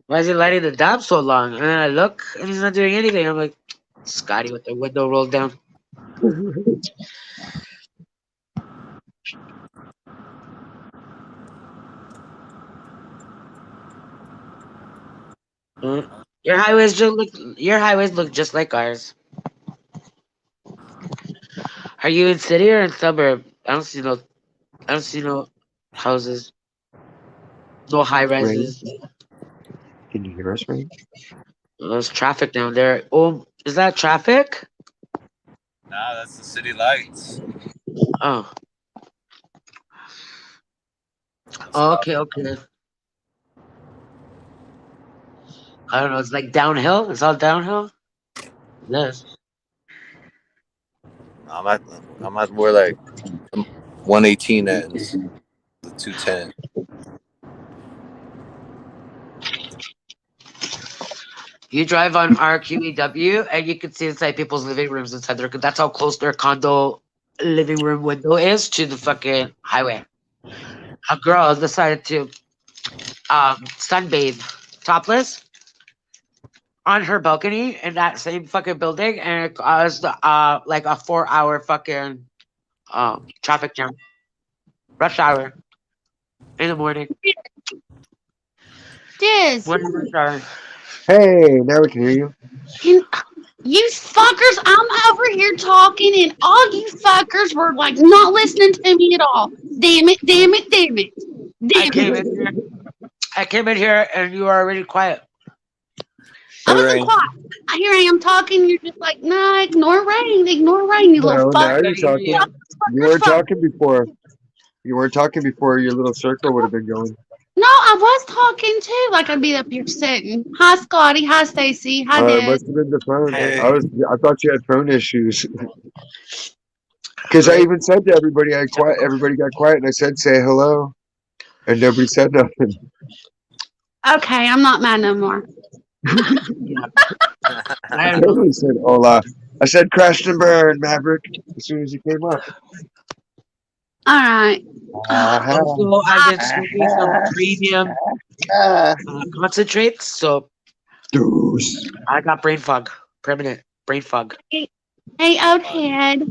the dab so long? And then I look and he's not doing anything. I'm like, Scotty with the window rolled down. Your highways look just like ours. Are you in city or in suburb? I don't see no houses. No high rises. Can you hear us, right? There's traffic down there. Oh, is that traffic? Nah, that's the city lights. Oh. Okay. I don't know. It's like downhill. It's all downhill. Yes. I'm at where like 118 ends, the 210. You drive on RQEW and you can see inside people's living rooms inside there. That's how close their condo living room window is to the fucking highway. A girl decided to sunbathe topless on her balcony in that same fucking building, and it caused like a 4-hour fucking traffic jam, rush hour in the morning. Diz, When rush hour. Hey, now we can hear you. you fuckers, I'm over here talking and all you fuckers were like not listening to me at all. Damn it, damn it, damn it. I came in here and you were already quiet. I wasn't quiet. Here I am talking, you're just like, nah, ignore rain, you little No, fuck. now you're talking. You weren't talking before. You weren't talking before. Your little circle would have been going. No, I was talking too, like I'd be up here sitting. Hi Scotty, hi Stacy, hi It Dad. must have been the phone. Hey. I thought you had phone issues. Because I even said to everybody, everybody got quiet, and I said, "Say hello," and nobody said nothing. Okay, I'm not mad no more. I totally said hola. I said crashed and burned, Maverick, as soon as you came up. All right. Also, I've been smoking some premium concentrates, so Deuce. I got brain fog, permanent brain fog. Hey, old head.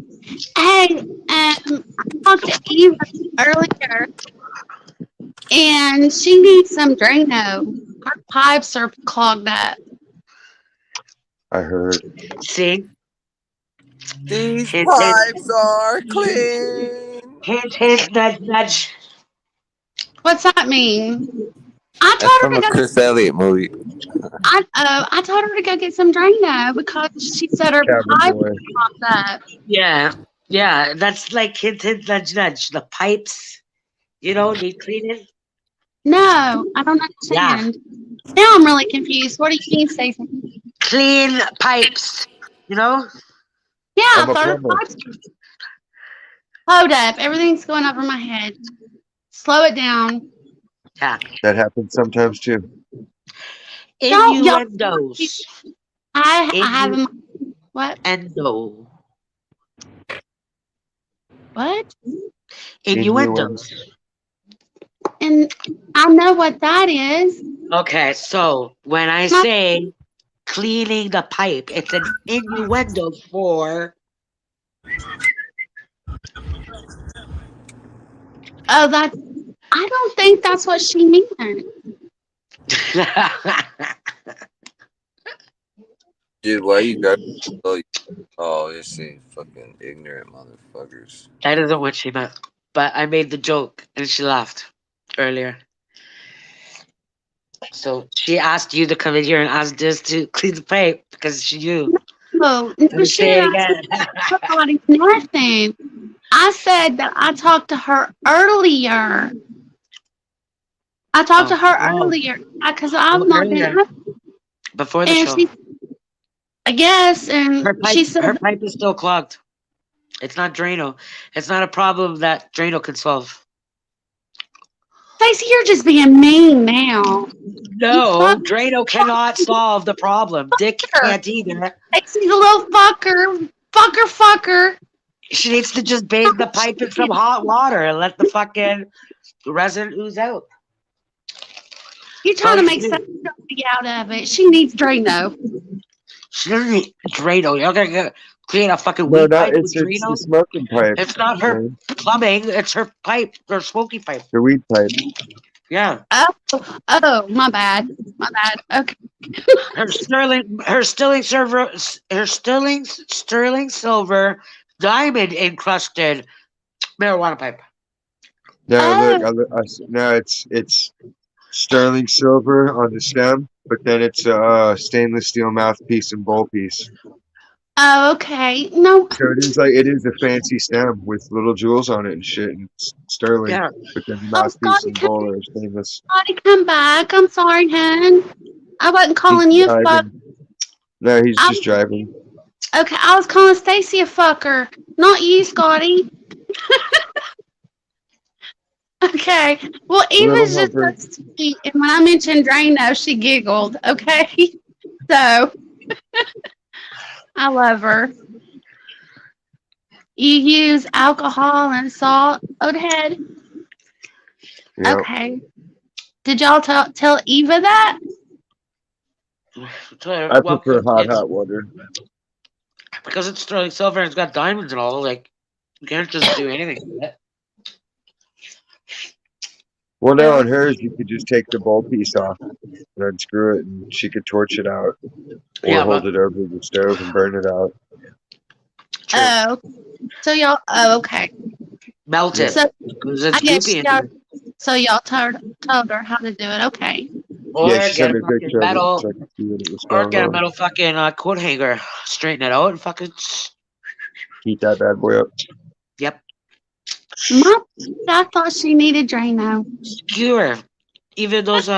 Hey, I talked to Eva earlier, and she needs some Drano. Her pipes are clogged up. I heard. See? These Hint, pipes are clean. hint, nudge, nudge. What's that mean? I That's told her from to a go. Chris Elliott movie. I told her to go get some Drano because she said her Cabin pipes boy. are clogged up. Yeah, that's like hint, nudge, nudge. The pipes, need cleaning. No, I don't understand. Now I'm really confused. What do you mean, Stacey? Clean pipes, Yeah, I'm I a thought her plumber. pipes. Hold up, everything's going over my head. Slow it down. Yeah. That happens sometimes too. Innuendos. I have what? Endo. What? Innuendos. And I know what that is. Okay, so when I say cleaning the pipe, it's an innuendo for. Oh, that's. I don't think that's what she meant. Dude, why you got? Oh, you see, fucking ignorant motherfuckers. That isn't what she meant, but I made the joke and she laughed earlier. So she asked you to come in here and ask Diz to clean the pipe because she knew. No, she Say didn't again. ask nothing. I said that I talked to her earlier. I talked to her earlier because I'm not earlier. Before the and show. I guess, and she said her pipe is still clogged. It's not Drano. It's not a problem that Drano can solve. Stacey, you're just being mean now. No, Drano cannot solve the problem. Dick can't either. Stacey's a little fucker. She needs to just bathe the pipe in some hot water and let the fucking resin ooze out. You're trying to make something out of it. She needs Drano. She doesn't need Drano. You're gonna clean a fucking No, weed pipe it's with Drano? the smoking pipe. It's not her plumbing. It's her pipe. Her smoky pipe. The weed pipe. Yeah. Oh, my bad. Okay. Her sterling silver diamond encrusted marijuana pipe. No, look, now it's sterling silver on the stem, but then it's a stainless steel mouthpiece and bowl piece. Oh, okay. No. So it is a fancy stem with little jewels on it and shit, and it's sterling. Yeah. But then the mouthpiece and bowl are stainless. Scotty, come back. I'm sorry, hon. I wasn't He's calling you a fuck. driving. No, he's I, just driving. okay, I was calling Stacy a fucker, not you, Scotty. Okay. Well, Eva's just Humper. so sweet, and when I mentioned Drano, she giggled. Okay, so I love her. You use alcohol and salt, Odhead. Yep. Okay. Did y'all tell Eva that? I prefer hot water. Because it's sterling silver and it's got diamonds and all. Like, you can't just do anything with it. Well, no, on hers, you could just take the bowl piece off and unscrew it, and she could torch it out or hold it over the stove and burn it out. True. Oh, so y'all. Oh, okay. Melt it. So It's I guess goopy. so y'all told her how to do it. Okay. Or Yeah, she get sent a me a fucking picture metal, of it so I could see what it was or going get a on. metal fucking coat hanger, straighten it out, and fucking. Heat that bad boy up. Yep. I thought she needed Drano. Skewer. Even those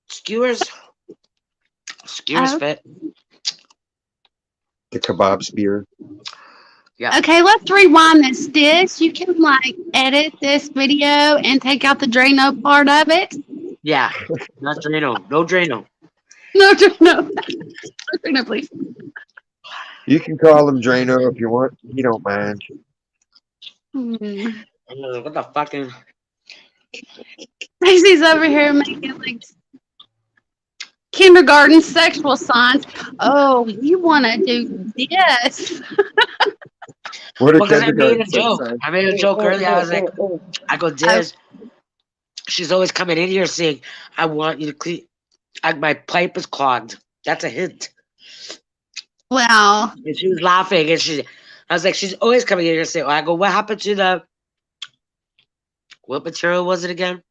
skewers. Skewers fit. The kebab spear. Yeah. Okay, let's rewind this. You can like edit this video and take out the Drano part of it. Yeah. Not Drano. No Drano. No, no, Drano, please. You can call him Drano if you want. He don't mind. What the fucking. Stacey's over here making like kindergarten sexual signs. Oh, you want to do this? What a Because I made a kindergarten joke. sign. I made a joke earlier. I was like, I go, Diz. She's always coming in here saying, I want you to clean. My pipe is clogged. That's a hint. Well. And she was laughing. And I was like, she's always coming in here saying, I go, what happened to the. What material was it again?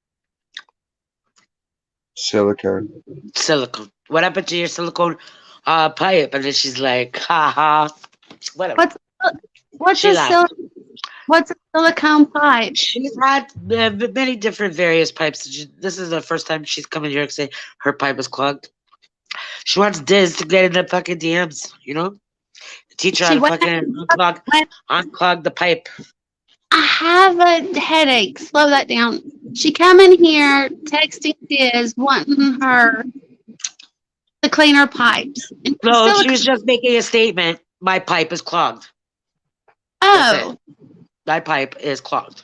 Silicone. Silicone. What happened to your silicone pipe? And then she's like, ha ha. Whatever. What's a silicone pipe? She's had many different various pipes. This is the first time she's coming here and saying her pipe is clogged. She wants Diz to get in the fucking DMs, you know? Teach her how to fucking unclog the pipe. I have a headache. Slow that down. She come in here texting Diz, wanting her to clean her pipes. No, she was just making a statement. My pipe is clogged. Oh. My pipe is clogged.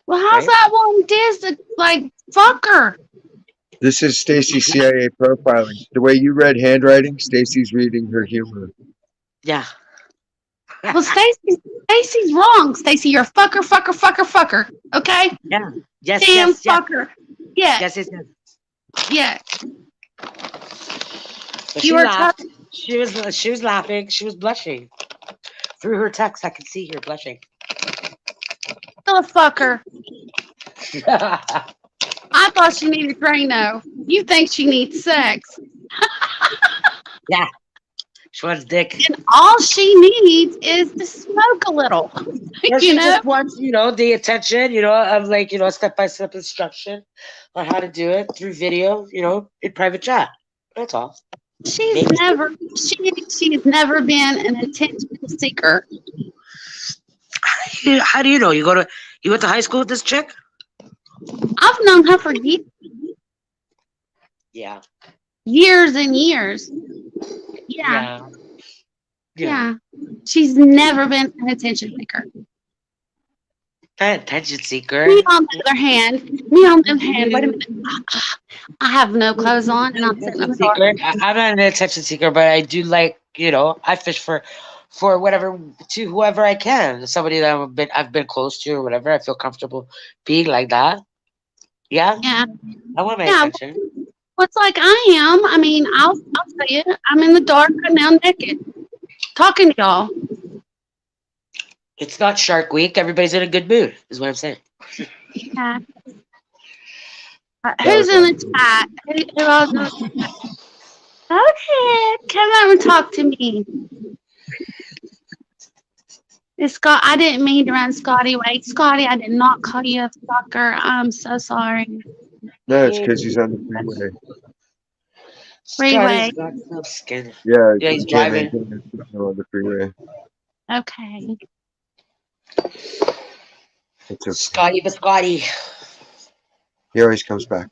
Well, how's that one Diz to, like, fuck her? This is Stacy's CIA profiling. The way you read handwriting, Stacy's reading her humor. Yeah. Well, Stacy's wrong. Stacy, you're a fucker. Okay? Yeah. Yes. Damn fucker. Yes. Yes. Yes. She was laughing. She was blushing. Through her text, I could see her blushing. Still a fucker. I thought she needed Drano. You think she needs sex. Yeah. She wants dick. And all she needs is to smoke a little. Well, she just wants, the attention, of like, step-by-step instruction on how to do it through video, in private chat. That's all. She's never been an attention seeker. How do you know? You went to high school with this chick? I've known her for years. Yeah. Years and years. Yeah. She's never been an attention seeker. An attention seeker. Me on the other hand, wait a minute. I have no clothes on and I'm sitting on the door. I'm not an attention seeker, but I do like, I fish for whatever, to whoever I can. Somebody that I've been close to or whatever. I feel comfortable being like that. Yeah. Yeah. I want my attention. Well, it's like I am. I mean, I'll tell you, I'm in the dark right now naked. Talking to y'all. It's not Shark Week. Everybody's in a good mood, is what I'm saying. Yeah. Who's in the chat? Who else in the chat? Okay, come over and talk to me. Scott, I didn't mean to run Scotty away. Scotty, I did not call you a fucker. I'm so sorry. No, it's because he's on the freeway. freeway. Scotty's got no skin. Yeah, Yeah, you he's can't driving. maintain a signal on the freeway. Okay. It's okay. Scotty Biscotti. He always comes back,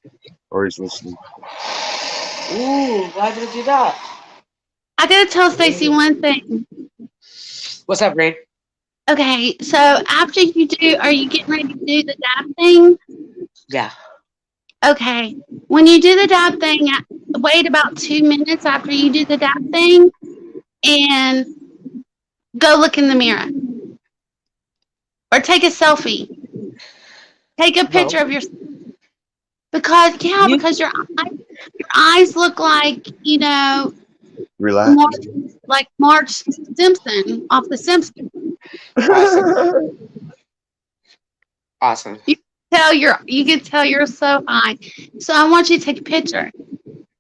or he's listening. Ooh, why did I do that? I gotta tell Stacy one thing. What's up, Rain? Okay, so after you do, are you getting ready to do the dab thing? Yeah. Okay. When you do the dab thing, wait about 2 minutes after you do the dab thing and go look in the mirror. Or take a selfie. Take a picture of yourself. Because your eyes look like, Relax. more like Marge Simpson off The Simpsons. Awesome. You can tell you're so high. So I want you to take a picture.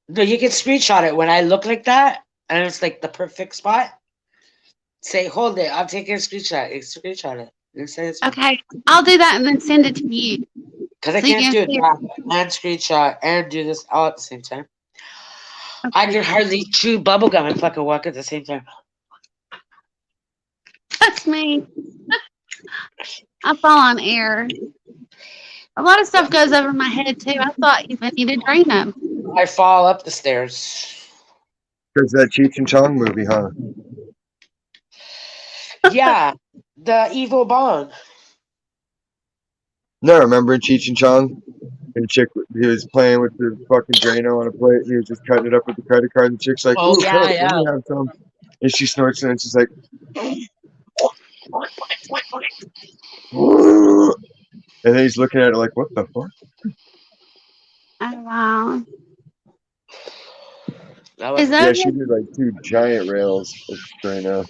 No, you can screenshot it when I look like that, and it's like the perfect spot. Say, hold it. I'm taking a screenshot. Screenshot it. And say it's Okay, I'll do that and then send it to you. because I So you can't can do it see back and screenshot and do this all at the same time. I can hardly chew bubblegum and fucking walk at the same time. That's me. I fall on air. A lot of stuff goes over my head too. I thought I needed Drano. I fall up the stairs. Because that Cheech and Chong movie, huh? Yeah, the evil bong. No, remember in Cheech and Chong? And the chick, he was playing with the fucking Drano on a plate, and he was just cutting it up with the credit card, and the chick's like, Oh, ooh, yeah, Coke, yeah. let me have some. And she snorts it, and she's like, "Ooh." And then he's looking at it like, what the fuck? Oh wow. That was Is that Yeah, she did like 2 giant rails of Drano.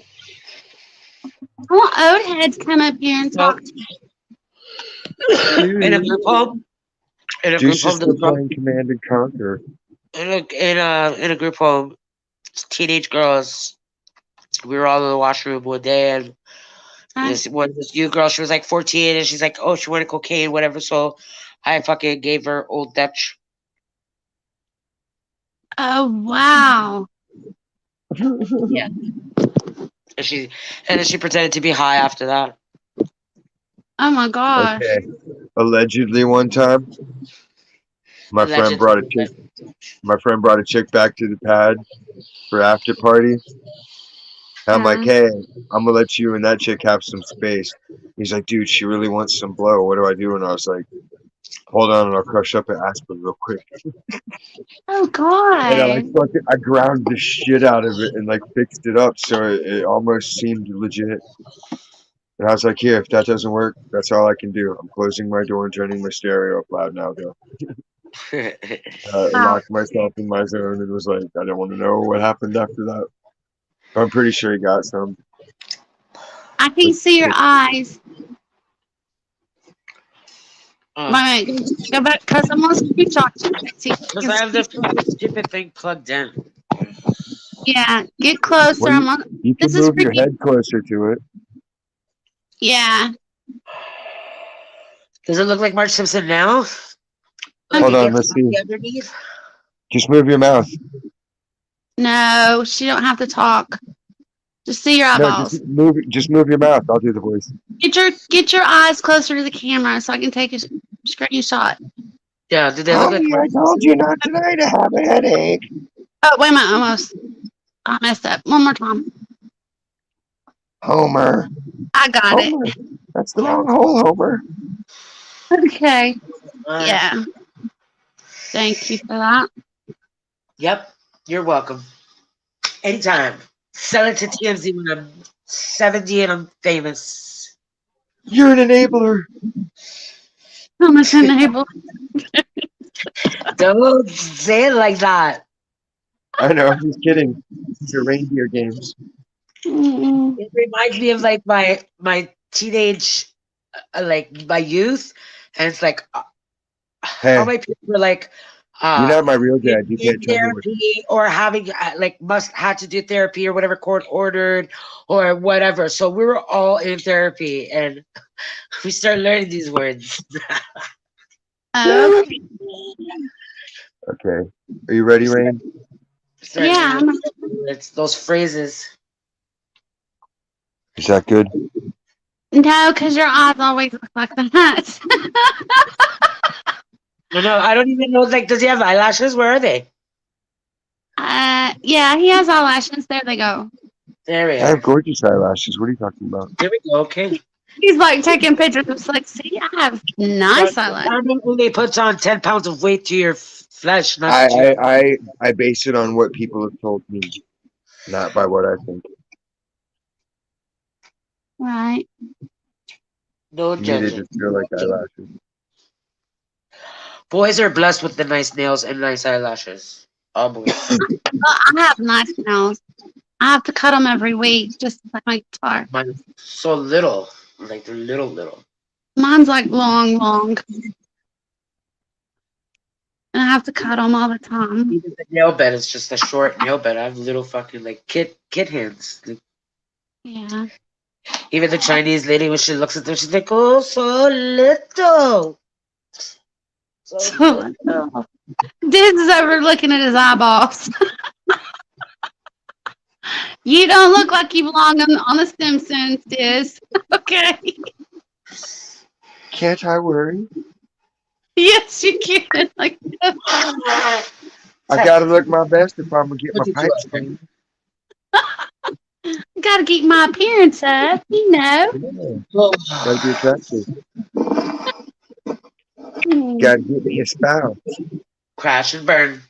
I want old heads to come up here and talk to you. in a group home. In a group Juice is home, still there's drunk. playing Command and Conquer. In a group home, teenage girls. We were all in the washroom one day, and this new girl, she was like 14, and she's like, oh, she wanted cocaine, whatever. So I fucking gave her Old Dutch. Oh wow. Yeah. And then she pretended to be high after that. Oh my gosh. Okay. Allegedly, one time, my friend brought a chick back to the pad for after party. I'm like, hey, I'm gonna let you and that chick have some space. He's like, dude, she really wants some blow. What do I do? And I was like, hold on, and I'll crush up an aspirin real quick. Oh And I god. I ground the shit out of it and like fixed it up so it almost seemed legit. And I was like, here, if that doesn't work, that's all I can do. I'm closing my door and turning my stereo up loud now, though. Locked myself in my zone and was like, I don't want to know what happened after that. I'm pretty sure he got some. I can see your eyes. Wait, go back because I'm on screenshot. Because I have this stupid thing plugged in. Yeah, get closer. Well, you can move your head closer to it. Yeah. Does it look like Marge Simpson now? Hold on, let's see. Underneath? Just move your mouth. No, she don't have to talk. Just see your eyeballs. No, just move your mouth. I'll do the voice. Get your eyes closer to the camera so I can take a screenshot. Yeah, did they look like I told you not tonight. I have a headache. Oh, wait a minute, almost. I messed up. One more time. Homer. I got it. That's the wrong hole, Homer. Okay. Yeah. Thank you for that. Yep, you're welcome. Anytime. Sell it to TMZ when I'm 70 and I'm famous. You're an enabler. I'm an enabler. Don't say it like that. I know, I'm just kidding. These are reindeer games. It reminds me of like my teenage, like my youth, and it's like how my people were like. You're not my real dad. You in can't tell me therapy or having had to do therapy or whatever court ordered or whatever. So we were all in therapy and we started learning these words. Okay. Are you ready, Rain? Yeah, It's those phrases. Is that good? no, because your eyes always look like that. No, I don't even know. Like, does he have eyelashes? Where are they? Yeah, he has eyelashes. There they go. There we I have are. gorgeous eyelashes. What are you talking about? There we go. Okay. He's like taking pictures. It's like, see, I have nice eyelashes. Armin only puts on 10 pounds of weight to your flesh, not I, to your. I base it on what people have told me, not by what I think. Right. No To me, they judging. just feel like eyelashes. Boys are blessed with the nice nails and nice eyelashes. All boys. I have nice nails. I have to cut them every week, just like my guitar. Mine's so little. Like, they're little. Mine's like long. And I have to cut them all the time. Even the nail bed is just a short nail bed. I have little fucking, like, kid hands. Like, Yeah. even the Chinese lady, when she looks at them, she's like, oh, so little. So little. Diz is over looking at his eyeballs. You don't look like you belong on The Simpsons, Diz. Okay. Can't I worry? Yes, you can. Like, I gotta look my best if I'm gonna get my pipes clean. gotta keep my appearance up, you know. Yeah. Gotta be attractive. Gotta get me a spouse. Crash and burn.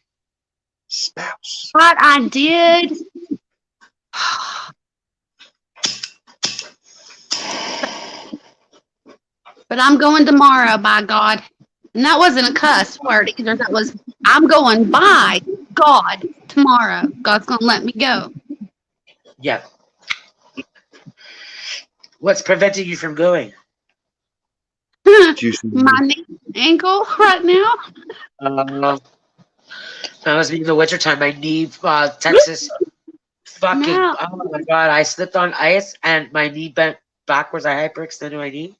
Spouse. What I did. But I'm going tomorrow, by God. And that wasn't a cuss word either. That was, I'm going by God tomorrow. God's going to let me go. Yeah. What's preventing you from going? My knee, ankle right now. That must be in the wintertime. My knee, Texas, fucking, No. oh my God. I slipped on ice and my knee bent backwards. I hyperextended my knee.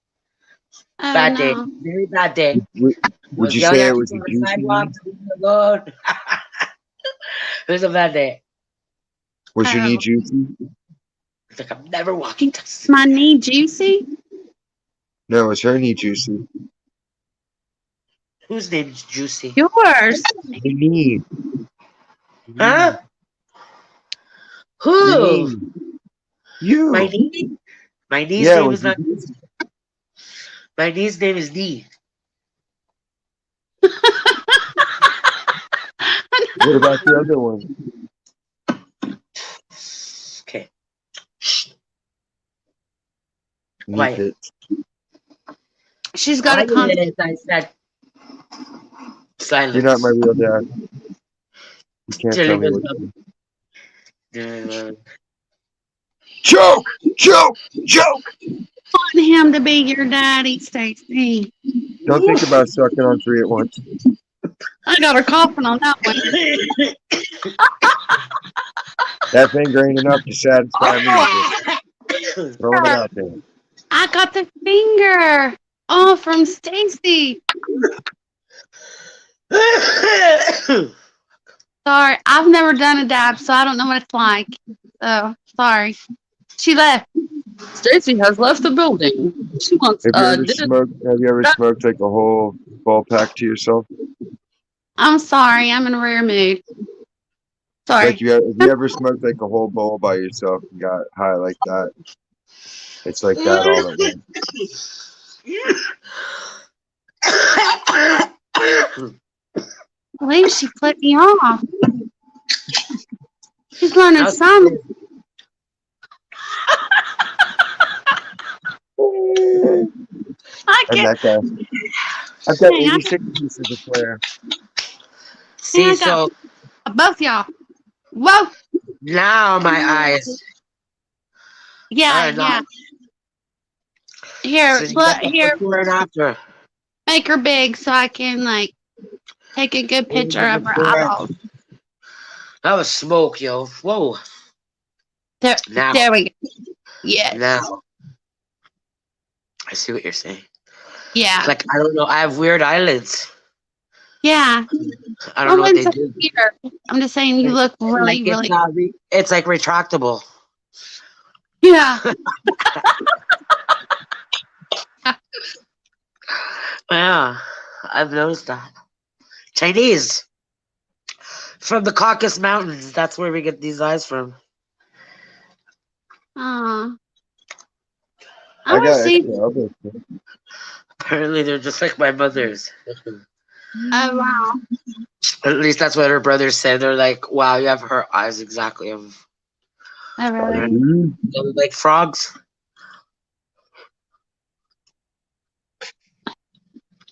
Oh, Bad no. day. Very bad day. Would you yelling say at it was a people on the juicy sidewalk knee? to leave me alone. It was a bad day. Was your knee juicy? It's like I'm never walking to My knee juicy? No, was her knee juicy? Whose name is Juicy? Yours. The knee. Huh? The Who? knee. You. My knee? My knee's Yeah, name was is not. My knee's name is Knee. What about the other one? Okay. Knee Quiet. pits. She's got a Quiet, I said. Silence. You're not my real dad. You can't tell me what to do. Joke! Joke! Joke! Want him to be your daddy, Stacy. Don't think about sucking on 3 at once. I got her coughing on that one. That finger ain't enough to satisfy me. Just throwing it out there. I got the finger. Oh, from Stacy. Sorry, I've never done a dab, so I don't know what it's like. So, sorry. She left. Stacy has left the building. She wants Have you ever smoked like a whole ball pack to yourself? I'm sorry, I'm in a rare mood. Sorry. Like have you ever smoked like a whole bowl by yourself and got high like that? It's like that all at once. I believe she flipped me off. She's learning some. I And can't. that guy. I've got 86 pieces of flair. See, so both y'all. Whoa. Now my eyes. Yeah. Here, So here. Before and after. Make her big so I can like take a good picture of her eyeballs. That was smoke, yo. Whoa. There we go. Yes. Now. I see what you're saying. Yeah. Like, I don't know. I have weird eyelids. Yeah. I Well, don't know what when's they up do. here? I'm just saying you look Like really, really. it's like retractable. Yeah. Yeah, I've noticed that. Chinese from the Caucasus Mountains. That's where we get these eyes from. I I want to got see. extra elbows. Apparently, they're just like my mother's. Oh wow. At least that's what her brothers said. They're like, "Wow, you have her eyes exactly of Oh really? like frogs."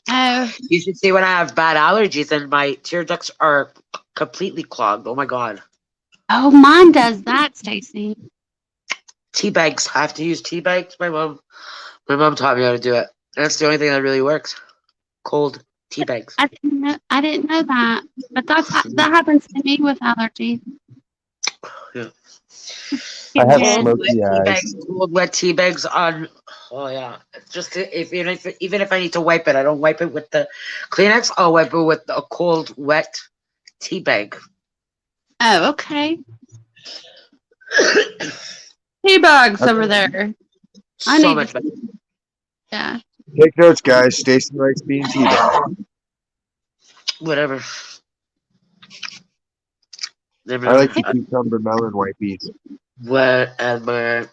Oh. You should see when I have bad allergies and my tear ducts are completely clogged. Oh my god. Oh, mine does that, Stacy. Tea bags. I have to use tea bags. My mom taught me how to do it. That's the only thing that really works. Cold tea bags. I didn't know that, but that happens to me with allergies. Yeah. I have Kid. smoky eyes. Cold wet tea bags on. Oh yeah. Just even if I need to wipe it, I don't wipe it with the Kleenex. I'll wipe it with a cold wet tea bag. Oh, okay. Tea bags over there. I So need much to. better. Yeah. Take notes, guys. Stacy likes being teabagged. Whatever. I like the cucumber melon wipies. Whatever.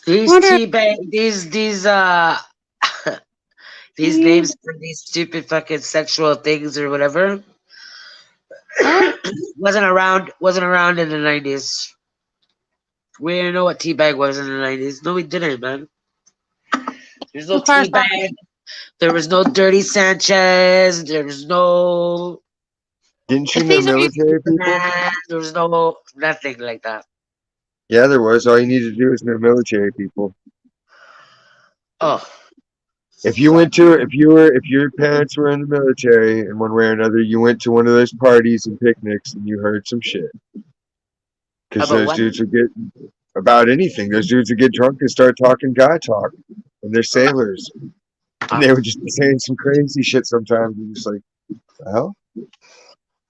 These What are tea bag these these you? names for these stupid fucking sexual things or whatever What? wasn't around in the 90s. We didn't know what teabag was in the 90s. No, we didn't, man. There's no Of course, teabag. There was no Dirty Sanchez. There was no Didn't you if know these are military people? man. There was no nothing like that. Yeah, there was. All you needed to do was know military people. Oh, If your parents were in the military in one way or another, you went to one of those parties and picnics and you heard some shit. Because about those what? dudes would get about anything. Those dudes would get drunk and start talking guy talk, and they're sailors, and they would just be saying some crazy shit sometimes. You're just like, the hell?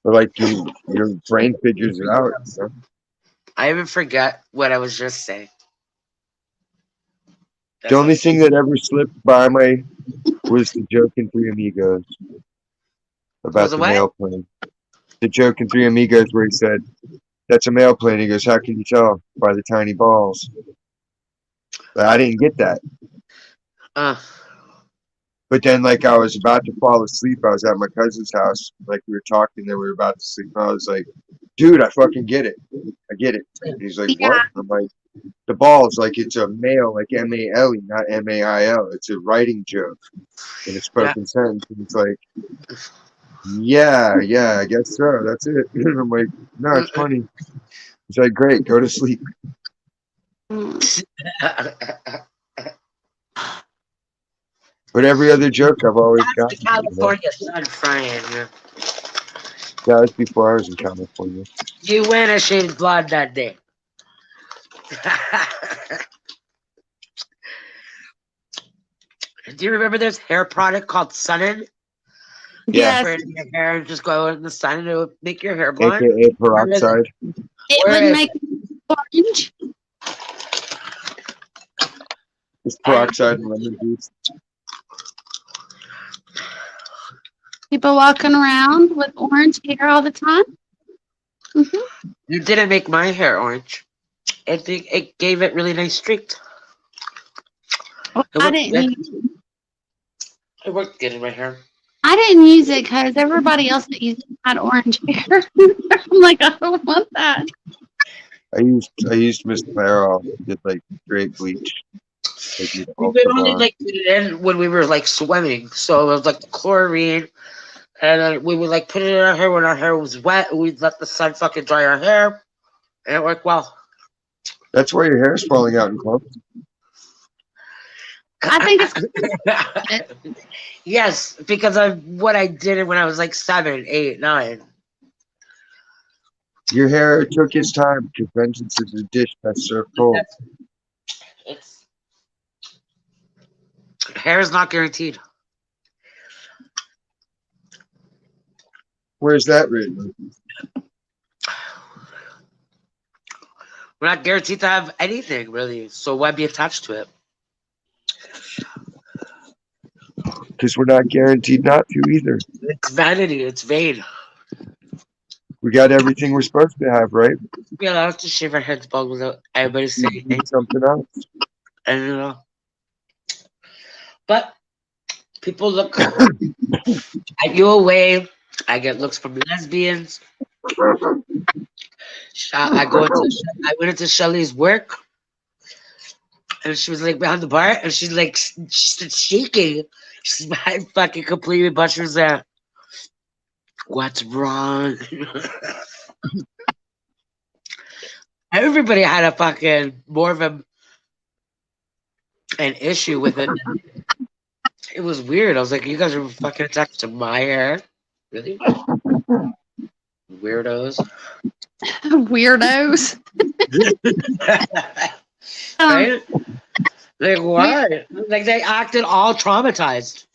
Or like your brain figures it out. You know? I even forgot what I was just saying. The only thing that ever slipped by my was the joke in Three Amigos about Was it the what? mail plane. The joke in Three Amigos where he said, "That's a mail plane." He goes, "How can you tell? By the tiny balls." But I didn't get that. Uh, But then, like, I was about to fall asleep. I was at my cousin's house. Like, we were talking, and we were about to sleep. And I was like, "Dude, I fucking get it. I get it." And he's like, Yeah. "What?" I'm like, "The balls, like, it's a male, like M-A-L-E, not M-A-I-L. It's a writing joke in a spoken sentence." And it's like, yeah, I guess so. That's it. And I'm like, "No, it's funny." He's like, "Great, go to sleep." Mm. But every other joke I've always that's the gotten. California sun frying. Yeah, that was before I was in California. You went and shaved blonde that day. Do you remember this hair product called Sunin? Yeah, Yes, Where your hair would just go in the sun and it would make your hair blonde? AKA peroxide. it Where would is make it orange. It's peroxide and lemon juice. People walking around with orange hair all the time. You didn't make my hair orange. I think it gave it really nice streaks. Well, It I worked didn't. good. It worked good in my hair. I didn't use it because everybody else that used it had orange hair. I'm like, I don't want that. I used Miss Clairol. Did like straight bleach. Like the We ultra would only blonde. like put it in when we were like swimming. So it was like the chlorine. And then we would like put it in our hair when our hair was wet. We'd let the sun fucking dry our hair. And it worked well. That's why your hair's falling out in clumps. I think it's Yes, because of what I did when I was like 7, 8, 9. Your hair took its time because vengeance is a dish that's served cold. It's hair is not guaranteed. Where's that written? We're not guaranteed to have anything, really. So why be attached to it? Because we're not guaranteed not to either. It's vanity. It's vain. We got everything we're supposed to have, right? We allow us to shave our heads bald without everybody saying We anything. need something else. I don't know. But people look at you away. I get looks from lesbians. I went into Shelly's work, and she was like behind the bar, and she started shaking. She's fucking completely butchers that. What's wrong? Everybody had a fucking more of an issue with it. It was weird. I was like, you guys are fucking attached to my hair? Really? Weirdos. Weirdos. Right? Like, why? Like, they acted all traumatized.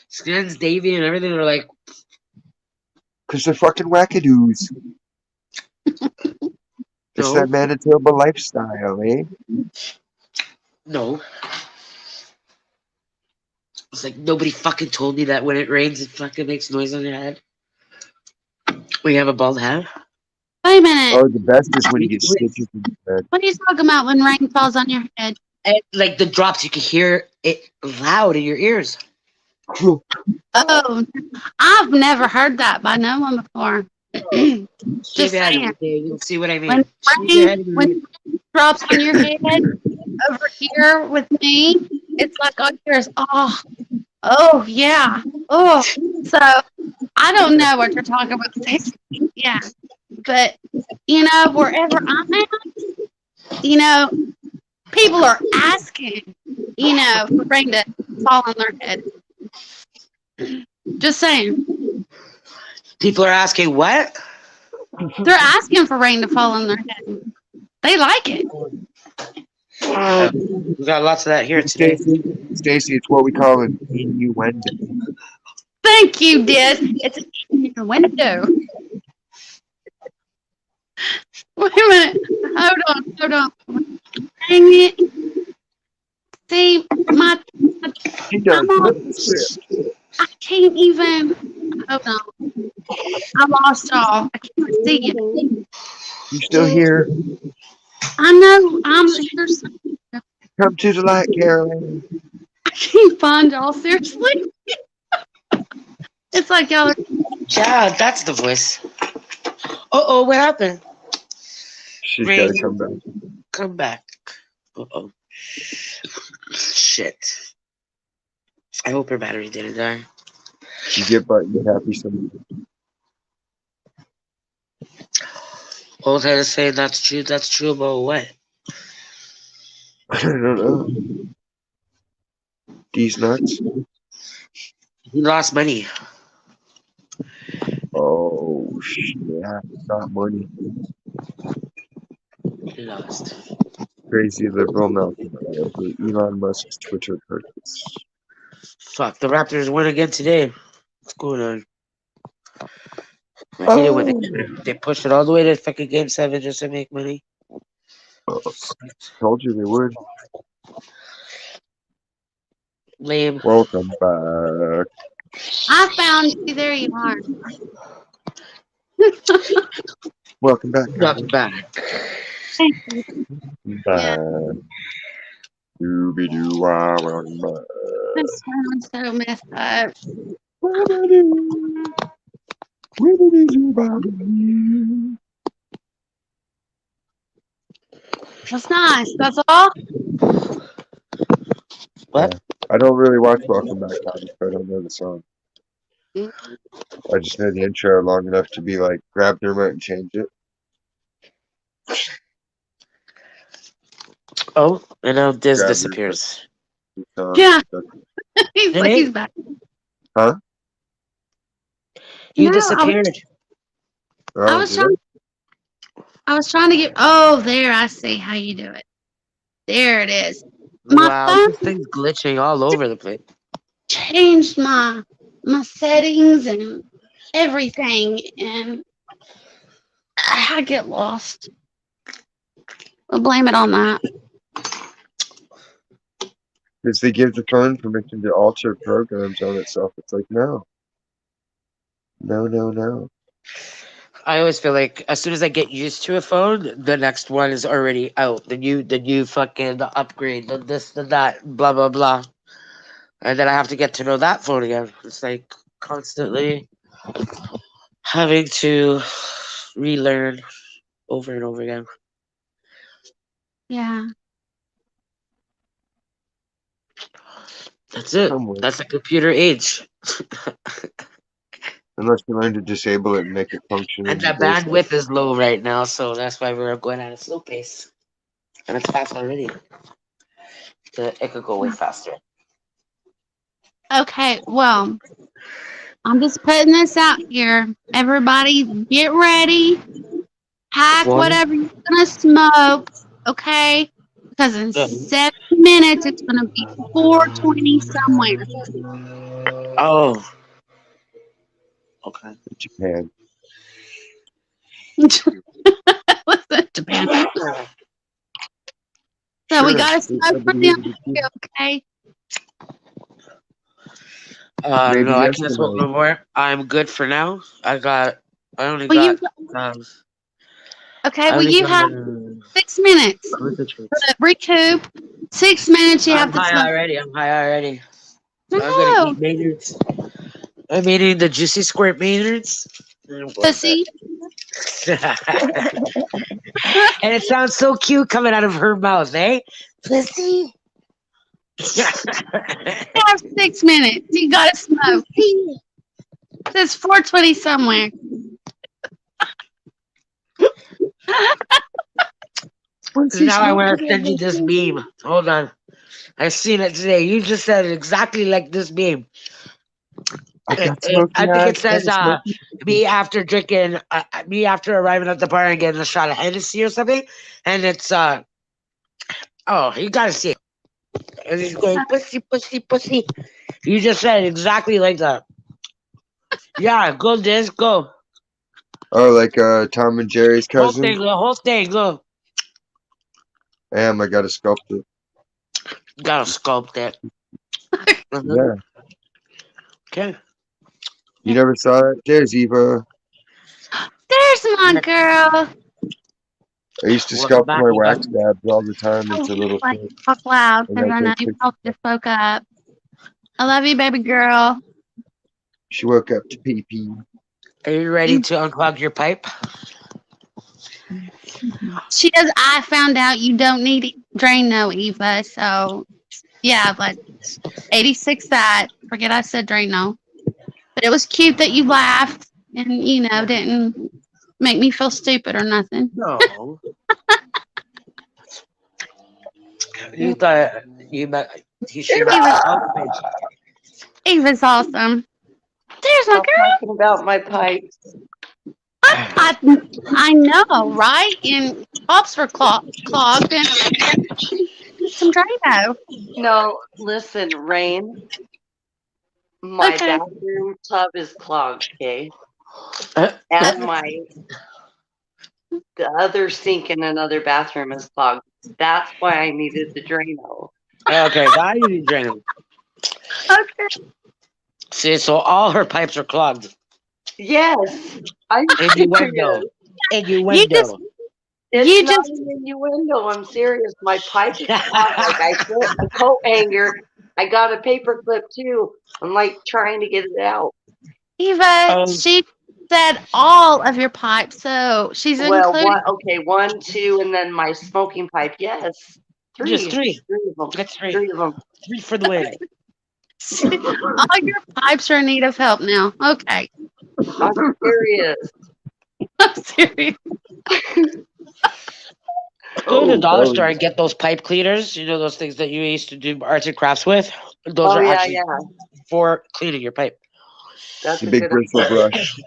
Skins, Davey, and everything were like, Because they're fucking wackadoos. It's no, that Manitoba lifestyle, eh? no. It's like, nobody fucking told me that when it rains, it fucking makes noise on your head. When you have a bald head. Wait a minute. Oh, the best is when you get stitches in your head. What are you talking about when rain falls on your head? And, like, the drops, you can hear it loud in your ears. Oh, I've never heard that by no one before. Just saying. You'll see what I mean. When rain drops on your head over here with me, it's like all yours. Oh yeah. Oh, so I don't know what you're talking about. Yeah, but wherever I'm at, people are asking, for rain to fall on their head. Just saying. People are asking what? They're asking for rain to fall on their head. They like it. We got lots of that here today. Stacy, it's what we call an innuendo. Thank you, Diz. It's an innuendo. Wait a minute. Hold on. Dang it. See, I can't even. Hold on. I lost y'all. I can't see you. You still here? I know. I'm here. Come to the light, Caroline. I can't find y'all. Seriously. It's like y'all are. Yeah, that's the voice. Uh-oh, what happened? She's Rain. gotta come back. Come back. Uh-oh. Shit. I hope her battery didn't die. You get button happy some. Old head is saying that's true. That's true about what? I don't know. These nuts. He lost money. Oh shit! Not money. He lost. Crazy liberal melting over Elon Musk's Twitter purchase. Fuck, the Raptors win again today. What's going on? I hate it when they pushed it all the way to fucking game 7 just to make money. Told you they would. Lame. Welcome back. I found you. There you are. Welcome back. Welcome back. Back. Dooby-doo-wah, welcome back. This sounds so messed up. That's nice. That's all. What? I don't really watch Welcome Back, Tommy, so I don't know the song. I just know the intro long enough to be like, grab the remote and change it. Oh, and now Diz Grab disappears. Yeah. He's back. Huh? You No, disappeared. I was trying to get. Oh, there. I see how you do it. There it is. My Wow, phone this thing's glitching all over the place. changed my settings and everything, and I get lost. We'll blame it on that. Because they give the phone permission to alter programs on itself. It's like, no. No, no, no. I always feel like as soon as I get used to a phone, the next one is already out. The new fucking upgrade, the this, the that, blah blah blah, and then I have to get to know that phone again. It's like constantly having to relearn over and over again. Yeah. That's it. Somewhere. That's the computer age. Unless you learn to disable it and make it function. And in the the base. bandwidth is low right now, so that's why we're going at a slow pace. And it's fast already. It could go way faster. Okay, well, I'm just putting this out here. Everybody get ready. Pack One. whatever you're gonna smoke, okay? Because in 7 minutes it's gonna be 4:20 somewhere. Oh. Okay. Japan. Listen, Japan. So we gotta smoke for them, okay? Maybe No, I yes can't or smoke no. no more. I'm good for now. I only Well, got okay, I well, only you have got 6 minutes glucose. to recoup. 6 minutes you I'm have to high smoke. already. I'm gonna No, eat Maynards. I'm eating the juicy squirt Maynards. pussy. And it sounds so cute coming out of her mouth, eh? Pussy. You have 6 minutes. You gotta smoke. It's 4:20 somewhere. Now I want to send you this meme. Hold on. I seen it today. You just said it exactly like this meme. I got smoky I think eyes. it says me after drinking, me after arriving at the bar and getting a shot of Hennessy or something, and it's oh, you gotta see it. And he's going pussy, pussy, pussy. You just said it exactly like that. Yeah, go Diz, go. Oh, like Tom and Jerry's cousin? The whole thing, go. Damn, I gotta sculpt it. Gotta sculpt it. Yeah. Okay. You never saw that? There's Eva. There's my girl. I used to Welcome sculpt back, my Eva. wax dabs all the time into little Like, things. talk loud And because I I know take you pictures. both just woke up. I love you, baby girl. She woke up to pee pee. Are you ready to unclog your pipe? She does. I found out you don't need Drano, Eva. So, yeah, but 86 that. Forget I said Drano. But it was cute that you laughed and, didn't make me feel stupid or nothing. No. You thought you should Eva's awesome. There's my Stop girl. talking about my pipes. I know, right? And pops were clogged and some Drano. No, listen, Rain. My Okay. bathroom tub is clogged, okay? And the other sink in another bathroom is clogged. That's why I needed the Drano. Okay, why you need Drano? Okay. See, so all her pipes are clogged. Yes. I'm Innuendo. Innuendo. It's not an innuendo. I'm serious. My pipe is clogged. Like I put a coat hanger. I got a paper clip too. I'm like trying to get it out. Eva, she said all of your pipes, so she's including. One, two, and then my smoking pipe. Yes, three. Just three. Three of them. That's three. Three of them. 3 for the win. All your pipes are in need of help now. Okay. I'm serious. I'm serious. Go to the dollar store and get those pipe cleaners. You know those things that you used to do arts and crafts with? Those are actually for cleaning your pipe. That's the big bristle brush.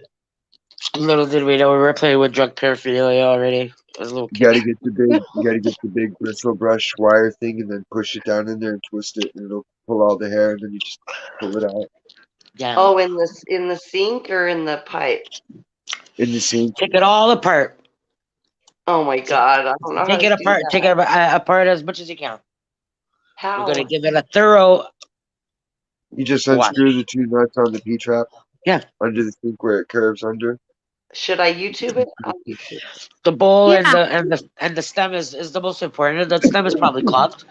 Little did we know we were playing with drug paraphernalia already. As a little kid. You gotta get the big bristle brush wire thing and then push it down in there and twist it and it'll pull all the hair and then you just pull it out. Yeah. Oh, in the sink or in the pipe? In the sink. Take it all apart. Oh my god, I don't know how Take to it do apart. that. Take it apart as much as you can. How? We're gonna give it a thorough. You just Watch. unscrew the 2 nuts on the P-trap. Yeah. Under the sink where it curves under. Should I YouTube it? I'll YouTube it. The bowl Yeah. and the stem is the most important. The stem is probably clogged.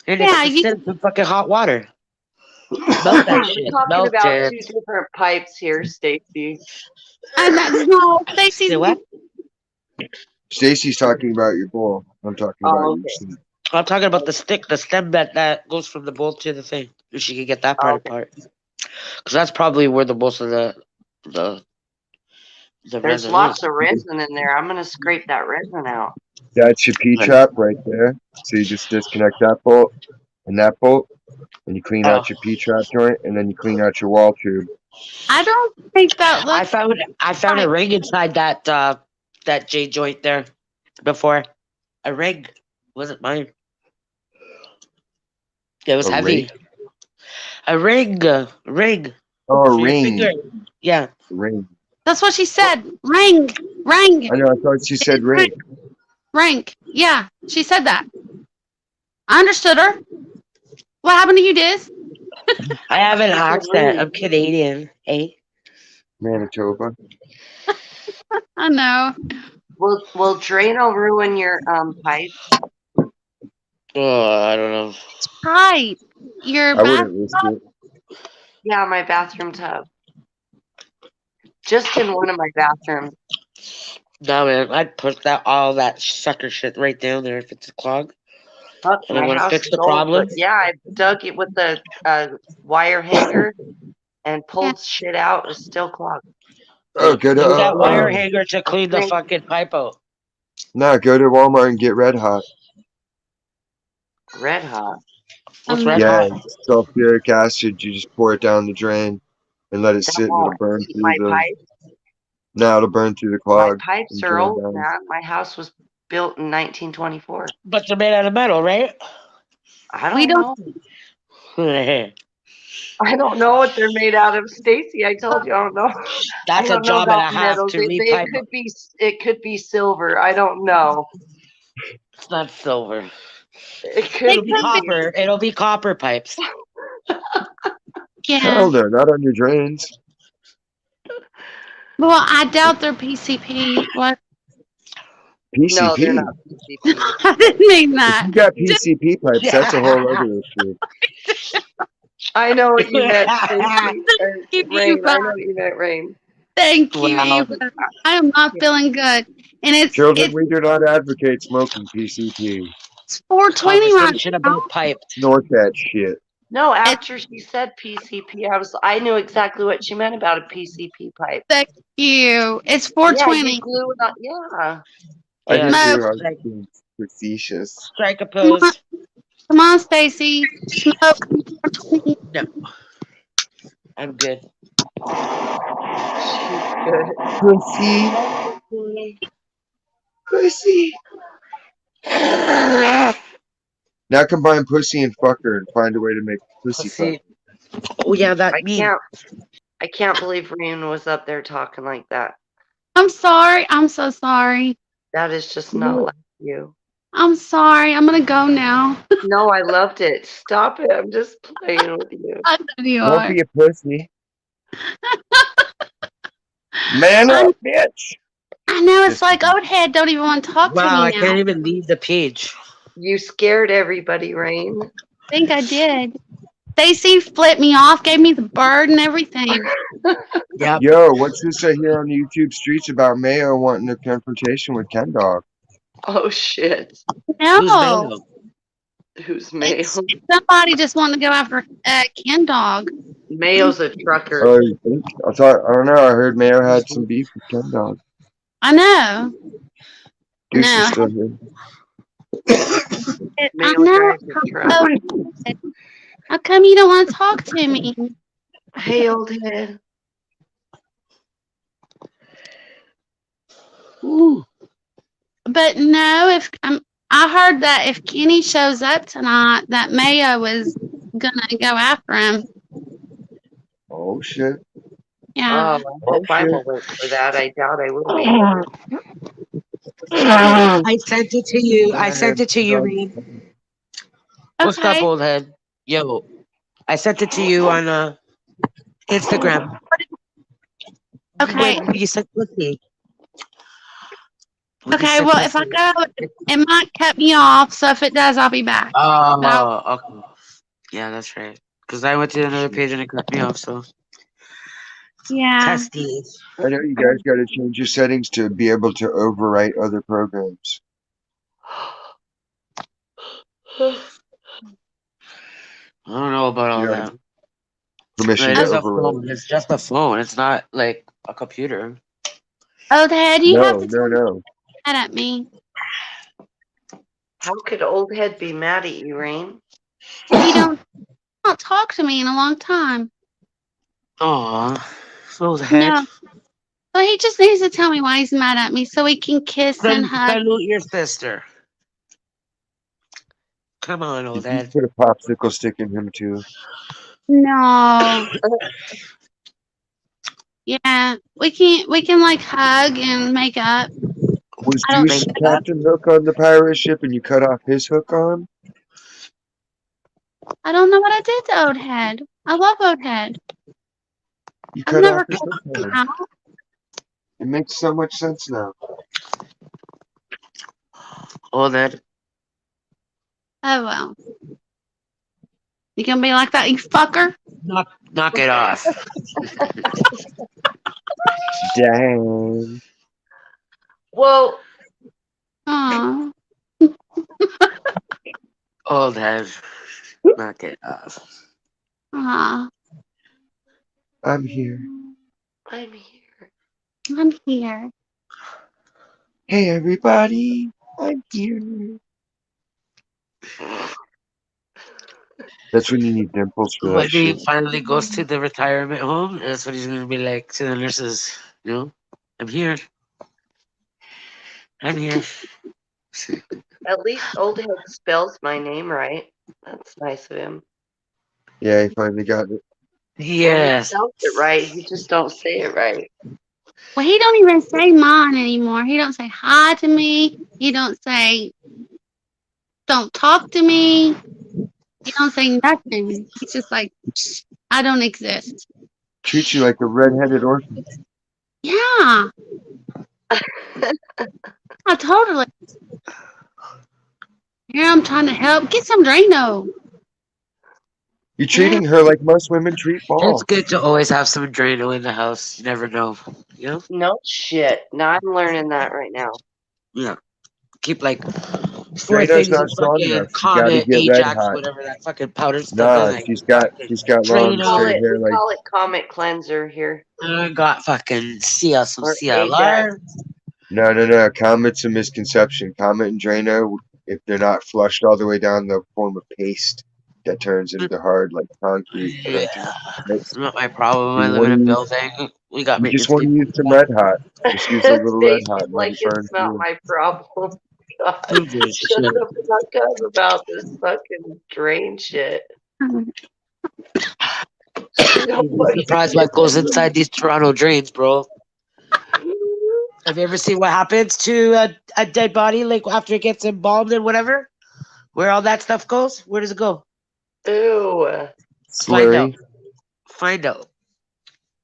And Yeah, it's you- just in fucking hot water. Melt that We're shit. talking Melt about it. 2 different pipes here, Stacy. no, Stacy's Say what? Stacy's talking about your bowl. I'm talking about Oh, your okay. sink. I'm talking about the stick, the stem that goes from the bowl to the thing. If she can get that part Okay. apart, because that's probably where the most of the There's resin lots is. of resin in there. I'm gonna scrape that resin out. That's your P-trap right there. So you just disconnect that bolt and that bolt. And you clean Oh. out your P-trap joint. And then you clean out your wall tube. I don't think that I looks. found a ring inside that J joint there before. A ring. Wasn't mine. It was A heavy. ring? A ring. Ring. Oh, a For your ring. finger. Yeah. Ring. That's what she said. Ring. I know. I thought she said ring. Rank. Yeah, she said that. I understood her. What happened to you, Diz? I have an accent. I'm Canadian. Hey. Manitoba. I know. Will Drano ruin your pipe? Oh, I don't know. Right. Your I bath. wouldn't risk it. Yeah, my bathroom tub. Just in one of my bathrooms. No, man. I'd put all that sucker shit right down there if it's a clog. Fuck, And I my want to house fix is the old, problem. but yeah, I dug it with the wire hanger and pulled shit out. It's still clogged. Oh, go to Use that wire hanger to clean the fucking pipe out. no, go to Walmart and get Red Hot. Red Hot. What's red Yeah, hot? sulfuric acid. You just pour it down the drain and let it sit. And it'll burn through My the. pipe. No, it'll burn through the My clog. pipes and are drain old, down. man. My house was built in 1924. But they're made out of metal, right? I We don't don't- know. I don't know what they're made out of, Stacy. I told you I don't know. I That's a don't know job and a about half metals. to It repipe. could be silver. I don't know. It's not silver. It It'll could be be. copper. It'll be copper pipes. Yeah. Hell no, not on your drains. Well, I doubt they're PCP. What? PCP. No, they're not PCP. I didn't mean If that. you got PCP pipes, that's a whole other issue. I know what you meant, Stacy. Give Rain. you I know what you meant, Rain. Thank you, Wow. Eva. I am not feeling good. And it's Children, we do not advocate smoking PCP. it's 420 right Conversation now. about pipes. Snort that shit. No, after she said PCP, I knew exactly what she meant about a PCP pipe. Thank you. It's Yeah, 420. you glue it on. Yeah. I Yeah. did No. too. I was being facetious. Strike a pose. Come on, Stacy. Smoke 420. No. I'm good. She's good. Pussy. Pussy. Now combine pussy and fucker and find a way to make pussy fuck. Oh yeah, that I meme. can't believe Rain was up there talking like that. I'm sorry. I'm so sorry. That is just not like you. I'm sorry. I'm going to go now. No, I loved it. Stop it. I'm just playing with you. I know you Don't are. be a pussy. Man up, bitch. I know. It's like Oathead don't even want to talk to Wow, I me now. can't even leave the page. You scared everybody, Rain. I think I did. Stacy flipped me off, gave me the bird and everything. Yep. Yo, what's this I hear on the YouTube streets about Mayo wanting a confrontation with Ken Dog? Oh shit. No. Who's Mayo? Who's Mayo? It's somebody just wanted to go after Ken Dog. Mayo's a trucker. Oh, you think? I don't know. I heard Mayo had some beef with Ken Dog. I know. Goose No. is still here. I Mayo know. drives a truck. How come you don't want to talk to me? Hey, old head. Ooh. But no, I heard that if Kenny shows up tonight, that Mayo is gonna go after him. Oh Oh shit. Yeah. I hope I'm shit. awake for that. I doubt I will be. I sent it to you. I sent it to you, Reed. What's up, Okay. old head? Yo, I sent it to you on Instagram. Okay. When you sent it to me. When you Okay. sent Well, it if I to me. go, it might cut me off. So if it does, I'll be back. But Oh, okay. Yeah, that's right. Because I went to another page and it cut me off. So yeah. testy. I know you guys got to change your settings to be able to overwrite other programs. I don't know about all You know, that. permission It to is a overwrite. phone. It's just a phone. It's not like a computer. Old head, you have No, to no, no. mad at me. How could old head be mad at you, Rain? He don't talk to me in a long time. Aw, so the head. No. So he just needs to tell me why he's mad at me so we can kiss and hug. Salute your sister. Come on, old You head. put a popsicle stick in him too. No. Yeah. We can like hug and make up. Was I don't Juice Make up. Captain Hook on the pirate ship and you cut off his hook arm? know what I did to Old Head. I love Old Head. You I've cut never off his hook cut him arm. out. It makes so much sense now. Old head. Oh well. You gonna be like that, you fucker? Knock it off. Dang. Well, Aw. Old head. Knock it off. Aw. I'm here. I'm here. I'm here. Hey everybody. I'm here. That's when you need dimples for When that he shit. finally goes to the retirement home, that's what he's gonna be like to the nurses. You know, I'm here. I'm here. At least old head spells my name right. That's nice of him. Yeah, he finally got it. Yes. He spells it right. He just don't say it right. Well, he don't even say mine anymore. He don't say hi to me. He don't say don't talk to me. He don't say nothing. He's just like I don't exist. Treats you like a redheaded orphan. Yeah. I totally. Here I'm trying to help. Get some Drano. You're treating her like most women treat It's Paul. good to always have some Drano in the house. You never know. You know? No shit. Now I'm learning that right now. Yeah. Keep like 4 Drano's things not of strong fucking enough. You gotta Comet, get red Ajax, hot. whatever that fucking powder stuff is. Nah, Like she's fucking got long straight Drano. hair We like call it Comet Cleanser here. I got fucking some Or CLR. no. Comet's a misconception. Comet and Drano, if they're not flushed all the way down, they'll form a paste that turns into hard like concrete. Yeah. It's not my problem. I You live in want a to use, building. We got you just maintenance want to people. use some red hot. Just use a little red hot Stacy's and let like, it burn it's not through. my problem. God, Who gives a shut shit? the fuck up about this fucking drain shit. You'd be surprised what goes inside these Toronto drains, bro. Have you ever seen what happens to a dead body, like after it gets embalmed and whatever? Where all that stuff goes? Where does it go? Ew. Find out. Slurry, Find out.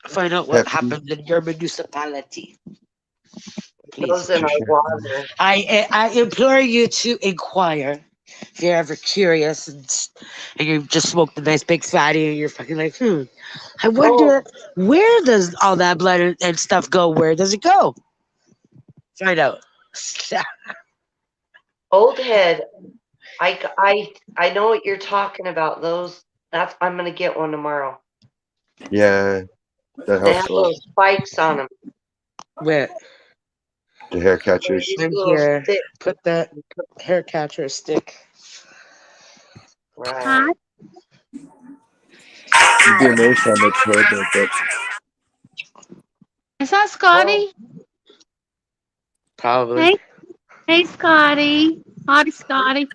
Find out what Pepsi. happened in your municipality. Please. Goes in our water. I implore you to inquire if you're ever curious and you just smoked a nice big fatty and you're fucking like, I wonder where does all that blood and stuff go? Where does it go? Find out. Old head. I know what you're talking about. I'm gonna get one tomorrow. Yeah, that They helps have a lot. those spikes on them. Where? The hair catchers. I'm Little here. stick. Put that hair catcher stick. Right. Hi. You do nice on that hair makeup. Is that Scotty? Probably. Hey, Scotty. Hi, Scotty.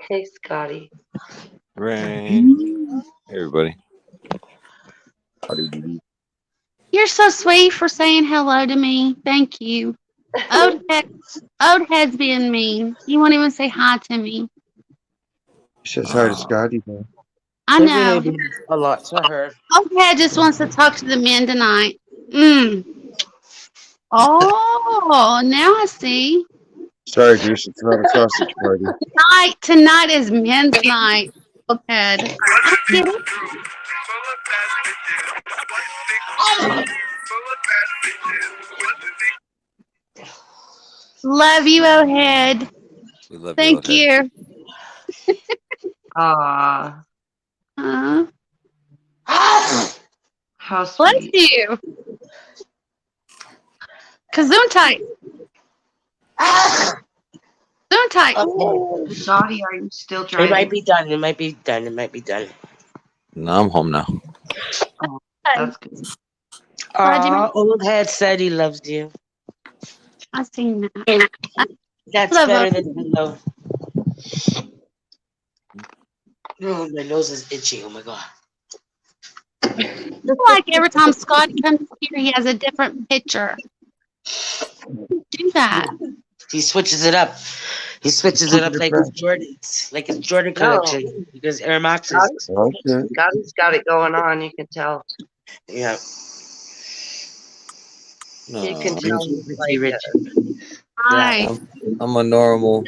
Hey, Scotty. Rain. Hey, everybody. You're so sweet for saying hello to me. Thank you. Old head's being mean. You won't even say hi to me. She says hi to Scotty, man. I It really know. means a lot to her. Old head just wants to talk to the men tonight. Oh, now I see. Sorry, Goose, it's not a sausage party. Tonight is men's night. Old head. I get it. Love you, old head. We love you, old Thank head. you. Aw, Uh, how bless sweet. you. Gesundheit. Gesundheit. Dottie, are you still It might driving? be done. It might be done. It might be done. No, I'm home now. Oh, that's good. Glad you made Old head said he loves you. I seen that. That's Love better him. than hello. Oh, my nose is itchy. Oh my god. I feel like every time Scotty comes here, he has a different picture. Do that. He switches it up. He switches it up like his Jordans, like his Jordan No, collection. Because Air Maxes. Okay. Scotty's got it going on. You can tell. Yeah. No, You can tell he's Richie like, Rich. Hi. I'm a normal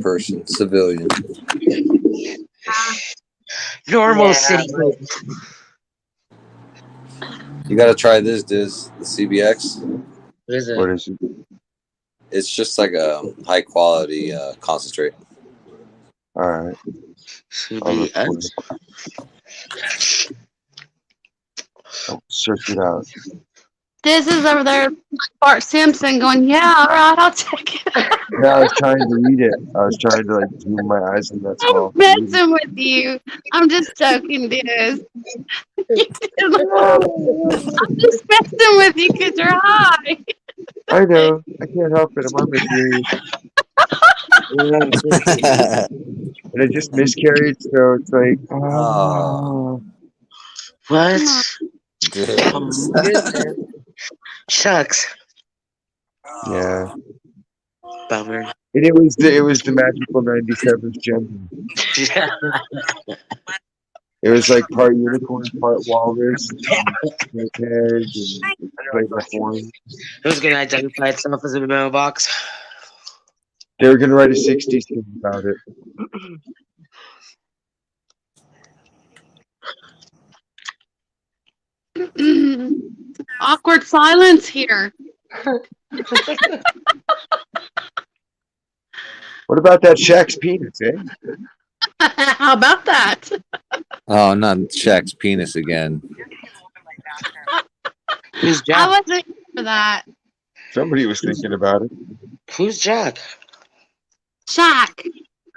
person, civilian. Normal yeah, city folk. You gotta try this, Diz. The CBX. What is What it? is it? It's just like a high quality concentrate. All right. I'll look for CBS. it. I'll search it out. This is over there, Bart Simpson going, yeah, all right, I'll check it out. Yeah, I was trying to read it. I was trying to like zoom my eyes in that I'm small. messing with you. I'm just joking, Diz. I'm just messing with you because you're high. I know. I can't help it. I'm on my period. And I just miscarried, so it's like, Oh, What? Diz. Oh my goodness. Shucks. yeah. Bummer. And it was the magical 97's gender. It was like part unicorn, part walrus, part peg, and like a horn. It was gonna identify itself as a mailbox. They were gonna write a '60s thing about it. Awkward silence here. What about that Shaq's penis, eh? How about that? Oh, not Shaq's penis again. Who's I Jack? wasn't here for that. Somebody was thinking about it. Who's Jack? Shaq.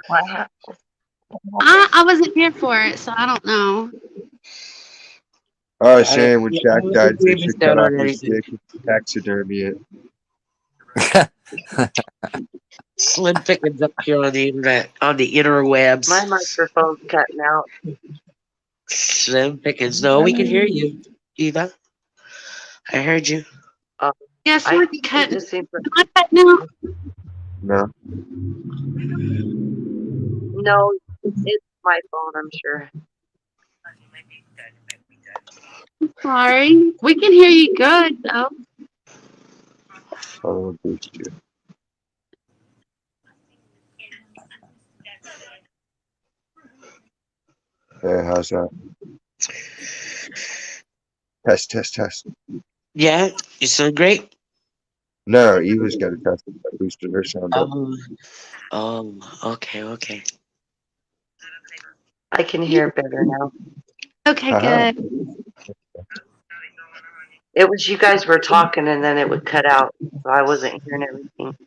what happened? I wasn't here for it, so I don't know. Oh, I was saying when Shaq I died, they agree should with cut that off on his anything. dick and taxidermy it. Slim pickings up here on the internet, on the interwebs. My microphone's cutting out. Slim pickings. No, we can hear you, Eva. I heard you. Yes, I we're think it cutting. just seems Am I cutting out? No. no, it's my phone. I'm sure. Sorry. We can hear you good, though. Oh, boost you. Hey, how's that? Test. Yeah, you sound great. No, Eva's got a test. Boosted her sound up. Okay. I can hear better now. Okay, Uh-huh. good. It was you guys were talking and then it would cut out, so I wasn't hearing everything.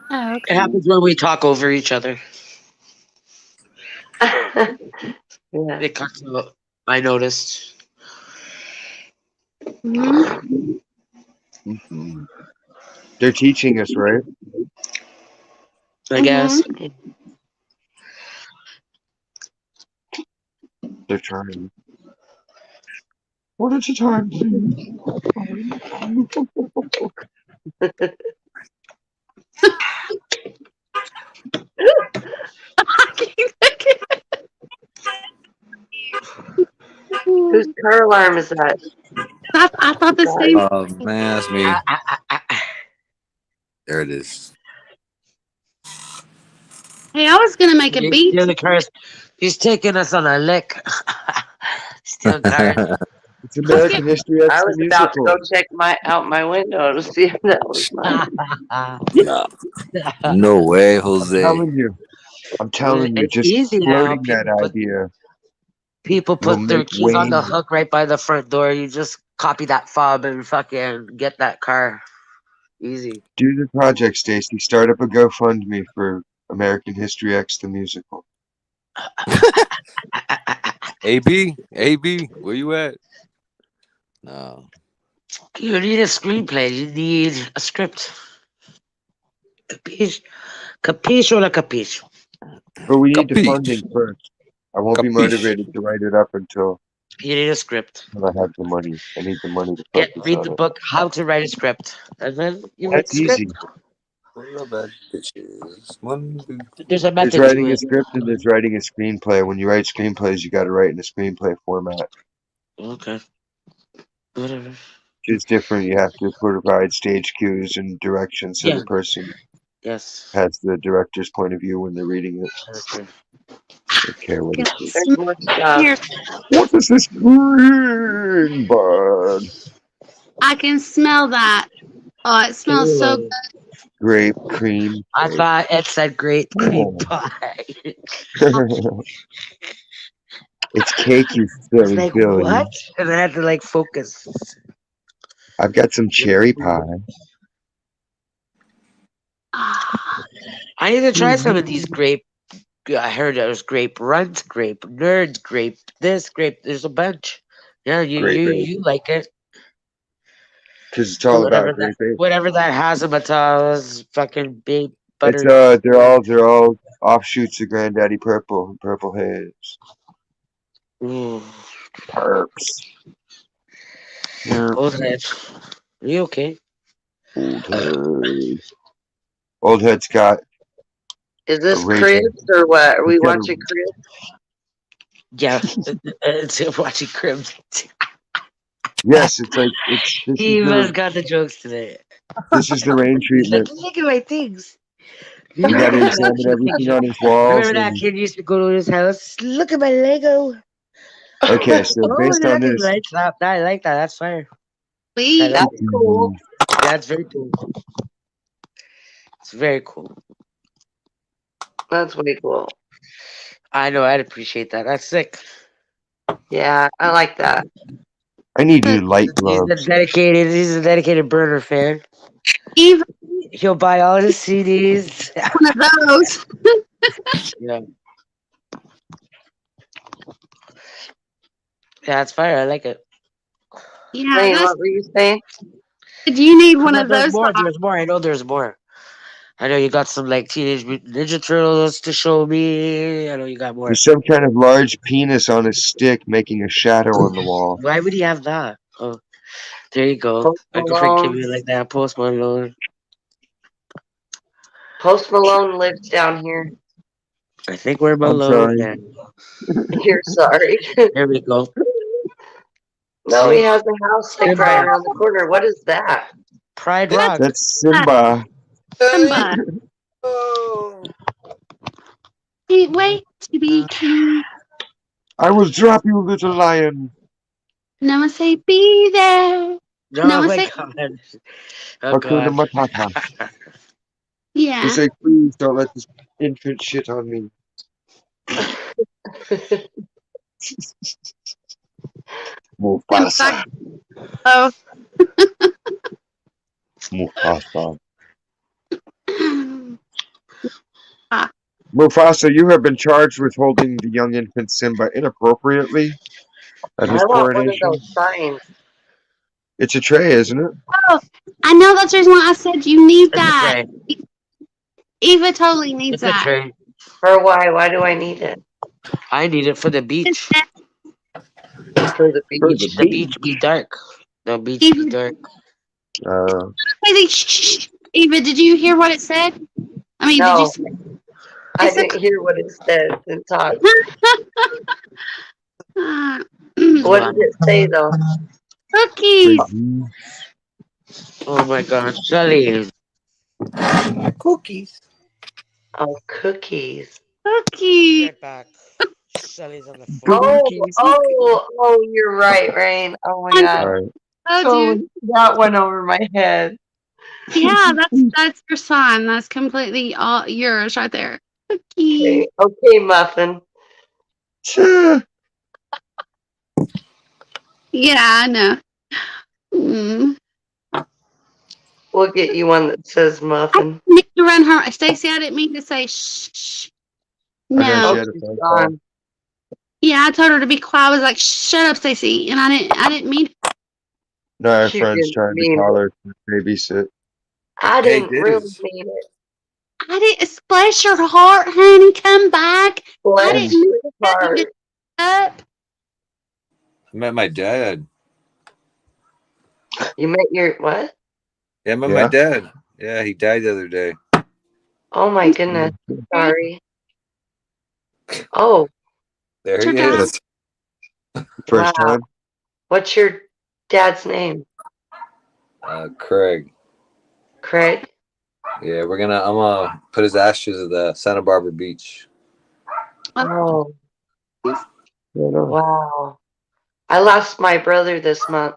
Oh, It okay. happens when we talk over each other. Yeah. It cuts out. I noticed. Mhm. Mm-hmm. They're teaching us, right? I guess. They're trying. One at a time, please. Whose car alarm is that? I thought the same. Oh man, that's me. There it is. Hey, I was gonna make a beat. Stealing cars. He's taking us on a lick. Stealing cars. It's American History X I the was about to musical. go check out my window to see if that was mine. No, no way, I'm Jose. telling you, It's just easy now. floating that idea People will put their make keys on the Wayne. hook right by the front door. You just copy that fob and fucking get that car. Easy. Do the project, Stacy. Start up a GoFundMe for American History X the musical. AB, where you at? No. You need a screenplay. You need a script. Capiche? Capiche or la capiche? But we need the Capiche. funding first. I won't be Capiche. motivated to write it up until You need a script. I have the money. I need the money to focus Read on the it. book, How to Write a Script. And then you write That's the script. easy. There's a There's method to writing a it. script and there's writing a screenplay. When you write screenplays, you got to write in a screenplay format, Okay. Whatever. which is different. You have to provide stage cues and direction so Yeah. the person Yes. has the director's point of view when they're reading it. Okay. I don't care what it is. There's more stuff. Here, What is this green bud? I can smell that. Oh, it smells so good. Grape cream. I thought it said great cream Oh. pie. It's cake, you It's silly like, Billy. what? And I had to like focus. I've got some cherry pie. I need to try some of these grape. I heard there's grape runt, grape nerd, grape this, grape. There's a bunch. Yeah, you like it. Because it's all Whatever about grape. Whatever that Hazamatol is, fucking big It's butter. they're all offshoots of Granddaddy Purple and Purple Haze. Ooh. Perps. Yeah. Old head. Are you okay? Old head. Old head's got. Is this Razor. Cribs or what? Are we He's got a- watching Cribs? Yeah, it's watching Cribs. Yes, it's like He was got the jokes today. this is the rain He's like, treatment. look at my things. You got to examine everything on his walls. Remember that kid used to go to his house? Look at my Lego. Okay, so based on this, I like that. That's fire. Sweet. That's cool. That's very cool. It's very cool. That's way cool. I know. I'd appreciate that. That's sick. Yeah, I like that. I need new light gloves. He's a dedicated burner fan. Eve, He'll buy all his CDs. one of those. Yeah. Yeah, it's fire. I like it. Yeah, Wayne, that's, what were you saying? do you need one of There's those? more. There's more. I know there's more. I know you got some like Teenage Mutant Ninja Turtles to show me. I know you got more. There's some kind of large penis on a stick making a shadow on the wall. Why would he have that? Oh, there you go. Post I prefer Malone. Kimmy like that. Post Malone. Post Malone lives down here. I think we're I'm Malone. sorry. You're sorry. There we go. No, he has a house like right around the corner. What is that? Pride Rock. That's Simba. Simba. Can't wait to be king. I will drop you, little lion. Namaste, be there. No, No, my say- God. Oh, Hakuna God. Matata. Yeah. He's like, please don't let this infant shit on me. Mufasa. Oh. Mufasa. Mufasa, you have been charged with holding the young infant Simba inappropriately at his I want one of coronation. those signs. It's a tray, isn't it? Oh, I know that's the reason why I said you need It's a that. tray. Eva totally needs It's a that. tray. For why? Why do I need it? I need it for the beach. For the beach. The beach be dark. The beach be dark. Eva, did you hear what it said? I mean, did you No, see? I It's a didn't hear what it said in talk. What did it say though? Cookies. Oh my gosh, Shelly. Cookies. Oh, cookies. Cookie. Right back. Shelly's on the phone. Oh, you're right, Rain. Oh my god. Alright. Oh, Totally, dude. that went over my head. Yeah, that's your son. That's completely all yours right there. Cookie. Okay, Muffin. Yeah, I know. Mm. We'll get you one that says I Muffin. didn't mean to run her. Stacy, I didn't mean to say shh. I know No. she had a phone call. Yeah, I told her to be quiet. I was like, shut up, Stacy. And I didn't mean. No, our She friend's didn't trying to mean call it. her to babysit. I Hey, didn't really Diz. mean it. I didn't splash your heart, honey. Come back. I Bless didn't mean your to tell you heart. to up. I met my dad. You met your what? Yeah, I met Yeah? my dad. Yeah, he died the other day. Oh my goodness. Sorry. Oh, There Your he dad. is. First wow. time? What's your dad's name? Craig. Craig? Yeah, I'm gonna put his ashes at the Santa Barbara beach. Oh, Yeah, no. wow. I lost my brother this month.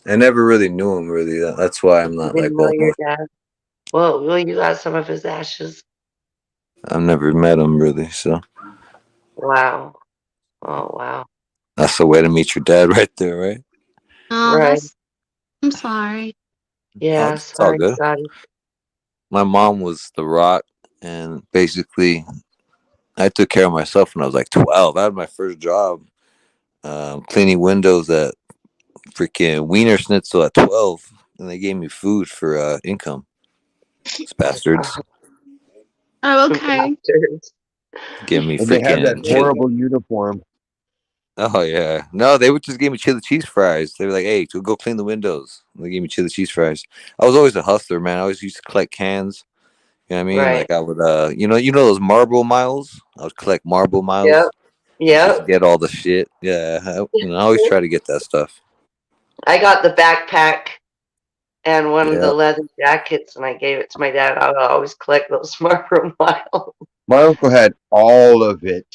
I never really knew him, really. That's why I'm You not didn't like, know well, your dad? Well, you got some of his ashes. I've never met him, really. So Wow. Oh, wow. that's the way to meet your dad right there, right? Oh, Right. I'm sorry. Yeah, It's all sorry, good. Scotty. My mom was the rock, and basically, I took care of myself when I was like 12. I had my first job cleaning windows at freaking Wiener Schnitzel at 12, and they gave me food for income. These bastards Oh, okay. Bastards. give me And they have that freaking chili. horrible uniform. Oh yeah, no, they would just give me chili cheese fries. They were like, "Hey, go clean the windows." They gave me chili cheese fries. I was always a hustler, man. I always used to collect cans. You know what I mean? Right. Like I would, you know those Marlboro miles. I would collect Marlboro miles. Yep. Just get all the shit. Yeah, I always try to get that stuff. I got the backpack and one of Yeah. the leather jackets, and I gave it to my dad. I would always collect those Marlboro miles. My uncle had all of it.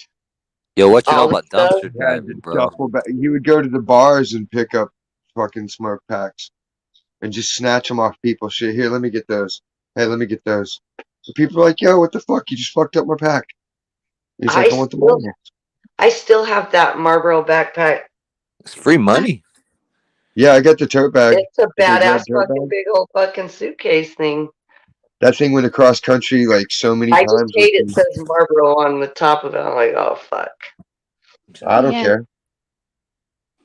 Yo, what you know All the about stuff. dumpster He had diving, the bro? duffel bag. He would go to the bars and pick up fucking smoke packs and just snatch them off people. Shit, here, let me get those. Hey, let me get those. And people are like, yo, what the fuck? You just fucked up my pack. He's like, I want them all. I still have that Marlboro backpack. It's free money. Yeah, I got the tote bag. It's a The big red badass tote fucking bag. big old fucking suitcase thing. That thing went across country like so many I times. just hate it says Marlboro on the top of it. I'm like, oh fuck. I don't Yeah. care.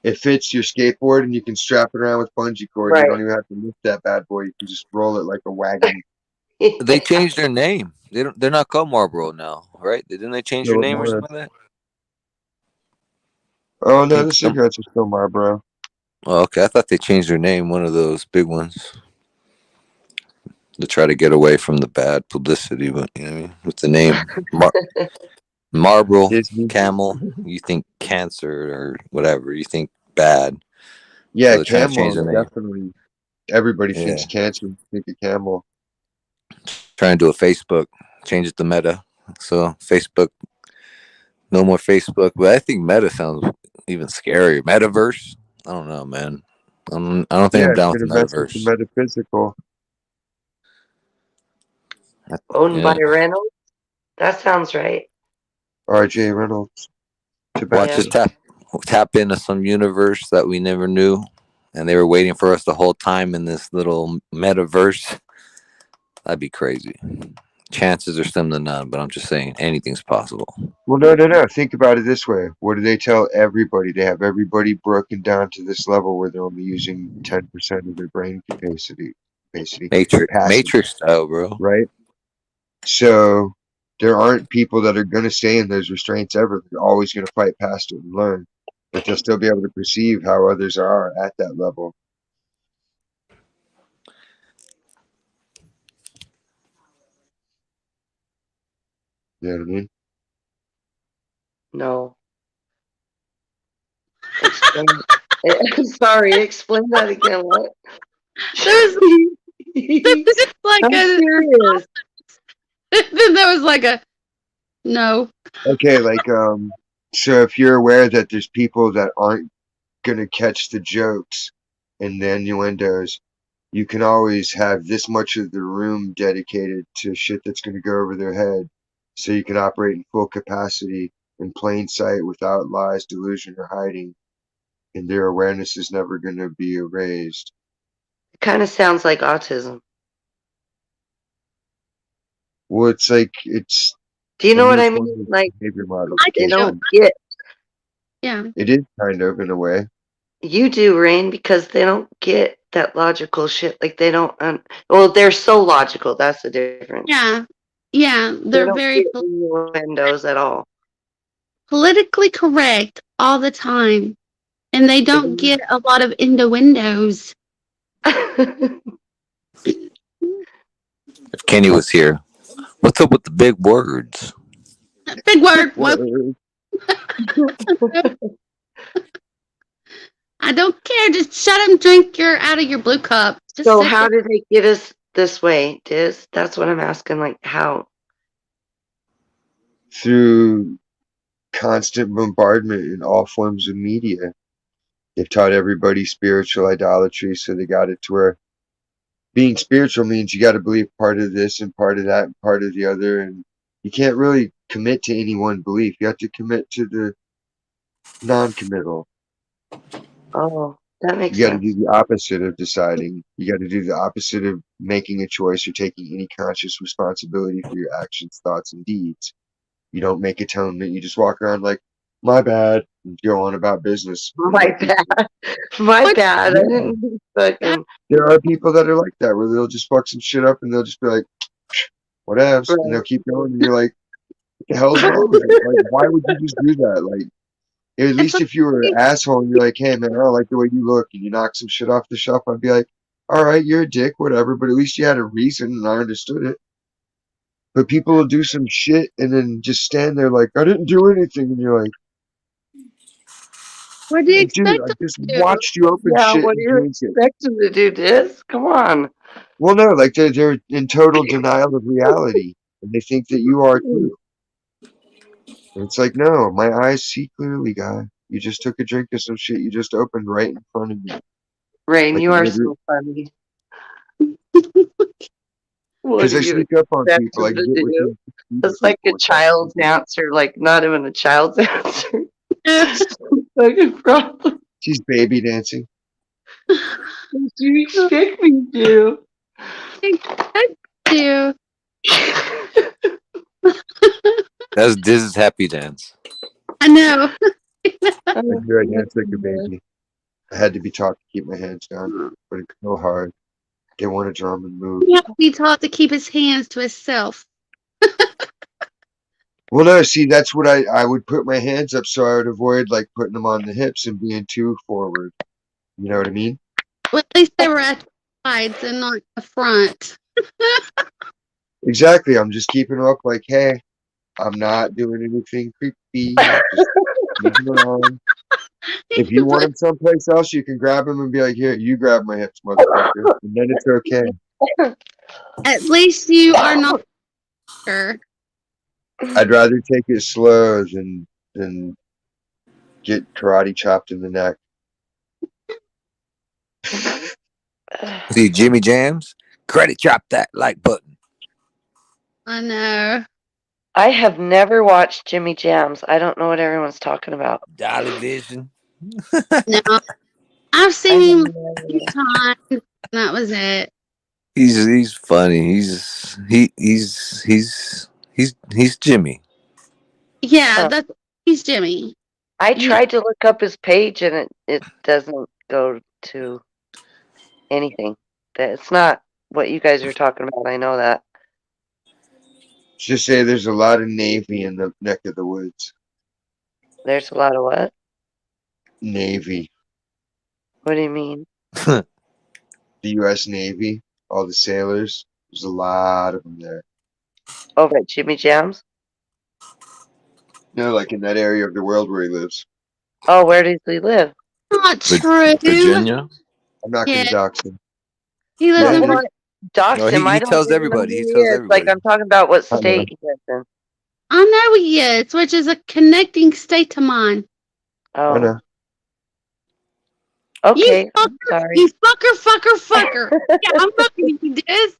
It fits your skateboard and you can strap it around with bungee cord. Right. You don't even have to lift that bad boy. You can just roll it like a wagon. They changed their name. They're not called Marlboro now, right? Didn't they change their name or something like that? Oh no, the cigarettes are still Marlboro. Oh, okay. I thought they changed their name. One of those big ones to try to get away from the bad publicity, but you know what I mean? With the name Marlboro, Disney. Camel, you think cancer or whatever. You think bad. Yeah, So they're trying to change Camel the name. definitely. Everybody Yeah. thinks cancer. Think of Camel. Trying to do a Facebook, change it to Meta. So Facebook, no more Facebook. But I think Meta sounds even scarier. Metaverse. I don't know, man. I don't think Yeah, I'm it's down with the gonna mess with the metaverse. metaphysical. Owned by Yeah. Reynolds? That sounds right. R.J. Reynolds. Watch us tap into some universe that we never knew, and they were waiting for us the whole time in this little metaverse. That'd be crazy. Chances are slim to none, but I'm just saying anything's possible. Well, no. Think about it this way. What do they tell everybody? They have everybody broken down to this level where they're only using 10% of their brain capacity. Matrix style, bro. Right? So there aren't people that are going to stay in those restraints ever. They're always going to fight past it and learn, but they'll still be able to perceive how others are at that level. You know what I mean? No. Sorry, explain that again. What? There's like I'm a serious. there was like a no. Okay, like so if you're aware that there's people that aren't gonna catch the jokes and the innuendos, you can always have this much of the room dedicated to shit that's gonna go over their head, so you can operate in full capacity in plain sight without lies, delusion, or hiding, and their awareness is never gonna be erased. It kind of sounds like autism. Well, it's like it's Do you a know what new I form mean? of Like behavior I they do. modification. don't get. Yeah. It is kind of in a way. You do, Rain, because they don't get that logical shit. Like they don't. Well, they're so logical. That's the difference. Yeah. Yeah. They They're don't very get innuendos at all. politically correct all the time. And they don't get a lot of innuendos. If Kenny was here, what's up with the big words? Big word. What? I don't care. Just shut them. Drink your out of your blue cup. Just So sip how it. did they get us this way, Diz? That's what I'm asking. Like how? Through constant bombardment in all forms of media. They've taught everybody spiritual idolatry, so they got it to where being spiritual means you got to believe part of this and part of that and part of the other, and you can't really commit to any one belief. You have to commit to the non-committal. Oh, that makes You got to sense. do the opposite of deciding. You got to do the opposite of making a choice or taking any conscious responsibility for your actions, thoughts, and deeds. You don't make atonement. You just walk around like, my bad, and go on about business. My bad. My What? bad. I Yeah. didn't fucking. There are people that are like that, where they'll just fuck some shit up and they'll just be like, whatevs, and they'll keep going, and you're like, what the hell's wrong with it? Like, why would you just do that? Like, at It's least if you were an asshole and you're like, hey man, I don't like the way you look, and you knock some shit off the shelf, I'd be like, all right, you're a dick, whatever, but at least you had a reason and I understood it. But people will do some shit and then just stand there like, I didn't do anything, and you're like, what do you dude, expect I them just to do? watched you open Yeah, shit what do and you drink it. expect them to do, Diz? Come on. Well, no, like they're in total denial of reality, and they think that you are too. And it's like, no, my eyes see clearly, guy. You just took a drink of some shit you just opened right in front of me. Rain, Like, you are so funny. What because do I you sneak up on expect people. I them can to get do? within 6 feet of It's like a people without child's thinking. answer, like not even a child's answer. Fucking problem. She's baby dancing. What do you expect me to Expect you. That's Diz's happy dance. I know. I do. I dance like a baby. I had to be taught to keep my hands down, but it's so hard. They want to drum and move. He has to be taught to keep his hands to himself. Well, no, see, that's what I would put my hands up so I would avoid like putting them on the hips and being too forward. You know what I mean? Well, at least they were at the sides and not the front. Exactly. I'm just keeping them up like, hey, I'm not doing anything creepy. I'm just moving around. If you want them someplace else, you can grab them and be like, here, you grab my hips, motherfucker. And then it's okay. At least you are not sure. I'd rather take it slow than get karate chopped in the neck. See Jimmy Jams? Credit chop that like button. I know. I have never watched Jimmy Jams. I don't know what everyone's talking about. Dolly Vision. No. I've I seen him have no a few idea. times, and that was it. He's funny. He's Jimmy. Yeah, Huh. he's Jimmy. I tried to look up his page and it doesn't go to anything. It's not what you guys are talking about. I know that. Just say there's a lot of Navy in the neck of the woods. There's a lot of what? Navy. What do you mean? The U.S. Navy. All the sailors. There's a lot of them there. Over at Jimmy Jams? You know, like in that area of the world where he lives. Oh, where does he live? Not true. Virginia. I'm not going Yeah, to dox him. he lives Yeah, in. dude. Dox No, him. I he don't tells even know everybody. who He he tells is. Like, everybody. I'm talking about what I know. state he lives in. I know he is, which is a connecting state to mine. I Oh, know. okay. You I'm fucker, sorry. you fucker. Yeah, I'm looking at you, Diz.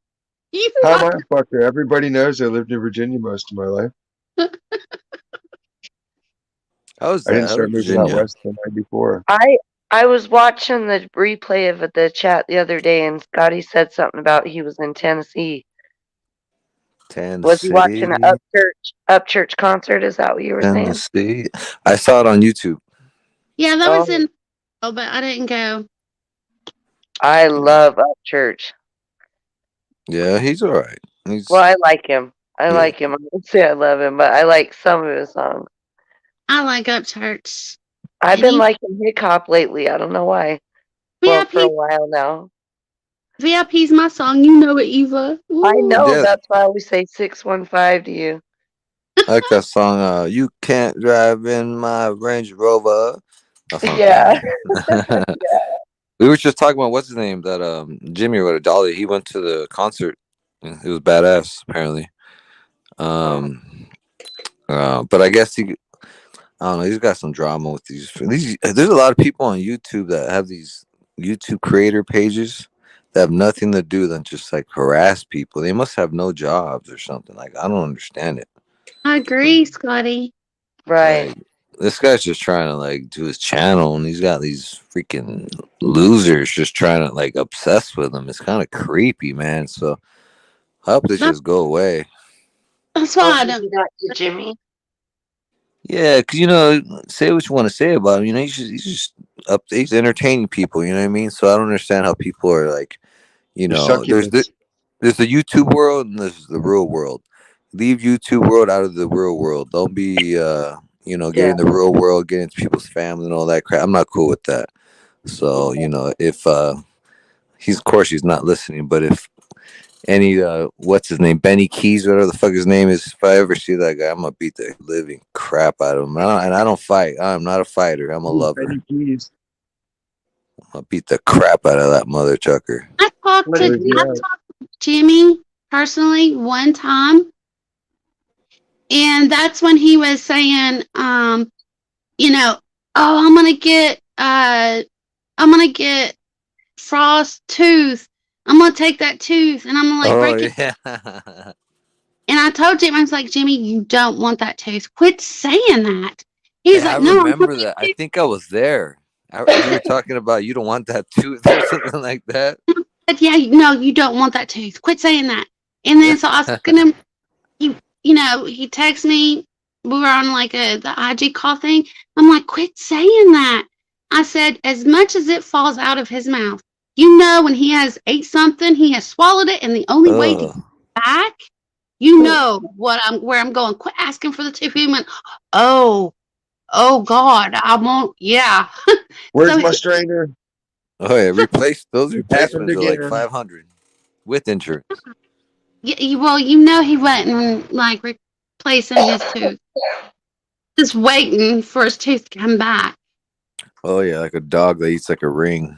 You How am I fucker. a fucker? Everybody knows I lived in Virginia most of my life. How's I that? didn't How's start moving out Virginia? west until '94. I was watching the replay of the chat the other day, and Scotty said something about he was in Tennessee. Was he watching an Tennessee. Upchurch concert? Is that what you were saying? Tennessee. I saw it on YouTube. Yeah, that was Oh, in. Oh, but I didn't go. I love Upchurch. Yeah, he's all right. He's Well, I like him. I yeah. like him. I wouldn't say I love him, but I like some of his songs. I like Upchurch. I've And been he liking Hip Hop lately. I don't know why. Well, for a VIP. while now. VIP's my song. You know it, Eva. I Ooh. know. Yeah, That's why I always say 615 to you. I like that song. You can't drive in my Range Rover. That song's Yeah. banging. We were just talking about what's his name that Jimmy or Dolly. He went to the concert. It was badass apparently. Oh, But I guess I don't know. He's got some drama with these. There's a lot of people on YouTube that have these YouTube creator pages that have nothing to do than just like harass people. They must have no jobs or something. Like I don't understand it. I agree, Scotty. right. Like this guy's just trying to like do his channel, and he's got these freaking losers just trying to like obsess with him. It's kind of creepy, man. So I hope this That, just go away. that's Oh, why I he don't. did that to Jimmy? Yeah, because say what you want to say about him. He's just up. He's entertaining people. You know what I mean? So I don't understand how people are like. You're There's succubus. there's the YouTube world and there's the real world. Leave YouTube world out of the real world. Don't be Yeah. getting the real world, getting into people's family and all that crap. I'm not cool with that. So if he's of course he's not listening, but if any what's his name, Benny Keys, whatever the fuck his name is, if I ever see that guy, I'm gonna beat the living crap out of him. I don't fight. I'm not a fighter. I'm a lover. Benny Keys. I'm gonna beat the crap out of that mother chucker. I talked What to is Where's he he? I at? talked to Jimmy personally one time, and that's when he was saying, you know, oh, I'm gonna get Frost tooth. I'm gonna take that tooth and I'm gonna like Oh break it. yeah. And I told Jimmy, I was like, Jimmy, you don't want that tooth. Quit saying that. He's Hey, I like, no, I'm remember that. I think I was there. You were talking about you don't want that tooth or something like that. yeah, no, you don't want that tooth. Quit saying that. And then so I was asking him, he texted me. We were on like the IG call thing. I'm like, quit saying that. I said, as much as it falls out of his mouth, when he has ate something, he has swallowed it, and the only way to get Oh, back, where I'm going. Quit asking for the tooth. He went, oh God, I won't. Yeah. Where's So my strainer? oh yeah. Replace those Happened replacements are like again. 500 with insurance. well, he wasn't like replacing his tooth, just waiting for his tooth to come back. Oh yeah, like a dog that eats like a ring.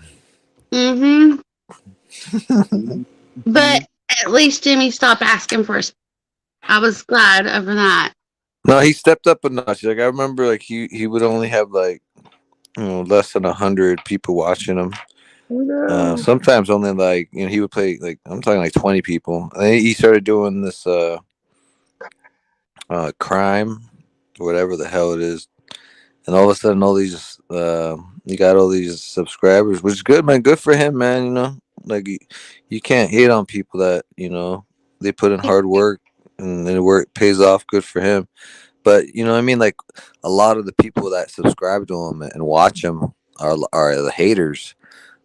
Mm-hmm. But at least Jimmy stopped asking for us. I was glad over that. No, he stepped up a notch. Like I remember, like he would only have like less than 100 people watching him. No. Sometimes only like he would play like I'm talking like 20 people. And then he started doing this crime, whatever the hell it is, and all of a sudden all these you got all these subscribers, which is good, man. Good for him, man. Like you can't hate on people that they put in hard work and the work pays off. Good for him. But you know what I mean? Like a lot of the people that subscribe to him and watch him are the haters.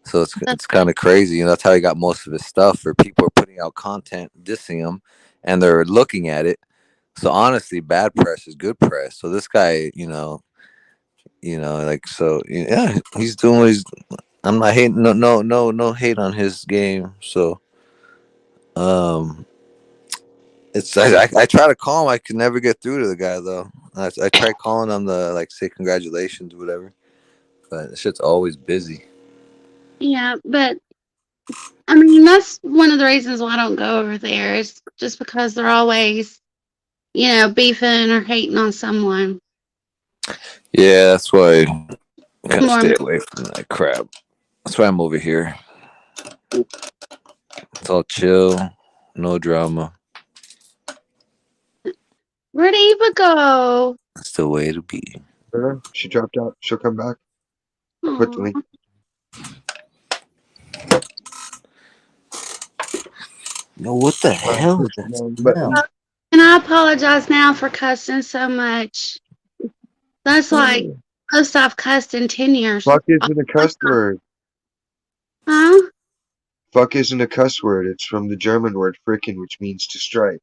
So it's kind of crazy. That's how he got most of his stuff. Or people are putting out content dissing him, and they're looking at it, So honestly, bad press is good press. So this guy, like so, yeah, he's doing what he's. I'm not hating, no hate on his game. So, um, it's I try to call him. I can never get through to the guy though. I try calling him to like say congratulations, whatever. But the shit's always busy. Yeah, but I mean that's one of the reasons why I don't go over there is just because they're always, beefing or hating on someone. Yeah, that's why I kind of More stay away from that crap. That's why I'm over here. It's all chill, no drama. where'd Eva go? That's the way to be. I don't know. She dropped out. She'll come back. I'll put the link. Aw. No, what the hell? Is that smell? And I apologize now for cussing so much. That's like most I've cussed in 10 years. Fuck isn't a cuss word. Huh? Fuck isn't a cuss word. It's from the German word frickin', which means to strike.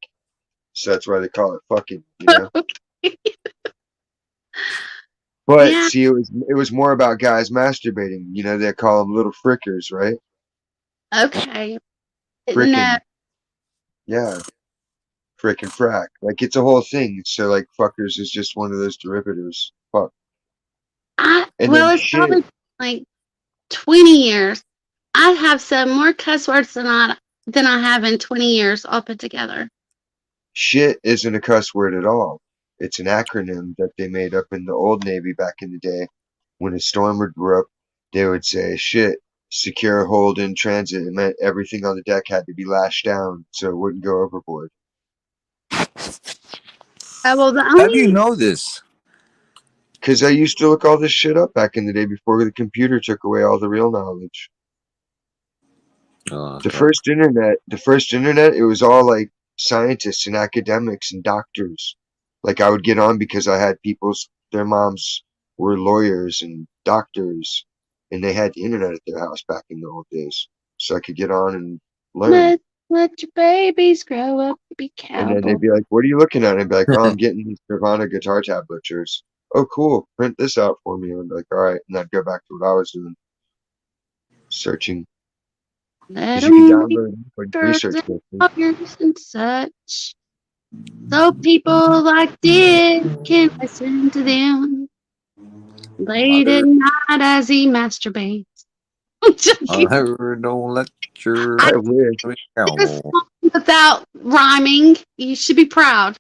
So that's why they call it fucking, But Yeah. see, it was more about guys masturbating. They call them little frickers, right? Okay. No. Frickin'. Yeah. Frickin' frack. Like, it's a whole thing. So, like, fuckers is just one of those derivatives. Fuck. And then It's shit. probably like 20 years. I have said more cuss words than I have in 20 years all put together. Shit isn't a cuss word at all. It's an acronym that they made up in the old Navy back in the day. When a storm would erupt, they would say, shit, secure, hold, in transit. It meant everything on the deck had to be lashed down so it wouldn't go overboard. Well, How do you know this? Because I used to look all this shit up back in the day before the computer took away all the real knowledge. Oh, okay. The first internet, it was all like scientists and academics and doctors. Like I would get on because I had their moms were lawyers and doctors, and they had the internet at their house back in the old days, so I could get on and learn. Let your babies grow up to be And then they'd cowboys. be like, "What are you looking at?" And I'd be like, "Oh, I'm getting these Nirvana guitar tablatures." Oh, cool! Print this out for me. And I'd be like, "All right," and I'd go back to what I was doing, searching. Let Because you can them be download girls research and books. lawyers and such. So people like this can listen to them late at night as he masturbates. I don't let your I wish. This song without rhyming, you should be proud.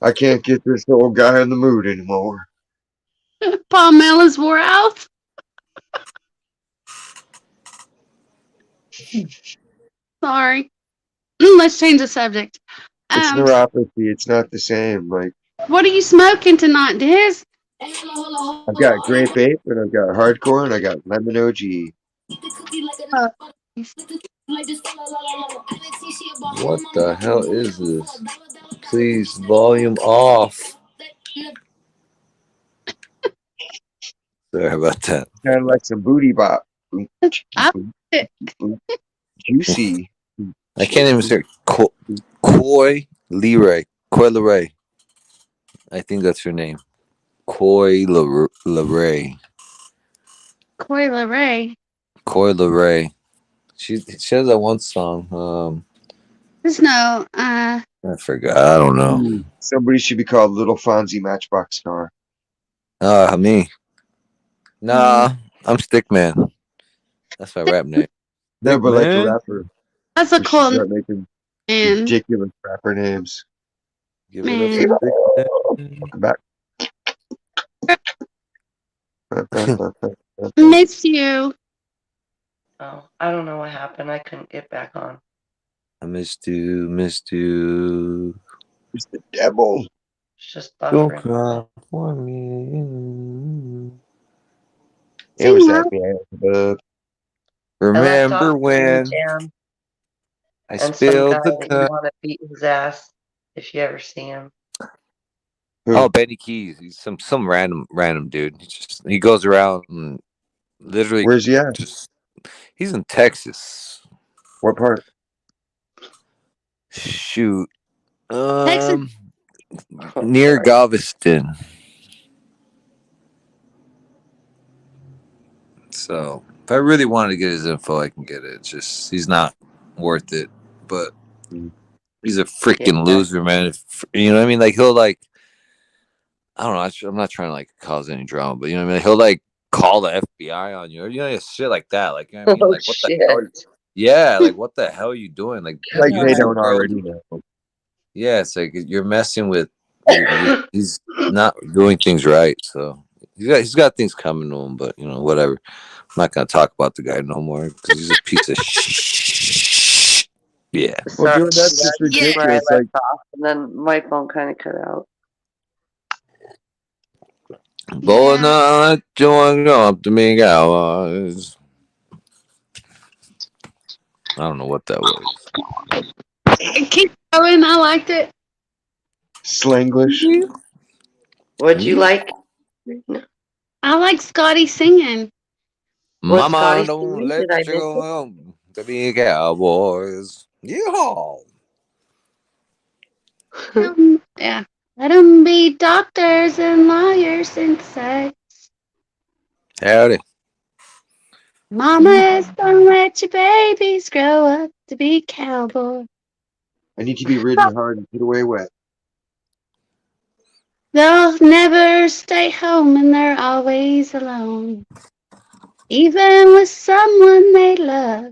I can't get this old guy in the mood anymore. Palmella's wore out. Sorry. Let's change the subject. It's neuropathy. It's not the same. Like, What are you smoking tonight, Diz? I've got grape ape, and I've got hardcore, and I got lemon OG. What the hell is this? Please, volume off. Sorry about that. Kind of like some booty bop. Juicy. I can't even say Coy Leray. Coy Leray. I think that's her name. Coy Leray. Coy Leray. Coy Leray. She has that one song. There's no. I forgot. I don't know. Somebody should be called Little Fonzie Matchbox Star. Me. Nah, I'm Stickman. That's my rap name. No, but like a rapper. That's a cool Start making ridiculous rapper names. Give it up. Welcome back. Miss you. Oh, I don't know what happened. I couldn't get back on. I missed you. It's the devil. It's just Don't buffering. cry for me. It was happy. Remember when I spilled the cup? cup? You want to beat his ass if you ever see him. Oh, Benny Keys. He's some random dude. He goes around and literally. Where's he at? He's in Texas. What part? Shoot, Texas. Near Galveston. So if I really wanted to get his info, I can get it. It's just he's not worth it. But he's a freaking loser, man. You know what I mean? Like he'll like I don't know. I'm not trying to like cause any drama, but you know what I mean? He'll like call the FBI on you, or you know, shit like that. Like you know what I mean? Oh Like what the hell? shit! Yeah, like what the hell are you doing? Like Like you they and your don't girl. already know. Yeah, it's like you're messing with. He's not doing things right. So he's got things coming to him, but you know whatever. I'm not gonna talk about the guy no more because he's a piece of shit. Yeah. Well, Sorry, dude, that's just that's where I ridiculous. left Like, off, and then my phone kind of cut out. Boy, Yeah. no, don't go up to me, guys. I don't know what that was. Keep going. I liked it. Slanglish. What'd you like? I like Scotty singing. What Mama, Scotty don't singing? let Did I you miss go it? home to be cowboys. Yeehaw. Yeah. Let them be doctors and lawyers inside. Howdy. Mamas, don't let your babies grow up to be cowboys. I need to be ridden hard and put away wet. They'll never stay home and they're always alone. Even with someone they love.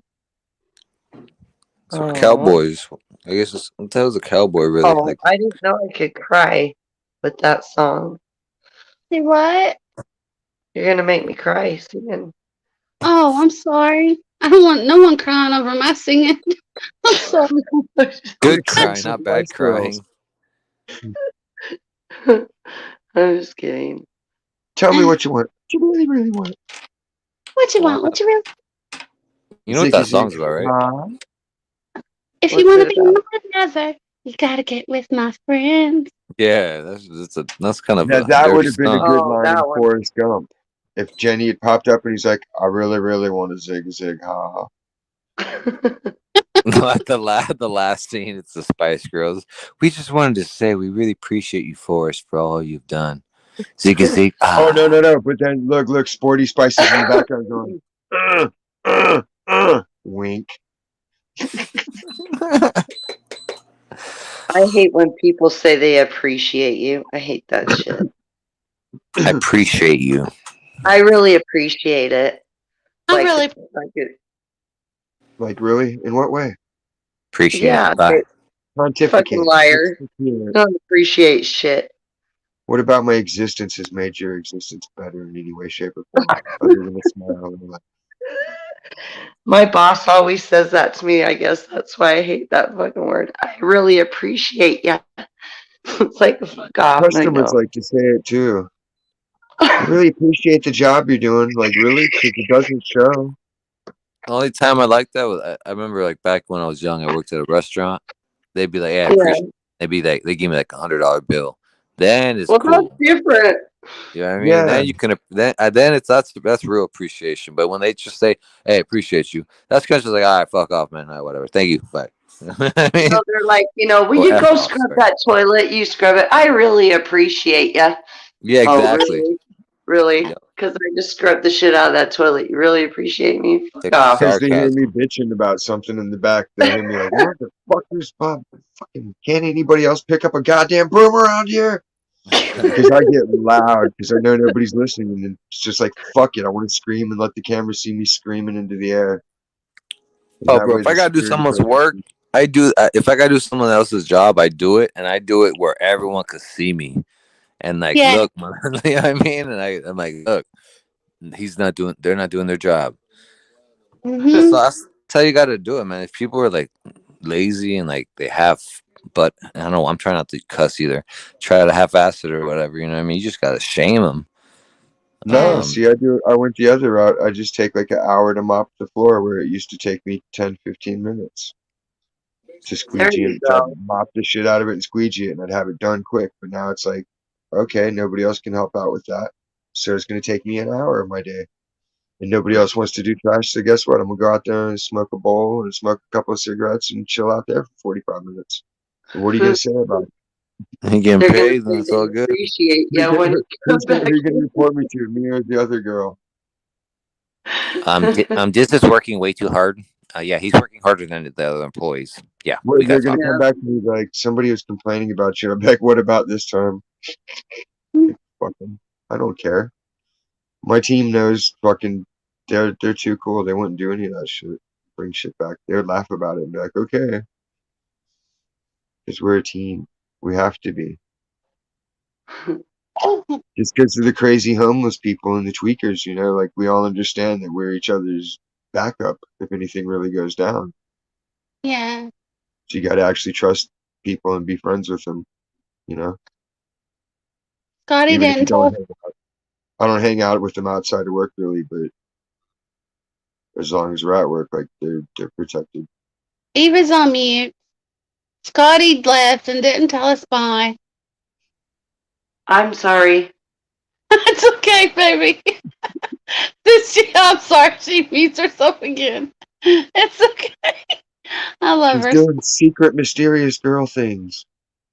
So Oh, cowboys. I guess what the hell's a cowboy really? oh! Like I didn't know I could cry with that song. See what? You're gonna make me cry singing. Oh, I'm sorry. I don't want no one crying over my singing. I'm sorry. good Sing crying, some not bad Spice Girls. crying. I'm just kidding. Tell me what you want. What you really, really want. What you Well, want? What you really? you know what Ziggy that zig. song's about, right? If you What's want it to be about? my lover, you gotta get with my friends. Yeah, that's kind of Now a that would dirty have been a song. good Oh, line in that one. Forrest Gump. If Jenny had popped up and he's like, I really, really want to zig zig, ha ha. At the last scene, it's the Spice Girls. We just wanted to say we really appreciate you, Forrest, for all you've done. Zig zig Oh no, ah. no, no. But then look, Sporty Spices in the background going, wink. I hate when people say they appreciate you. I hate that shit. I appreciate you. I really appreciate it. I Like, really it. Like, really? In what way? Appreciate Yeah, it. Bye. fucking Pontificate. liar. Pontificate. Don't appreciate shit. What about my existence has made your existence better in any way, shape, or form? Other than a smile and a laugh. My boss always says that to me. I guess that's why I hate that fucking word. I really appreciate you. It's like, fuck off. And I Customers go, like to say it too. I really appreciate the job you're doing. Like, really? Because it doesn't show. The only time I liked that was I remember like back when I was young, I worked at a restaurant. They'd be like, "Yeah, I yeah. appreciate." They'd be like, they give me like $100 bill. Then it's Well, that's cool. different. You know what I mean? Yeah. Then you can then it's that's real appreciation. But when they just say, "Hey, appreciate you," that's kind of just like, "All right, fuck off, man. All right, whatever. Thank you. Bye." I mean, No, they're like, will or you f go off. scrub Sorry. that toilet? You scrub it. I really appreciate you. Yeah, Oh, exactly. really? Really? Yeah, Because I just scrubbed the shit out of that toilet. You really appreciate me? Fuck typical off. Because they hear me sarcasm. bitching about something in the back. They'll hear me like, what the fuck is Bob? Fucking can't anybody else pick up a goddamn broom around here? Because I get loud because I know nobody's listening. And it's just like, fuck it. I want to scream and let the camera see me screaming into the air. And Oh, that bro, way if I the gotta do security someone's person work, I do. If I gotta do someone else's job, I do it, and I do it where everyone could see me and like, yeah. look, man, you know what I mean? And I'm like, look, they're not doing their job. Hmm. So that's how you got to do it, man. If people are like lazy and like they have, but I don't know, I'm trying not to cuss either. Try to half-ass it or whatever, you know what I mean? You just got to shame them. No, Yeah. see, I went the other route. I just take like an hour to mop the floor where it used to take me 10, 15 minutes to There squeegee you and to go. mop the shit out of it and squeegee it, and I'd have it done quick. But now it's like, okay, nobody else can help out with that. So it's going to take me an hour of my day. And nobody else wants to do trash. So guess what? I'm going to go out there and smoke a bowl and smoke a couple of cigarettes and chill out there for 45 minutes. What are you gonna say about it? He getting They're gonna paid, and say it's they all good. appreciate you when you come Who back. you gonna report me to? Me or the other girl? This is working way too hard. Yeah, he's working harder than the other employees. Yeah, What, we got they're to gonna talk. Yeah. come back to me like somebody was complaining about you. I'm like, what about this time? Fucking, I don't care. My team knows fucking they're too cool. They wouldn't do any of that shit. Bring shit back. They would laugh about it and be like, okay, because we're a team. We have to be. Just because of the crazy homeless people and the tweakers, like we all understand that we're each other's backup if anything really goes down. Yeah. So you got to actually trust people and be friends with them, you know? Scotty Even if you didn't don't tell. hang out. I don't hang out with them outside of work really, but as long as we're at work, like they're protected. Eva's on mute. Scotty left and didn't tell us bye. I'm sorry. It's okay, baby. I'm sorry, she mutes herself again. It's okay. I love She's her. doing secret, mysterious girl things.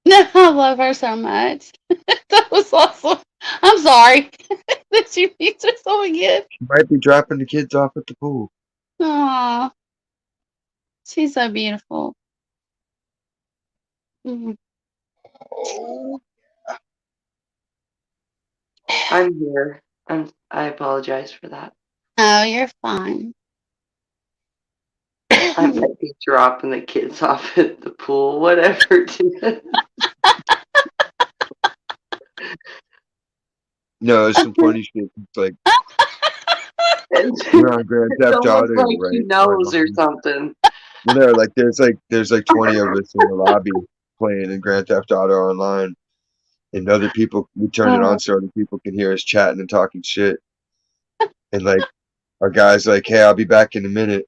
No, I love her so much. That was awesome. I'm sorry that she mutes herself again. She might be dropping the kids off at the pool. Aw, she's so beautiful. Mhm. I'm here. I apologize for that. Oh, you're fine. I might be dropping the kids off at the pool, whatever. No, it's some funny shit. It's like It's we're on Grand Theft almost Auto, like he right? knows or Online. something. Well, no, like there's like 20 of us in the lobby playing in Grand Theft Auto online, and other people we turn it on so other people can hear us chatting and talking shit. And like our guy's like, "Hey, I'll be back in a minute."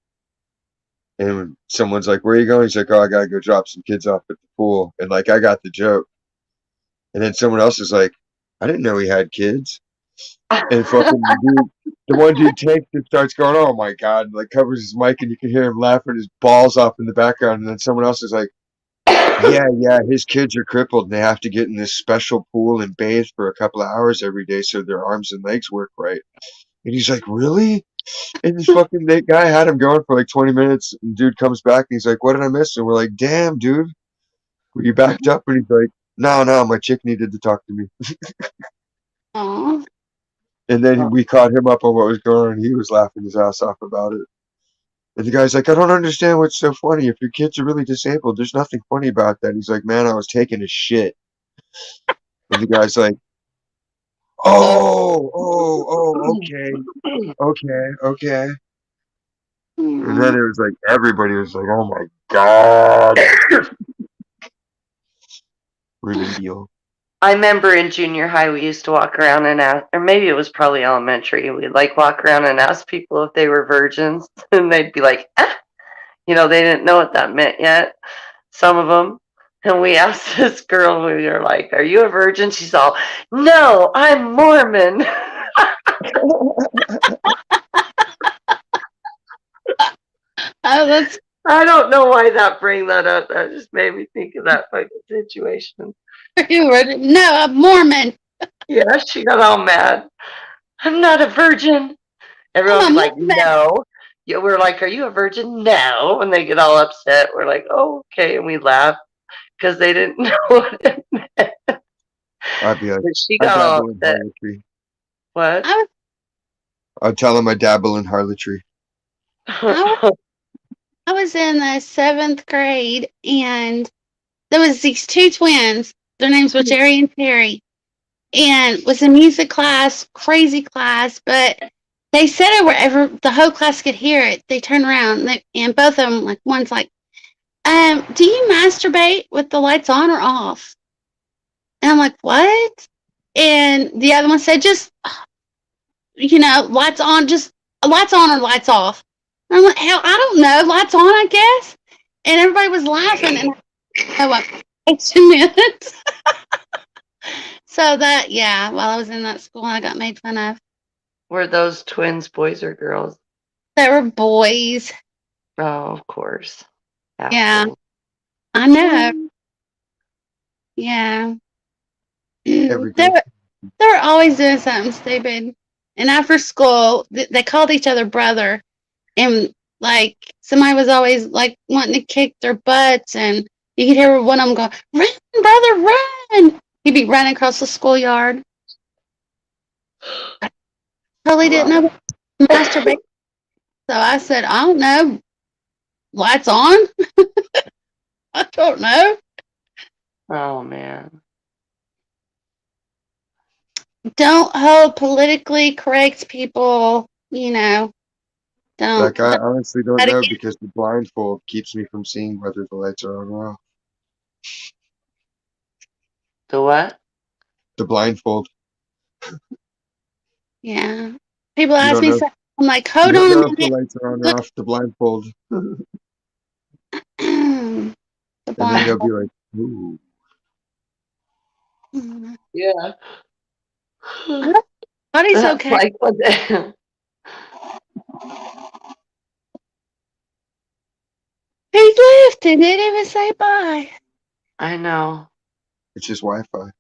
And someone's like, "Where are you going?" He's like, "Oh, I gotta go drop some kids off at the pool." And like I got the joke. And then someone else is like, "I didn't know he had kids." And fucking the one dude takes it, starts going, "Oh my god!" And like covers his mic, and you can hear him laughing his balls off in the background. And then someone else is like, yeah, his kids are crippled and they have to get in this special pool and bathe for a couple of hours every day so their arms and legs work right. And he's like, really? And this fucking that guy had him going for like 20 minutes. And dude comes back and he's like, what did I miss? And we're like, damn, dude, were you backed up? And he's like, no, my chick needed to talk to me. Aw. And then we caught him up on what was going on. And he was laughing his ass off about it. And the guy's like, I don't understand what's so funny. If your kids are really disabled, there's nothing funny about that. He's like, man, I was taking a shit. And the guy's like, okay. And then it was like everybody was like, oh my god. Ruben deal. I remember in junior high we used to walk around and ask, or maybe it was probably elementary. We'd like walk around and ask people if they were virgins, and they'd be like, ah. They didn't know what that meant yet. Some of them. And we asked this girl, we were like, are you a virgin? She's all, no, I'm Mormon. Oh, that's I don't know why that bring that up. That just made me think of that fucking situation. no, I'm Mormon. Yeah, she got all mad. I'm not a virgin. Everyone was like, Mormon. no. Yeah, we're like, are you a virgin? No. And they get all upset. We're like, oh, okay. And we laugh because they didn't know what it meant. I'd be like, But she I got all dabble in upset. harlotry. What? I'd tell him I dabble in harlotry. I was in the 7th grade, and there was these two twins. Their names were Jerry and Terry, and it was a music class, crazy class. But they said it wherever the whole class could hear it. They turned around, and both of them, like one's like, "Do you masturbate with the lights on or off?" And I'm like, "What?" And the other one said, "Just lights on, just lights on or lights off." And I'm like, hell, I don't know, lights on, I guess. And everybody was laughing, and I went, 2 minutes. So while I was in that school, I got made fun of. Were those twins boys or girls? They were boys. Oh, of course. Yeah, I know. Yeah. Every girl. They were always doing something stupid. And after school, they called each other brother. And like somebody was always like wanting to kick their butts, and you could hear one of them go, "Run, brother, run!" He'd be running across the schoolyard. Totally didn't know what masturbation. So I said, "I don't know. Lights on? I don't know." Oh man. Don't hold politically correct people. You know, don't. Like, I honestly don't Don't know because the blindfold keeps me from seeing whether the lights are on or off. The what? The blindfold. yeah. People You ask don't me, know. so I'm like, You hold don't on a know if the minute. lights are on or off the blindfold. The And then they'll be blindfold. like, ooh. Yeah. Body's That's okay. like what the, He's lifting. Didn't even say bye. I know. It's just Wi-Fi.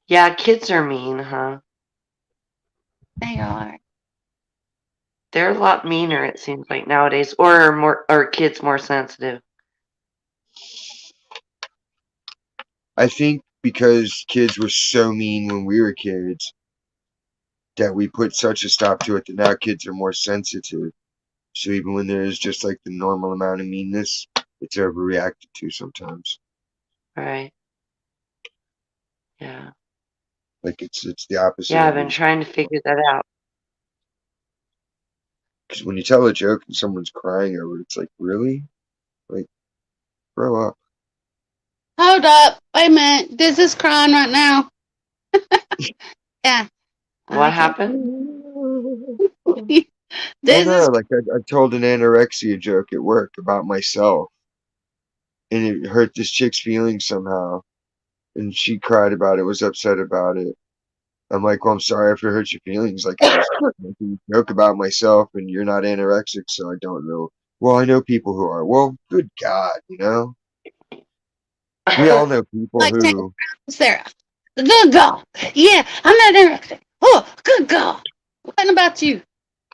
Yeah, kids are mean, huh? They are. They're a lot meaner, it seems like nowadays, or kids more sensitive. I think because kids were so mean when we were kids that we put such a stop to it that now kids are more sensitive. So even when there's just like the normal amount of meanness, it's overreacted to sometimes. Right. Yeah. Like it's the opposite Yeah, I've of been me. trying to figure that out. Because when you tell a joke and someone's crying over it, it's like, really? Like, grow up. Hold up. Wait a minute. This is crying right now. Yeah. What Okay. happened? I This know, is like I told an anorexia joke at work about myself, and it hurt this chick's feelings somehow, and she cried about it, was upset about it. I'm like, well, I'm sorry if it hurt your feelings. Like, I was making a joke about myself, and you're not anorexic, so I don't know. Well, I know people who are. Well, good God, you know? We all know people like who. Sarah. Good God. Yeah, I'm not interested. Oh, good God. What about you?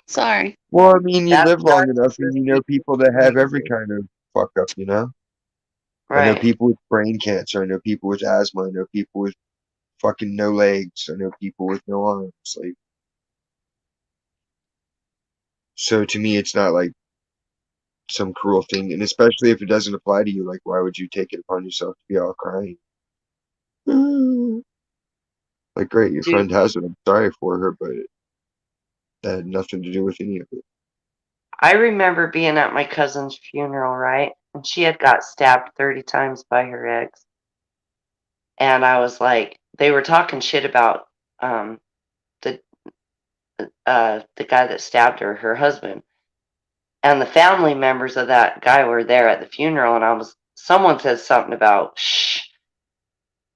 Sorry. Well, I mean, you That live long starts enough, with and you know the people that have every kind of fuck up, you know? I know right. people with brain cancer. I know people with asthma. I know people with fucking no legs. I know people with no arms. Like, so to me, it's not like some cruel thing, and especially if it doesn't apply to you, like, why would you take it upon yourself to be all crying? Like, great, your Dude, friend has it. I'm sorry for her, but that had nothing to do with any of it. I remember being at my cousin's funeral, right? And she had got stabbed 30 times by her ex. And I was like, they were talking shit about the the guy that stabbed her, her husband. And the family members of that guy were there at the funeral, and someone said something about, shh,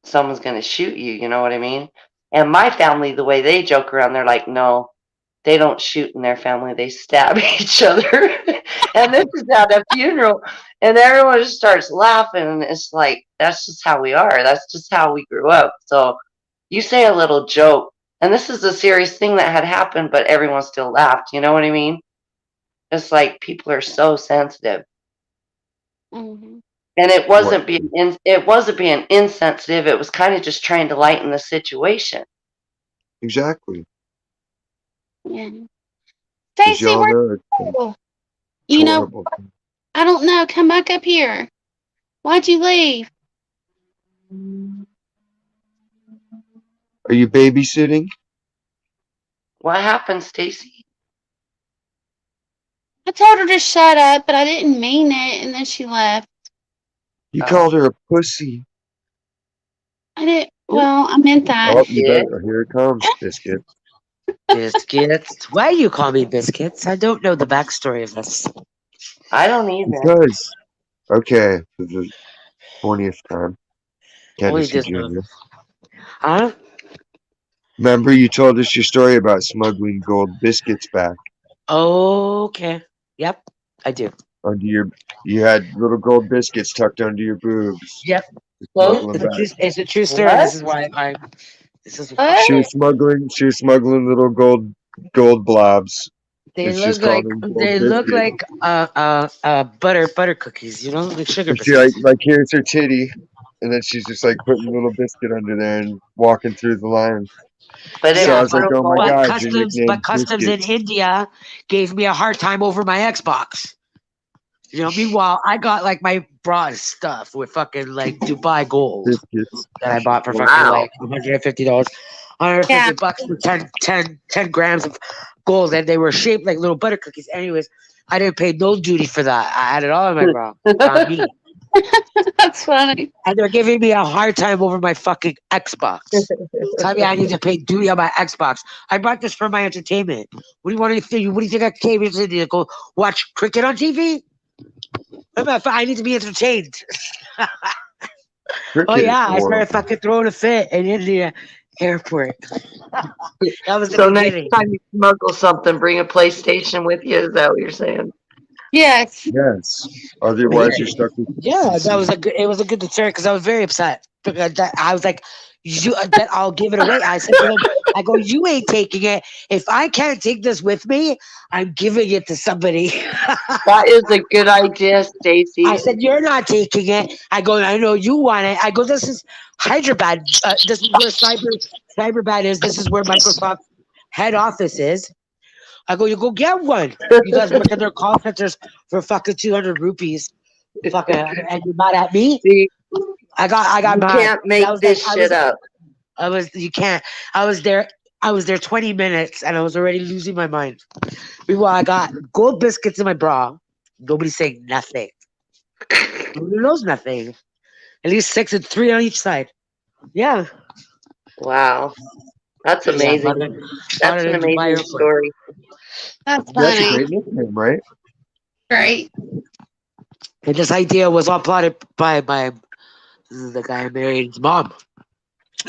someone's going to shoot you, you know what I mean? And my family, the way they joke around, they're like, no, they don't shoot in their family, they stab each other. And this is at a funeral, and everyone just starts laughing, and it's like, that's just how we are. That's just how we grew up. So you say a little joke, and this is a serious thing that had happened, but everyone still laughed, you know what I mean? It's like people are so sensitive. Hmm. And What? it wasn't being insensitive. It was kind of just trying to lighten the situation. Exactly. Yeah. Because Stacy, y'all where know you? it's You know, horrible. I don't know. Come back up here. Why'd you leave? Are you babysitting? What happened, Stacy? I told her to shut up, but I didn't mean it, and then she left. You Oh, called her a pussy. I didn't. Well, I meant that. Oh, you yeah. better. Here it comes, biscuit. Biscuits. Why you call me biscuits? I don't know the backstory of this. I don't either. Because, okay, for the 20th time, We Tennessee deserve. Jr. Huh? Remember, you told us your story about smuggling gold biscuits back. Okay. Yep, I do. under your. You had little gold biscuits tucked under your boobs. Yep. Smuggle them back. It's a true story. What? This is why I. This is. What? She was smuggling. She was smuggling little gold blobs. They And she was look calling like them gold biscuits. butter cookies. You know, like sugar And she biscuits. like here's her titty, and then she's just like putting a little biscuit under there and walking through the line. But So it I Yeah, was like, was oh my gold. god, your but nickname's customs in biscuits. India gave me a hard time over my Xbox. You know, meanwhile, I got like my bra stuff with fucking like Dubai gold Biscuits. that I bought for fucking Wow. like $150. $150 Yeah. for 10 grams of gold, and they were shaped like little butter cookies. Anyways, I didn't pay no duty for that. I had it all in my bra. On me. That's funny. And they're giving me a hard time over my fucking Xbox. Tell me I need to pay duty on my Xbox. I bought this for my entertainment. What do you want to think? What do you think I came here to go watch cricket on TV? I need to be entertained. Cricket Oh is yeah, I started horrible. fucking throwing a fit in India airport. That was the So next beginning. time you smuggle something, bring a PlayStation with you. Is that what you're saying? Yes. Yes. Otherwise, you're stuck with Yeah, CC. it was a good deterrent because I was very upset. Because I was like, that I'll give it away. I said to them, I go, you ain't taking it. If I can't take this with me, I'm giving it to somebody. That is a good idea, Stacy. I said, you're not taking it. I go, I know you want it. I go, this is Hyderabad. This is where Cyberbad is. This is where Microsoft's head office is. I go, you go get one. You guys work in their call centers for fucking 200 rupees. Fucking, and you're mad at me? See, I got you mad. can't make I was this like, shit up. you can't. I was there 20 minutes and I was already losing my mind. Meanwhile, I got gold biscuits in my bra. Nobody's saying nothing. Nobody knows nothing. At least 6 and 3 on each side. Yeah. Wow. That's Yeah, amazing. bought That's it an in Dubai amazing airport. story. That's That's a funny. great nickname, right? Great. And this idea was all plotted by the guy I married's mom.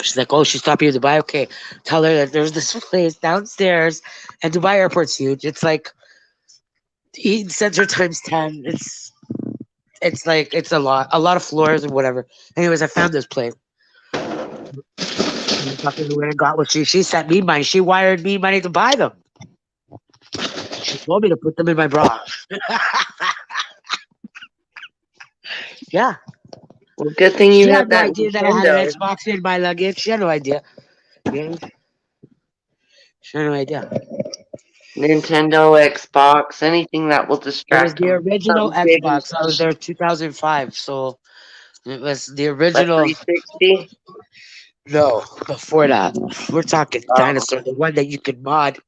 She's like, oh, she stopped here in Dubai. Okay, tell her that there's this place downstairs, and Dubai airport's huge. It's like Eaton Center times 10. It's like it's a lot of floors and whatever. Anyways, I found this place. And fucking went and got what she sent me money. She wired me money to buy them. She told me to put them in my bra. Yeah. Well, good thing you She have had no that idea that I had an Nintendo. Xbox in my luggage. She had no idea. Yeah. She had no idea. Nintendo, Xbox, anything that will It was distract the them. original Something big and Xbox. I was there 2005, so it was the like original. 360. No, before that, we're talking Oh, dinosaur, the one that you could mod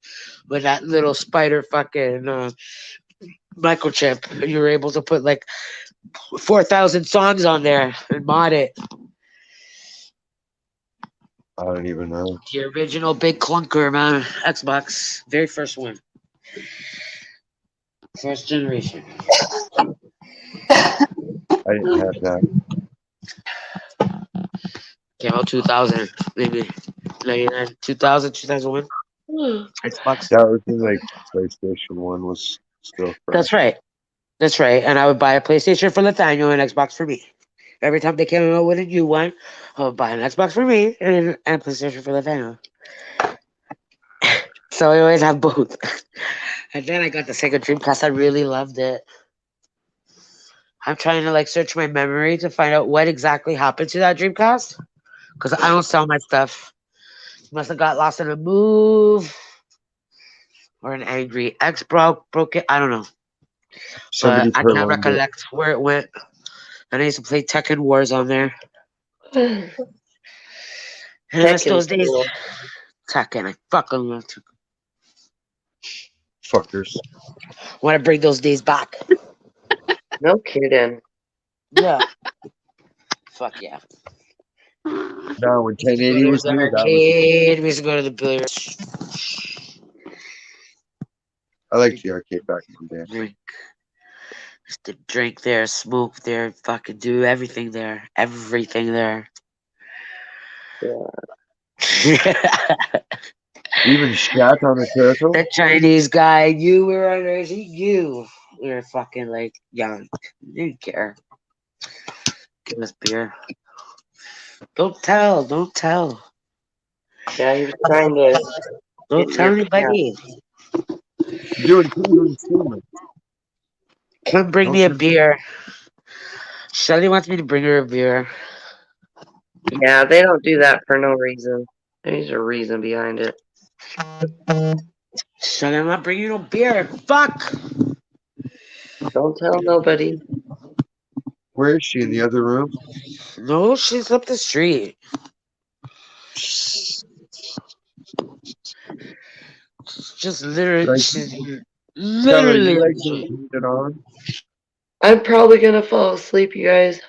with that little spider fucking microchip. You were able to put like 4,000 songs on there and mod it. I don't even know. The original big clunker, man. Xbox, very first one, first generation. I didn't have that. Came out 2000, maybe 99, 2000, 2001. Xbox. That was when like PlayStation 1 was still fresh. That's right. That's right. And I would buy a PlayStation for Nathaniel and an Xbox for me. Every time they came out with a new one, I would buy an Xbox for me and a PlayStation for Nathaniel. So I always have both. And then I got the Sega Dreamcast. I really loved it. I'm trying to like search my memory to find out what exactly happened to that Dreamcast. Because I don't sell my stuff. Must have got lost in a move. Or an angry ex broke it. I don't know. Somebody But I can't purloined it. recollect where it went. And I used to play Tekken Wars on there. And I miss those Tekken's days. cool. Tekken. I fucking love Tekken. Fuckers. Want to bring those days back. No kidding. Yeah. Fuck yeah. No, when We used to 1080 go was to the new, that was. arcade. We used to go to the billiards. I liked the arcade back in the day. Drink. Used to drink there, smoke there, fucking do everything there. Everything there. Even shat on the turtle. The Chinese guy, you were underage, you. We were fucking like young. Didn't care. Give us beer. Don't tell. Don't tell. Yeah, he was trying to Don't get tell your pants. anybody. Doing streaming. Come bring Don't me a you? beer. Shelly wants me to bring her a beer. Yeah, they don't do that for no reason. There's a reason behind it. Shelly, I'm not bringing you no beer. Fuck. Don't tell nobody. Where is she? In the other room? No, she's up the street. Just literally, Like, she's Kelly, are literally you up like the gonna street. leave it on? I'm probably gonna fall asleep, you guys.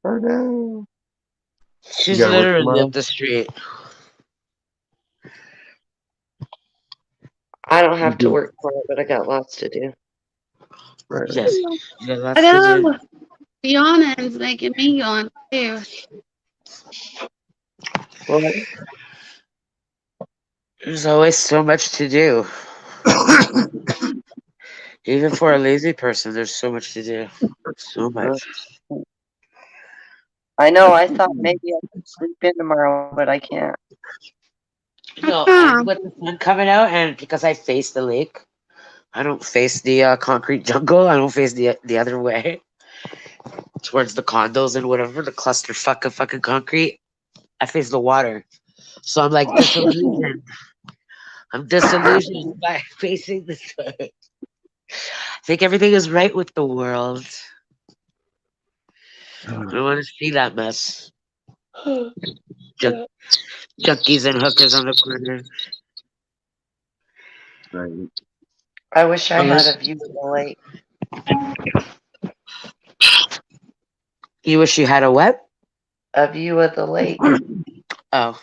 Oh no. You She's gotta work literally up tomorrow? the street. I don't You have to do. work for it, but I got lots to do. Right. Yes. Yeah, I that's the dude. know. Yawning making me yawn too. What? There's always so much to do. Even for a lazy person, there's so much to do. So much. I know, I thought maybe I could sleep in tomorrow, but I can't. No, Huh. and with the sun coming out, and because I face the lake, I don't face the concrete jungle. I don't face the other way towards the condos and whatever the clusterfuck of fucking concrete. I face the water, so I'm like disillusioned. I'm disillusioned by facing the sun. I think everything is right with the world. I don't want to see that mess. Junk- junkies and hookers on the corner. Right. I wish I had a view of the lake. You wish you had a what? A view of the lake. Oh,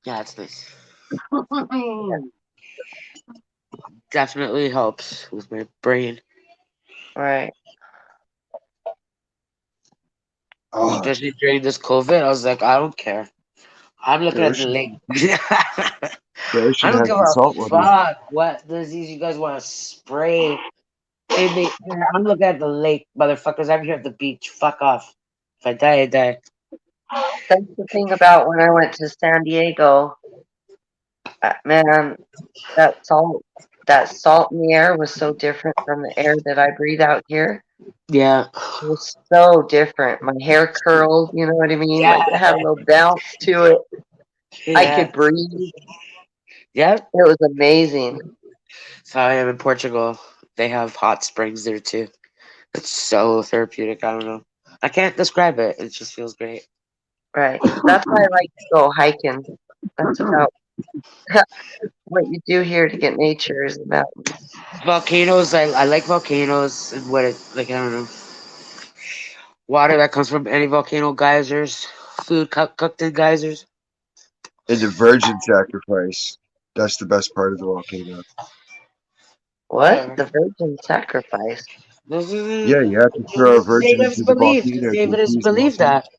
yeah, it's nice. Definitely helps with my brain, Right. Oh, especially during this COVID. I was like, I don't care. I'm the looking at the ocean. lake. The I ocean don't has give the a salt water. fuck what disease you guys want to spray. I'm looking at the lake, motherfuckers. I'm here at the beach. Fuck off. If I die, I die. That's the thing about when I went to San Diego. Man, that salt in the air was so different from the air that I breathe out here. Yeah. It was so different. My hair curled, you know what I mean? Yeah. Like it had a little bounce to it. I Yeah. could breathe. Yeah. It was amazing. So I am in Portugal. They have hot springs there too. It's so therapeutic. I don't know. I can't describe it. It just feels great. Right. That's why I like to go hiking. That's about what you do here to get nature is the mountains. Volcanoes. I like volcanoes and what it like. I don't know. Water that comes from any volcano geysers. Food cooked in geysers. And the virgin sacrifice. That's the best part of the volcano. What? Whatever. The virgin sacrifice. This Yeah, you have to throw a is virgin natives into the believe. volcano to Natives appease the believe volcano. that.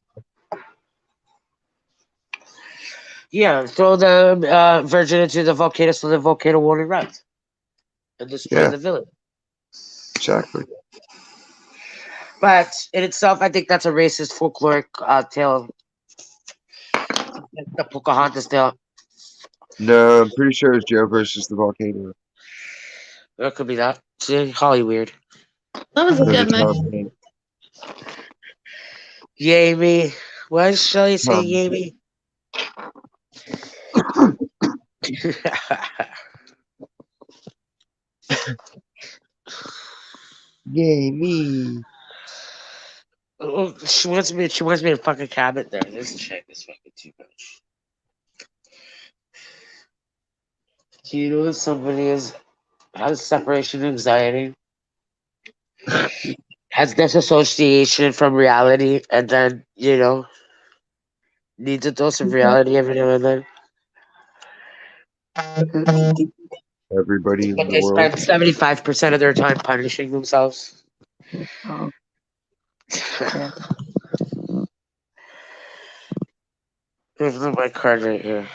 Yeah, throw the virgin into the volcano so the volcano won't erupt and destroy Yeah, the village. exactly. But in itself, I think that's a racist folkloric tale. The Pocahontas tale. No, I'm pretty sure it's Joe versus the volcano. That could be that. See, Hollywood. That was a Remember good Tom movie. Hanks? Yay me. Why did Shelly say Tom. yay me? Yay, me. Oh, she wants me to fucking cabinet there. This chick is fucking too much. Do you know if somebody has separation anxiety, has disassociation from reality, and then, needs a dose of reality every now and then? Everybody in But the they world. spend 75% of their time punishing themselves. Oh, yeah. Here's my card right here.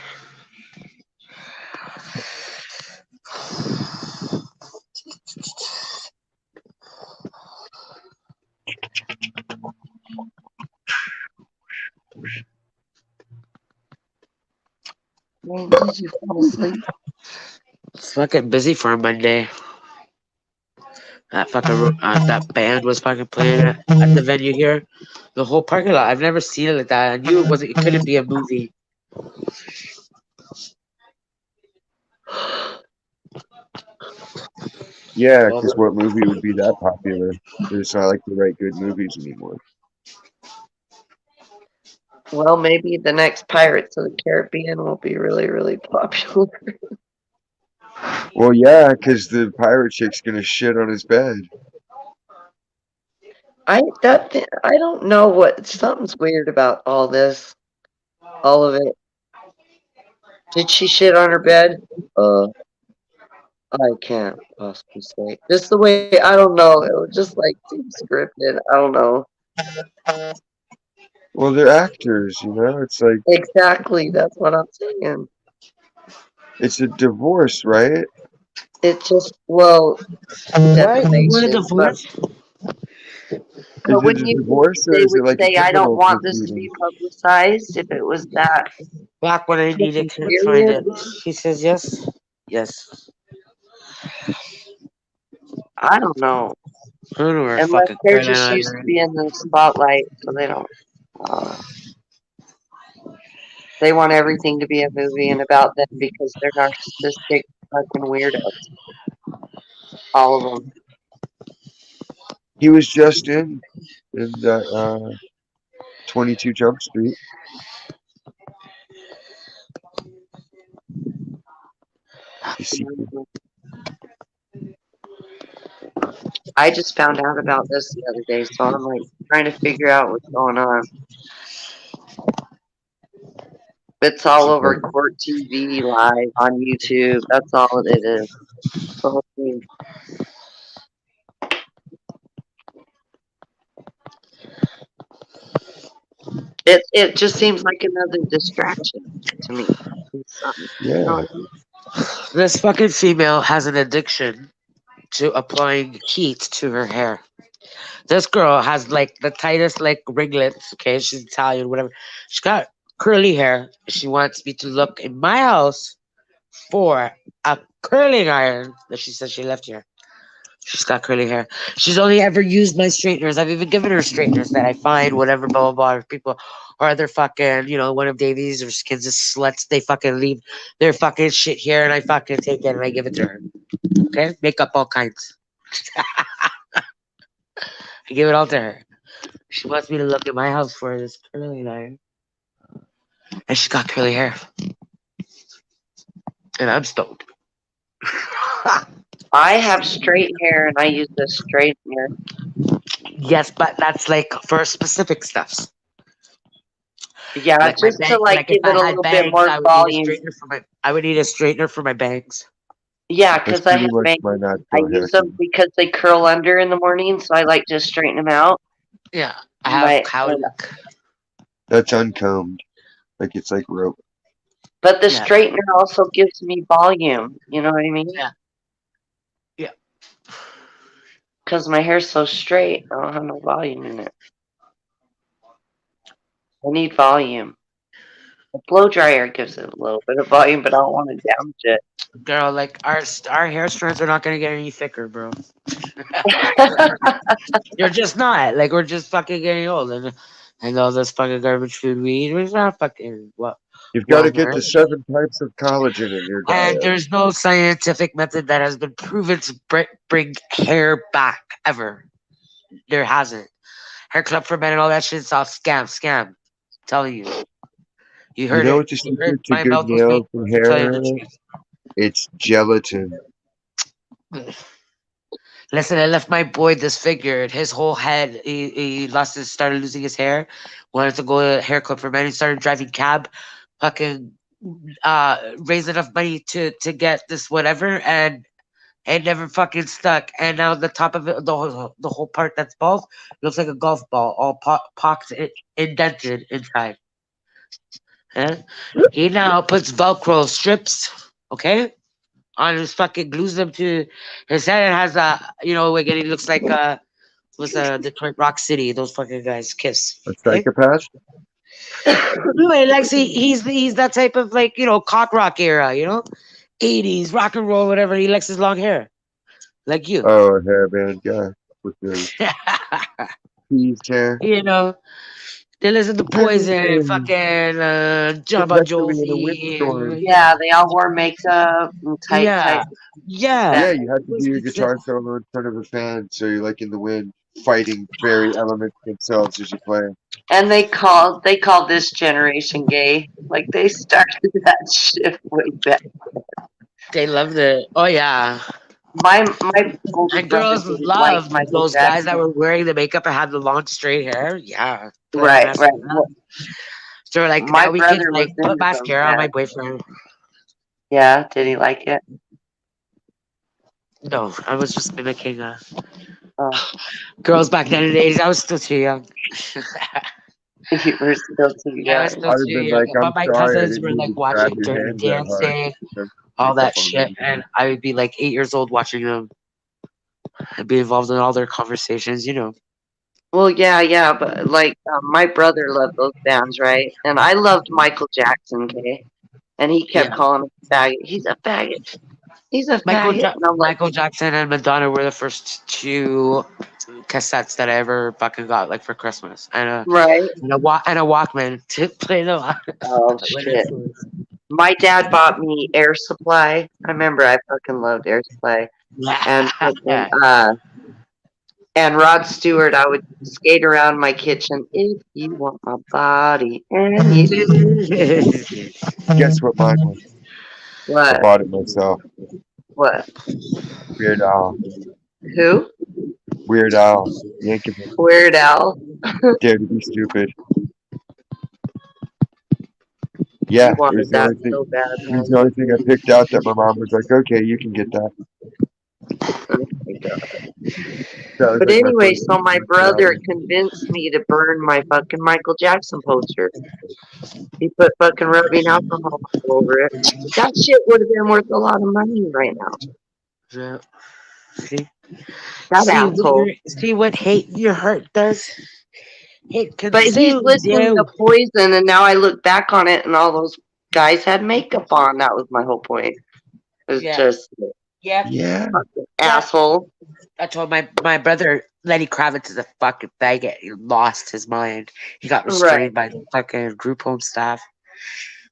Well, did you fall asleep? It's fucking busy for a Monday. That band was fucking playing at the venue here. The whole parking lot. I've never seen it like that. I knew it couldn't be a movie. Yeah, Well, because what movie would be that popular? There's not like the right good movies anymore. Well, maybe the next Pirates of the Caribbean will be really, really popular. Well, yeah, because the pirate chick's gonna shit on his bed. I don't know what something's weird about all this, all of it. Did she shit on her bed? I can't possibly say. Just the way I don't know. It was just like seemed scripted. I don't know Well, they're actors, you know. It's like exactly. That's what I'm saying. it's a divorce, right? It's just what? You want a defamation. But divorce? Is it wouldn't a you think divorce or they is would it like a say I don't criminal want this to proceeding? be publicized if it was that Back when I needed to find serious? it. She says yes. Yes. I don't know. I don't know where Unless fucking they're Caroline just are. used to being in the spotlight, so they don't. They want everything to be a movie and about them because they're narcissistic fucking weirdos. All of them. He was just in that 22 Jump Street. You see, I just found out about this the other day, so I'm like trying to figure out what's going on. It's all over Court TV live on YouTube. That's all it is. The whole thing. It just seems like another distraction to me. yeah. You know what I mean? This fucking female has an addiction to applying heat to her hair. This girl has like the tightest like ringlets. Okay, she's Italian, whatever. She's got curly hair. She wants me to look in my house for a curling iron that she says she left here. She's got curly hair. She's only ever used my straighteners. I've even given her straighteners that I find, whatever, blah, blah, blah. People or other fucking, one of Davies or Kansas sluts, they fucking leave their fucking shit here and I fucking take it and I give it to her. Okay? Make up all kinds. I give it all to her. She wants me to look at my house for this curling iron. And she's got curly hair. And I'm stoned. I have straight hair and I use this straightener. Yes, but that's like for specific stuffs. Yeah, Like just to like give if I it a had little bangs, bit more I would volume. need a straightener for my bangs. Yeah, That's because I pretty have much bangs. my I natural use haircut. them because they curl under in the morning, so I like to straighten them out. Yeah, I have And That's uncombed. Like it's like rope. But the Yeah. straightener also gives me volume. You know what I mean? Yeah. Yeah. Because my hair's so straight, I don't have no volume in it. I need volume. The blow dryer gives it a little bit of volume, but I don't want to damage it. Girl, like our hair strands are not gonna get any thicker, bro. You're just not. Like we're just fucking getting old, and all this fucking garbage food we eat, we're not fucking what. You've got to get the 7 types of collagen in your And diet. there's no scientific method that has been proven to bring hair back ever. There hasn't. Hair Club for Men and all that shit's all scam. I'm telling you. You heard You know it. what the You heard secret to my good mouth was nails being and tell you hair the is? truth. It's gelatin. Listen, I left my boy disfigured. His whole head, he started losing his hair. Wanted to go to Hair Club for Men. He started driving cab, fucking raise enough money to get this whatever, and it never fucking stuck. And now the top of it, the whole part that's bald, looks like a golf ball, all pocked, indented inside. Yeah? He now puts Velcro strips, okay? on his fucking glues them to his head and has like and he looks like was Detroit Rock City, those fucking guys Kiss. A Okay? psychopath? No, he likes he's that type of like, cock rock era, 80s rock and roll, whatever. He likes his long hair. Like you. Oh, a hairband guy with the teased hair. They listen to Poison, fucking John Bon Especially in a windstorm. Jovi. Yeah, they all wore makeup and tight. Yeah. Yeah, you had to do your guitar solo in front of a fan, so you're like in the wind, fighting very elements themselves as you play. And they called this generation gay. Like they started that shit way back. They loved it. Oh yeah. My older And brother girls didn't love like Michael those Jackson. guys that were wearing the makeup and had the long straight hair. Yeah. Right. So they're like, My now we can brother like was put into mascara on that. my boyfriend. Yeah, did he like it? No, I was just mimicking Oh, girls back then in the 80s. I was still too young. you were still too I was young. still I'd have too been young. like, I'm But my sorry, I cousins didn't were mean like to grab watching your Dirty hands that hard. Dancing, There's all makeup that on shit. them. And I would be like 8 years old watching them. I'd be involved in all their conversations, Well, yeah, but like my brother loved those bands, right? And I loved Michael Jackson, okay? And he kept Yeah. calling him a faggot. He's a faggot. He's a faggot. And I'm like, Michael Jackson and Madonna were the first two cassettes that I ever fucking got, like for Christmas, and a right? and a, and a Walkman to play them on. Oh shit. My dad bought me Air Supply. I remember I fucking loved Air Supply. And fucking, and Rod Stewart, I would skate around my kitchen. If you want my body, and you Guess what mine was? I what? bought it myself. What? Weird Al. Who? Weird Al. Yankovic. Weird Al. Dare to be stupid. Yeah, You it wanted was the that only thing. so bad. It was the only thing I picked out that my mom was like, "Okay, you can get that." Oh my God. That was But like anyway, first so my $50. brother convinced me to burn my fucking Michael Jackson poster. He put fucking rubbing alcohol all over it. That shit would have been worth a lot of money right now. Yeah. See, That asshole. see what hate your hurt does. It But he's consumes listening to you. Poison, and now I look back on it, and all those guys had makeup on. That was my whole point. It was just Yeah. Yeah. fucking asshole. I told my brother Lenny Kravitz is a fucking faggot. He lost his mind. He got restrained by the fucking group home staff.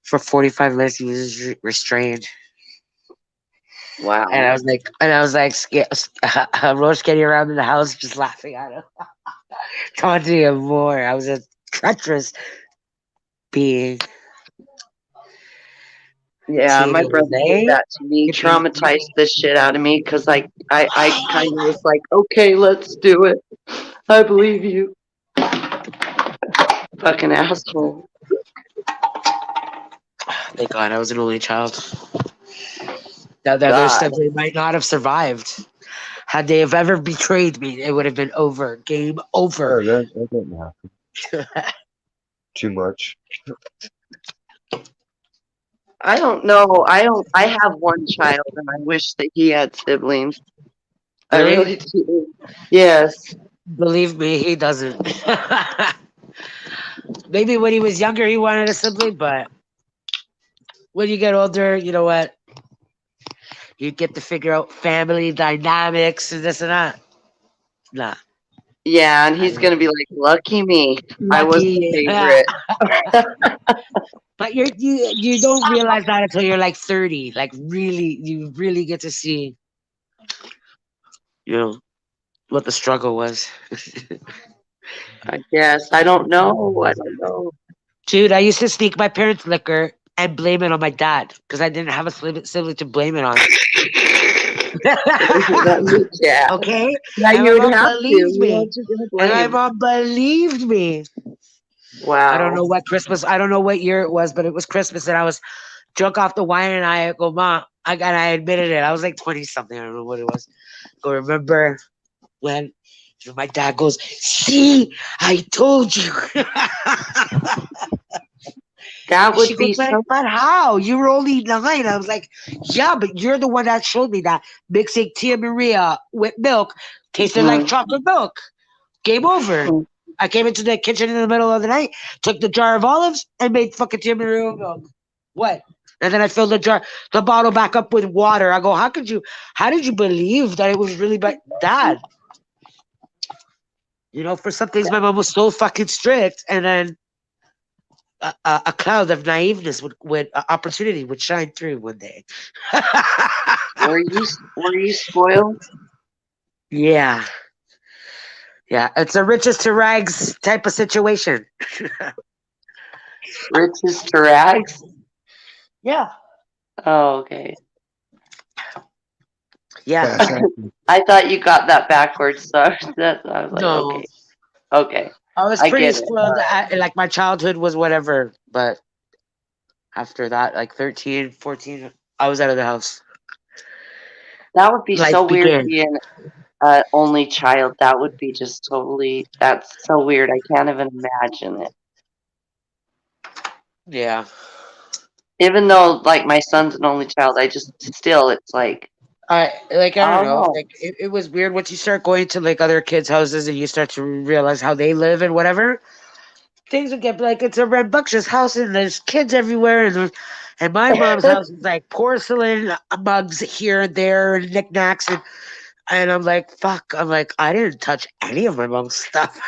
For 45 minutes, he was restrained. Wow. And I was like, roller skating around in the house, just laughing at him, taunting him more. I was a treacherous being. Yeah, my brother did that to me, If you- traumatized the shit out of me because I kind of was like, okay, let's do it. I believe you. Fucking asshole. Thank God I was an only child. That the other sibling might not have survived. Had they have ever betrayed me, it would have been over. Game over. Oh, that didn't happen. Too much. I don't know. I have one child and I wish that he had siblings. I Really? really do. Yes. Believe me, he doesn't. Maybe when he was younger, he wanted a sibling, but when you get older, you know what? You get to figure out family dynamics and this and that. Nah. Yeah, and he's gonna be like, lucky me. I was the favorite. But you don't realize that until you're like 30. Like really, you really get to see, what the struggle was. I guess. I don't know. Dude, I used to sneak my parents' liquor and blame it on my dad because I didn't have a sibling to blame it on. Yeah. Okay? Yeah, And you my would mom have to. believed me. And And my mom believed me. Wow. I don't know what year it was, but it was Christmas and I was drunk off the wine and I go, Mom, I admitted it. I was like 20 something. I don't know what it was. Go, remember when my dad goes, see, I told you. That would She be goes, so. but how? You were only 9. I was like, yeah, but you're the one that showed me that mixing Tia Maria with milk tasted like Mm, chocolate milk. Game over. mm. I came into the kitchen in the middle of the night, took the jar of olives, and made fucking Tia Maria with milk. What? And then I filled the bottle back up with water. I go, how did you believe that it was really bad? You know, for some things, my mom was so fucking strict, and then a cloud of naiveness would opportunity would shine through one day. Were you spoiled? Yeah, yeah, it's a riches to rags type of situation. Riches to rags? Yeah, Oh, okay. yeah. I thought you got that backwards, so I was like, No, okay, I was I pretty get it. spoiled. Like my childhood was whatever, but after that, like 13, 14, I was out of the house. That would be Life so weird began. being only child. That would be just totally. That's so weird. I can't even imagine it. Yeah. Even though, like, my son's an only child, I just still, it's like, I don't oh know. no. Like it was weird once you start going to like other kids' houses and you start to realize how they live and whatever. Things would get like it's a rambunctious house and there's kids everywhere and my mom's house is like porcelain mugs here and there and knickknacks and I'm like fuck. I'm like I didn't touch any of my mom's stuff.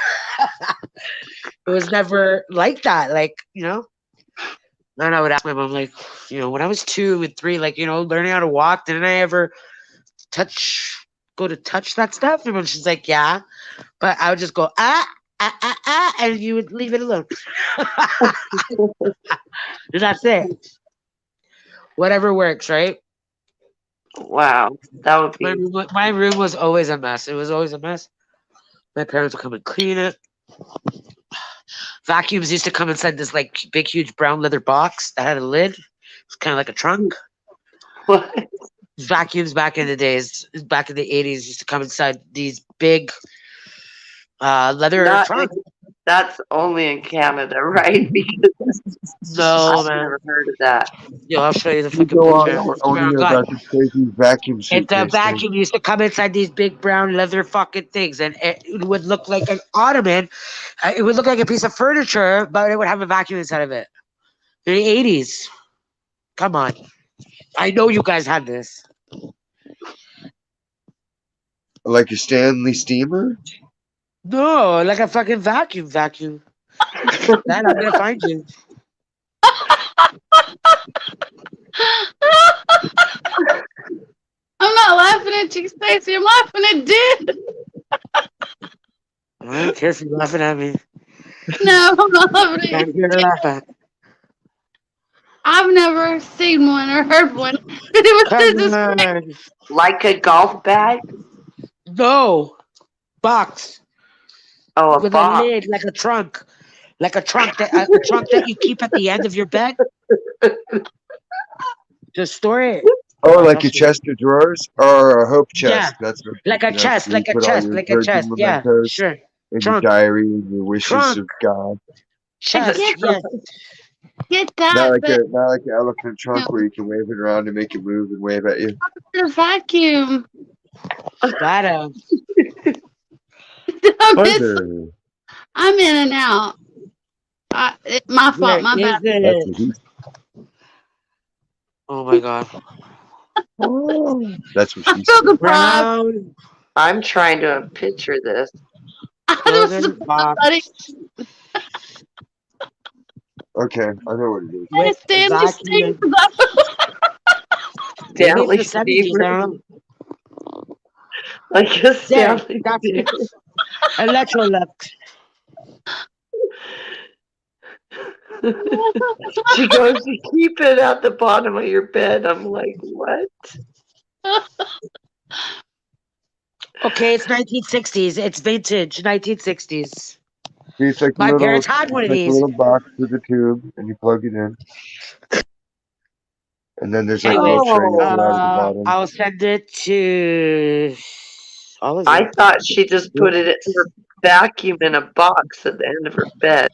It was never like that. Like and I would ask my mom like when I was 2 and 3, like learning how to walk, didn't I ever go to touch that stuff? And she's like, yeah, but I would just go and you would leave it alone. And that's it. Whatever works, right? Wow, that would be. My room was always a mess. It was always a mess. My parents would come and clean it. Vacuums used to come inside this like big, huge brown leather box that had a lid. It's kind of like a trunk. What? Vacuums back in the days, back in the 80s, used to come inside these big leather Not. trunk. That's only in Canada, right? Because No, I've man. never heard of that. Yo, I'll show you the You fucking go picture. on. I want to hear about this crazy vacuum It's a suitcase thing. vacuum used to come inside these big brown leather fucking things, and it would look like an ottoman. It would look like a piece of furniture, but it would have a vacuum inside of it. In the 80s. Come on. I know you guys had this. Like a Stanley steamer? No, like a fucking vacuum. That I'm gonna find you. I'm not laughing at you, Stacey. I'm laughing at Did. I don't care if you're laughing at me. No, I'm not laughing at I'm you. here to laugh at. I've never seen one or heard one. It was just on. Like a golf bag? No. Box. Oh, a With box. a lid, like a trunk. Like a trunk that you keep at the end of your bed. Just store it. Oh, like a chest of drawers or a hope chest. Yeah. That's what Like a chest, where you put all your virgin Yeah, mementos sure. and your Trunk. diary and your wishes Trunk. of God. Chest, Get- yes. Get Not that, like but not like an elephant trunk No. where you can wave it around and make it move and wave at you. the vacuum. That Thunder. I'm in and out. My fault. My where bad. is That's it? what he Oh my god. That's what I she feel said. the vibe. Brown I'm trying to picture this. I don't leather know, box buddy. Okay, I know what it is. I with stand the vacuum. sting. Maybe Stanley it's the 70s, I Steamer. don't know. Like a There, Stanley that's it. Steamer. Electrolux. She goes, you keep it at the bottom of your bed. I'm like, what? Okay, it's 1960s. It's vintage 1960s. See, it's like My a little, parents had one of like a these. little box with a tube, and you plug it in. And then there's like Anyways, little trays right at the bottom. I'll send it to all of I you. thought she just put it her vacuum in a box at the end of her bed.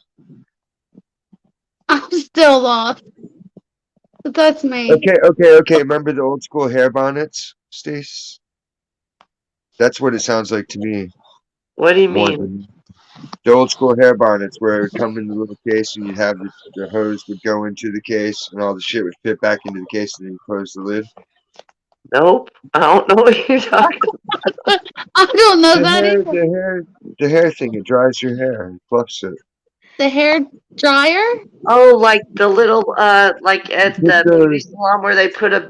I'm still lost. But that's me. Okay. Remember the old school hair bonnets, Stace? That's what it sounds like to me. What do you More mean? than the old school hair bonnets where it would come in the little case and you'd have the hose would go into the case and all the shit would fit back into the case and then you close the lid. Nope. I don't know what you're talking about. I don't know The that hair, either. the hair thing. It dries your hair and fluffs it. The hair dryer? Oh, like the little like at Put the beauty those, salon where they put a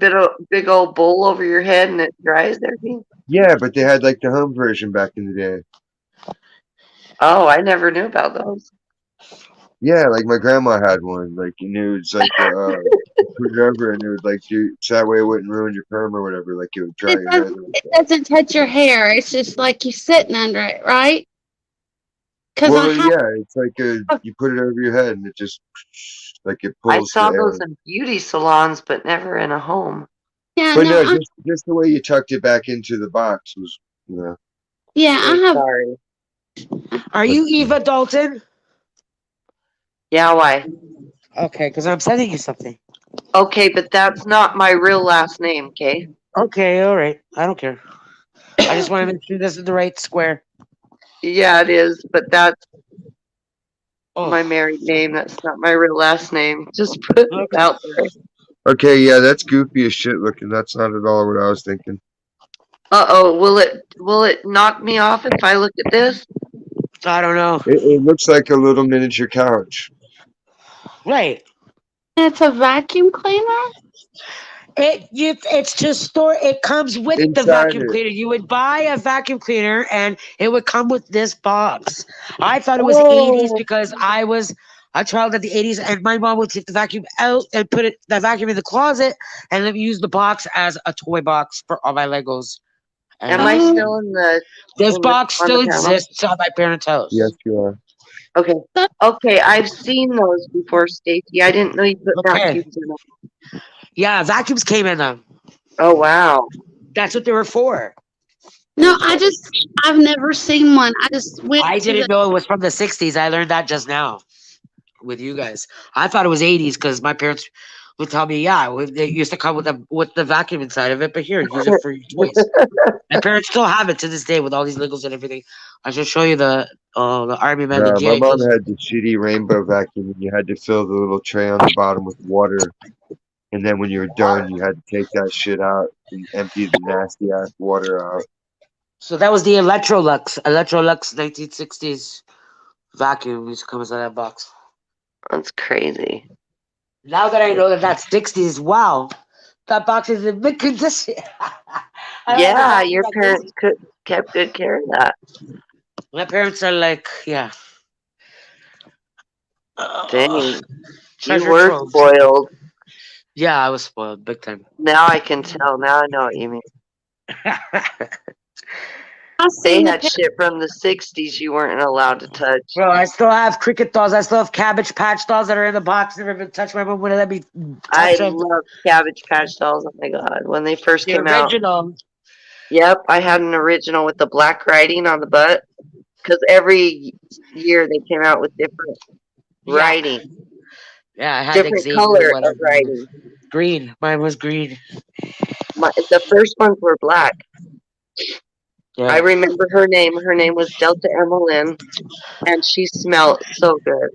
big old bowl over your head and it dries everything. yeah, but they had like the home version back in the day. Oh, I never knew about those. Yeah, like my grandma had one. Like you knew it's like you put it over and it would like do so that way it wouldn't ruin your perm or whatever. Like it would dry your hair. It doesn't touch your hair. It's just like you sitting under it, right? Because I Well, have. yeah, it's like you put it over your head and it just like it I pulls the saw air. those in beauty salons, but never in a home. Yeah, But no, no, just the way you tucked it back into the box was, you know. yeah, I have. Sorry. Are you Eva Dalton? Yeah, why? Okay, because I'm sending you something. Okay, but that's not my real last name, okay? Okay, all right. I don't care. I just want to make sure this is the right square. Yeah, it is, but that's Oh, my married name. That's not my real last name. Just put it okay. out there. Okay, yeah, that's goofy as shit looking. That's not at all what I was thinking. Uh-oh, will it knock me off if I look at this? I don't know. It looks like a little miniature couch. Right. It's a vacuum cleaner. It's to store. It comes with the Inside vacuum it. cleaner. You would buy a vacuum cleaner, and it would come with this box. I thought it was 80s Oh, because I was a child of the 80s, and my mom would take the vacuum out and put the vacuum in the closet, and then use the box as a toy box for all my Legos. And am I Oh. still in the this box on still the panel? exists at my parents' house. Yes, you are. Okay. Okay, I've seen those before, Stacy. I didn't know you put Okay. vacuums in them. Yeah, vacuums came in them. Oh wow. That's what they were for. No, I've never seen one. I just went I to didn't the. know it was from the 60s. I learned that just now with you guys. I thought it was 80s because my parents would tell me, yeah, they used to come with the vacuum inside of it, but here, use it for your toys. My parents still have it to this day with all these Legos and everything. I should show you the Army Man, the No, my GI mom Joes. had the shitty rainbow vacuum and you had to fill the little tray on the bottom with water. And then when you were done, you had to take that shit out and empty the nasty ass water out. So that was the Electrolux 1960s vacuum used to come inside that box. That's crazy. Now that I know that that's 60s, wow, that box is in mid condition. Yeah, your parents kept good care of that. My parents are like, yeah. Dang. You Treasure were trove. spoiled. Yeah, I was spoiled big time. Now I can tell. Now I know what you mean. I They seen the had shit from the 60s you weren't allowed to touch. Bro, I still have cricket dolls. I still have Cabbage Patch dolls that are in the box. Never been touched. My mom wouldn't let me I touch them. love Cabbage Patch dolls. Oh my god. When they first The came out. original. Yep, I had an original with the black writing on the butt. Because every year they came out with different writing. Yeah, I had Different Xavier, color whatever. of writing. Green. Mine was green. The first ones were black. Yeah. I remember her name. Her name was Delta Emmeline, and she smelled so good.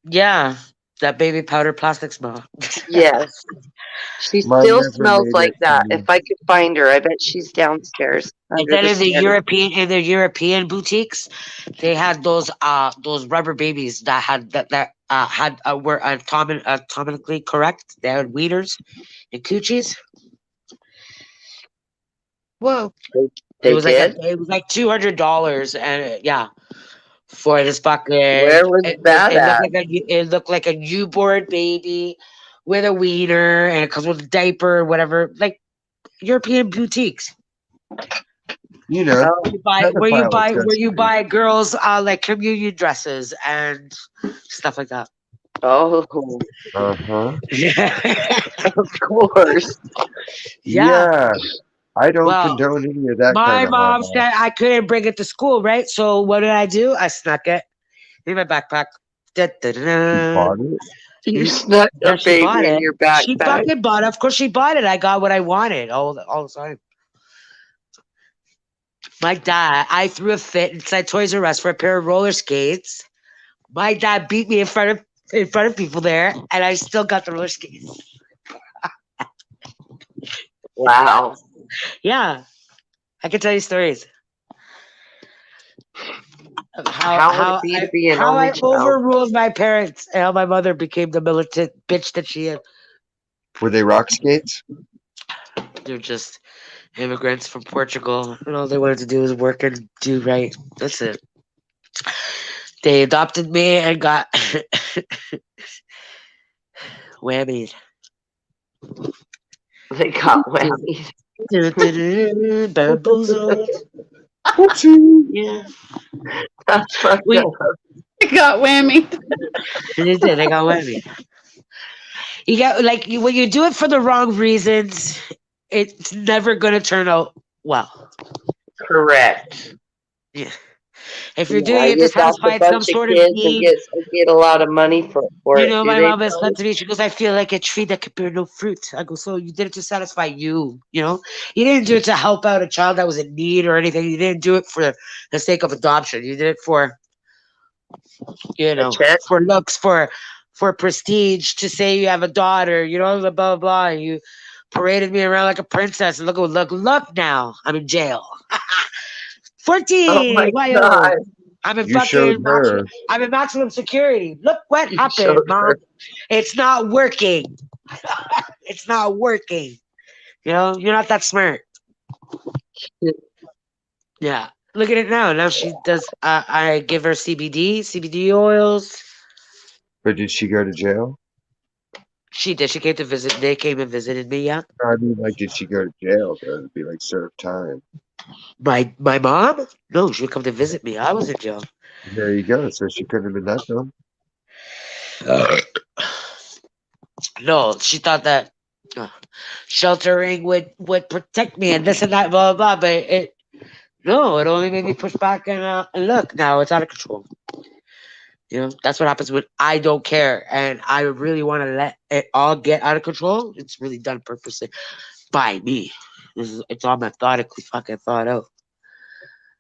Yeah, that baby powder plastic smell. Yes. She Mine still never smells made like it that. to me. If I could find her, I bet she's downstairs And under then the in the stairs. European boutiques, they had those rubber babies that were anatomically correct. They had wieners and coochies. Whoa. They It was did? like $200 and yeah. For this fucking, Where was that at? it looked like a newborn baby with a wiener, and it comes with a diaper, whatever, like European boutiques. You know, Oh, Where you buy girls like communion dresses and stuff like that. oh, Uh-huh. of course. Yeah. I don't Well, condone any of that my kind of mom hard. said I couldn't bring it to school, right? So what did? I snuck it in my backpack. You bought it? You snuck Yeah, a she bought baby in it. your She backpack. fucking bought it. Of course she bought it. I got what I wanted all the time. My dad, I threw a fit inside Toys R Us for a pair of roller skates. My dad beat me in front of people there, and I still got the roller skates. Wow. Yeah, I can tell you stories of How would it be to be an how only I child? overruled my parents and how my mother became the militant bitch that she is. Were they rock skates? They're just immigrants from Portugal, and all they wanted to do was work and do right. That's it. They adopted me and got whammied. They got whammies. Bamboozled. Whoopsie. Yeah. That's fucked We up. I got whammy. they did. They got whammy. You got when you do it for the wrong reasons, it's never gonna turn out well. Correct. Yeah. If you're doing Yeah, it to you adopt a satisfy some bunch of sort of kids and need, get a lot of money for you it. know, Do my they mom has tell said you? to me, she goes, I feel like a tree that could bear no fruit. I go, so you did it to satisfy you, you know? You didn't do it to help out a child that was in need or anything. You didn't do it for the sake of adoption. You did it for, A check? for looks, for prestige, to say you have a daughter, blah, blah, blah. And you paraded me around like a princess. And look now. I'm in jail. Oh my 14, why god! I'm in You showed her. I'm in maximum security. Look what You happened, showed mom. her. It's not working. It's not working. You're not that smart. Yeah. Look at it now. Now she does. I give her CBD oils. But did she go to jail? She did. She came to visit. They came and visited me. Yeah. I mean, like, did she go to jail? Though? It'd be like serve time. My mom? No, she would come to visit me. I was in jail. There you go. So she couldn't have been that dumb. No, she thought that sheltering would protect me and this and that, blah blah. But it only made me push back and look. Now it's out of control. That's what happens when I don't care and I really want to let it all get out of control. It's really done purposely by me. It's all methodically fucking thought out.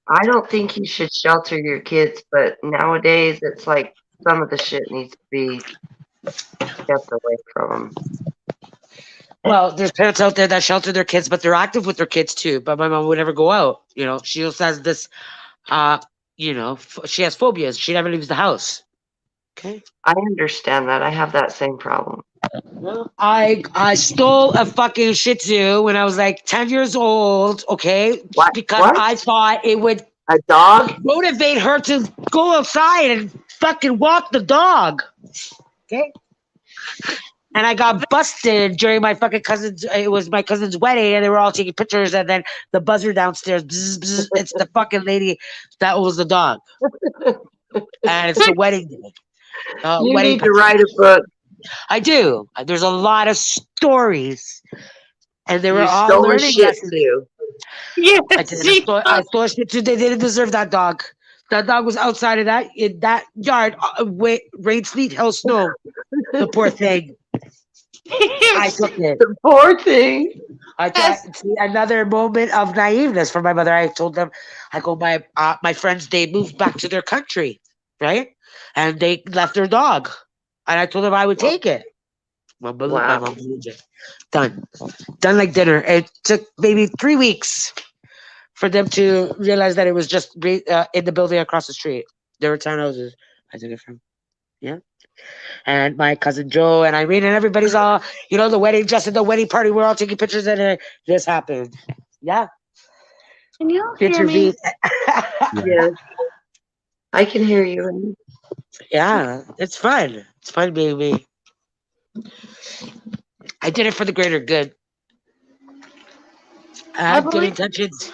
I don't think you should shelter your kids, but nowadays it's like some of the shit needs to be kept away from them. Well, there's parents out there that shelter their kids, but they're active with their kids too. But my mom would never go out. She also has this, she has phobias. She never leaves the house. Okay. I understand that. I have that same problem. Well, I stole a fucking Shih Tzu when I was like 10 years old. Okay, What? because What? I thought it would A dog? motivate her to go outside and fucking walk the dog. Okay. And I got busted during my fucking cousin's. It was my cousin's wedding, and they were all taking pictures. And then the buzzer downstairs, bzz, bzz, it's the fucking lady that was the dog, and it's the wedding day. You Wedding need to picture. write a book. I do. There's a lot of stories, and they were You all stole a learning Shih lessons. Tzu. Yes, I did. I stole a Shih Tzu. They didn't deserve that dog. That dog was outside of that in that yard. Rain, sleet, hell, snow. The poor thing. I took it. The poor thing. I tried. See, another moment of naiveness from my mother. I told them, I go, my friends, they moved back to their country, right? And they left their dog, and I told them I would take it. My Wow. mom believed it. Done like dinner. It took maybe 3 weeks for them to realize that it was just in the building across the street. There were townhouses. I took it from. Yeah. And my cousin Joe and Irene and everybody's all, the wedding, just at the wedding party, we're all taking pictures and this happened. Yeah. Can you hear me? Yes. I can hear you. Yeah, it's fun. It's fun being me. I did it for the greater good. I have good intentions.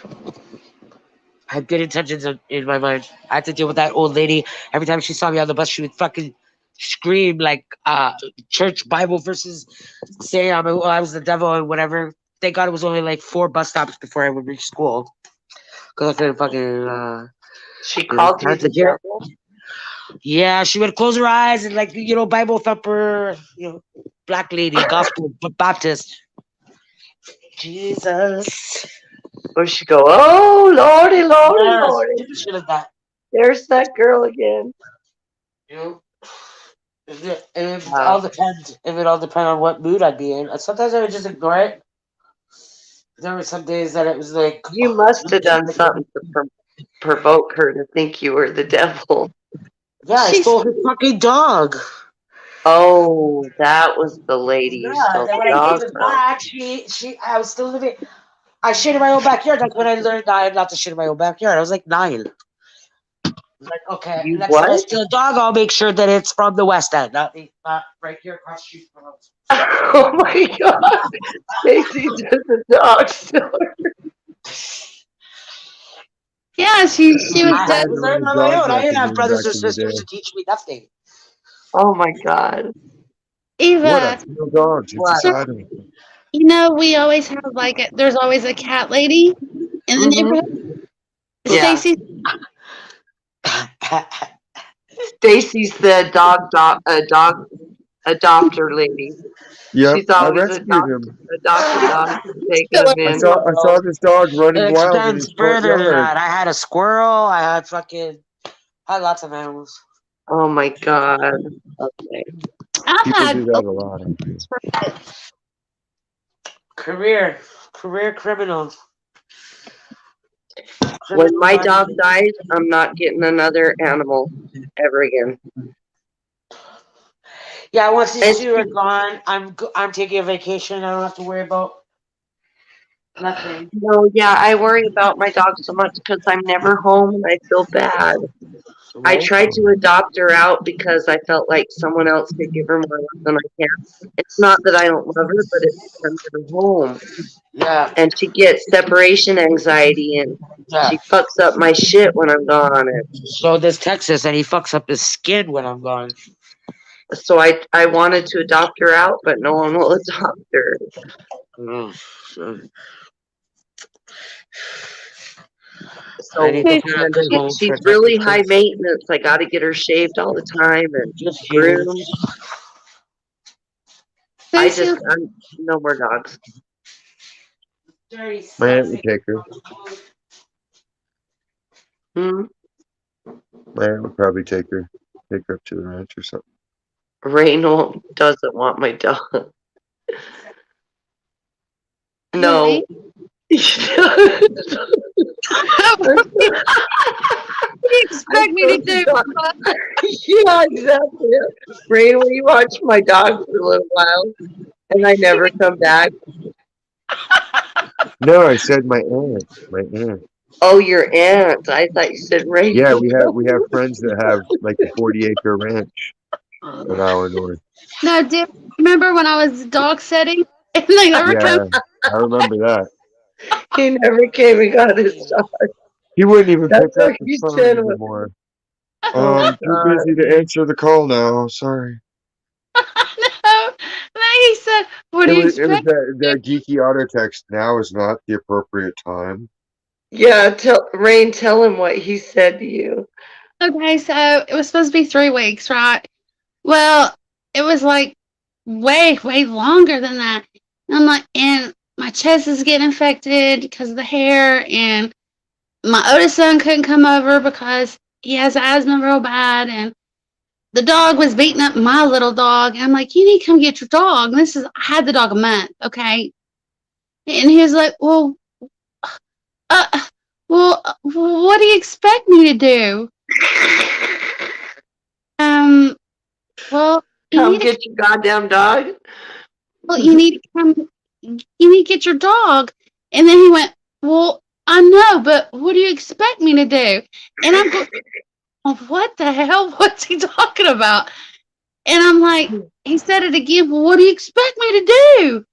I had good intentions in my mind. I had to deal with that old lady. Every time she saw me on the bus, she would fucking scream like church Bible verses, saying I was the devil and whatever. Thank God it was only like 4 bus stops before I would reach school. Because I couldn't fucking... She called you the devil? Yeah, she would close her eyes and like Bible thumper, black lady, gospel Baptist. Jesus. Or she go, oh, Lordy, Lordy, Yes, Lordy. shit like that. There's that girl again. You know? It Wow. all depends. It would all depend on what mood I'd be in. Sometimes I would just ignore it. There were some days that it was like, You must have done something to provoke her to think you were the devil. yeah, I stole her fucking dog. Oh, that was the lady you Yeah, stole then the when I gave dog it from. back, I was still living. I shit in my own backyard. That's when I learned not to shit in my own backyard. I was like 9. Like, okay, You next time I what? steal a dog, I'll make sure that it's from the West End, not right here across the street from us. Oh my God. Stacy does a dog story. Yeah, she was I had dead. to learn on my own. I didn't have brothers or sisters to teach me nothing. Oh my God. What Eva, steal dogs? It's What? a side of it. we always have there's always a cat lady in the neighborhood. Yeah. Stacy, Stacy's the dog adopter lady. Yep, She's I always rescued him. adopted dogs and taking them I in. saw this dog running It wild in extends his front further than yard. that. I had a squirrel. I had lots of animals. Oh my God. Okay. I've People had do that a lot. Career criminal. When my dog dies, I'm not getting another animal ever again. Yeah, once these two are gone, I'm taking a vacation. I don't have to worry about nothing. No, yeah, I worry about my dog so much because I'm never home and I feel bad. I tried to adopt her out because I felt like someone else could give her more love than I can. It's not that I don't love her, but it's I'm never home. Yeah. And she gets separation anxiety and she fucks up my shit when I'm gone. And so does Texas, and he fucks up his skin when I'm gone. so I wanted to adopt her out, but no one will adopt her. Oh, So I need to find a good home she's for really Texas. high maintenance. I got to get her shaved all the time and groomed. I'm no more dogs. My aunt would take her. My aunt would probably take her up to the ranch or something. Reynold doesn't want my dog. No. What do you expect me to do? Yeah, exactly. Ray, will you watch my dog for a little while? And I never come back. No, I said my aunt. My aunt. Oh, your aunt. I thought you said Ray. Yeah, we have friends that have like a 40-acre ranch an hour north. No, do you remember when I was dog sitting and they never Yeah, I remember that. He never came and got his dog. He wouldn't even That's pick up what the he phone said. anymore. Oh, Too busy to answer the call now. Sorry. No, he said, "What do you expect?" It was that geeky auto text. Now is not the appropriate time. Yeah, tell him what he said to you. Okay, so it was supposed to be 3 weeks, right? Well, it was like way, way longer than that. And I'm like, and my chest is getting infected because of the hair, and my oldest son couldn't come over because he has asthma real bad, and the dog was beating up my little dog. And I'm like, you need to come get your dog. I had the dog a month, okay? And he was like, well, what do you expect me to do? Well, come get your goddamn dog. Well, you need to get your dog. And then he went, well, I know, but what do you expect me to do? And I'm going, oh, what the hell? What's he talking about? And I'm like, he said it again. Well, what do you expect me to do?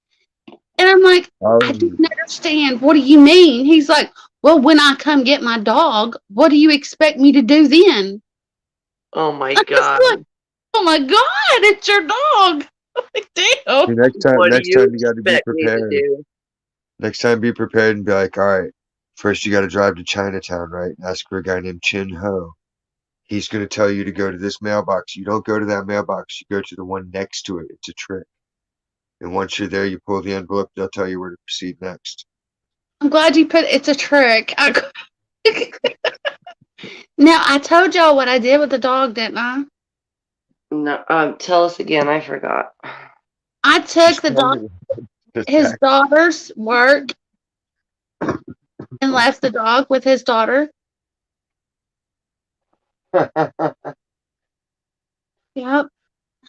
And I'm like, I don't understand. What do you mean? He's like, well, when I come get my dog, what do you expect me to do then? Oh my God. Like, oh my God, it's your dog. Damn. See, next time you got to be prepared. Next time, be prepared and be like, all right, first you got to drive to Chinatown, right? And ask for a guy named Chin Ho. He's going to tell you to go to this mailbox. You don't go to that mailbox. You go to the one next to it. It's a trick. And once you're there, you pull the envelope. They'll tell you where to proceed next. I'm glad you put it's a trick. Now, I told y'all what I did with the dog, didn't I? No, tell us again. I forgot. I took the dog, his daughter's work, and left the dog with his daughter. Yep.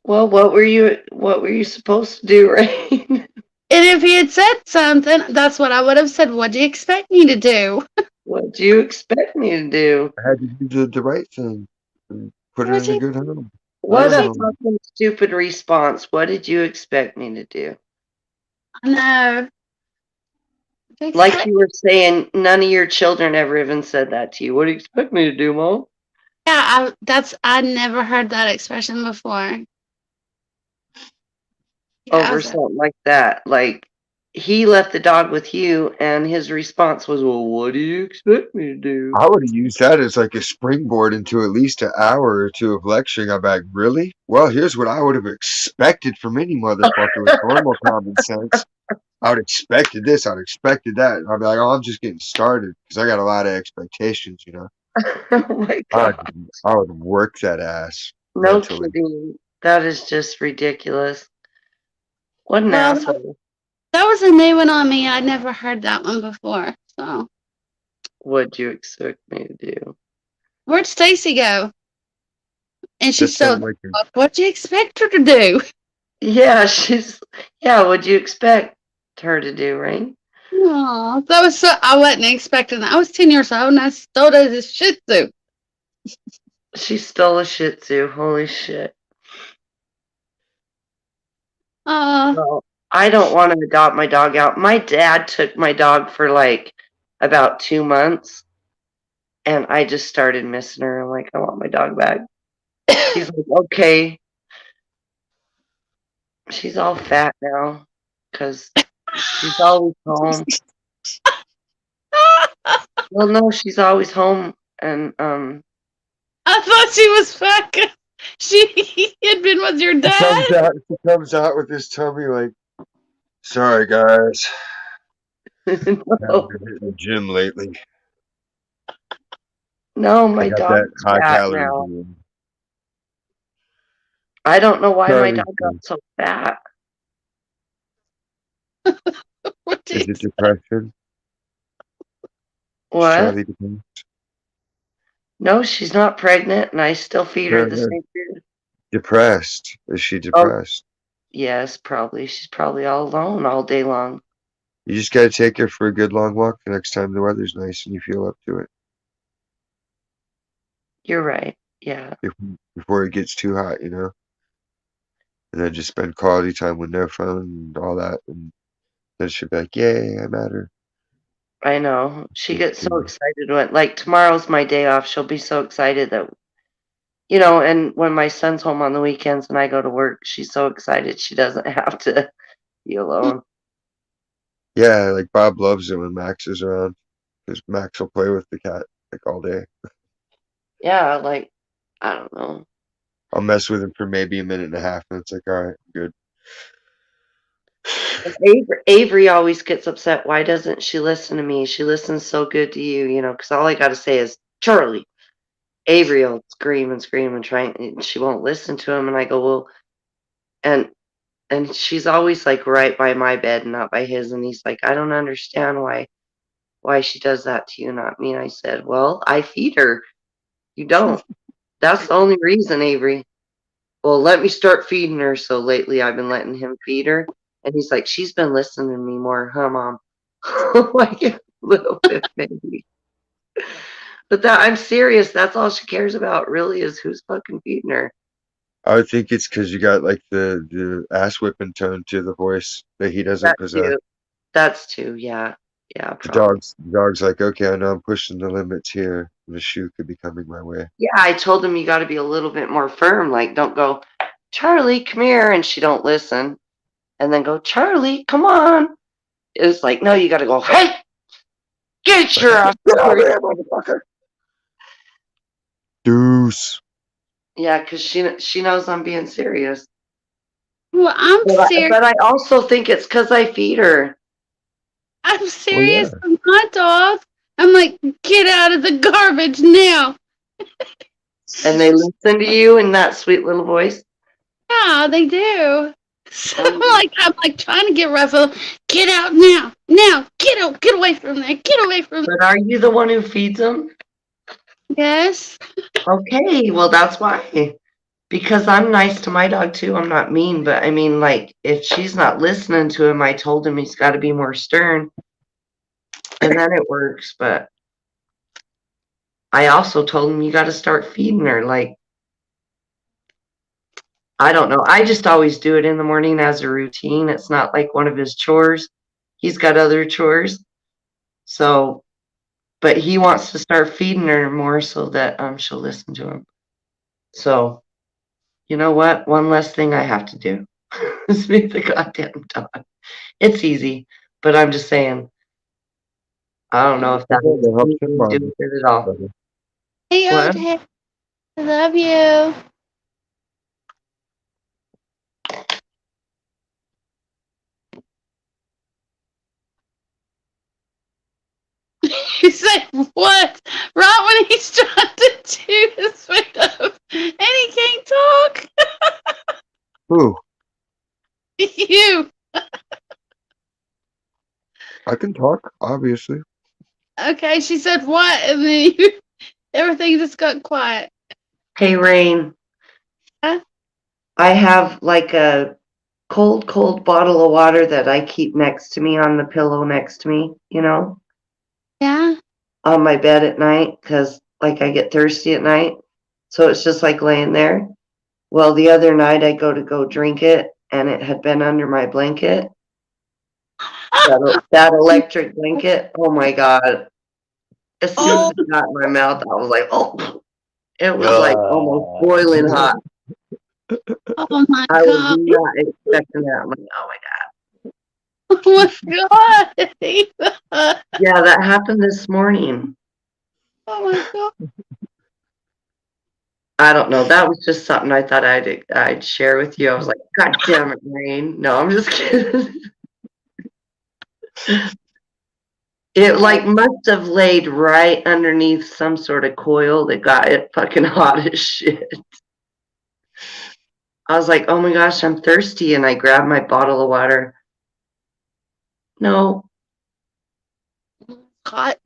Well, what were you supposed to do, right? And if he had said something, that's what I would have said. What do you expect me to do? What do you expect me to do? I had to do the right thing and put her in a good home. What a Oh. fucking stupid response. What did you expect me to do? No. Like you were saying, none of your children ever even said that to you. What do you expect me to do, Mom? Yeah, I never heard that expression before. Yeah, Over something like that. Like he left the dog with you, and his response was, "Well, what do you expect me to do?" I would have used that as like a springboard into at least an hour or two of lecturing. I'm like, really? Well, here's what I would have expected from any motherfucker with normal common sense. I would have expected this. I'd expected that. I'd be like, oh, I'm just getting started because I got a lot of expectations, you know. Oh my God. I would work that ass. No mentally. kidding. That is just ridiculous. What an asshole. That was a new one on me. I'd never heard that one before. So what'd you expect me to do? Where'd Stacy go? And she's so like what'd you expect her to do? Yeah, what'd you expect her to do, right? Oh, that was so I wasn't expecting that. I was 10 years old and I stole this Shih Tzu. She stole a Shih Tzu. Holy shit. Well, I don't want to adopt my dog out. My dad took my dog for like about 2 months, and I just started missing her. I'm like, I want my dog back. He's like, okay. She's all fat now because she's always home. Well, no, she's always home, and I thought she was fucking. She had been with your dad. She comes out with this tummy like, sorry guys. No. I haven't been hitting the gym lately. No, my I got dog that is high fat calorie now. food. I don't know why my Charlie dog got so fat. Is it depression? What? Charlie depressed? No, she's not pregnant, and I still feed her the same food. Depressed? Is she depressed? Yes, probably. She's probably all alone all day long. You just gotta take her for a good long walk the next time the weather's nice and you feel up to it. You're right. Yeah. Before it gets too hot, you know? And then just spend quality time with no phone and all that, and then she'll be like, yay, I'm at her. I know. She gets so excited when, like, tomorrow's my day off. She'll be so excited that, you know, and when my son's home on the weekends and I go to work, she's so excited she doesn't have to be alone. Yeah, like Bob loves it when Max is around because Max will play with the cat like all day. Yeah, like, I don't know. I'll mess with him for maybe a minute and a half and it's like, all right, good. Avery always gets upset. Why doesn't she listen to me? She listens so good to you, you know, because all I got to say is, Charlie. Avery will scream and scream and try, and she won't listen to him. And I go, well, and she's always like right by my bed and not by his. And he's like, I don't understand why she does that to you, not me. And I said, well, I feed her. You don't. That's the only reason, Avery. Well, let me start feeding her. So lately I've been letting him feed her. And he's like, she's been listening to me more, huh, Mom? Like a little bit, maybe. But I'm serious. That's all she cares about, really, is who's fucking feeding her. I would think it's because you got like the ass whipping tone to the voice that he doesn't possess. That's too, yeah. Yeah, the dog's like, okay, I know I'm pushing the limits here. The shoe could be coming my way. Yeah, I told him you got to be a little bit more firm. Like, don't go, Charlie, come here, and she don't listen. And then go, Charlie, come on. It's like, no, you got to go, hey, get your ass over here, motherfucker. Deuce. Yeah, because she knows I'm being serious. Well, I'm serious. But I also think it's because I feed her. I'm serious with my dog. I'm like, get out of the garbage now. And they listen to you in that sweet little voice. Yeah, they do. So I'm like trying to get Russell, get out now. Now, get out, get away from there. Get away from there. But are you the one who feeds them? Yes. Okay, well that's why. Because I'm nice to my dog too. I'm not mean, but I mean, like, if she's not listening to him, I told him he's got to be more stern. And then it works. But I also told him you got to start feeding her. Like, I don't know. I just always do it in the morning as a routine. It's not like one of his chores. He's got other chores. So, but he wants to start feeding her more so that she'll listen to him. So, you know what? One less thing I have to do is feed the goddamn dog. It's easy, but I'm just saying, I don't know if that has anything to do with it at all. Hey, What? okay. I love you. He's like, what? Right when he's trying to do his foot up and he can't talk. Who? You. I can talk, obviously. Okay, she said what? And then everything just got quiet. Hey, Rain. Huh? I have like a cold bottle of water that I keep next to me on the pillow next to me, you know, Yeah. on my bed at night because like I get thirsty at night. So it's just like laying there. Well, the other night I go drink it and it had been under my blanket. That electric blanket. Oh my God. As soon as it got in my mouth, I was like, oh, it was like almost boiling hot. Oh my I was God. not expecting that. I'm like, oh my God. Oh my God. Yeah, that happened this morning. Oh my God. I don't know. That was just something I thought I'd share with you. I was like, God damn it, Rain. No, I'm just kidding. It like must have laid right underneath some sort of coil that got it fucking hot as shit. I was like, oh my gosh, I'm thirsty. And I grabbed my bottle of water. No. Hot.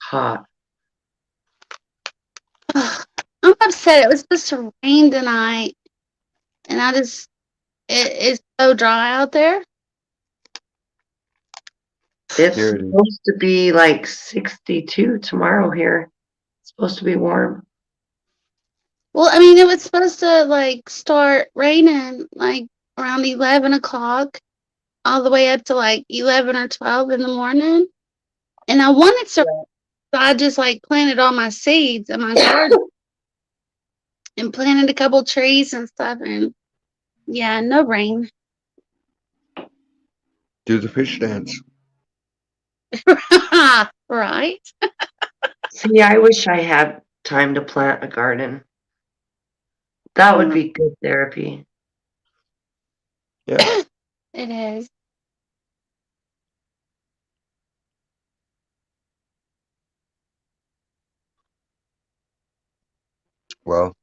Hot. I'm upset. It was supposed to rain tonight. And it's so dry out there. It's supposed to be like 62 tomorrow here. It's supposed to be warm. Well, I mean, it was supposed to like start raining like around 11 o'clock all the way up to like 11 or 12 in the morning. And I wanted to, so I just like planted all my seeds in my garden and planted a couple trees and stuff. And yeah, no rain. Do the fish dance. Right. See, I wish I had time to plant a garden. That would be good therapy. Yeah. It is. Well,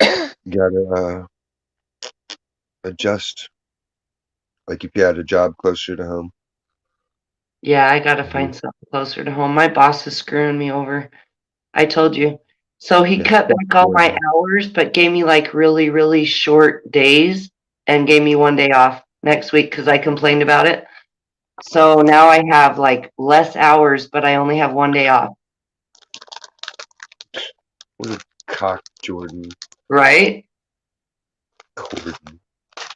you gotta adjust. Like if you had a job closer to home. Yeah, I gotta find something closer to home. My boss is screwing me over. I told you. So he cut back all my hours, but gave me like really, really short days and gave me one day off next week because I complained about it. So now I have like less hours, but I only have one day off. What a cock, Jordan. Right? Jordan.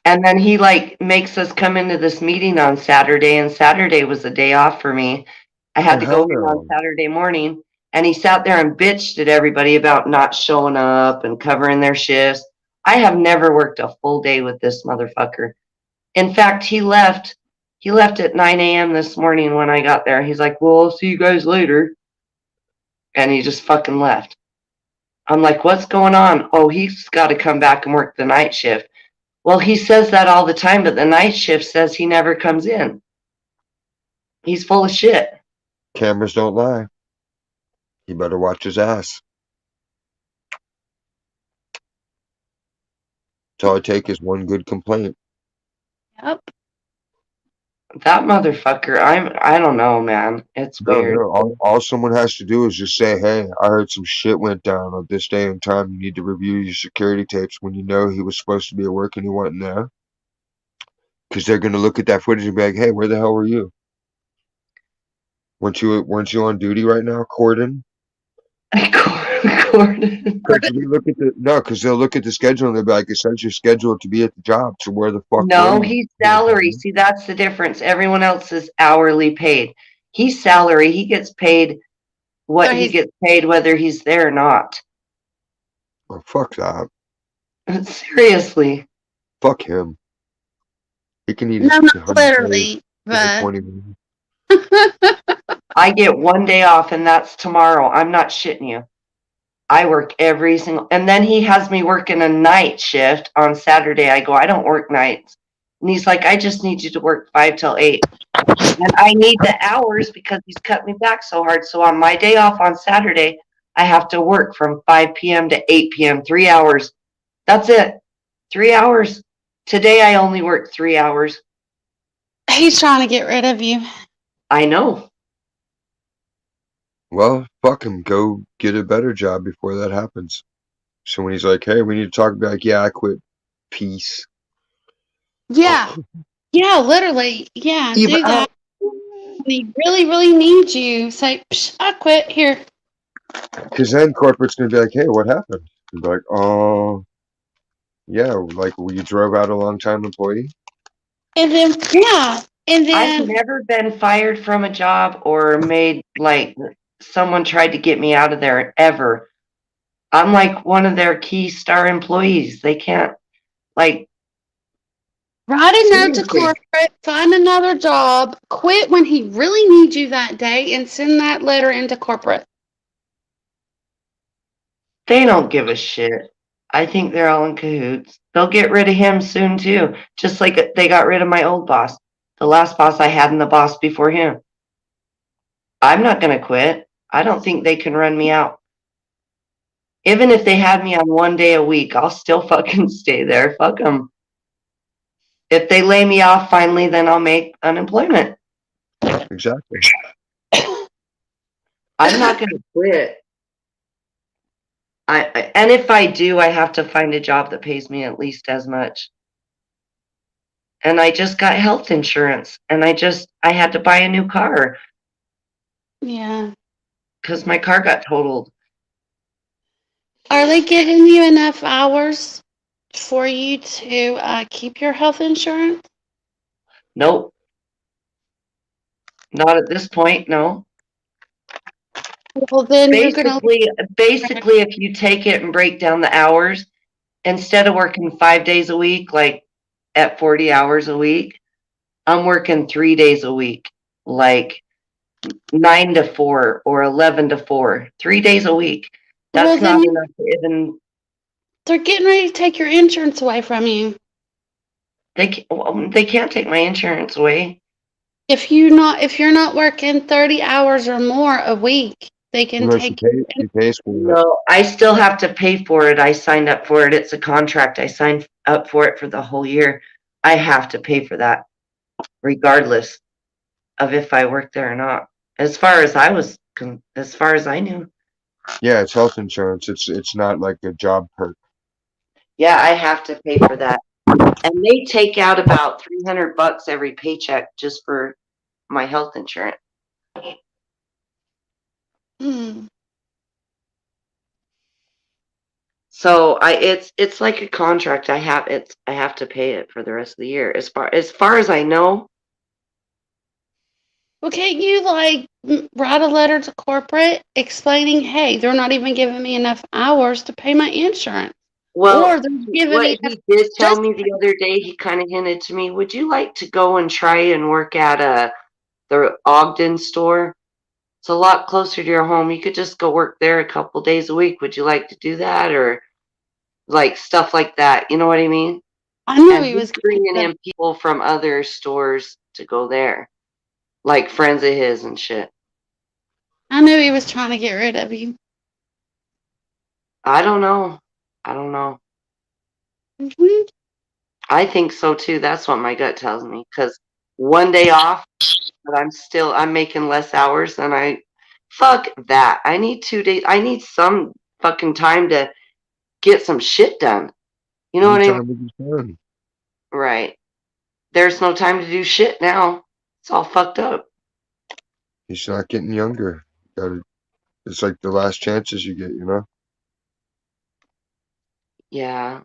And then he like makes us come into this meeting on Saturday, and Saturday was a day off for me. I had to go in on Saturday morning, and he sat there and bitched at everybody about not showing up and covering their shifts. I have never worked a full day with this motherfucker. In fact, he left at 9 a.m. this morning when I got there. He's like, well, I'll see you guys later. And he just fucking left. I'm like, what's going on? Oh, he's got to come back and work the night shift. Well, he says that all the time, but the night shift says he never comes in. He's full of shit. Cameras don't lie. He better watch his ass. That's all I take is one good complaint. Yep. That motherfucker, I don't know, man. It's No, weird. no. All someone has to do is just say, "Hey, I heard some shit went down on this day and time. You need to review your security tapes." When you know he was supposed to be at work and he wasn't there, because they're gonna look at that footage and be like, "Hey, where the hell were you? Weren't you on duty right now, Corden?" Gordon. Because they'll look at the schedule and they'll be like, "It says you're scheduled to be at the job, so where the fuck were No, you?" he's salary. See, that's the difference. Everyone else is hourly paid. He's salary. He gets paid what So he he's gets paid, whether he's there or not. Oh, fuck that. Seriously. Fuck him. He can eat his no, not 100K literally, every but 20 minutes. I get one day off, and that's tomorrow. I'm not shitting you. I work every single, and then he has me working a night shift on Saturday. I go, I don't work nights. And he's like, I just need you to work 5 till 8. And I need the hours because he's cut me back so hard. So on my day off on Saturday, I have to work from 5 p.m. to 8 p.m., 3 hours. That's it. 3 hours. Today I only worked 3 hours. he's trying to get rid of you. I know. Well, fuck him. Go get a better job before that happens. So when he's like, "Hey, we need to talk," be like, "Yeah, I quit. Peace." Yeah. Yeah, literally. Yeah, Eve do that. out. When he really, really needs you, say, Psh, I quit. Here. Because then corporate's gonna be like, "Hey, what happened?" He'd be like, "Oh, yeah, like you drove out a long-time employee." And then, yeah. And I've then, never been fired from a job or made like someone tried to get me out of there ever. I'm like one of their key star employees. They can't, like, write a note to seriously, corporate, find another job, quit when he really needs you that day, and send that letter into corporate. they don't give a shit. I think they're all in cahoots. They'll get rid of him soon too, just like they got rid of my old boss, the last boss I had and the boss before him. I'm not going to quit. I don't think they can run me out. Even if they had me on 1 day a week, I'll still fucking stay there. Fuck them. If they lay me off finally, then I'll make unemployment. Exactly. I'm not going to quit. And if I do, I have to find a job that pays me at least as much. And I just got health insurance, and I had to buy a new car Yeah. because my car got totaled. Are they giving you enough hours for you to keep your health insurance? Nope, not at this point. No. Well, then you're going to. Basically, if you take it and break down the hours, instead of working 5 days a week, like at 40 hours a week, I'm working 3 days a week, like 9 to 4 or 11 to 4, 3 days a week. That's Well, not then enough to even. they're getting ready to take your insurance away from you. They can't take my insurance away. If you're not working 30 hours or more a week, they can Unless take. he pays for it. No, I still have to pay for it. I signed up for it. It's a contract. I signed up for it for the whole year. I have to pay for that, regardless of if I work there or not. As far as I knew. Yeah, it's health insurance. It's not like a job perk. Yeah, I have to pay for that. And they take out about $300 every paycheck just for my health insurance. Hmm. So it's like a contract. I have to pay it for the rest of the year. As far as I know. Well, can't you write a letter to corporate explaining, hey, they're not even giving me enough hours to pay my insurance, Well, or they're giving what me enough he did tell just me the other day, he kind of hinted to me, would you like to go and try and work at the Ogden store? It's a lot closer to your home. You could just go work there a couple days a week. Would you like to do that? Or like stuff like that. You know what I mean? I knew And he he's was gonna bringing get in people from other stores to go there, like friends of his and shit. I knew he was trying to get rid of you. I don't know. I don't know. Mhm. I think so too. That's what my gut tells me. Because one day off, but I'm making less hours than fuck that. I need 2 days. I need some fucking time to get some shit done. You know what I mean? Anytime with your son. Right. There's no time to do shit now. It's all fucked up. He's not getting younger. It's like the last chances you get, you know? Yeah.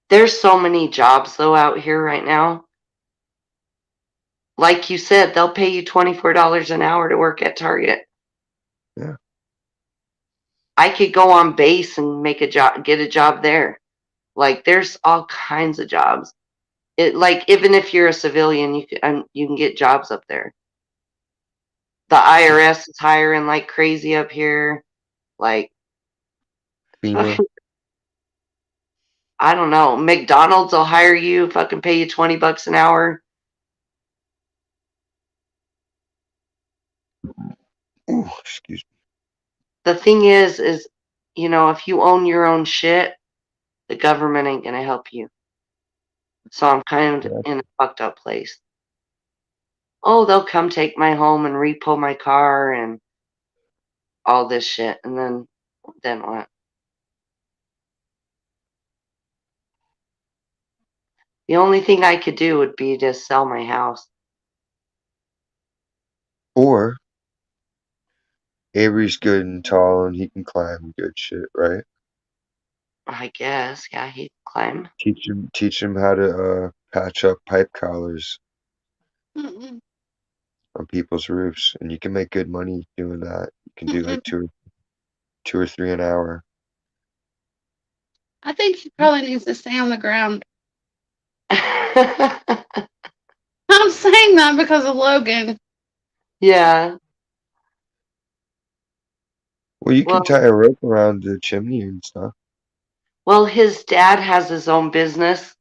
There's so many jobs though out here right now. Like you said, they'll pay you $24 an hour to work at Target. Yeah. I could go on base and make a job, get a job there. Like there's all kinds of jobs. It like even if you're a civilian, you can get jobs up there. The IRS is hiring like crazy up here. Like FEMA. I don't know. McDonald's will hire you, fucking pay you $20 an hour. Ooh, excuse me. The thing is, if you own your own shit, the government ain't gonna help you. So I'm kind of Yeah. in a fucked up place. Oh, they'll come take my home and repo my car and all this shit, and then what? The only thing I could do would be to sell my house. Or Avery's good and tall and he can climb good shit, right? I guess, yeah, he'd climb. Teach him how to patch up pipe collars Mm-mm. on people's roofs, and you can make good money doing that. You can do like Mm-mm. two or three an hour. I think he probably needs to stay on the ground. I'm saying that because of Logan. Yeah. Well, you can Well, tie a rope around the chimney and stuff. well, his dad has his own business,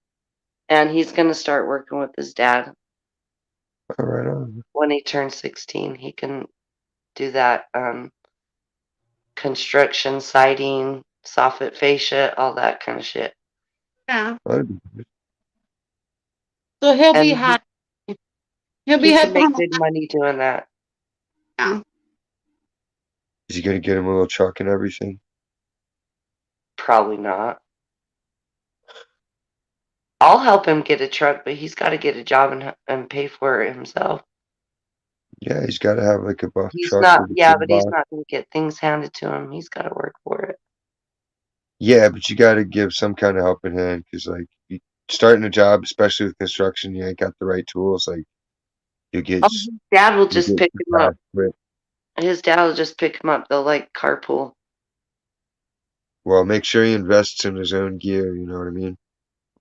and he's gonna start working with his dad Oh, right on. when he turns 16. He can do that construction, siding, soffit fascia, all that kind of shit. Yeah. That'd be good. So he'll be And happy. He'll be he can happy. make good money doing that. Yeah. Is he gonna get him a little truck and everything? Probably not. I'll help him get a truck, but he's got to get a job and pay for it himself. Yeah, he's got to have like a buff He's truck not, with a yeah, big but he's box. not going to get things handed to him. He's got to work for it. Yeah, but you got to give some kind of helping hand because, like, you starting a job, especially with construction, you ain't got the right tools. Like, you get Oh, his dad will you just get pick him up. fast quick. His dad will just pick him up. They'll like carpool. Well, make sure he invests in his own gear. You know what I mean?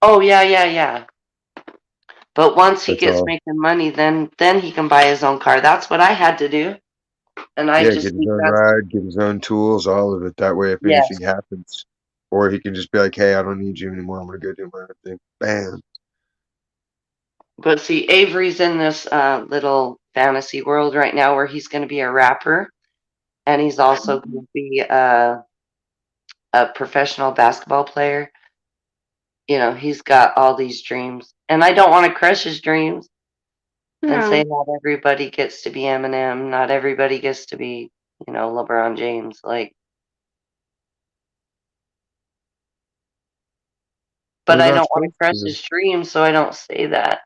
Oh yeah, yeah, yeah. But once he That's gets all. making money, then he can buy his own car. That's what I had to do, and I Yeah, just get his think own that's ride, get his own tools, all of it. That way, if anything yes. happens, or he can just be like, "Hey, I don't need you anymore. I'm gonna go do my own thing." Bam. But see, Avery's in this little fantasy world right now where he's going to be a rapper, and he's also going to be a professional basketball player. He's got all these dreams, and I don't want to crush his dreams and Yeah. say not everybody gets to be Eminem, not everybody gets to be, LeBron James. Like, but They're I not don't want to supposed crush to. his dreams, so I don't say that.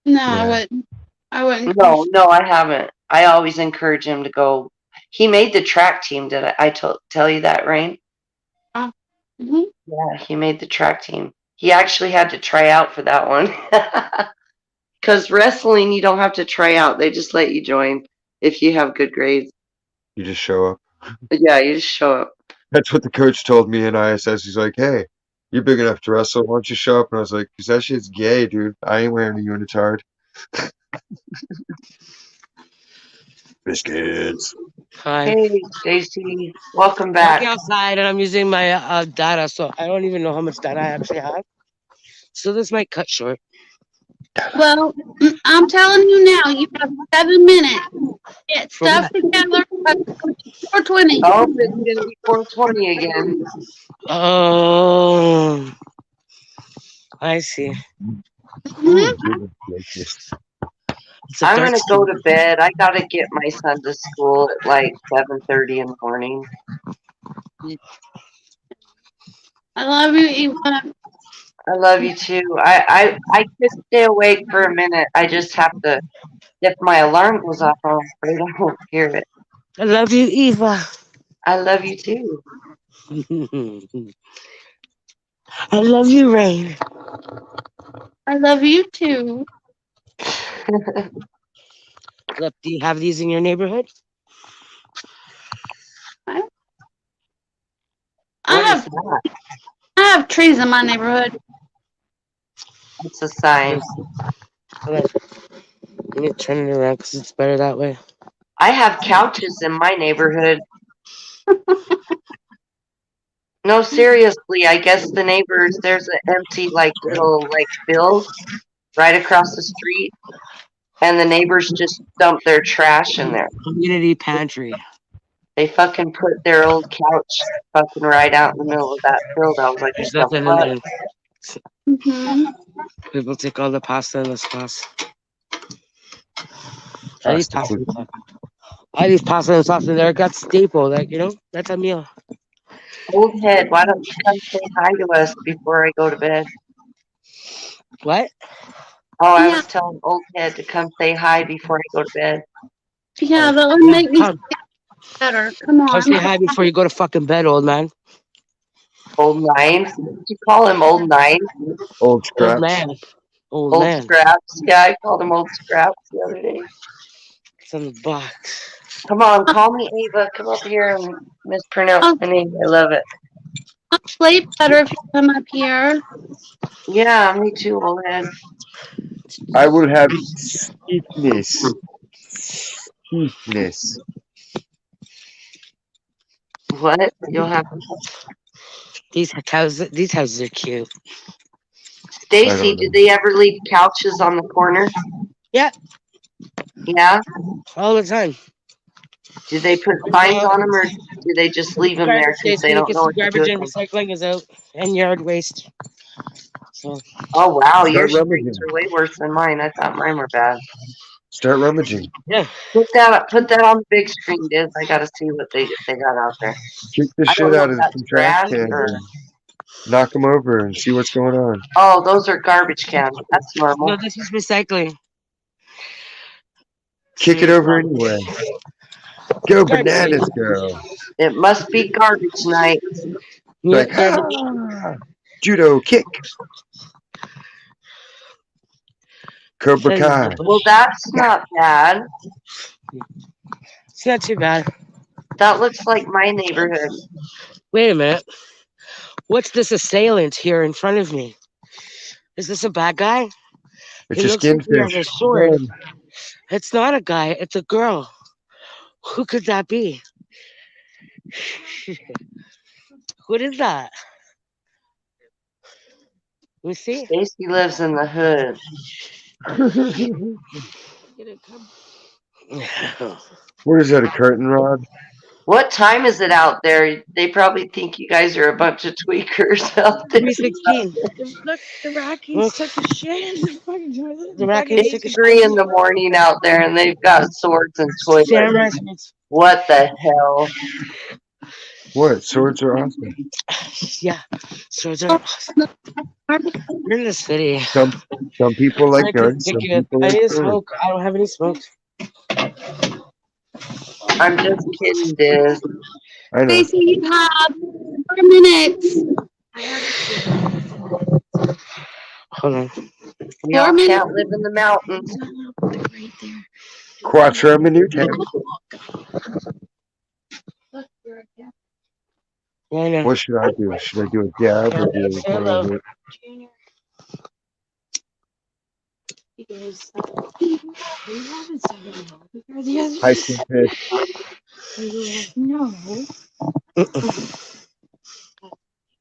No, I Yeah, wouldn't. I wouldn't No, crush. no, I haven't. I always encourage him to go. He made the track team. Did I tell you that, Rain? Mm-hmm. Yeah, he made the track team. He actually had to try out for that one. Because wrestling, you don't have to try out. They just let you join if you have good grades. you just show up. But yeah, you just show up. That's what the coach told me in ISS. He's like, "Hey, you're big enough to wrestle. Why don't you show up?" And I was like, "Cause that shit's gay, dude. I ain't wearing a unitard." Biscuits. Hi. Hey, Stacy, welcome I'm back. walking outside and I'm using my data, so I don't even know how much data I actually have. So this might cut short. Well, I'm telling you now, you have 7 minutes. Get For stuff what? together by 4:20. Oh, it's gonna be 420 again. Oh, I see. Mhm. It's a I'm dark gonna go to skin. bed. I gotta get my son to school at like 7:30 in the morning. I love you, Eva. I love you too. I could stay awake for a minute. I just have to. If my alarm goes off, I'm afraid I won't hear it. I love you, Eva. I love you too. I love you, Rain. I love you too. Look, do you have these in your neighborhood? I What is have that? I have trees in my neighborhood. It's a sign. Hold on. Let me turn it around because it's better that way. I have couches in my neighborhood. No, seriously, I guess the neighbors, there's an empty, like, little, like, field right across the street, and the neighbors just dump their trash in there. Community pantry. They fucking put their old couch fucking right out in the middle of that field. I was like, There's what the nothing in fuck? there. Hmm. People take all the pasta and the sauce. I leave pasta and sauce. I leave pasta and sauce in there. That's staple. Like, you know, that's a meal. Old head, why don't you come say hi to us before I go to bed? What? Oh, I Yeah, was telling old head to come say hi before I go to bed. yeah, Oh, that would yeah, make me come. feel better. Come Come say on. hi before you go to fucking bed, old man. Old nine? Did you call him old nine? Old Old scraps. man. Old Old man. scraps? Yeah, I called him old scraps the other day. It's on the box. Come on, call me Ava. Come up here and mispronounce I'll, my name. I love it. I'll sleep better if you come up here. Yeah, me too, old head. I will have sweetness. Sweetness. What? You'll have These houses are cute. I Stacy, don't did know. they ever leave couches on the corner? Yeah, Yeah? all the time. Do they put There's signs on them or do they just leave them there garbage because day, they so don't know because what to do garbage with and them? recycling is out, and yard waste. So Oh, wow, your Start streets rummaging. are way worse than mine. I thought mine were bad. Start rummaging. yeah, Put that up, put that on the big screen, Diz. I gotta see what they got out there. Kick the I shit don't know out if of that's some trash grass cans or and knock them over and see what's going on. oh, those are garbage cans. That's no, normal. this is recycling. Kick it See, over anyway. Go garbage day. bananas, girl. It must be garbage night. Yeah, Like, garbage. judo kick. Cobra Kai. Well, that's not bad. It's not too bad. That looks like my neighborhood. Wait a minute. What's this assailant here in front of me? Is this a bad guy? It's He a looks like he has skinfish. a sword. Run. It's not a guy. It's a girl. Who could that be? What is that? Let me see. Stacy lives in the hood. What is that, a curtain rod? What time is it out there? They probably think you guys are a bunch of tweakers out there. 3:16. Look, the Rockies took a shit. The raccoons took a It's 3 in the morning out there and they've got swords and toilets. Samurai swords. What the hell? What? Swords are awesome. Yeah, swords are awesome. We're in the city. Some people like I could guns. kick Some it. people I like need a swords. smoke. I don't have any smoke. I'm just kidding, Diz. I know. Stacy, you have 4 minutes. Hold on. We all can't live in the mountains. Quattro minute. Yeah, I know. What should I do? Should I do a dab or do a Hello. recording? Junior. You guys. High school pick. No.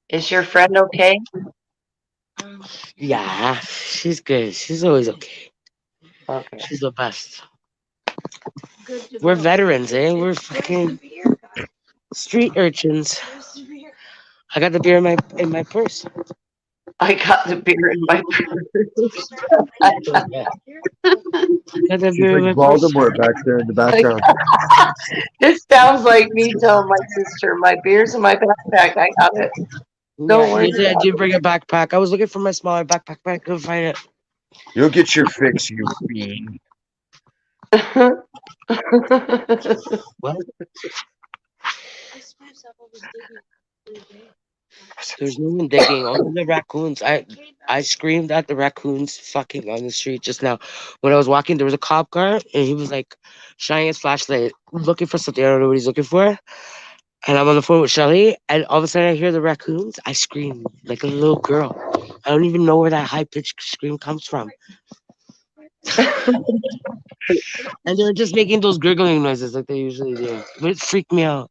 Is your friend okay? Yeah, she's good. She's always okay. Okay. She's the best. Good to We're go. veterans, eh? We're Where's the fucking beer, guys? street urchins. Where's the beer? I got the beer in my purse. I got the beer in my purse. Yeah. Got the She's beer in like my purse. Voldemort back there in the Like, background. it sounds like me telling my sister, my beer's in my backpack. I got it. Yeah, Don't worry you did. You bring a backpack. I was looking for my smaller backpack, but I couldn't find it. You'll get your fix, you fiend. about What? There's no one digging. Only the raccoons. I screamed at the raccoons fucking on the street just now. When I was walking, there was a cop car, and he was like shining his flashlight, looking for something. I don't know what he's looking for. And I'm on the phone with Shelly, and all of a sudden I hear the raccoons. I scream like a little girl. I don't even know where that high pitched scream comes from. And they were just making those gurgling noises like they usually do. But it freaked me out.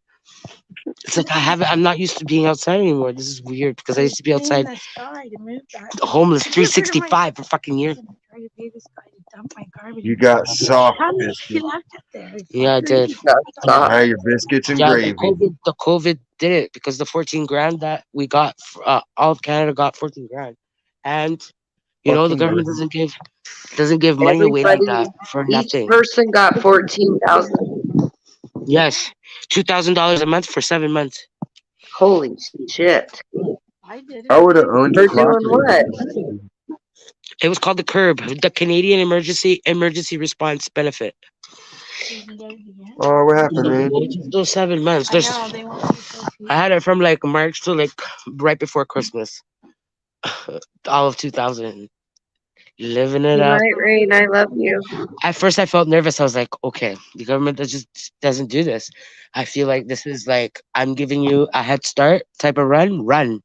It's like I'm not used to being outside anymore. This is weird because I used to be outside This guy to move that. homeless 365 for fucking years. Listen, I tried to pay this guy to dump my garbage. You got soft How many he biscuits. left it there? Yeah, I did. Now your biscuits and Yeah, gravy. the COVID did it because the 14 grand that we got, all of Canada got 14 grand. And, you know, the Fucking government gravy. doesn't give money away like everybody, that for each nothing. person got 14,000. Yes, $2,000 a month for 7 months. Holy shit! I did I it. would have owned For a doing property. what? It was called the CURB, the Canadian Emergency Response Benefit. Oh, what happened, man? Those 7 months. I know, they want me so I had it from like March to like right before Christmas. All of 2000. Living it Good up. night, Rain. I love you. At first, I felt nervous. I was like, okay, the government just doesn't do this. I feel like this is like, I'm giving you a head start type of run.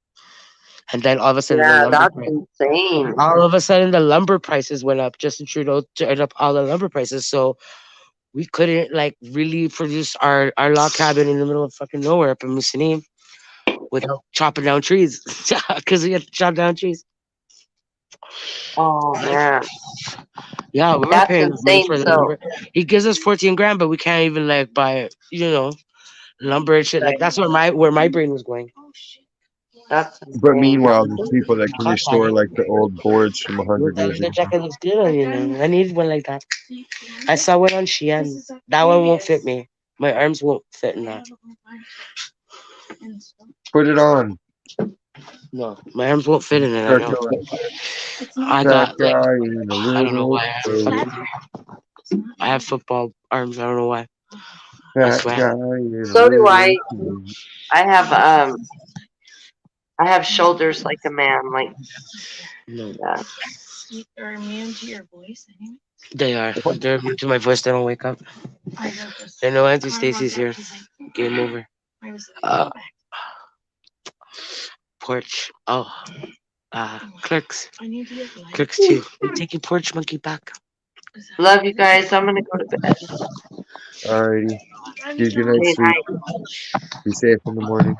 And then all of a sudden, Yeah, that's insane. all of a sudden, the lumber prices went up. Justin Trudeau turned up all the lumber prices. So we couldn't like really produce our log cabin in the middle of fucking nowhere up in Mussolini without chopping down trees because we had to chop down trees. Oh man, Yeah, we were that's paying money insane. for the So, lumber. He gives us 14 grand, but we can't even like buy, lumber and shit. Like that's where my brain was going. that's But insane. meanwhile, there's people that can Cost that, restore like the old boards from 100 years the ago. jacket looks good on you now. I need one like that. I saw one on Shein. That one won't fit me. My arms won't fit in that. Put it on. No, my arms won't fit in it. I Start know. going. I Fat got like guy in a I don't know little why I have football arms. I don't know why. I fat swear. guy in a So do little I. suit. I have shoulders like a man. Like No, yeah. They're immune to your voice anyway. they are. They're immune to my voice. They don't wake up. I heard this. They know Auntie Stacy's here. Game over. I was Uh, Porch. Oh, Clerks. I need to get light. Clerks too. I'm taking Porch Monkey back. Love you guys. I'm gonna go to bed. Alrighty. Get good night's Say sleep. night. Be safe in the morning.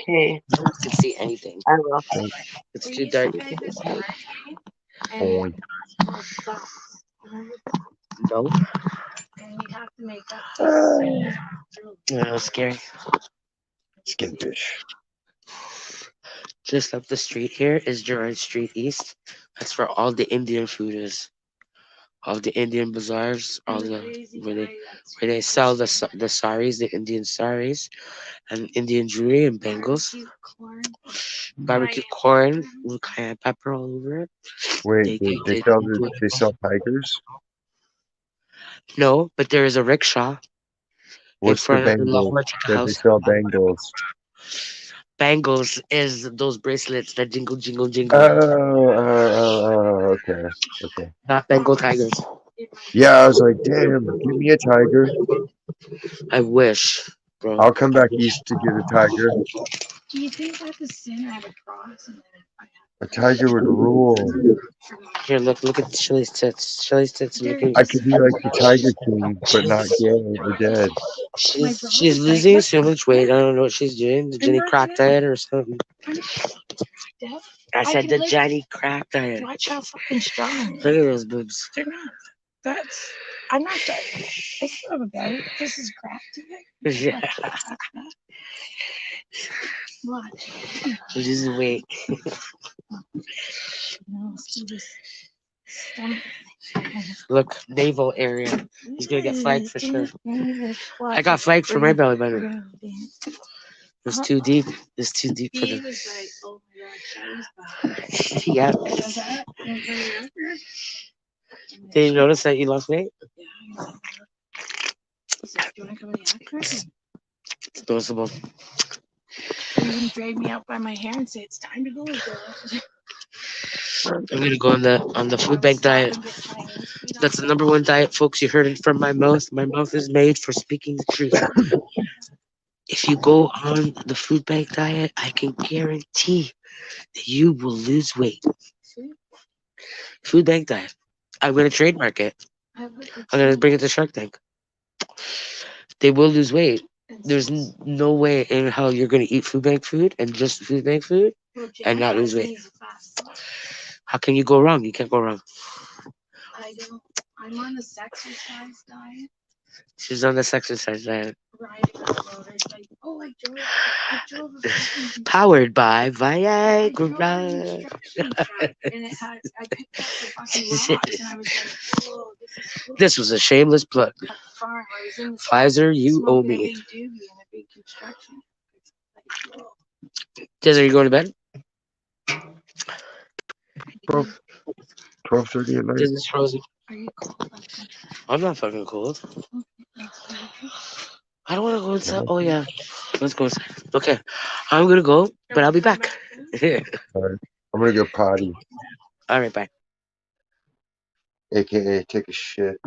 Okay, No one can see anything. I will. It's too dark. Boy. No. And you have to make that. That was scary. Skin fish. Just up the street here is Gerard Street East. That's where all the Indian food is. All the Indian bazaars, where they sell the saris, the Indian saris, and Indian jewelry and bangles. Barbecue corn with cayenne pepper all over it. Wait, they sell tigers? No, but there is a rickshaw What's the in front of the bangles? Lahore That they House. sell bangles. Bangles is those bracelets that jingle, jingle, jingle. Okay. Not Bengal tigers. Yeah, I was like, damn, give me a tiger. I wish, bro. I'll come back east to get a tiger. Do you think that's a sin? I have a cross and then A tiger would rule. Here, look at Chili's tits. Chili's tits are looking. I could be like the Tiger King, but not gay or dead. She's losing so much weight. I don't know what she's doing. The Jenny Crack diet or something. I said the Jenny Crack diet. Watch how fucking strong. Look at those boobs. They're not. That's. I'm not that. I still have a belly. This is crap today. Yeah. Watch. She's losing weight. No, see this stomach. Look, navel area. He's gonna get flagged for sure. I got flagged for my belly button. It's too deep. It's too deep for He them. was like, oh my god, Shelley's back. Yeah. Was that Did you notice that you lost weight? Yeah. He's like, do you want to come to the actor? It's noticeable. He even dragged me out by my hair and said, it's time to go, girl. I'm gonna go on the food bank diet. That's the number one diet, folks. You heard it from my mouth. My mouth is made for speaking the truth. If you go on the food bank diet, I can guarantee that you will lose weight. Food bank diet. I'm gonna trademark it. I'm gonna bring it to Shark Tank. They will lose weight. There's no way in hell you're gonna eat food bank food and just food bank food and not lose weight. How can you go wrong? You can't go wrong. I don't. I'm on the exercise diet. She's on this exercise diet. Riding on the motorcycle. Oh, I drove a fucking Powered by I Viagra. drove an instruction truck, and it had. I picked up the fucking rocks, and I was like, "Whoa, this is cool." This was a shameless plug. At the farm, I was in the Pfizer, you owe smoking a me. big doobie and a big construction. Like, whoa. Desiree, you going to bed? 12:30 at night. Disney's frozen. Are you cold? I'm not fucking cold. Next to you. I don't want to go inside. Oh yeah, let's go inside. Okay, I'm gonna go, but I'll be back. All right. I'm gonna go potty, All right, bye. aka take a shit.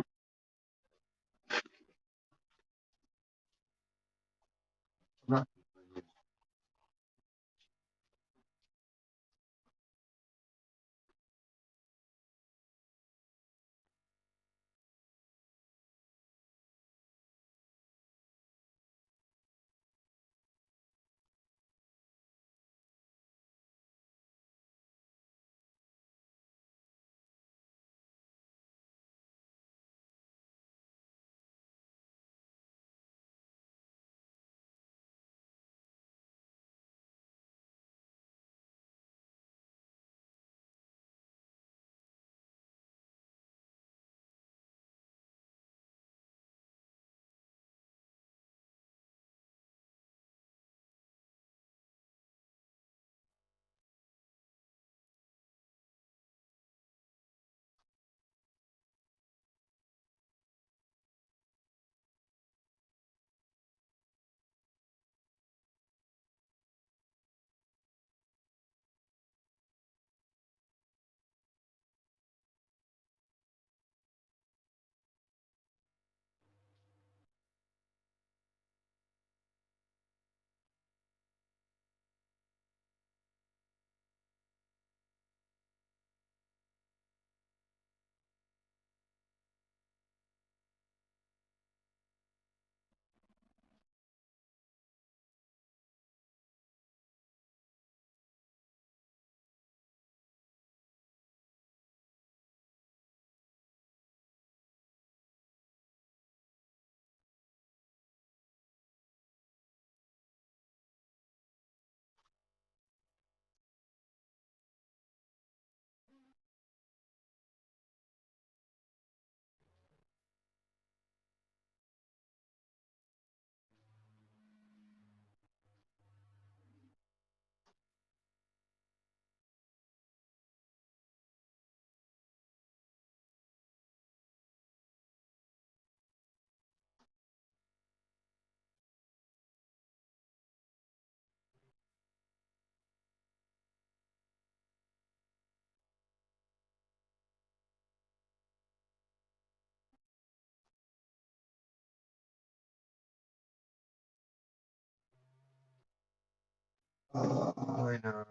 I know.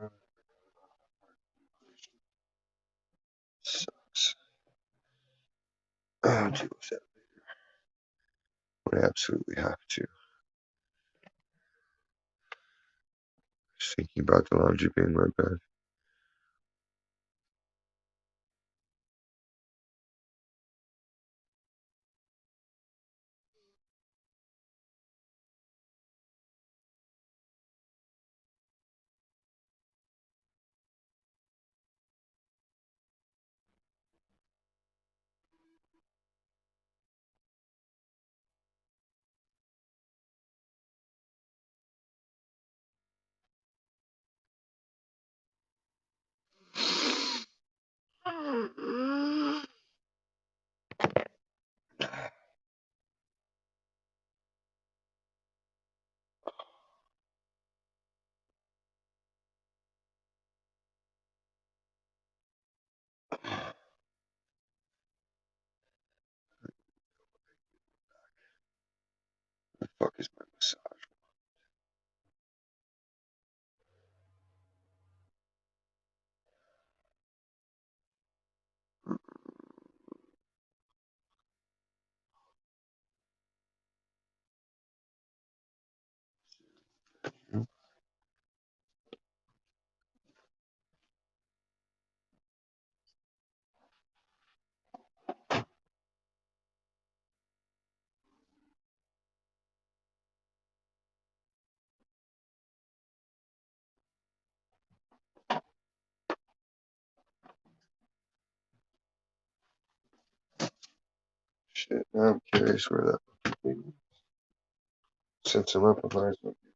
to go set later. When I absolutely have to. Just thinking about the laundry being my bed. The fuck is my massage? Shit, now I'm curious where that fucking thing is. Since I'm up, I might as well get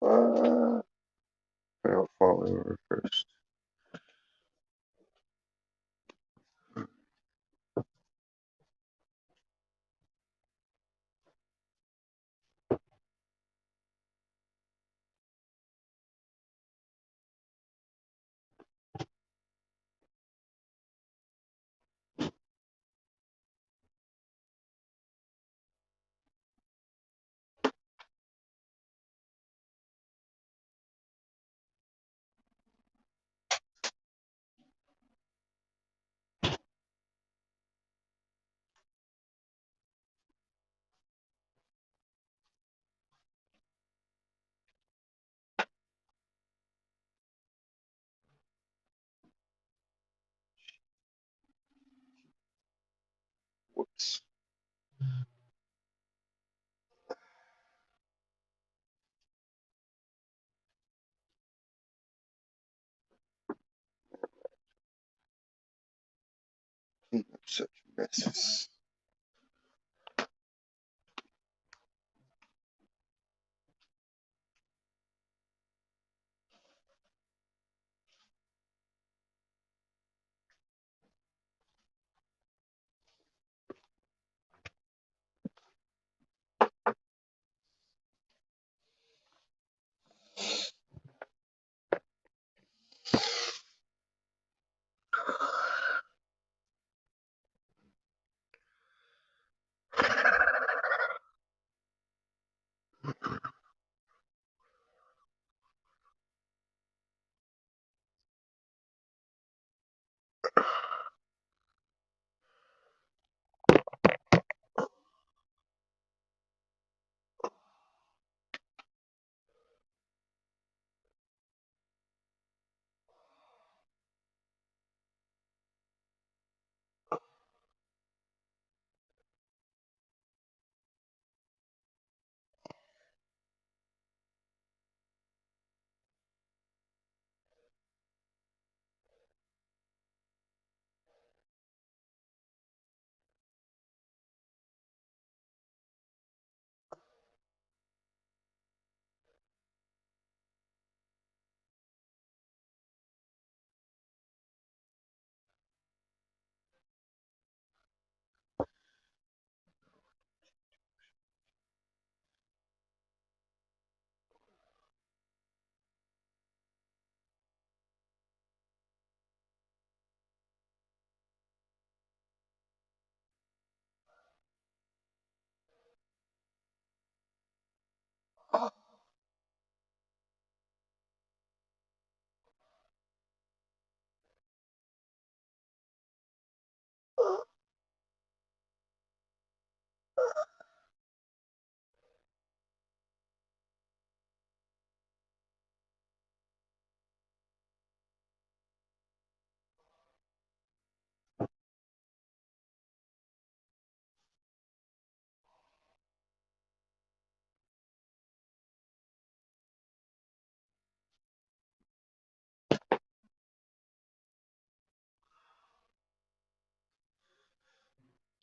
coffee. I'll fall over first. Whoops. Clean up such messes.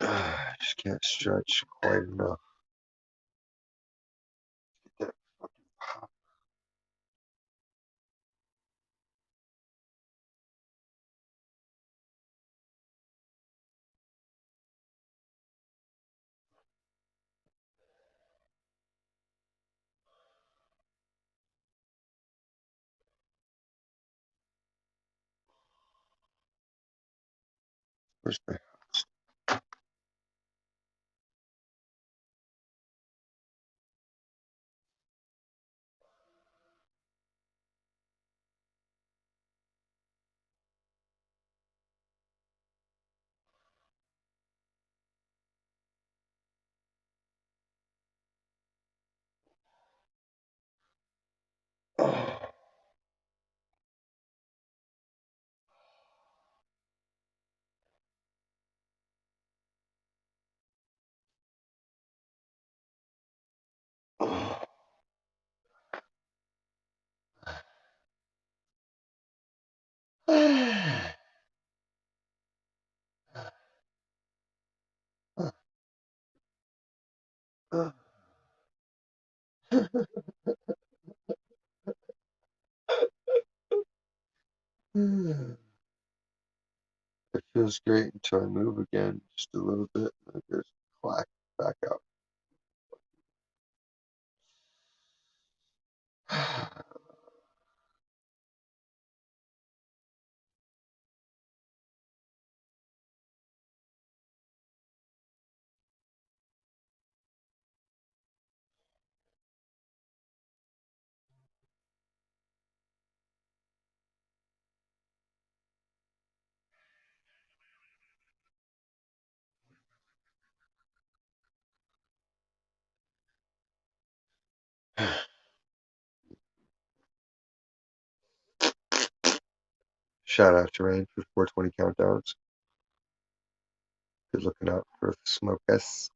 I just can't stretch quite enough. Get that fucking pop. Where's my It feels great until I move again just a little bit and it goes clack back out. Shout out to Rain for 420 countdowns. Good looking out for the smokers.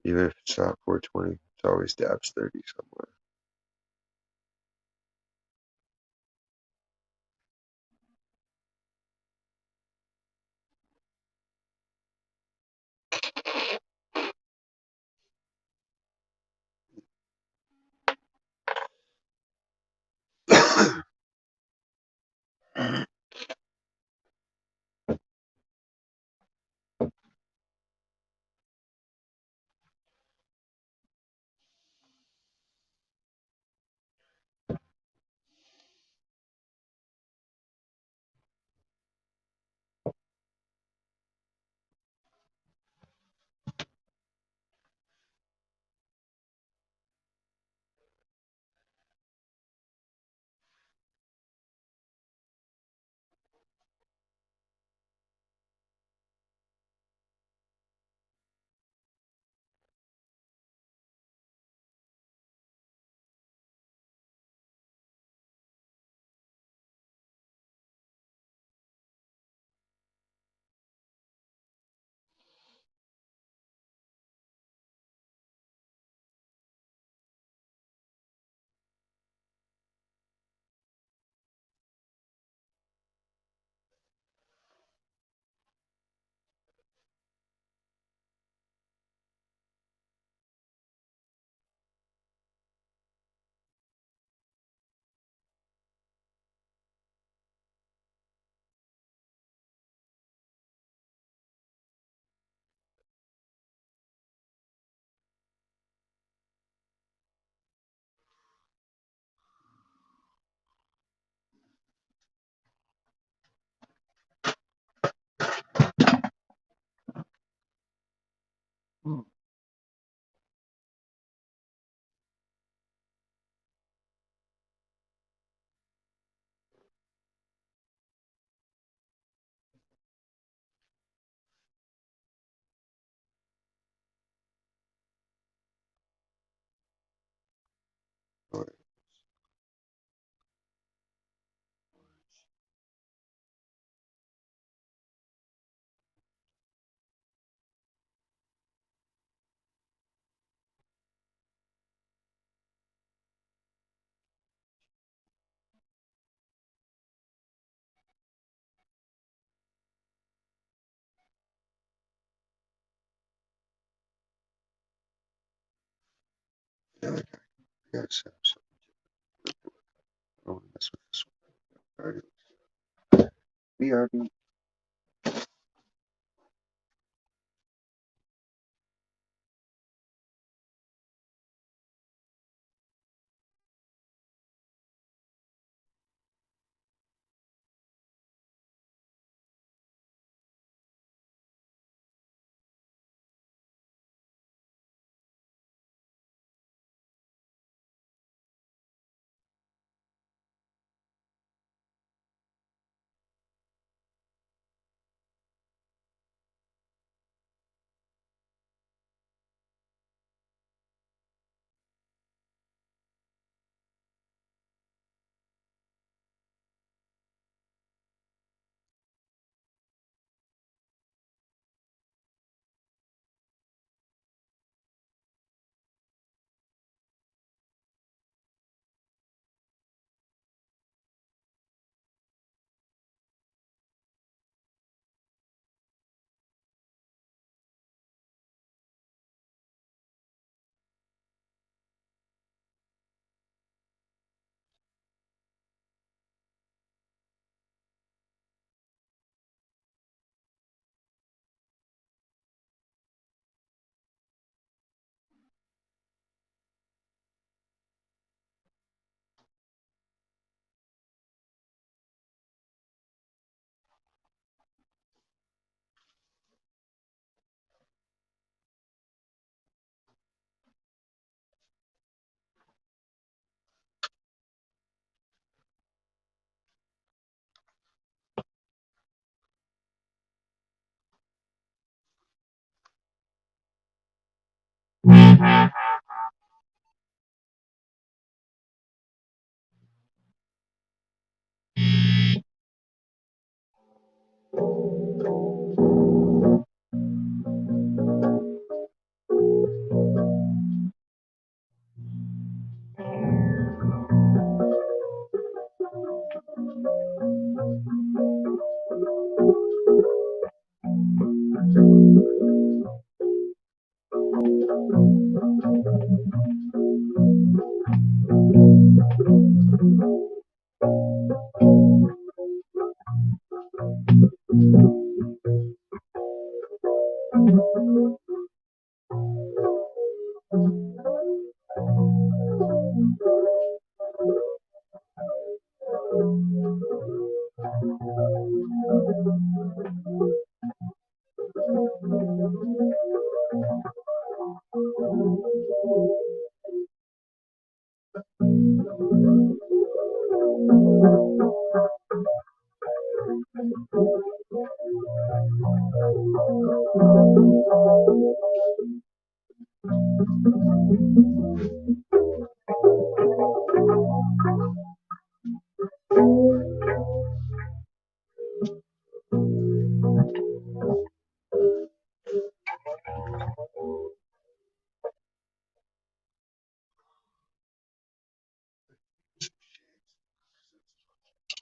Even if it's not 420, it's always dabs 30 somewhere. Yeah, I gotta set up something. I don't want to mess with this one. Alright. BRB.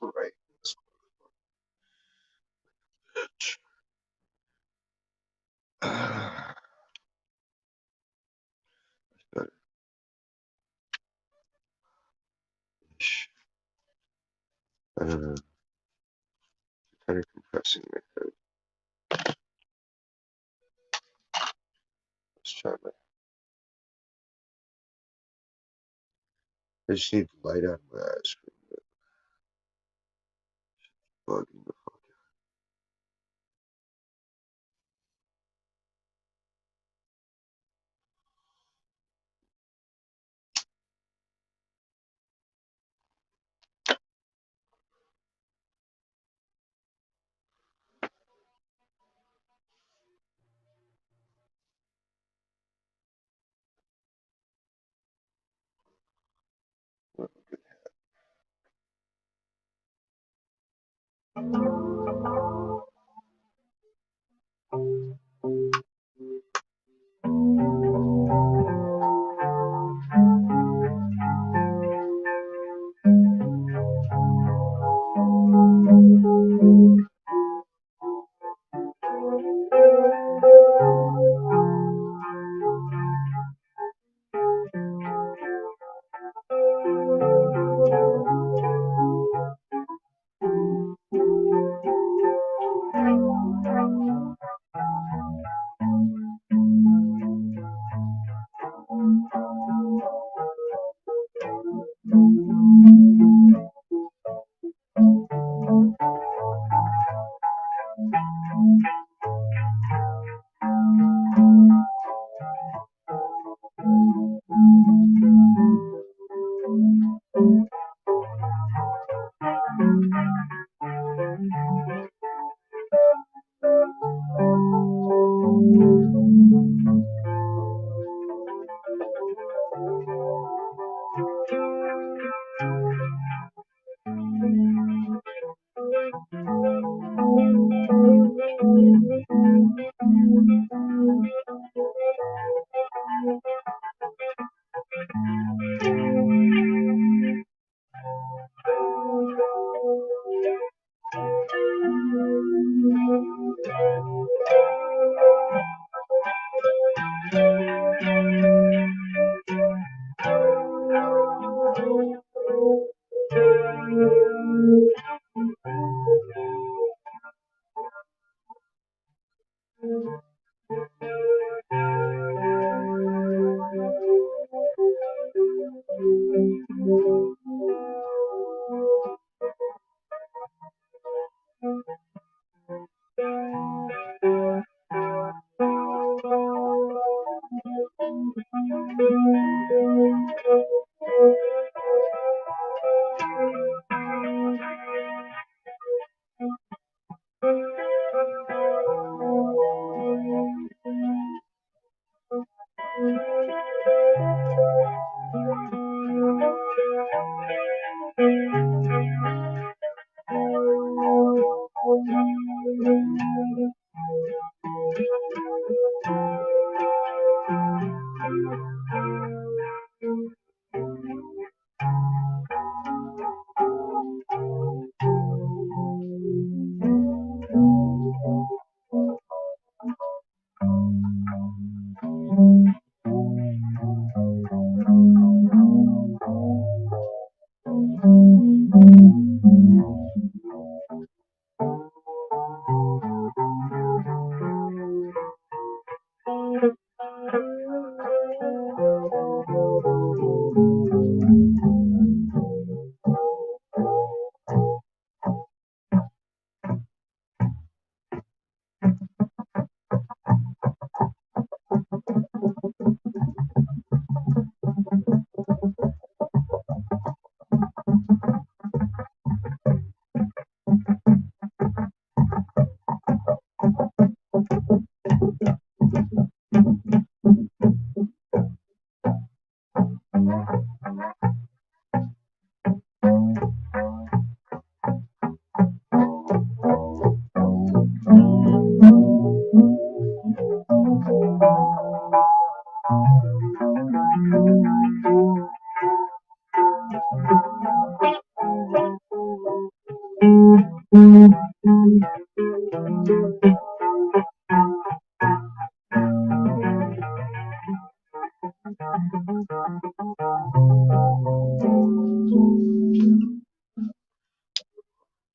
Right. Better. I don't know. Kind of compressing my head. Let's try my. I just need the light out of my eyes for bugging the fuck out.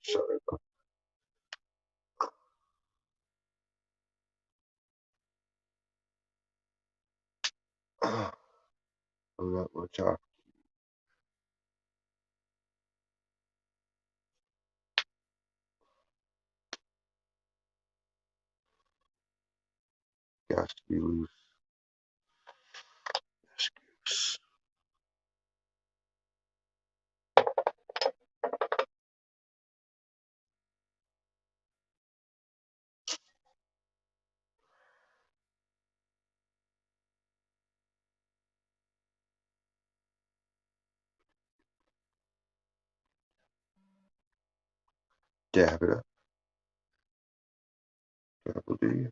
Sorry about I'm not much off. Got to be loose. Excuse. Dab it up. Double D.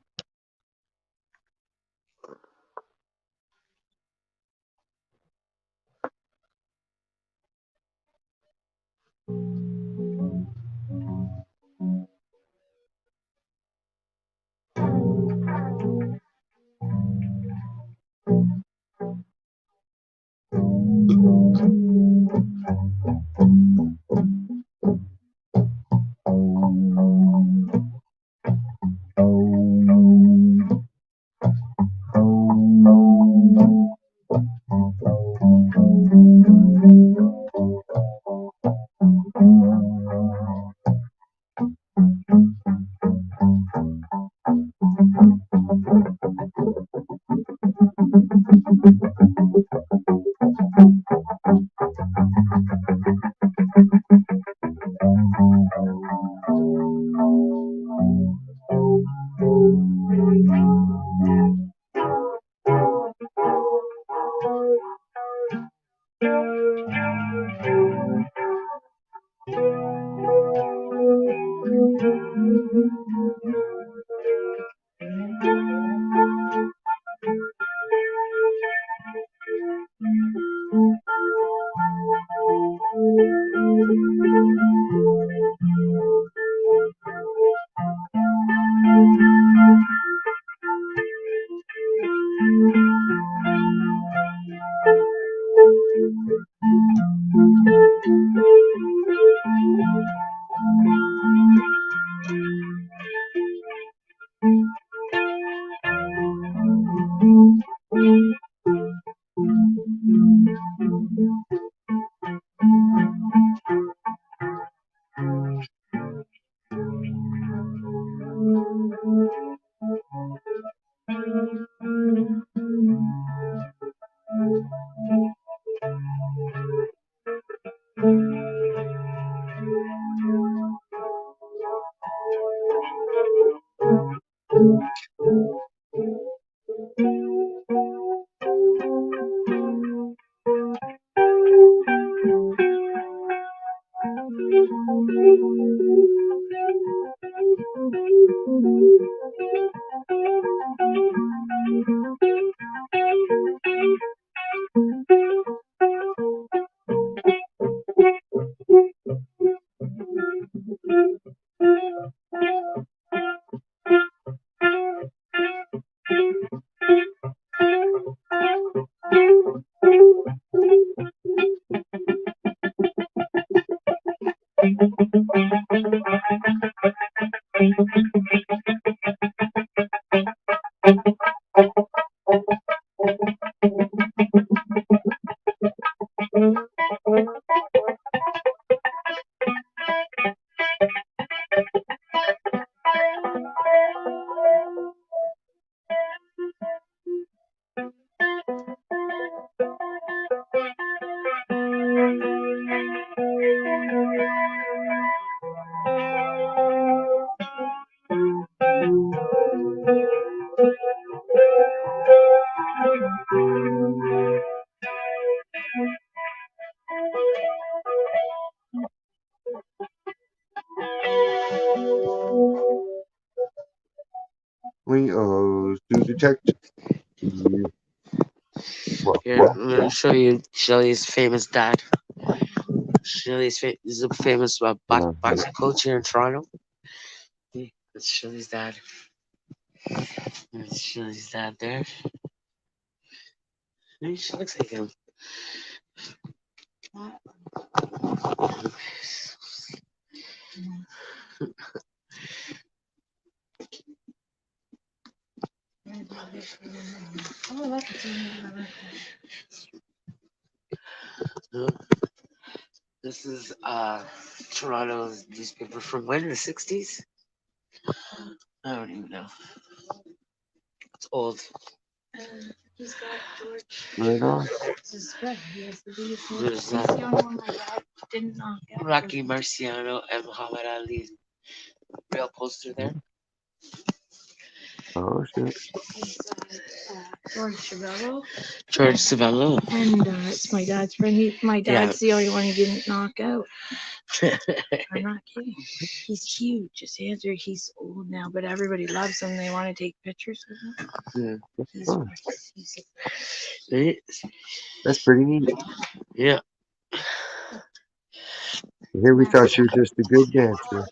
architect. Here, I'm gonna show you Shelly's famous dad. He's a famous boxing coach here in Toronto. That's Shelly's dad. That's Shelly's dad there. She looks like him. This is Toronto's newspaper from when? The 60s? I don't even know. It's old. He's got George. Right on. It's his friend. He has the biggest head. There's He's the only one my dad didn't knock out. Rocky Marciano and Muhammad Ali real poster there. Oh shit. He's George Chavello. George Savello. And it's my dad's friend. My dad's the only one he didn't knock out. I'm not kidding. He's huge. His hands are. He's old now, but everybody loves him. They want to take pictures with him. Yeah. That's pretty neat. Yeah. Here we thought she was just a good dancer.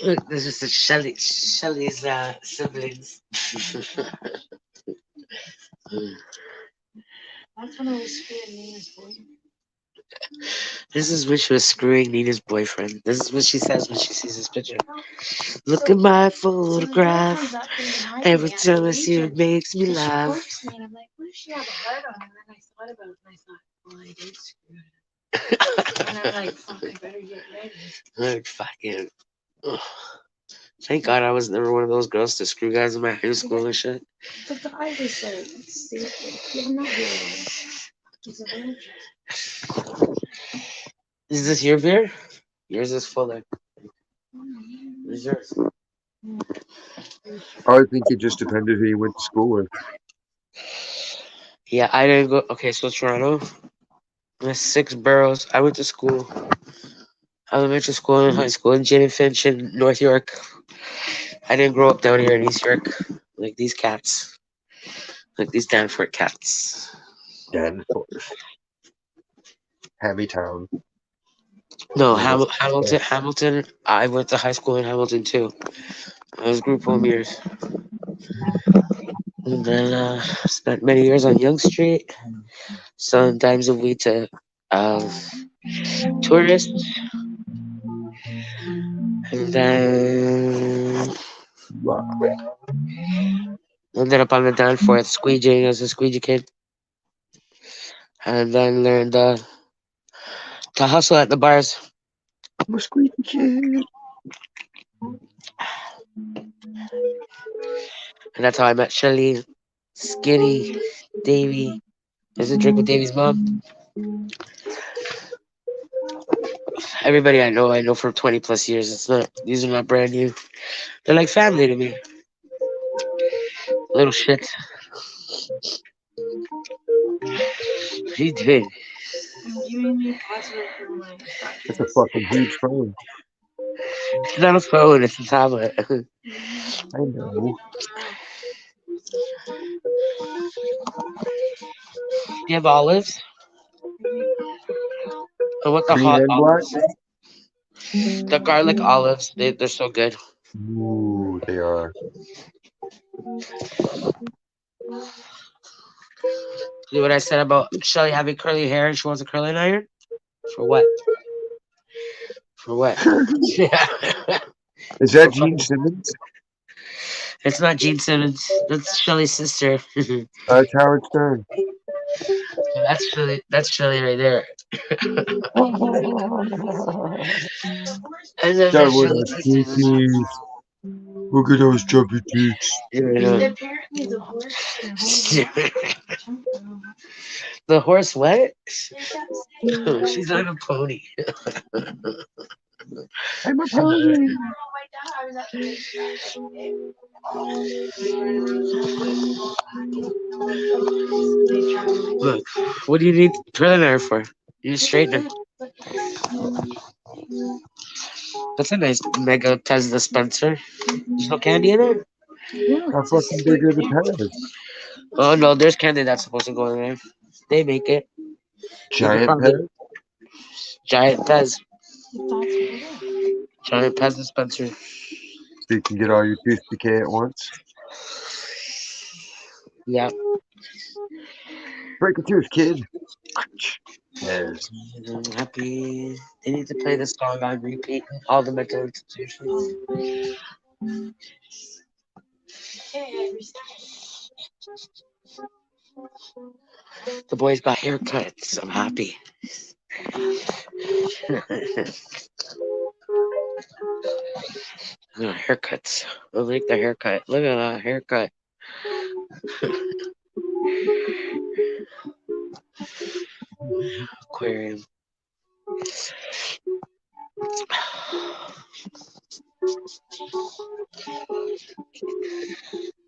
Look, this is the Shelly's siblings. That's when I was screwing Nina's boyfriend. This is when she was screwing Nina's boyfriend. This is what she says when she sees this picture. Look at my photograph. Every time I see her, it makes me laugh. She me, and I'm like, what if she had a heart on? And then I thought about it, and I thought, well, I did screw it. And I'm like, fuck, I better get ready. Like, fucking. Ugh. Thank God I was never one of those girls to screw guys in my high school and shit. But the guy was like, I'm not here. He's a virgin. Is this your beer? Yours is fuller. Where's yours? I think it just depended who you went to school with. Yeah, I didn't go. Okay, so Toronto. There's 6 boroughs. I went to school. Elementary school and high school in Jane and Finch in North York. I didn't grow up down here in East York like these cats. Like these Danforth cats. Danforth. Hammy-town. No, Hamilton. I went to high school in Hamilton too. I was group home years. And then spent many years on Yonge Street. Sometimes a week to tourists. And then ended up on the Danforth squeegeeing as a squeegee kid. And then learned to hustle at the bars. I'm a squeaky kid. And that's how I met Shelly, Skinny, Davey. There's a drink with Davey's mom. Everybody I know for 20 plus years. These are not brand new. They're like family to me. Little shit. He did. It's a fucking huge phone. It's not a phone, it's a tablet. I know. You have olives? I want the Green hot and black? olives. The garlic olives, they're so good. Ooh, they are. See what I said about Shelly having curly hair and she wants a curling iron? For what? For what? Is that Gene Simmons? It's not Gene Simmons. That's Shelly's sister. That's Howard Stern. That's Shelly right there. And then That was cookies. Look at those chubby cheeks. Apparently the horse. The horse what? She's on a pony. I'm a pony. Look, what do you need curling iron for? You need straightener. That's a nice mega Pez dispenser. There's no candy in it? No, How it's just fucking big are the there. Pez? Oh no, there's candy that's supposed to go in there. They make it. You can Giant find it. Pez? Giant Pez. That's what it is. Giant Pez dispenser. So you can get all your tooth decay at once? Yeah. Break a tooth, kid. Pez. I'm happy. They need to play the song on repeat in all the mental institutions. The boys got haircuts. I'm happy. Haircuts. I like the haircut. Look at that haircut. Aquarium.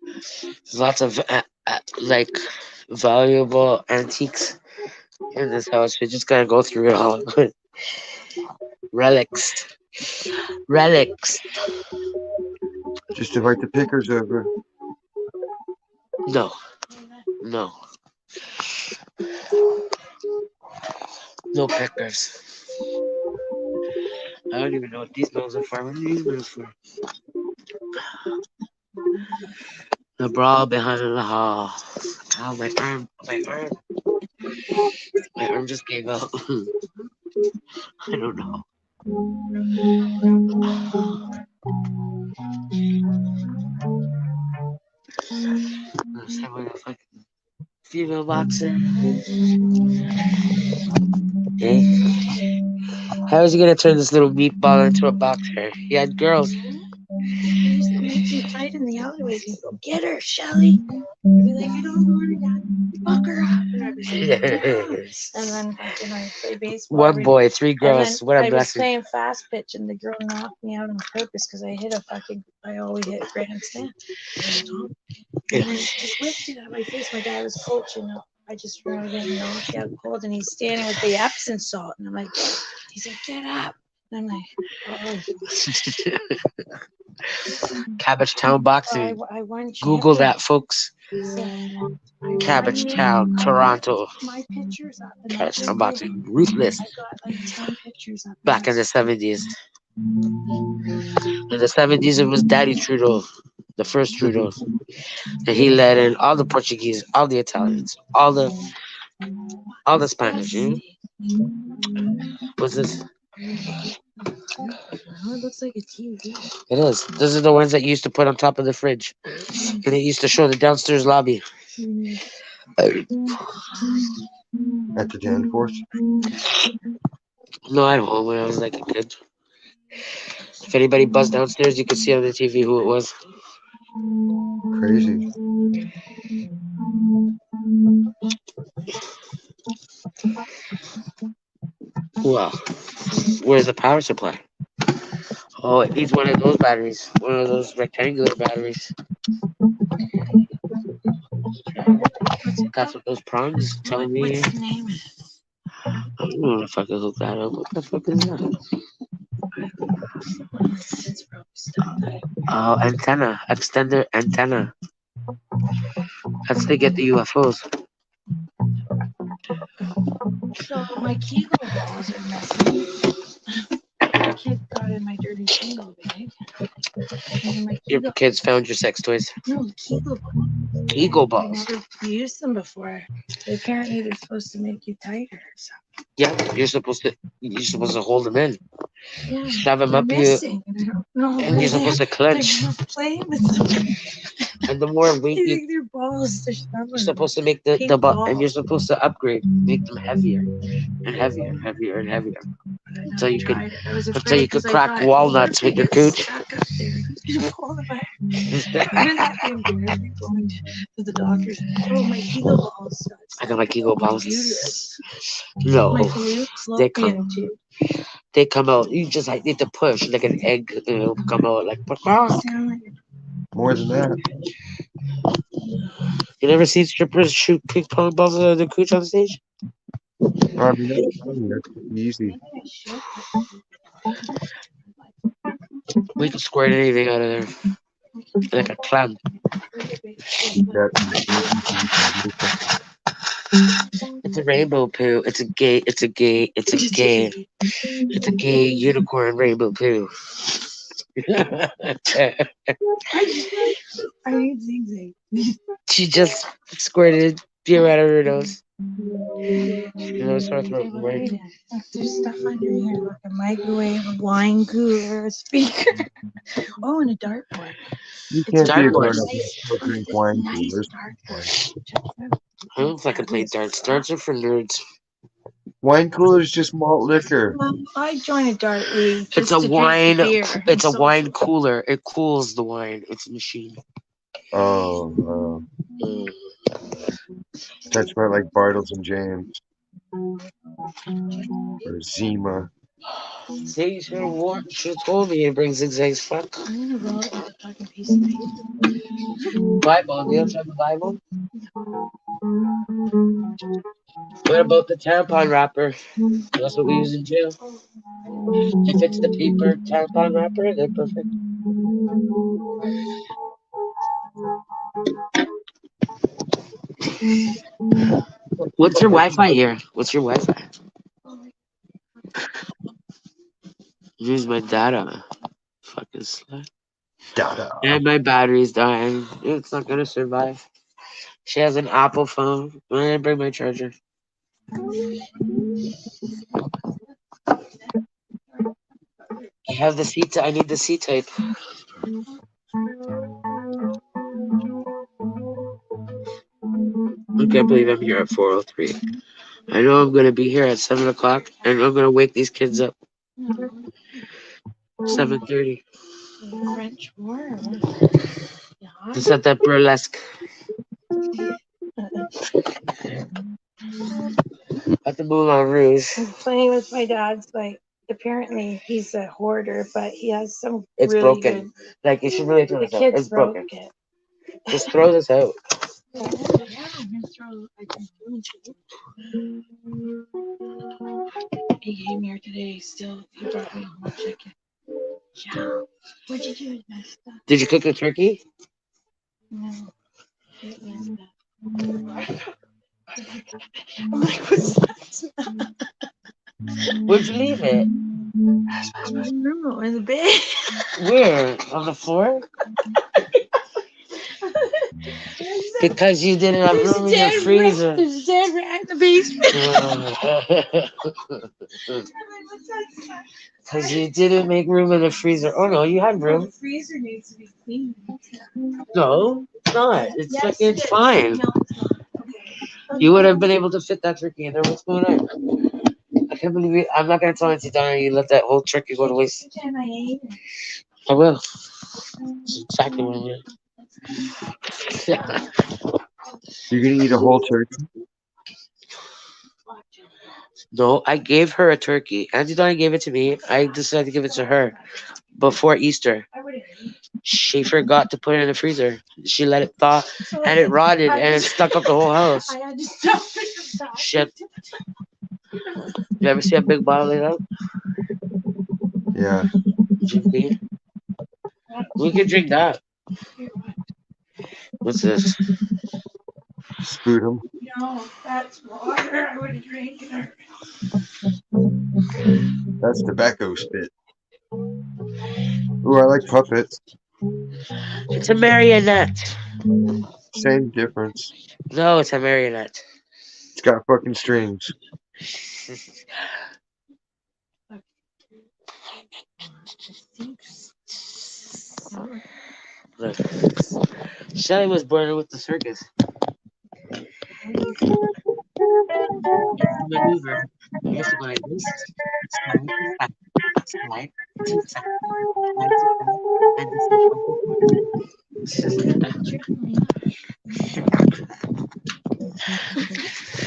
There's lots of like valuable antiques in this house. We just gotta go through it all. Relics. Relics. Just invite the pickers over. No. No. No pickers. I don't even know what these bills are for. What are these bills for? The brawl behind the hall. Ow, my arm. My arm. My arm just gave out. I don't know. Someone a fucking female boxer. Hey. How is he gonna turn this little meatball into a boxer? He had girls. He used to make you fight in the alleyways and go, get her, Shelly. I'd be like, I don't know her, Dad. Fuck her up. And I'd be like, yeah. And then fucking I play baseball. One boy, three girls. What a I was blessing. playing fast pitch and the girl knocked me out on purpose because I always hit a grandstand. And then she just whipped it out of my face. My dad was coaching. I just remember getting knocked out cold and he's standing with the Epsom salt. And I'm like, he's like, get up. And I'm like, oh. Cabbage Town boxing. I won Google that, folks. so, Cabbage Town, Toronto. My pictures up. Cabbage Town boxing. Ruthless. I got like 10 pictures up. Back in the 70s. In the 70s, it was Daddy Trudeau, the first Trudeau. And he let in all the Portuguese, all the Italians, all the Spanish. You know? What's this? Oh, it looks like a TV. It is. Those are the ones that you used to put on top of the fridge. And it used to show the downstairs lobby. At the Dan Force? No, at home when I was like a kid. If anybody buzzed downstairs, you could see on the TV who it was. Crazy. Well, where's the power supply? Oh, it needs one of those batteries. One of those rectangular batteries. That's what those prongs telling me. What's the name? I don't know if I can hook that up. What the fuck is that? Oh, antenna. Extender antenna. That's to get the UFOs. So my Kegel balls are messing. My kid got in my dirty Kegel bag. Your kids found your sex toys. No, Kegel balls. Kegel balls. I never used them before. Apparently they're supposed to make you tighter or something. Yeah, you're supposed to hold them in. Yeah, shove them up you, and you're supposed to clench. Playing with them. And the more weight you, their balls, you're supposed to make the ball, and you're supposed to upgrade, make them heavier and heavier and heavier and heavier, until you could crack walnuts with your cooch. To the doctors. Oh, my Kegel balls. I got my Kegel balls. No, they come out. You just like need to push like an egg. It'll come out like. More than that. You never seen strippers shoot ping pong balls out of the cooch on stage? I mean, that's fine. That's easy. We can squirt anything out of there. Like a clam. That's easy. It's a rainbow poo. It's a gay unicorn rainbow poo. I need zigzag. She just squirted beer out of her nose. There's stuff under here, like a microwave, a wine cooler, a speaker. Oh, and a dartboard. You It's can't be a dartboard. grown up and still drink wine coolers. I don't fucking play darts. Darts are for nerds. Wine coolers just malt liquor. Well, I joined a dart league. It's a wine. It's a wine cooler. It cools the wine. It's a machine. Oh, that's more like Bartles and James or Zima. See, you should have told me to bring zigzags. Fuck. I'm gonna roll it with a fucking piece of paper. Bible. Do you have the Bible? What about the tampon wrapper? That's what we use in jail. If it's the paper tampon wrapper, they're perfect. What's your Wi-Fi here? What's your Wi-Fi? Use my data. Fucking slut. Dada. And my battery's dying. It's not gonna survive. She has an Apple phone. I'm gonna bring my charger. I have the C. I need the C type. I can't believe I'm here at 4:03. I know I'm gonna be here at 7 o'clock, and I'm gonna wake these kids up. 7:30. French war. Just at that burlesque. At the Moulin Rouge. I'm playing with my dad's, like, apparently he's a hoarder, but he has some It's really broken. good. Like, you should really throw The this out. kids It's broke broken. it. Just throw this out. Yeah, I'm gonna throw. I can throw it. He came here today. Still, he brought me a whole chicken. Yeah. What'd you do with my stuff? Did you cook the turkey? No. It was I'm like, what's that? Where'd you leave it? No, in the bed. Where? On the floor? Because you didn't have room in your freezer. There's a dead rat in the basement. Because you didn't make room in the freezer. Oh no, you had room. The freezer needs to be cleaned. No, it's not. It's Yes, fucking it is. fine. No, it's not. Okay. You would have been able to fit that turkey in there. What's going on? I can't believe it. I'm not gonna tell Auntie Donna you let that whole turkey go to waste. Pretend I ate it. I will. That's exactly what I mean. You're gonna eat a whole turkey? No, I gave her a turkey. Auntie Donna gave it to me. I decided to give it to her before Easter. She forgot to put it in the freezer. She let it thaw, and it rotted, and it stuck up the whole house. I had to stop it. Shit. You ever see a big bottle of that? Yeah. Jim Beam? We can drink that. What's this? Sputum. No, that's water. I would have drank it. That's tobacco spit. Ooh, I like puppets. It's a marionette. Same difference. No, it's a marionette. It's got fucking strings. Look, Shelly was born with the circus. It's a maneuver. You have to go like this. Slide to back. Slide to back. Slide to back. And this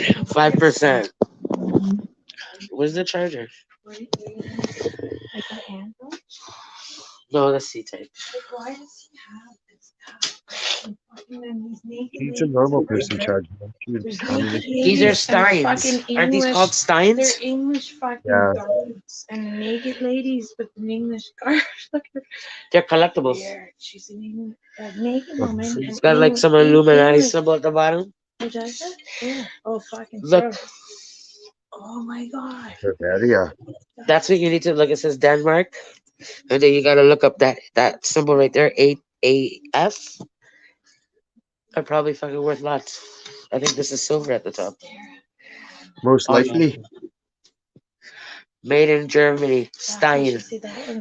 is 5%. Where's the charger? Like a handle? No, that's C type. Like, why does he have this stuff? And then he's naked She's a normal person, Chad. She's There's communist. These are naked steins. fucking Aren't these English. called steins? They're English fucking Yeah. guards and naked ladies with an English guard. Look at her. They're collectibles. Weird. She's an English, a naked woman. It's got like some Illuminati symbol at the bottom. Who does that? Yeah. Oh, fucking Look. true. Oh my god. Yeah. That's what you need to look. It says Denmark, and then you gotta look up that symbol right there, AAF. Are probably fucking worth lots. I think this is silver at the top. Most likely. Made in Germany, Stein.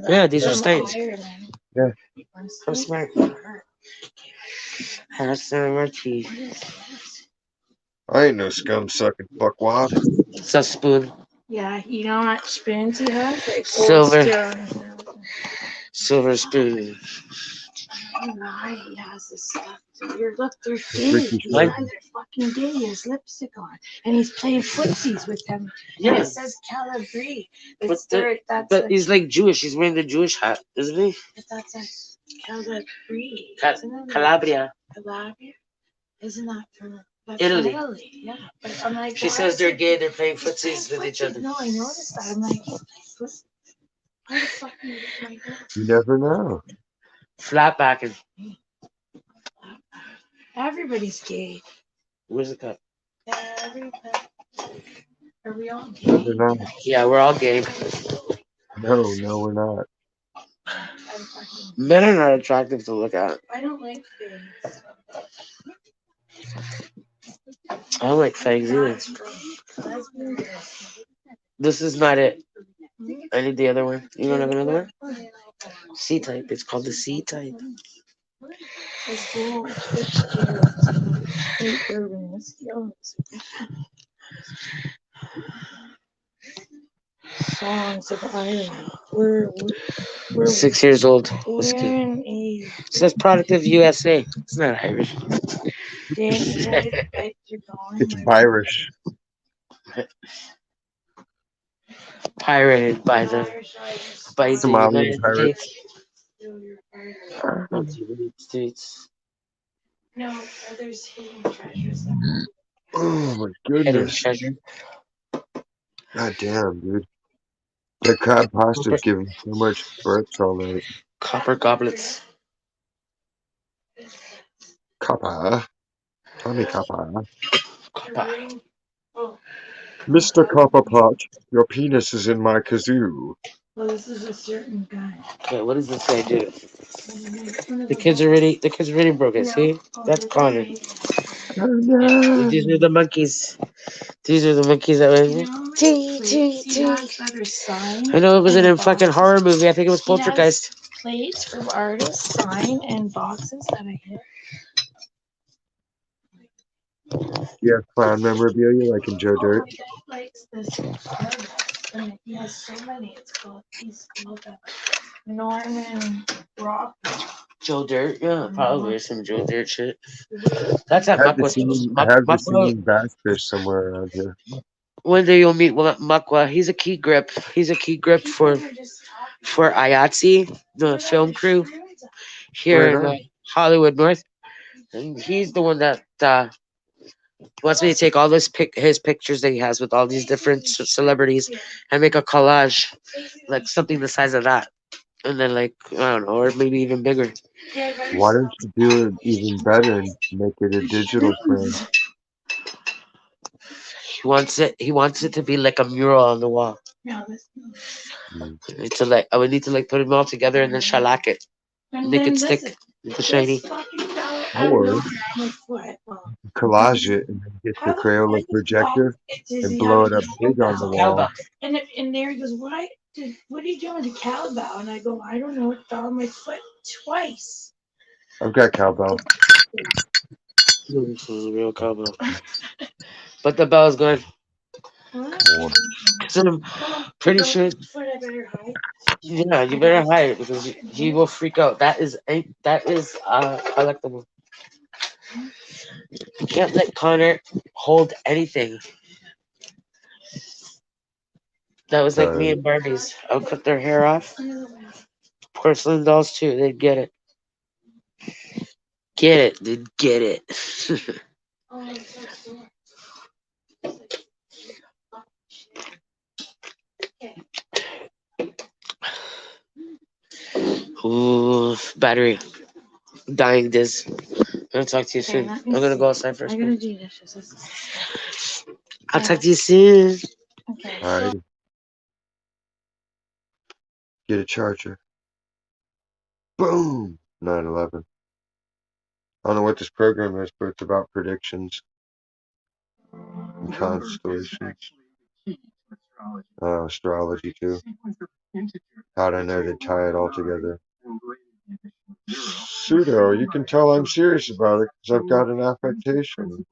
Yeah, these are Steins. Yeah. I'm smart. That's Marty. I ain't no scum sucking fuckwad. It's a spoon. Yeah, you know what spoons he has? Like Silver. Silver Spoon. I don't know why he has this stuff. Look, they're gay. These guys are fucking gay. He has lipstick on. And he's playing footsies with them. Yeah. And it says Calabri. But he's like Jewish. He's wearing the Jewish hat, isn't he? But that's a Calabri. Calabria. Calabria? Isn't that from Italy? Yeah. But I'm like, she says they're gay. They're playing footsies with each other. No, I noticed that. I'm like, why the fuck do you like that? You never know. Flat backing. Everybody's gay. Where's the cup? Everybody. Are we all gay? We're not. Yeah, we're all gay. No, we're not. Men are not attractive to look at. I don't like things. I don't like fangs either. This is not it. I need the other one. You don't have another one? C-type. It's called the C-type. Songs of Ireland. We're 6 years old. it says product of USA. It's not Irish. It's Irish. Pirated by the Somalian United pirates. States. No, there's hidden treasures. Oh my Hidden goodness. treasure. God damn, dude. The crab pasta's giving so much burps all night. Copper goblets. Copper. Tommy Copper. Copper. Mr. Copperpot, your penis is in my kazoo. Well, this is a certain guy. Okay, what does this guy do? The kids already broke it. See? That's Connor. Oh, no. These are the monkeys. These are the monkeys that went. I know it was in a fucking horror movie. I think it was Poltergeist. Plates from artists, sign, and boxes that I hit. You have clown memorabilia like in Joe Dirt? He likes this artist, and he has so many. He's called Norman Rock. Joe Dirt? Yeah, probably some Joe Dirt shit. That's at I have the Muckwa. singing bass fish somewhere around here. One day you'll meet Muckwa. He's a key grip. He's a key grip for IATSE, the film crew here in Hollywood North. And he's the one that wants me to take all his pictures that he has with all these different celebrities and make a collage, like something the size of that. And then, like, I don't know, or maybe even bigger. Why don't you do it even better and make it a digital frame? He wants it to be like a mural on the wall. I would need to like put them all together and then shellac it. Make it stick. Make it shiny. Or collage it and then get the Crayola projector and blow it up big on the wall. And there he goes, what are you doing with the cowbell? And I go, I don't know, it fell on my foot twice. I've got cowbell. This is a real cowbell. But the bell's good. So I'm pretty sure. Yeah, you better hide it because he will freak out. That is collectible. You can't let Connor hold anything. That was like me and Barbies. I'll cut their hair off. Porcelain dolls too. They'd get it. Get it, dude. Get it. Ooh, battery. Dying, Diz. I'm gonna talk to you soon. I'm gonna go outside first. I gotta do dishes. I'll talk to you soon. Okay. Alright. Get a charger. Boom! 9/11. I don't know what this program is, but it's about predictions and constellations. Astrology too. How do I know to tie it all together? Pseudo, you can tell I'm serious about it because I've got an affectation.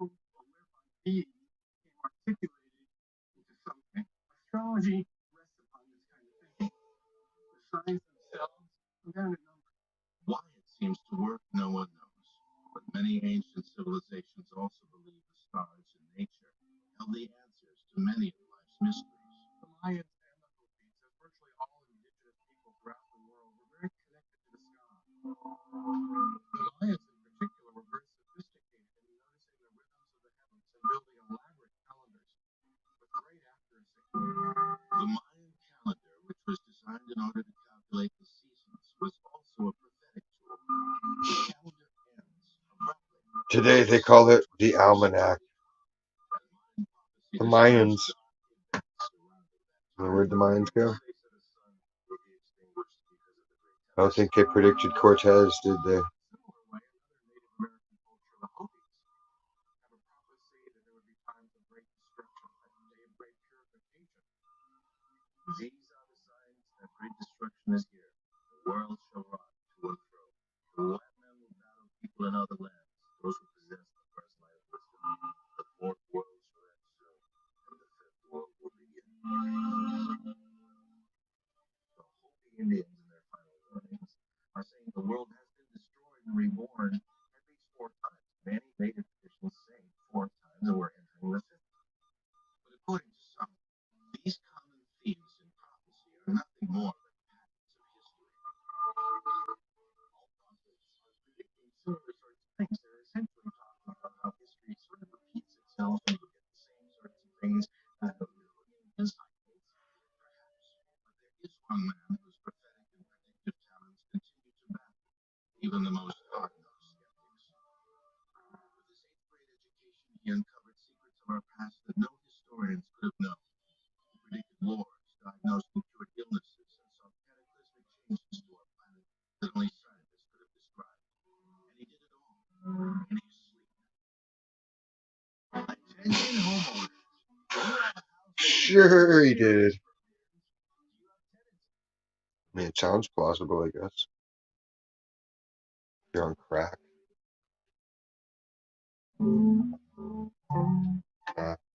Why it seems to work, no one knows. But many ancient civilizations also believed the stars and nature held the answers to many of life's mysteries. The Mayans and the Hopis, as virtually all indigenous people throughout the world, were very connected to the sky. The Mayans in particular were very sophisticated in noticing the rhythms of the heavens and building elaborate calendars with great accuracy. The Mayan calendar, which was designed in order to calculate the seasons, was also a prophetic tool. The calendar ends abruptly. Today they call it the almanac. The Mayans. Where'd the Mayans go? I don't think they predicted Cortez, did they? These are the signs that great destruction is here. The world shall rock to and fro. The white men will battle people in other lands, those who possess the first light of wisdom. The fourth world shall end soon, and the fifth world will begin. The Hopi Indians, in their final warnings, are saying the world has been destroyed and reborn at least 4 times. Many native traditions say 4 times, and we're entering the fifth. But according to some, these common themes in prophecy are nothing more than patterns of history. All prophets are predicting similar sorts of things. They're essentially talking about how history sort of repeats itself and you get the same sorts of things in cycles, perhaps. But there is one man whose prophetic and predictive talents continue to baffle even the most hard-nosed skeptics. With his 8th-grade education, he uncovered secrets of our past that no historians could have known. He predicted wars, diagnosed and cured illnesses, and saw cataclysmic changes to our planet that only scientists could have described. And he did it all in his sleep. Attention homeowners. Sure he did. I mean, it sounds plausible, I guess. You're on crack.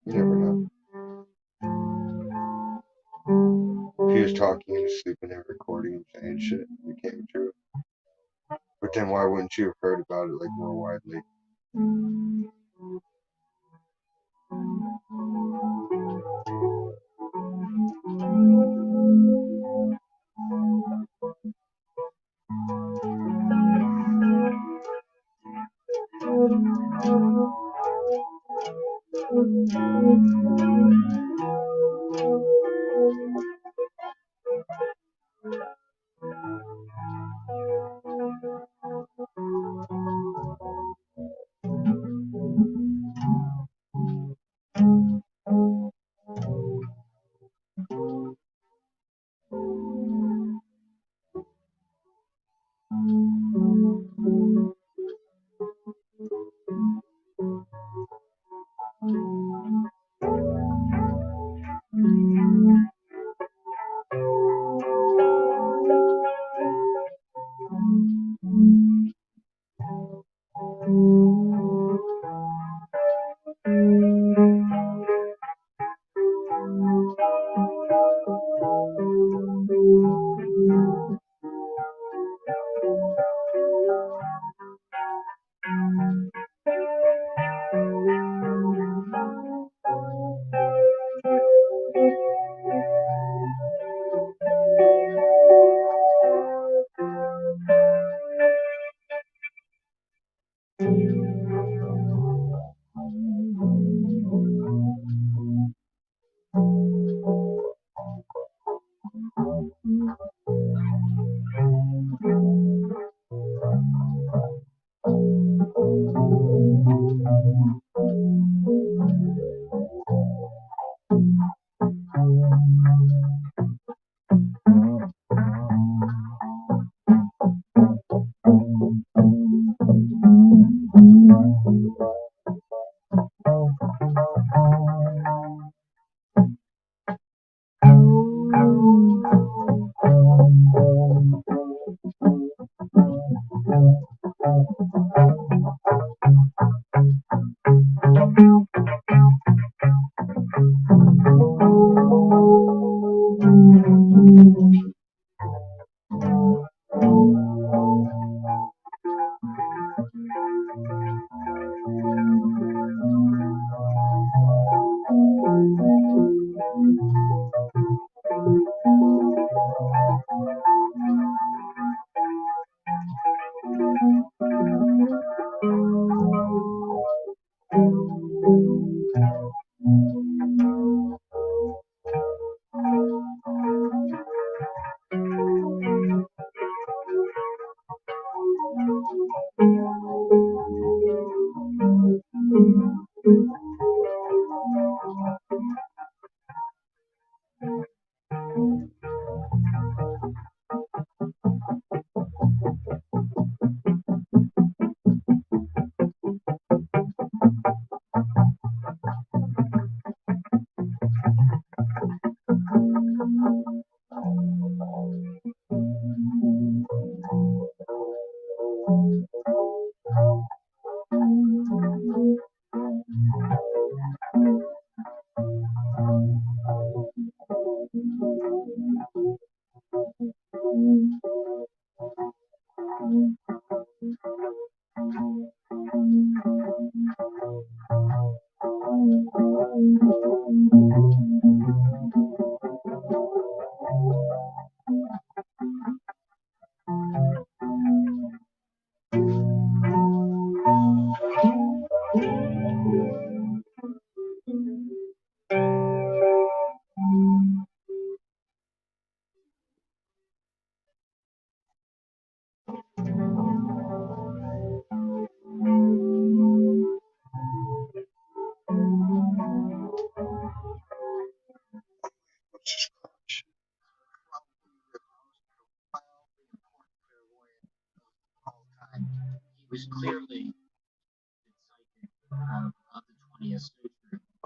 You never know. If he was talking in his sleep and they were recording him saying shit, it came true. But then why wouldn't you have heard about it like more widely?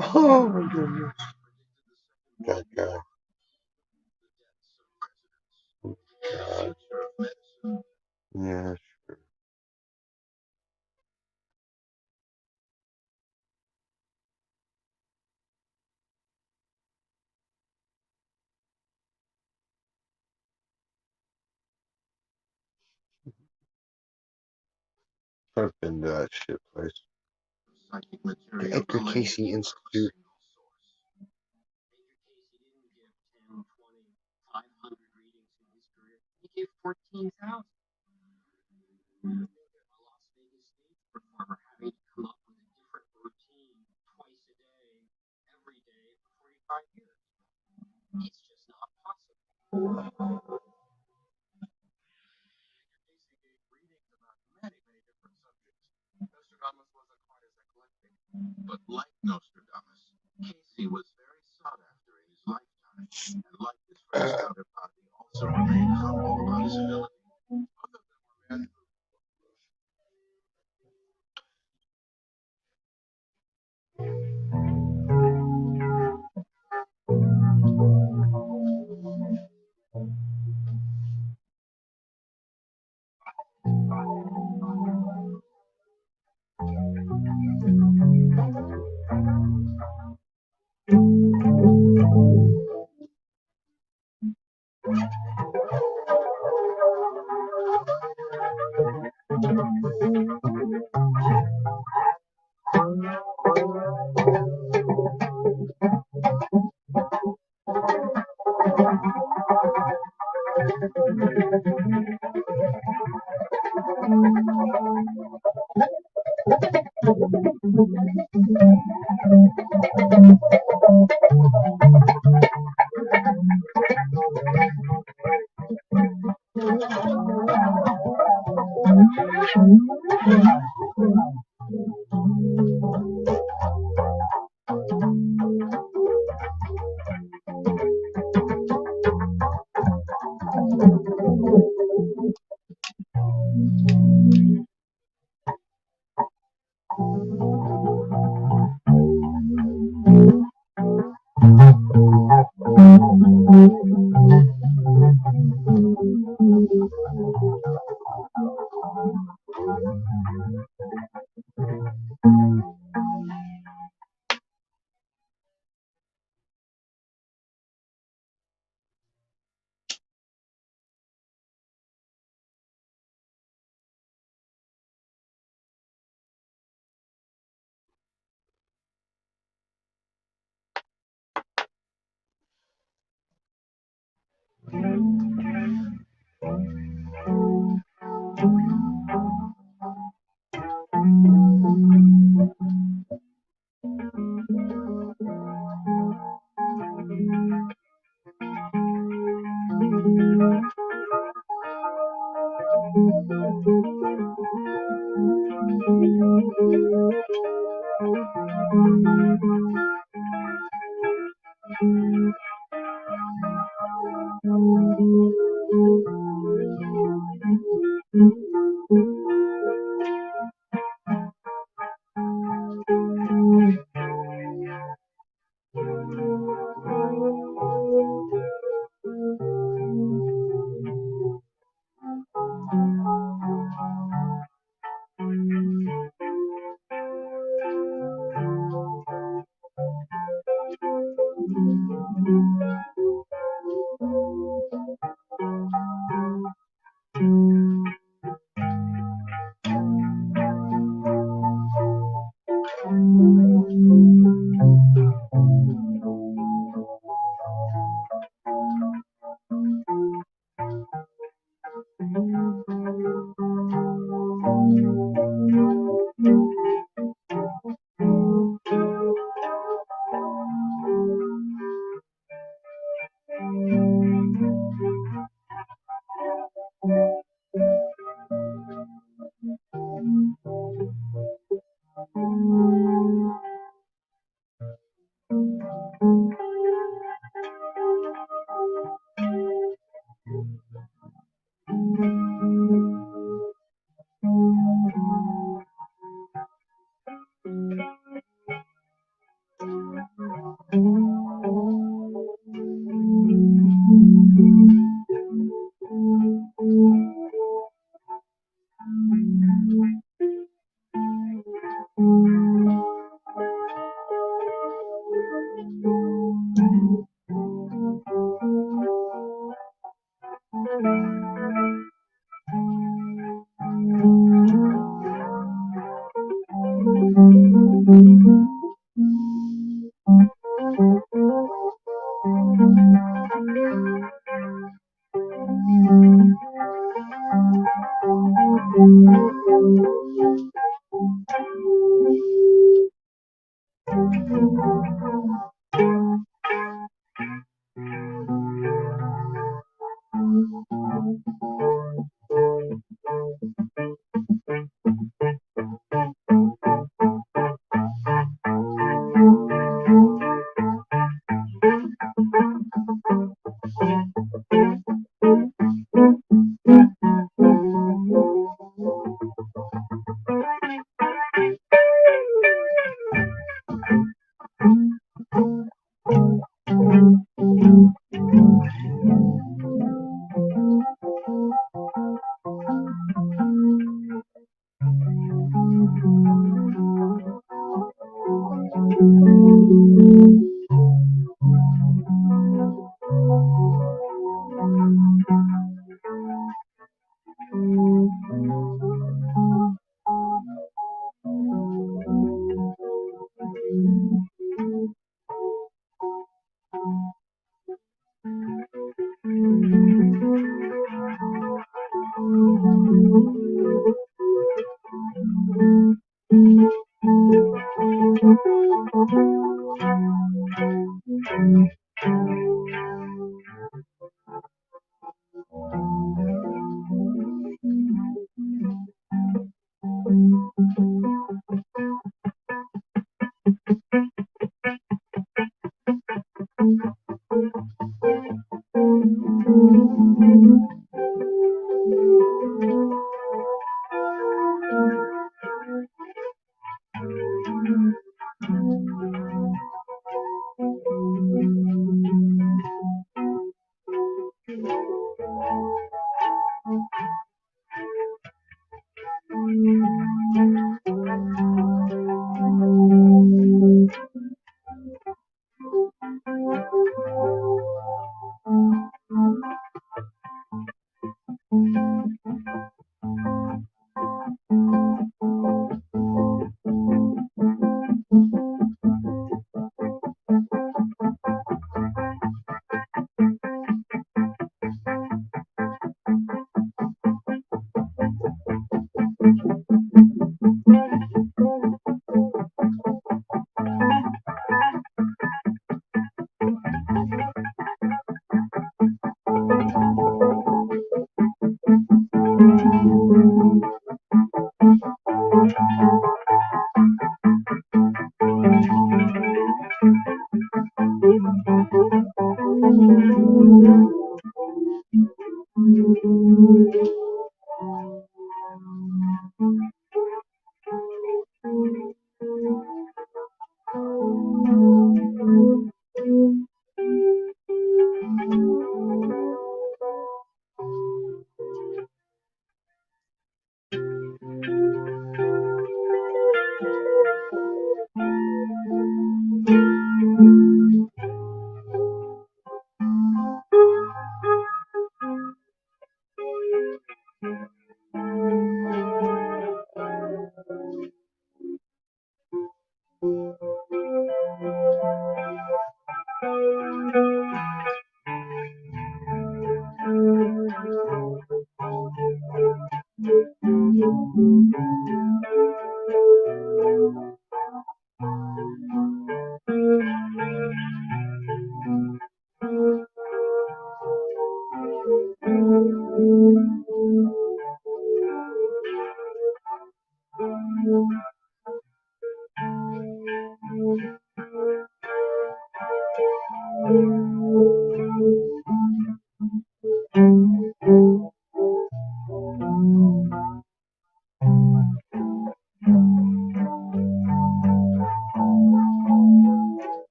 Oh my goodness. That guy. God. Yeah, sure. I've been to that shit place. The Edgar Casey Institute.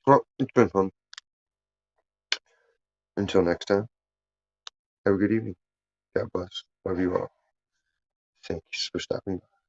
Well, it's been fun. Until next time, have a good evening. God bless. Love you all. Thanks for stopping by.